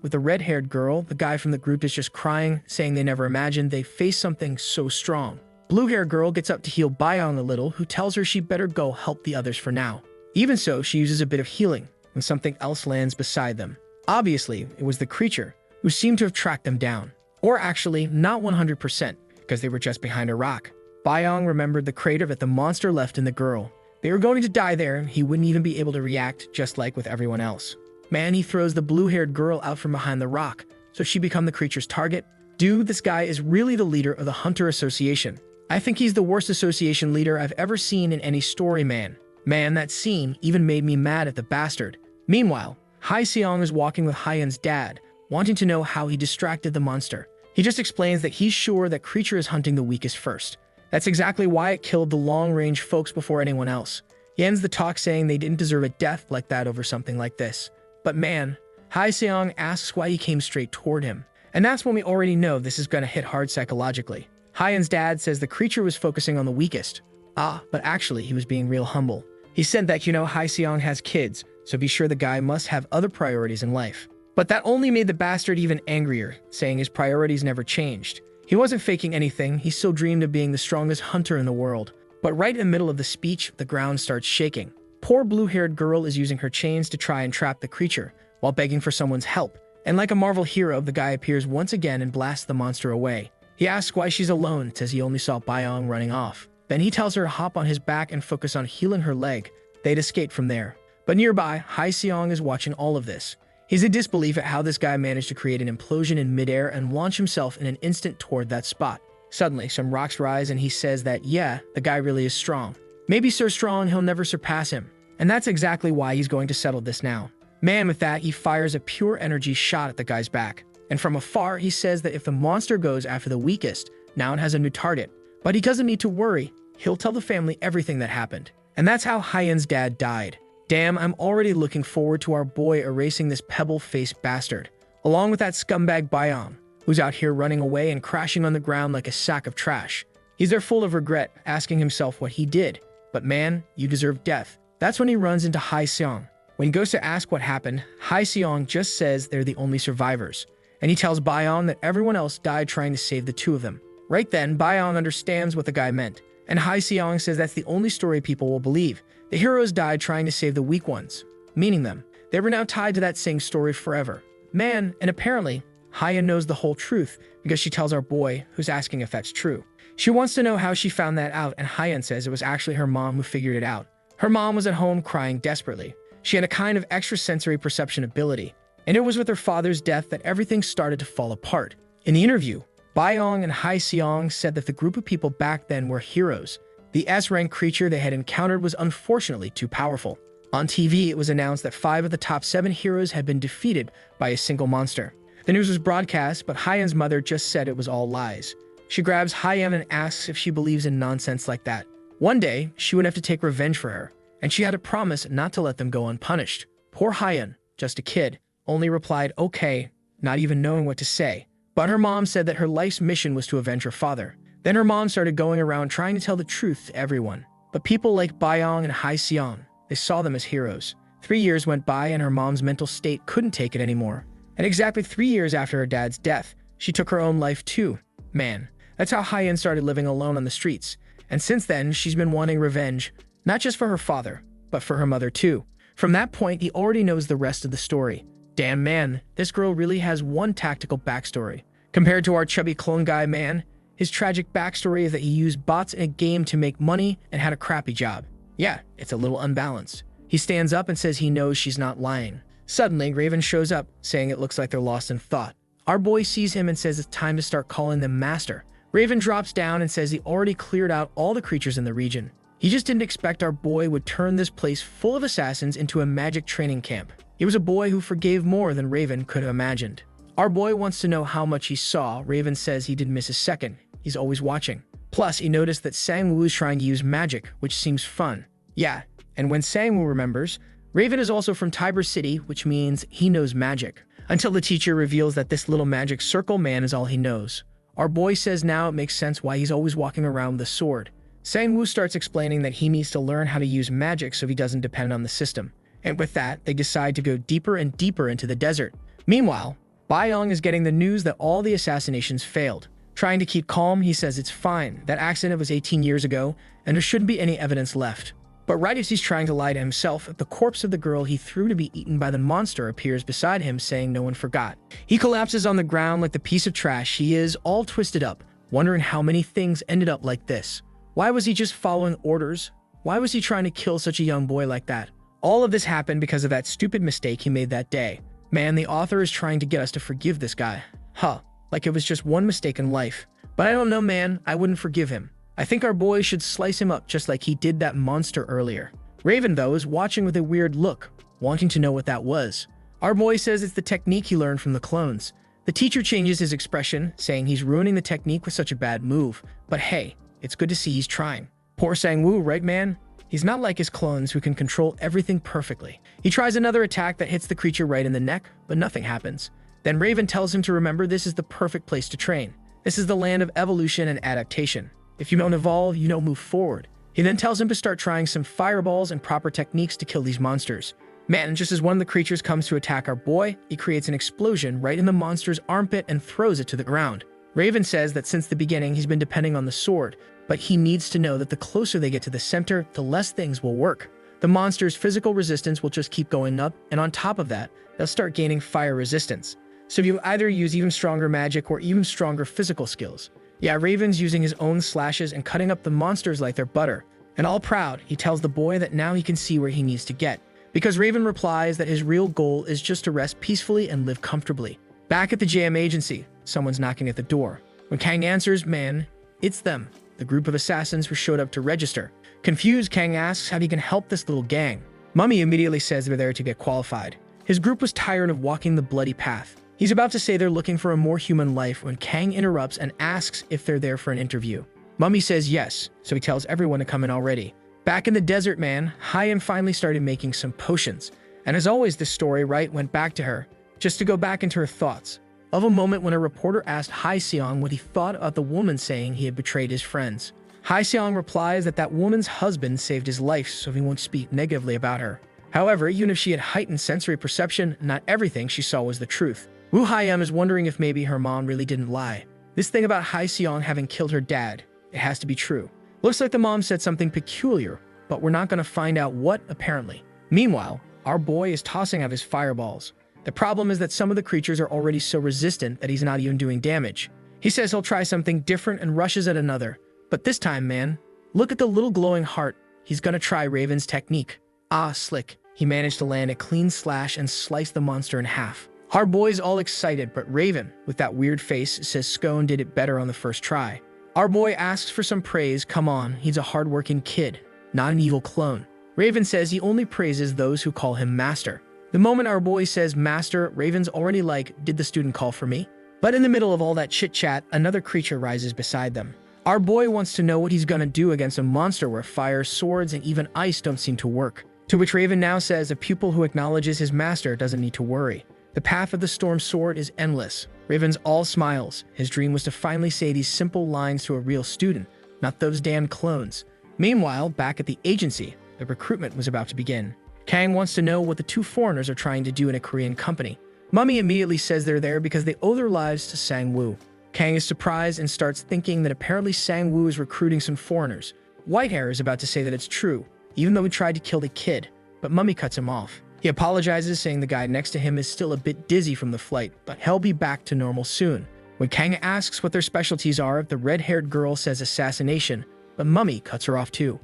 with the red-haired girl, the guy from the group is just crying, saying they never imagined they faced something so strong. Blue-haired girl gets up to heal Byong a little, who tells her she better go help the others for now. Even so, she uses a bit of healing, when something else lands beside them. Obviously, it was the creature, who seemed to have tracked them down. Or actually, not 100%, because they were just behind a rock. Byong remembered the crater that the monster left in the girl. They were going to die there, and he wouldn't even be able to react, just like with everyone else. Man, he throws the blue-haired girl out from behind the rock, so she become the creature's target. Dude, this guy is really the leader of the Hunter Association. I think he's the worst association leader I've ever seen in any story, man. Man, that scene even made me mad at the bastard. Meanwhile, Hai Seong is walking with Hyen's dad, wanting to know how he distracted the monster. He just explains that he's sure that creature is hunting the weakest first. That's exactly why it killed the long-range folks before anyone else. He ends the talk saying they didn't deserve a death like that over something like this. But man, Hai Seong asks why he came straight toward him. And that's when we already know this is going to hit hard psychologically. Hyen's dad says the creature was focusing on the weakest. Ah, but actually he was being real humble. He said that, Hai Seong has kids, so be sure the guy must have other priorities in life. But that only made the bastard even angrier, saying his priorities never changed. He wasn't faking anything, he still dreamed of being the strongest hunter in the world. But right in the middle of the speech, the ground starts shaking. Poor blue-haired girl is using her chains to try and trap the creature, while begging for someone's help. And like a Marvel hero, the guy appears once again and blasts the monster away. He asks why she's alone, says he only saw Byong running off. Then he tells her to hop on his back and focus on healing her leg. They'd escape from there. But nearby, Hai Seong is watching all of this. He's in disbelief at how this guy managed to create an implosion in midair and launch himself in an instant toward that spot. Suddenly, some rocks rise and he says that, yeah, the guy really is strong. Maybe so strong he'll never surpass him. And that's exactly why he's going to settle this now. Man, with that, he fires a pure energy shot at the guy's back. And from afar, he says that if the monster goes after the weakest, now it has a new target. But he doesn't need to worry. He'll tell the family everything that happened. And that's how Hyen's dad died. Damn, I'm already looking forward to our boy erasing this pebble-faced bastard, along with that scumbag Byong, who's out here running away and crashing on the ground like a sack of trash. He's there full of regret, asking himself what he did. But man, you deserve death. That's when he runs into Hai Seong. When he goes to ask what happened, Hai Seong just says they're the only survivors. And he tells Byong that everyone else died trying to save the two of them. Right then, Byong understands what the guy meant. And Hai Seong says that's the only story people will believe. The heroes died trying to save the weak ones, meaning them. They were now tied to that same story forever. Man, and apparently, Hyen knows the whole truth because she tells our boy, who's asking if that's true. She wants to know how she found that out, and Hyen says it was actually her mom who figured it out. Her mom was at home crying desperately. She had a kind of extrasensory perception ability, and it was with her father's death that everything started to fall apart. In the interview, Byong and Hai Seong said that the group of people back then were heroes. The S-rank creature they had encountered was unfortunately too powerful. On TV, it was announced that 5 of the top 7 heroes had been defeated by a single monster. The news was broadcast, but Hyen's mother just said it was all lies. She grabs Hyen and asks if she believes in nonsense like that. One day, she would have to take revenge for her, and she had to promise not to let them go unpunished. Poor Hyen, just a kid, only replied, okay, not even knowing what to say. But her mom said that her life's mission was to avenge her father. Then her mom started going around trying to tell the truth to everyone. But people like Byong and Hai Seong, they saw them as heroes. 3 years went by and her mom's mental state couldn't take it anymore. And exactly 3 years after her dad's death, she took her own life too. Man, that's how Hyen started living alone on the streets. And since then, she's been wanting revenge, not just for her father, but for her mother too. From that point, he already knows the rest of the story. Damn man, this girl really has one tactical backstory. Compared to our chubby clone guy, man, his tragic backstory is that he used bots in a game to make money and had a crappy job. Yeah, it's a little unbalanced. He stands up and says he knows she's not lying. Suddenly, Raven shows up, saying it looks like they're lost in thought. Our boy sees him and says it's time to start calling them master. Raven drops down and says he already cleared out all the creatures in the region. He just didn't expect our boy would turn this place full of assassins into a magic training camp. He was a boy who forgave more than Raven could have imagined. Our boy wants to know how much he saw. Raven says he didn't miss a second. He's always watching. Plus, he noticed that Sang-woo is trying to use magic, which seems fun. Yeah, and when Sang-woo remembers, Raven is also from Tiber City, which means he knows magic. Until the teacher reveals that this little magic circle man is all he knows. Our boy says now it makes sense why he's always walking around with a sword. Sang-woo starts explaining that he needs to learn how to use magic so he doesn't depend on the system. And with that, they decide to go deeper and deeper into the desert. Meanwhile, Byong is getting the news that all the assassinations failed. Trying to keep calm, he says it's fine. That accident was 18 years ago, and there shouldn't be any evidence left. But right as he's trying to lie to himself, the corpse of the girl he threw to be eaten by the monster appears beside him, saying no one forgot. He collapses on the ground like the piece of trash he is, all twisted up, wondering how many things ended up like this. Why was he just following orders? Why was he trying to kill such a young boy like that? All of this happened because of that stupid mistake he made that day. Man, the author is trying to get us to forgive this guy. Huh, like it was just one mistake in life. But I don't know, man, I wouldn't forgive him. I think our boy should slice him up just like he did that monster earlier. Raven, though, is watching with a weird look, wanting to know what that was. Our boy says it's the technique he learned from the clones. The teacher changes his expression, saying he's ruining the technique with such a bad move. But hey, it's good to see he's trying. Poor Sang-woo, right man? He's not like his clones who can control everything perfectly. He tries another attack that hits the creature right in the neck, but nothing happens. Then Raven tells him to remember this is the perfect place to train. This is the land of evolution and adaptation. If you don't evolve, you don't move forward. He then tells him to start trying some fireballs and proper techniques to kill these monsters. Man, just as one of the creatures comes to attack our boy, he creates an explosion right in the monster's armpit and throws it to the ground. Raven says that since the beginning he's been depending on the sword, but he needs to know that the closer they get to the center, the less things will work. The monster's physical resistance will just keep going up, and on top of that, they'll start gaining fire resistance. So you either use even stronger magic or even stronger physical skills. Yeah, Raven's using his own slashes and cutting up the monsters like they're butter. And all proud, he tells the boy that now he can see where he needs to get. Because Raven replies that his real goal is just to rest peacefully and live comfortably. Back at the JM agency, someone's knocking at the door. When Kang answers, man, it's them, the group of assassins who showed up to register. Confused, Kang asks how he can help this little gang. Mummy immediately says they're there to get qualified. His group was tired of walking the bloody path. He's about to say they're looking for a more human life when Kang interrupts and asks if they're there for an interview. Mummy says yes, so he tells everyone to come in already. Back in the desert, man, Hyen finally started making some potions. And as always, this story, right, went back to her, just to go back into her thoughts of a moment when a reporter asked Hai Seong what he thought of the woman saying he had betrayed his friends. Hai Seong replies that woman's husband saved his life, so he won't speak negatively about her. However, even if she had heightened sensory perception, not everything she saw was the truth. Woo Hyun is wondering if maybe her mom really didn't lie. This thing about Hai Seong having killed her dad, it has to be true. Looks like the mom said something peculiar, but we're not going to find out what, apparently. Meanwhile, our boy is tossing out his fireballs. The problem is that some of the creatures are already so resistant that he's not even doing damage. He says he'll try something different and rushes at another. But this time, man, look at the little glowing heart. He's gonna try Raven's technique. Ah, slick. He managed to land a clean slash and slice the monster in half. Our boy's all excited, but Raven, with that weird face, says Scone did it better on the first try. Our boy asks for some praise. Come on, he's a hardworking kid, not an evil clone. Raven says he only praises those who call him master. The moment our boy says master, Raven's already like, did the student call for me? But in the middle of all that chit-chat, another creature rises beside them. Our boy wants to know what he's gonna do against a monster where fire, swords, and even ice don't seem to work. To which Raven now says a pupil who acknowledges his master doesn't need to worry. The path of the storm sword is endless. Raven's all smiles. His dream was to finally say these simple lines to a real student, not those damn clones. Meanwhile, back at the agency, the recruitment was about to begin. Kang wants to know what the two foreigners are trying to do in a Korean company. Mummy immediately says they're there because they owe their lives to Sang-woo. Kang is surprised and starts thinking that apparently Sang-woo is recruiting some foreigners. Whitehair is about to say that it's true, even though he tried to kill the kid, but Mummy cuts him off. He apologizes, saying the guy next to him is still a bit dizzy from the flight, but he'll be back to normal soon. When Kang asks what their specialties are, the red-haired girl says assassination, but Mummy cuts her off too,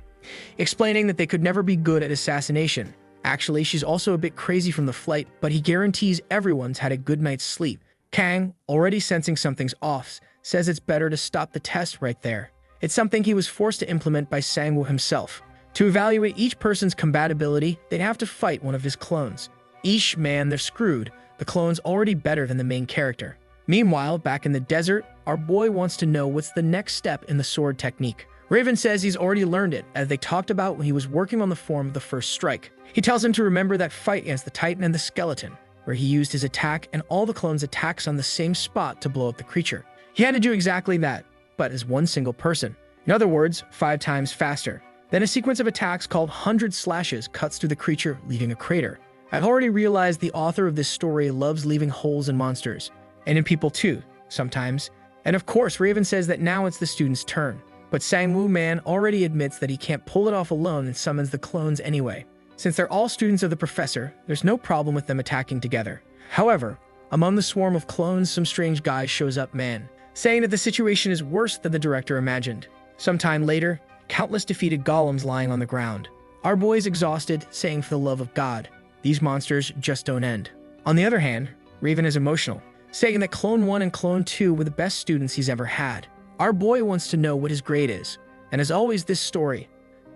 explaining that they could never be good at assassination. Actually, she's also a bit crazy from the flight, but he guarantees everyone's had a good night's sleep. Kang, already sensing something's off, says it's better to stop the test right there. It's something he was forced to implement by Sang-woo himself. To evaluate each person's compatibility, they'd have to fight one of his clones. Eesh, man, they're screwed. The clone's already better than the main character. Meanwhile, back in the desert, our boy wants to know what's the next step in the sword technique. Raven says he's already learned it, as they talked about when he was working on the form of the first strike. He tells him to remember that fight against the Titan and the Skeleton, where he used his attack and all the clones' attacks on the same spot to blow up the creature. He had to do exactly that, but as one single person. In other words, 5 times faster. Then a sequence of attacks called 100 Slashes cuts through the creature, leaving a crater. I've already realized the author of this story loves leaving holes in monsters, and in people too, sometimes. And of course, Raven says that now it's the student's turn. But Sang-woo man already admits that he can't pull it off alone and summons the clones anyway. Since they're all students of the professor, there's no problem with them attacking together. However, among the swarm of clones, some strange guy shows up, man, saying that the situation is worse than the director imagined. Sometime later, countless defeated golems lying on the ground. Our boy's exhausted, saying for the love of God, these monsters just don't end. On the other hand, Raven is emotional, saying that Clone 1 and Clone 2 were the best students he's ever had. Our boy wants to know what his grade is, and as always this story.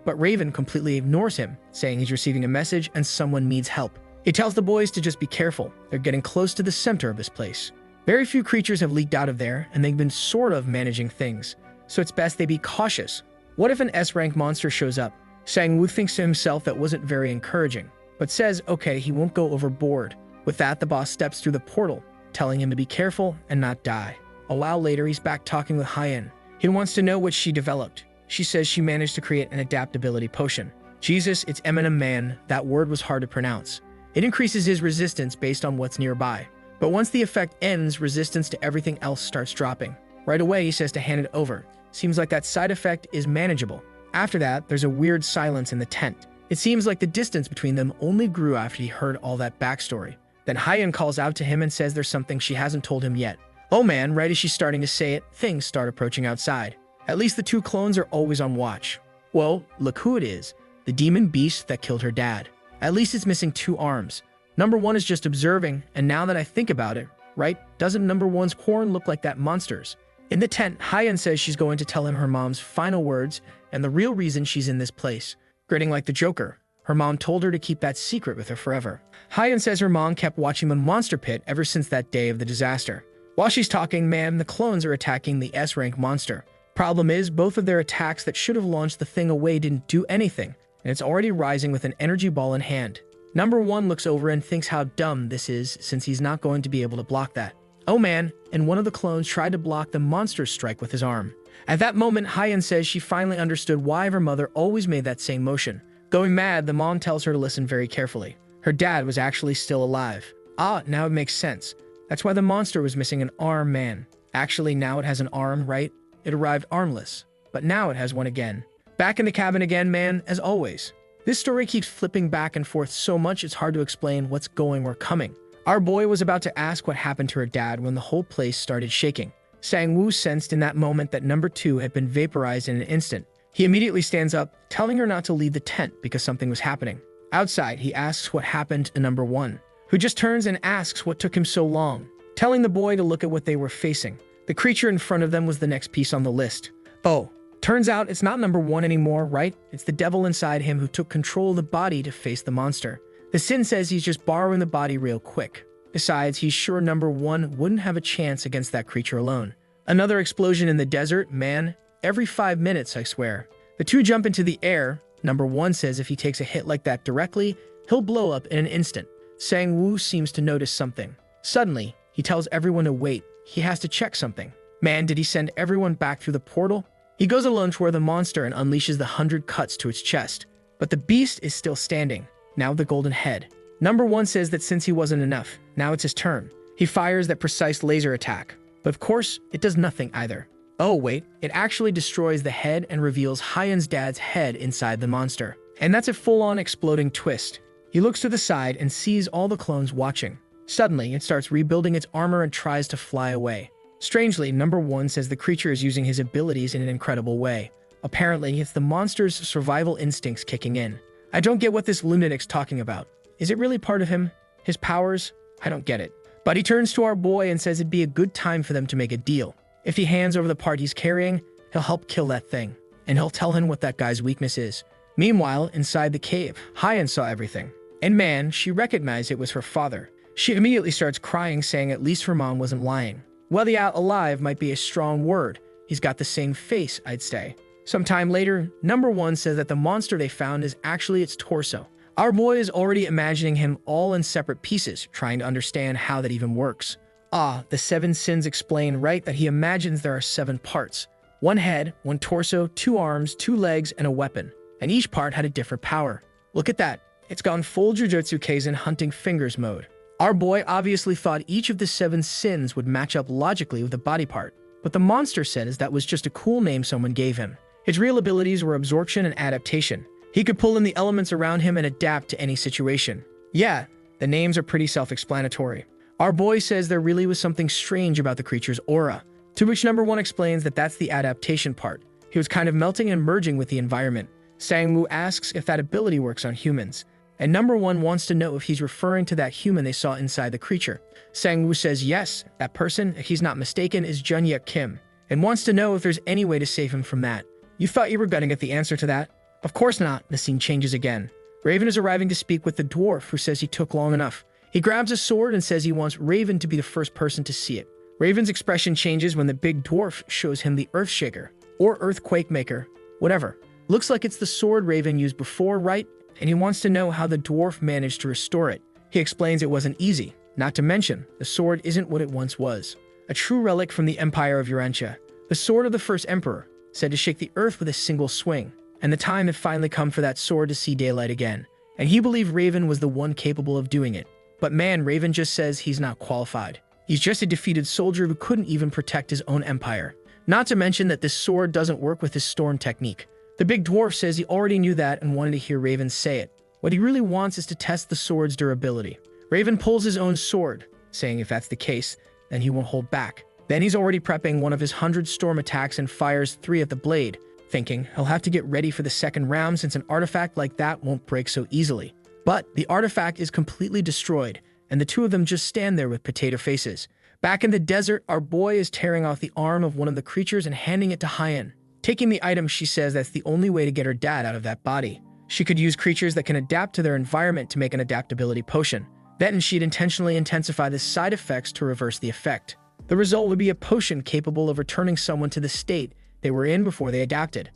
But Raven completely ignores him, saying he's receiving a message and someone needs help. He tells the boys to just be careful, they're getting close to the center of this place. Very few creatures have leaked out of there, and they've been sort of managing things, so it's best they be cautious. What if an S-rank monster shows up? Sang-woo thinks to himself that wasn't very encouraging, but says okay, he won't go overboard. With that, the boss steps through the portal, telling him to be careful and not die. A while later, he's back talking with Hyen. He wants to know what she developed. She says she managed to create an adaptability potion. Jesus, it's Eminem man, that word was hard to pronounce. It increases his resistance based on what's nearby. But once the effect ends, resistance to everything else starts dropping. Right away, he says to hand it over. Seems like that side effect is manageable. After that, there's a weird silence in the tent. It seems like the distance between them only grew after he heard all that backstory. Then Hyan calls out to him and says there's something she hasn't told him yet. Oh man, right as she's starting to say it, things start approaching outside. At least the two clones are always on watch. Well, look who it is. The demon beast that killed her dad. At least it's missing 2 arms. Number 1 is just observing, and now that I think about it, right, doesn't number 1's horn look like that monster's? In the tent, Hyan says she's going to tell him her mom's final words and the real reason she's in this place. Grinning like the Joker, her mom told her to keep that secret with her forever. Hyan says her mom kept watching the monster pit ever since that day of the disaster. While she's talking, man, the clones are attacking the S-rank monster. Problem is, both of their attacks that should have launched the thing away didn't do anything, and it's already rising with an energy ball in hand. Number 1 looks over and thinks how dumb this is since he's not going to be able to block that. Oh man, and one of the clones tried to block the monster's strike with his arm. At that moment, Hyan says she finally understood why her mother always made that same motion. Going mad, the mom tells her to listen very carefully. Her dad was actually still alive. Ah, now it makes sense. That's why the monster was missing an arm, man. Actually, now it has an arm, right? It arrived armless, but now it has one again. Back in the cabin again, man, as always. This story keeps flipping back and forth so much it's hard to explain what's going or coming. Our boy was about to ask what happened to her dad when the whole place started shaking. Sang-woo sensed in that moment that number 2 had been vaporized in an instant. He immediately stands up, telling her not to leave the tent because something was happening. Outside, he asks what happened to number 1, who just turns and asks what took him so long, telling the boy to look at what they were facing. The creature in front of them was the next piece on the list. Oh, turns out it's not number 1 anymore, right? It's the devil inside him who took control of the body to face the monster. The Sin says he's just borrowing the body real quick. Besides, he's sure number 1 wouldn't have a chance against that creature alone. Another explosion in the desert, man. Every 5 minutes, I swear. The two jump into the air. Number 1 says if he takes a hit like that directly, he'll blow up in an instant. Sang-woo seems to notice something. Suddenly, he tells everyone to wait. He has to check something. Man, did he send everyone back through the portal? He goes alone toward the monster and unleashes the 100 cuts to its chest. But the beast is still standing. Now the golden head. Number 1 says that since he wasn't enough, now it's his turn. He fires that precise laser attack. But of course, it does nothing either. Oh wait, it actually destroys the head and reveals Hyan's dad's head inside the monster. And that's a full-on exploding twist. He looks to the side and sees all the clones watching. Suddenly, it starts rebuilding its armor and tries to fly away. Strangely, number 1 says the creature is using his abilities in an incredible way. Apparently, it's the monster's survival instincts kicking in. I don't get what this lunatic's talking about. Is it really part of him? His powers? I don't get it. But he turns to our boy and says it'd be a good time for them to make a deal. If he hands over the part he's carrying, he'll help kill that thing. And he'll tell him what that guy's weakness is. Meanwhile, inside the cave, Hyan saw everything. And man, she recognized it was her father. She immediately starts crying, saying at least her mom wasn't lying. Well, the out alive might be a strong word. He's got the same face, I'd say. Sometime later, number 1 says that the monster they found is actually its torso. Our boy is already imagining him all in separate pieces, trying to understand how that even works. Ah, the 7 sins explain, right, that he imagines there are 7 parts. 1 head, 1 torso, 2 arms, 2 legs, and a weapon. And each part had a different power. Look at that. It's gone full Jujutsu Kaisen hunting fingers mode. Our boy obviously thought each of the 7 sins would match up logically with a body part. But the monster says that was just a cool name someone gave him. His real abilities were absorption and adaptation. He could pull in the elements around him and adapt to any situation. Yeah, the names are pretty self-explanatory. Our boy says there really was something strange about the creature's aura, to which number 1 explains that that's the adaptation part. He was kind of melting and merging with the environment. Sang-woo asks if that ability works on humans, and number 1 wants to know if he's referring to that human they saw inside the creature. Sang-woo says yes, that person, if he's not mistaken, is Jun-Yuk Kim, and wants to know if there's any way to save him from that. You thought you were gonna get the answer to that? Of course not. The scene changes again. Raven is arriving to speak with the dwarf, who says he took long enough. He grabs a sword and says he wants Raven to be the first person to see it. Raven's expression changes when the big dwarf shows him the Earthshaker, or Earthquake Maker, whatever. Looks like it's the sword Raven used before, right? And he wants to know how the dwarf managed to restore it. He explains it wasn't easy, not to mention, the sword isn't what it once was. A true relic from the Empire of Urantia. The sword of the first emperor, said to shake the earth with a single swing. And the time had finally come for that sword to see daylight again. And he believed Raven was the one capable of doing it. But man, Raven just says he's not qualified. He's just a defeated soldier who couldn't even protect his own empire. Not to mention that this sword doesn't work with his storm technique. The big dwarf says he already knew that and wanted to hear Raven say it. What he really wants is to test the sword's durability. Raven pulls his own sword, saying if that's the case, then he won't hold back. Then he's already prepping one of his 100 storm attacks and fires 3 at the blade, thinking he'll have to get ready for the second round since an artifact like that won't break so easily. But the artifact is completely destroyed, and the two of them just stand there with potato faces. Back in the desert, our boy is tearing off the arm of one of the creatures and handing it to Hyan. Taking the item, she says that's the only way to get her dad out of that body. She could use creatures that can adapt to their environment to make an adaptability potion. Then she'd intentionally intensify the side effects to reverse the effect. The result would be a potion capable of returning someone to the state they were in before they adapted.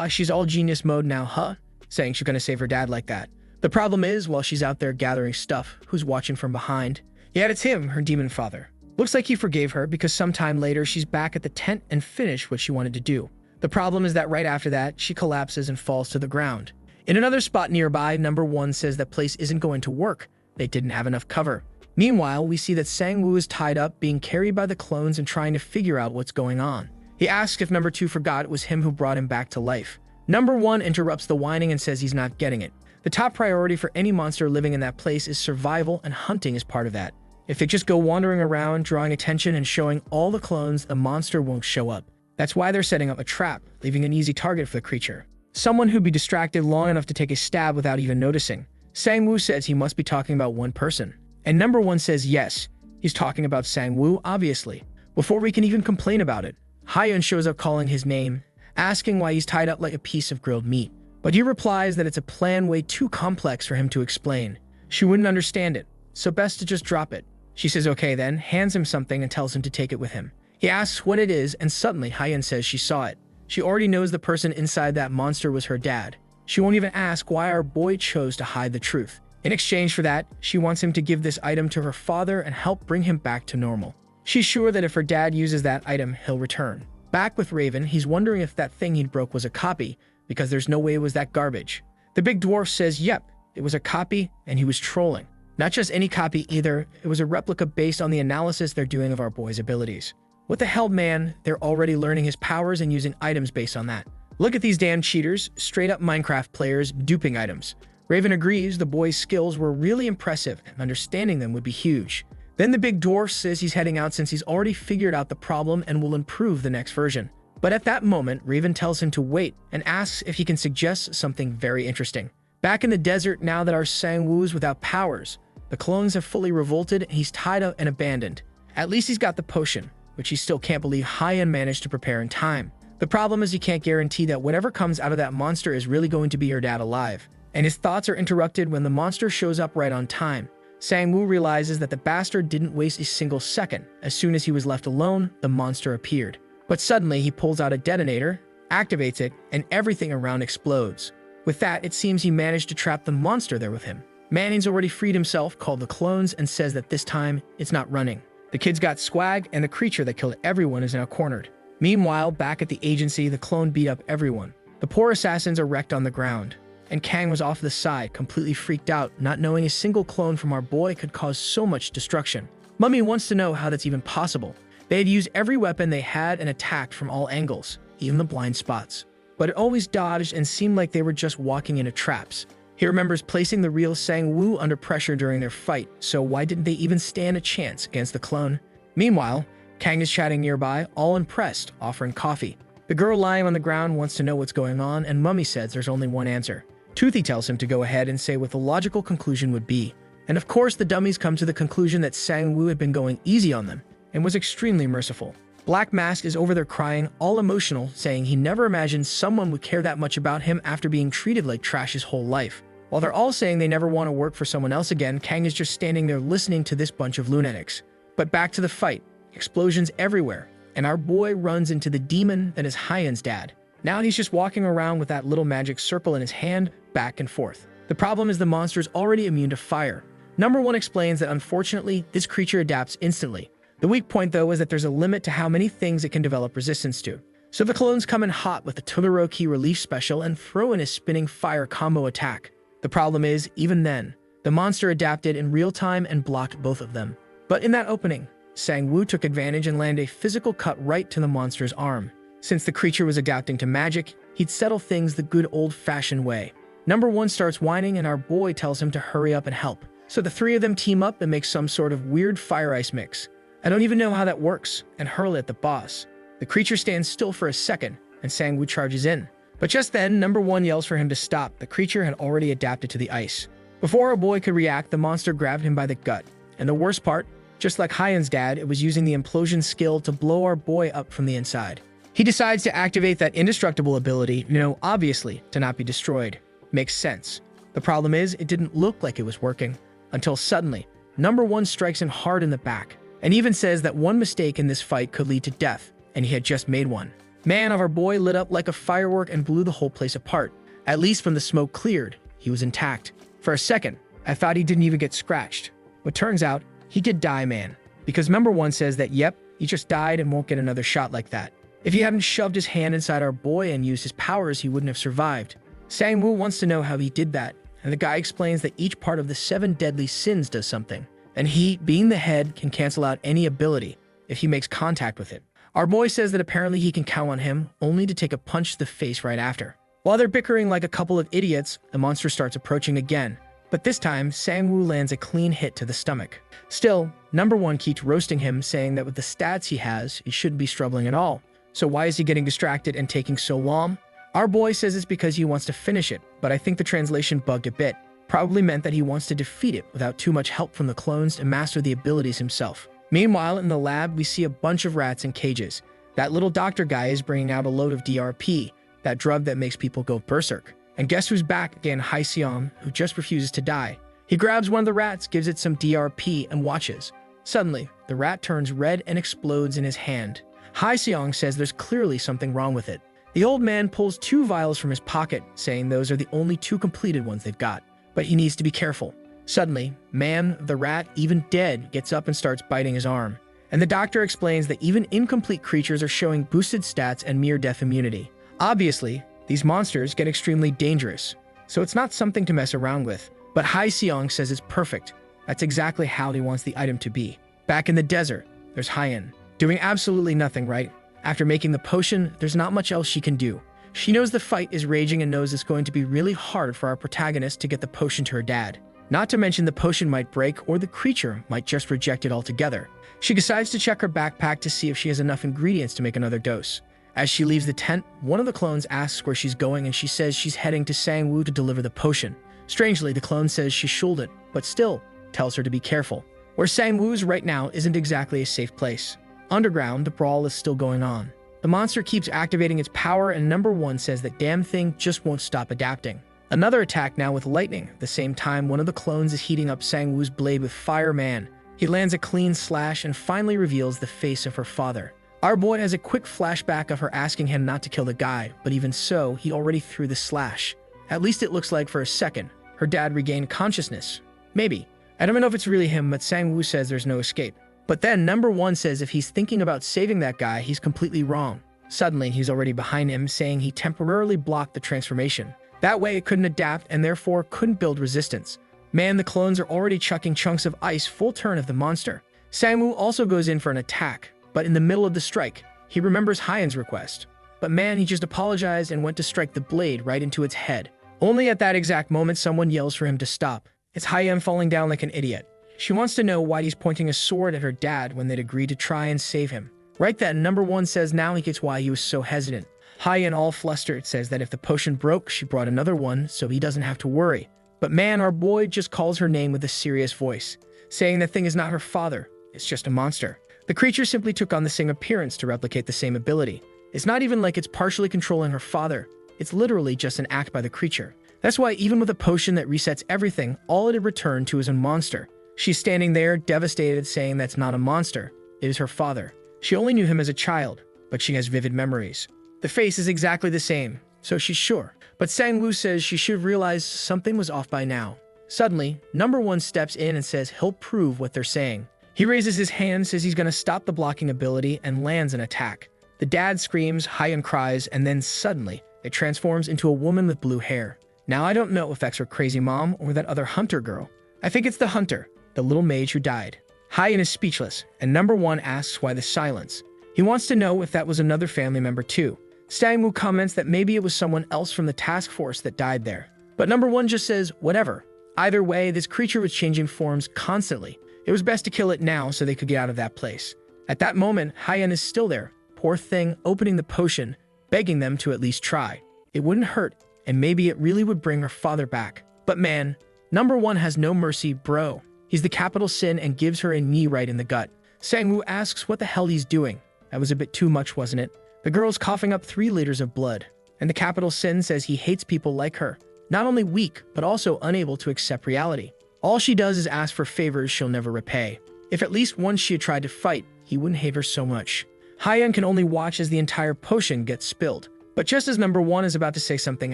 She's all genius mode now, saying she's gonna save her dad like that. The problem is, while she's out there gathering stuff, who's watching from behind? Yeah, it's him, her demon father. Looks like he forgave her because sometime later she's back at the tent and finished what she wanted to do. The problem is that right after that, she collapses and falls to the ground. In another spot nearby, number 1 says that place isn't going to work. They didn't have enough cover. Meanwhile, we see that Sang-woo is tied up, being carried by the clones and trying to figure out what's going on. He asks if number 2 forgot it was him who brought him back to life. Number 1 interrupts the whining and says he's not getting it. The top priority for any monster living in that place is survival, and hunting is part of that. If they just go wandering around, drawing attention and showing all the clones, the monster won't show up. That's why they're setting up a trap, leaving an easy target for the creature. Someone who'd be distracted long enough to take a stab without even noticing. Sang-woo says he must be talking about one person. And number 1 says yes, he's talking about Sang-woo, obviously. Before we can even complain about it, Hyan shows up calling his name, asking why he's tied up like a piece of grilled meat. But he replies that it's a plan way too complex for him to explain. She wouldn't understand it, so best to just drop it. She says okay then, hands him something and tells him to take it with him. He asks what it is, and suddenly Hyan says she saw it. She already knows the person inside that monster was her dad. She won't even ask why our boy chose to hide the truth. In exchange for that, she wants him to give this item to her father and help bring him back to normal. She's sure that if her dad uses that item, he'll return. Back with Raven, he's wondering if that thing he'd broke was a copy, because there's no way it was that garbage. The big dwarf says yep, it was a copy, and he was trolling. Not just any copy either, it was a replica based on the analysis they're doing of our boy's abilities. What the hell, man? They're already learning his powers and using items based on that. Look at these damn cheaters, straight up Minecraft players duping items. Raven agrees the boy's skills were really impressive and understanding them would be huge. Then the big dwarf says he's heading out since he's already figured out the problem and will improve the next version. But at that moment, Raven tells him to wait and asks if he can suggest something very interesting. Back in the desert, now that our Sang-woo's without powers, the clones have fully revolted and he's tied up and abandoned. At least he's got the potion, which he still can't believe Hyan managed to prepare in time. The problem is he can't guarantee that whatever comes out of that monster is really going to be your dad alive. And his thoughts are interrupted when the monster shows up right on time. Sang-woo realizes that the bastard didn't waste a single second. As soon as he was left alone, the monster appeared. But suddenly he pulls out a detonator, activates it, and everything around explodes. With that, it seems he managed to trap the monster there with him. Manning's already freed himself, called the clones, and says that this time, it's not running. The kid's got swag, and the creature that killed everyone is now cornered. Meanwhile, back at the agency, the clone beat up everyone. The poor assassins are wrecked on the ground. And Kang was off the side, completely freaked out, not knowing a single clone from our boy could cause so much destruction. Mummy wants to know how that's even possible. They had used every weapon they had and attacked from all angles, even the blind spots. But it always dodged and seemed like they were just walking into traps. He remembers placing the real Sang-woo under pressure during their fight, so why didn't they even stand a chance against the clone? Meanwhile, Kang is chatting nearby, all impressed, offering coffee. The girl lying on the ground wants to know what's going on, and Mummy says there's only one answer. Toothy tells him to go ahead and say what the logical conclusion would be. And of course, the dummies come to the conclusion that Sang-woo had been going easy on them, and was extremely merciful. Black Mask is over there crying, all emotional, saying he never imagined someone would care that much about him after being treated like trash his whole life. While they're all saying they never want to work for someone else again, Kang is just standing there listening to this bunch of lunatics. But back to the fight. Explosions everywhere, and our boy runs into the demon that is Hyan's dad. Now he's just walking around with that little magic circle in his hand, back and forth. The problem is the monster is already immune to fire. Number 1 explains that unfortunately, this creature adapts instantly. The weak point though is that there's a limit to how many things it can develop resistance to. So the clones come in hot with the Todoroki relief special and throw in a spinning fire combo attack. The problem is, even then, the monster adapted in real time and blocked both of them. But in that opening, Sang-woo took advantage and landed a physical cut right to the monster's arm. Since the creature was adapting to magic, he'd settle things the good old-fashioned way. Number 1 starts whining and our boy tells him to hurry up and help. So the three of them team up and make some sort of weird fire-ice mix. I don't even know how that works, and hurl it at the boss. The creature stands still for a second, and Sang-woo charges in. But just then, Number 1 yells for him to stop. The creature had already adapted to the ice. Before our boy could react, the monster grabbed him by the gut. And the worst part, just like Hyeon's dad, it was using the implosion skill to blow our boy up from the inside. He decides to activate that indestructible ability, obviously, to not be destroyed. Makes sense. The problem is, it didn't look like it was working. Until suddenly, Number 1 strikes him hard in the back, and even says that one mistake in this fight could lead to death, and he had just made one. Man of our boy lit up like a firework and blew the whole place apart. At least when the smoke cleared, he was intact. For a second, I thought he didn't even get scratched. But turns out, he did die, man. Because Number 1 says that, yep, he just died and won't get another shot like that. If he hadn't shoved his hand inside our boy and used his powers, he wouldn't have survived. Sang-woo wants to know how he did that, and the guy explains that each part of the 7 deadly sins does something. And he, being the head, can cancel out any ability if he makes contact with it. Our boy says that apparently he can count on him, only to take a punch to the face right after. While they're bickering like a couple of idiots, the monster starts approaching again. But this time, Sang-woo lands a clean hit to the stomach. Still, Number 1 keeps roasting him, saying that with the stats he has, he shouldn't be struggling at all. So why is he getting distracted and taking so long? Our boy says it's because he wants to finish it, but I think the translation bugged a bit. Probably meant that he wants to defeat it without too much help from the clones and master the abilities himself. Meanwhile, in the lab, we see a bunch of rats in cages. That little doctor guy is bringing out a load of DRP, that drug that makes people go berserk. And guess who's back again? Hye-seong, who just refuses to die. He grabs one of the rats, gives it some DRP, and watches. Suddenly, the rat turns red and explodes in his hand. Hye-seong says there's clearly something wrong with it. The old man pulls 2 vials from his pocket, saying those are the only 2 completed ones they've got. But he needs to be careful. Suddenly, Man, the rat, even dead, gets up and starts biting his arm. And the doctor explains that even incomplete creatures are showing boosted stats and near-death immunity. Obviously, these monsters get extremely dangerous, so it's not something to mess around with. But Hye-seong says it's perfect. That's exactly how he wants the item to be. Back in the desert, there's Hyeon, doing absolutely nothing, right? After making the potion, there's not much else she can do. She knows the fight is raging and knows it's going to be really hard for our protagonist to get the potion to her dad. Not to mention the potion might break or the creature might just reject it altogether. She decides to check her backpack to see if she has enough ingredients to make another dose. As she leaves the tent, one of the clones asks where she's going and she says she's heading to Sang-woo to deliver the potion. Strangely, the clone says she shouldn't, but still tells her to be careful. Where Sang-woo's right now isn't exactly a safe place. Underground, the brawl is still going on. The monster keeps activating its power and Number 1 says that damn thing just won't stop adapting. Another attack now with lightning. At the same time, one of the clones is heating up Sang-woo's blade with fire. Man. He lands a clean slash and finally reveals the face of her father. Our boy has a quick flashback of her asking him not to kill the guy, but even so, he already threw the slash. At least it looks like for a second. Her dad regained consciousness. Maybe. I don't know if it's really him, but Sang-woo says there's no escape. But then Number 1 says if he's thinking about saving that guy, he's completely wrong. Suddenly, he's already behind him, saying he temporarily blocked the transformation. That way it couldn't adapt and therefore couldn't build resistance. Man, the clones are already chucking chunks of ice full turn of the monster. Sang-woo also goes in for an attack, but in the middle of the strike, he remembers Hyeon's request. But man, he just apologized and went to strike the blade right into its head. Only at that exact moment, someone yells for him to stop. It's Hyeon falling down like an idiot. She wants to know why he's pointing a sword at her dad when they'd agreed to try and save him. Right then, Number 1 says now he gets why he was so hesitant. Hyeon, all flustered, says that if the potion broke, she brought another one, so he doesn't have to worry. But man, our boy just calls her name with a serious voice, saying the thing is not her father, it's just a monster. The creature simply took on the same appearance to replicate the same ability. It's not even like it's partially controlling her father, it's literally just an act by the creature. That's why even with a potion that resets everything, all it had returned to is a monster. She's standing there, devastated, saying that's not a monster, it is her father. She only knew him as a child, but she has vivid memories. The face is exactly the same, so she's sure. But Sang-woo says she should realize something was off by now. Suddenly, Number 1 steps in and says he'll prove what they're saying. He raises his hand, says he's going to stop the blocking ability, and lands an attack. The dad screams, Hyeon cries, and then suddenly, it transforms into a woman with blue hair. Now I don't know if that's her crazy mom or that other hunter girl. I think it's the hunter, the little mage who died. Hyan is speechless, and number one asks why the silence. He wants to know if that was another family member too. Sang-woo comments that maybe it was someone else from the task force that died there. But number one just says, whatever. Either way, this creature was changing forms constantly. It was best to kill it now so they could get out of that place. At that moment, Hyan is still there, poor thing, opening the potion, begging them to at least try. It wouldn't hurt, and maybe it really would bring her father back. But man, number one has no mercy, bro. He's the capital sin and gives her a knee right in the gut. Sang-woo asks what the hell he's doing. That was a bit too much, wasn't it? The girl's coughing up 3 liters of blood, and the capital sin says he hates people like her. Not only weak, but also unable to accept reality. All she does is ask for favors she'll never repay. If at least once she had tried to fight, he wouldn't hate her so much. Hyan can only watch as the entire potion gets spilled. But just as number one is about to say something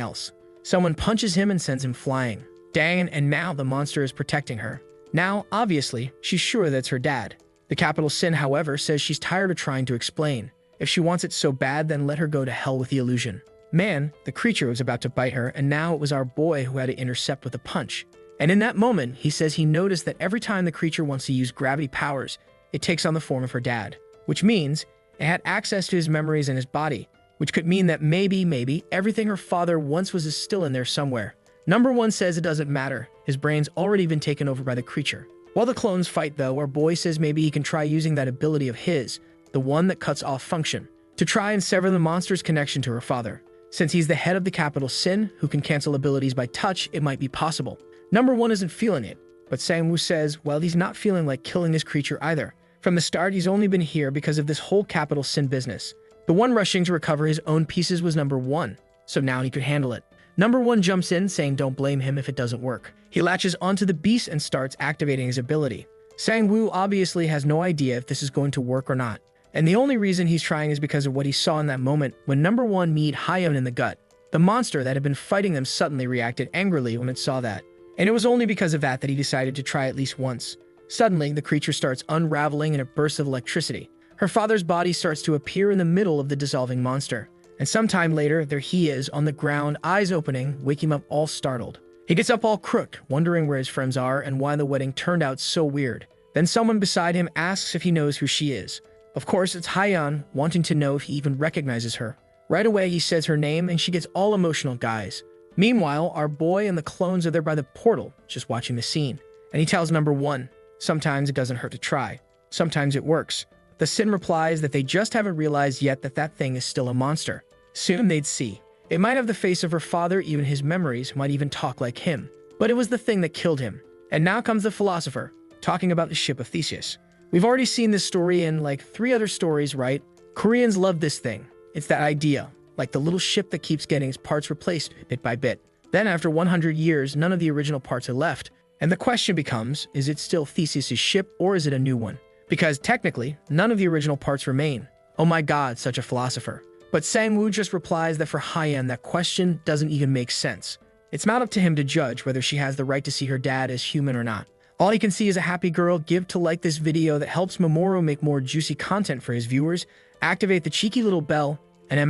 else, someone punches him and sends him flying. Dang, and now the monster is protecting her. Now, obviously, she's sure that's her dad. The capital sin, however, says she's tired of trying to explain. If she wants it so bad, then let her go to hell with the illusion. Man, the creature was about to bite her, and now it was our boy who had to intercept with a punch. And in that moment, he says he noticed that every time the creature wants to use gravity powers, it takes on the form of her dad. Which means it had access to his memories and his body, which could mean that maybe everything her father once was is still in there somewhere. Number one says it doesn't matter. His brain's already been taken over by the creature. While the clones fight though, our boy says maybe he can try using that ability of his, the one that cuts off function, to try and sever the monster's connection to her father. Since he's the head of the capital sin, who can cancel abilities by touch, it might be possible. Number one isn't feeling it, but Sang-woo says, well, he's not feeling like killing this creature either. From the start, he's only been here because of this whole capital sin business. The one rushing to recover his own pieces was number one, so now he could handle it. Number one jumps in, saying don't blame him if it doesn't work. He latches onto the beast and starts activating his ability. Sang-woo obviously has no idea if this is going to work or not. And the only reason he's trying is because of what he saw in that moment when number one kneed Hyan in the gut. The monster that had been fighting them suddenly reacted angrily when it saw that. And it was only because of that he decided to try at least once. Suddenly, the creature starts unraveling in a burst of electricity. Her father's body starts to appear in the middle of the dissolving monster. And sometime later, there he is on the ground, eyes opening, waking him up all startled. He gets up all crooked, wondering where his friends are and why the wedding turned out so weird. Then someone beside him asks if he knows who she is. Of course, it's Hyan, wanting to know if he even recognizes her. Right away, he says her name and she gets all emotional, guys. Meanwhile, our boy and the clones are there by the portal, just watching the scene. And he tells number one, sometimes it doesn't hurt to try. Sometimes it works. The sin replies that they just haven't realized yet that that thing is still a monster. Soon they'd see. It might have the face of her father, even his memories might even talk like him. But it was the thing that killed him. And now comes the philosopher, talking about the ship of Theseus. We've already seen this story in like 3 other stories, right? Koreans love this thing. It's that idea, like the little ship that keeps getting its parts replaced bit by bit. Then after 100 years, none of the original parts are left. And the question becomes, is it still Theseus' ship or is it a new one? Because technically, none of the original parts remain. Oh my god, such a philosopher. But Sang-woo just replies that for Hyan, that question doesn't even make sense. It's not up to him to judge whether she has the right to see her dad as human or not. All he can see is a happy girl. Give to like this video that helps Mamoru make more juicy content for his viewers. Activate the cheeky little bell, and I'm out.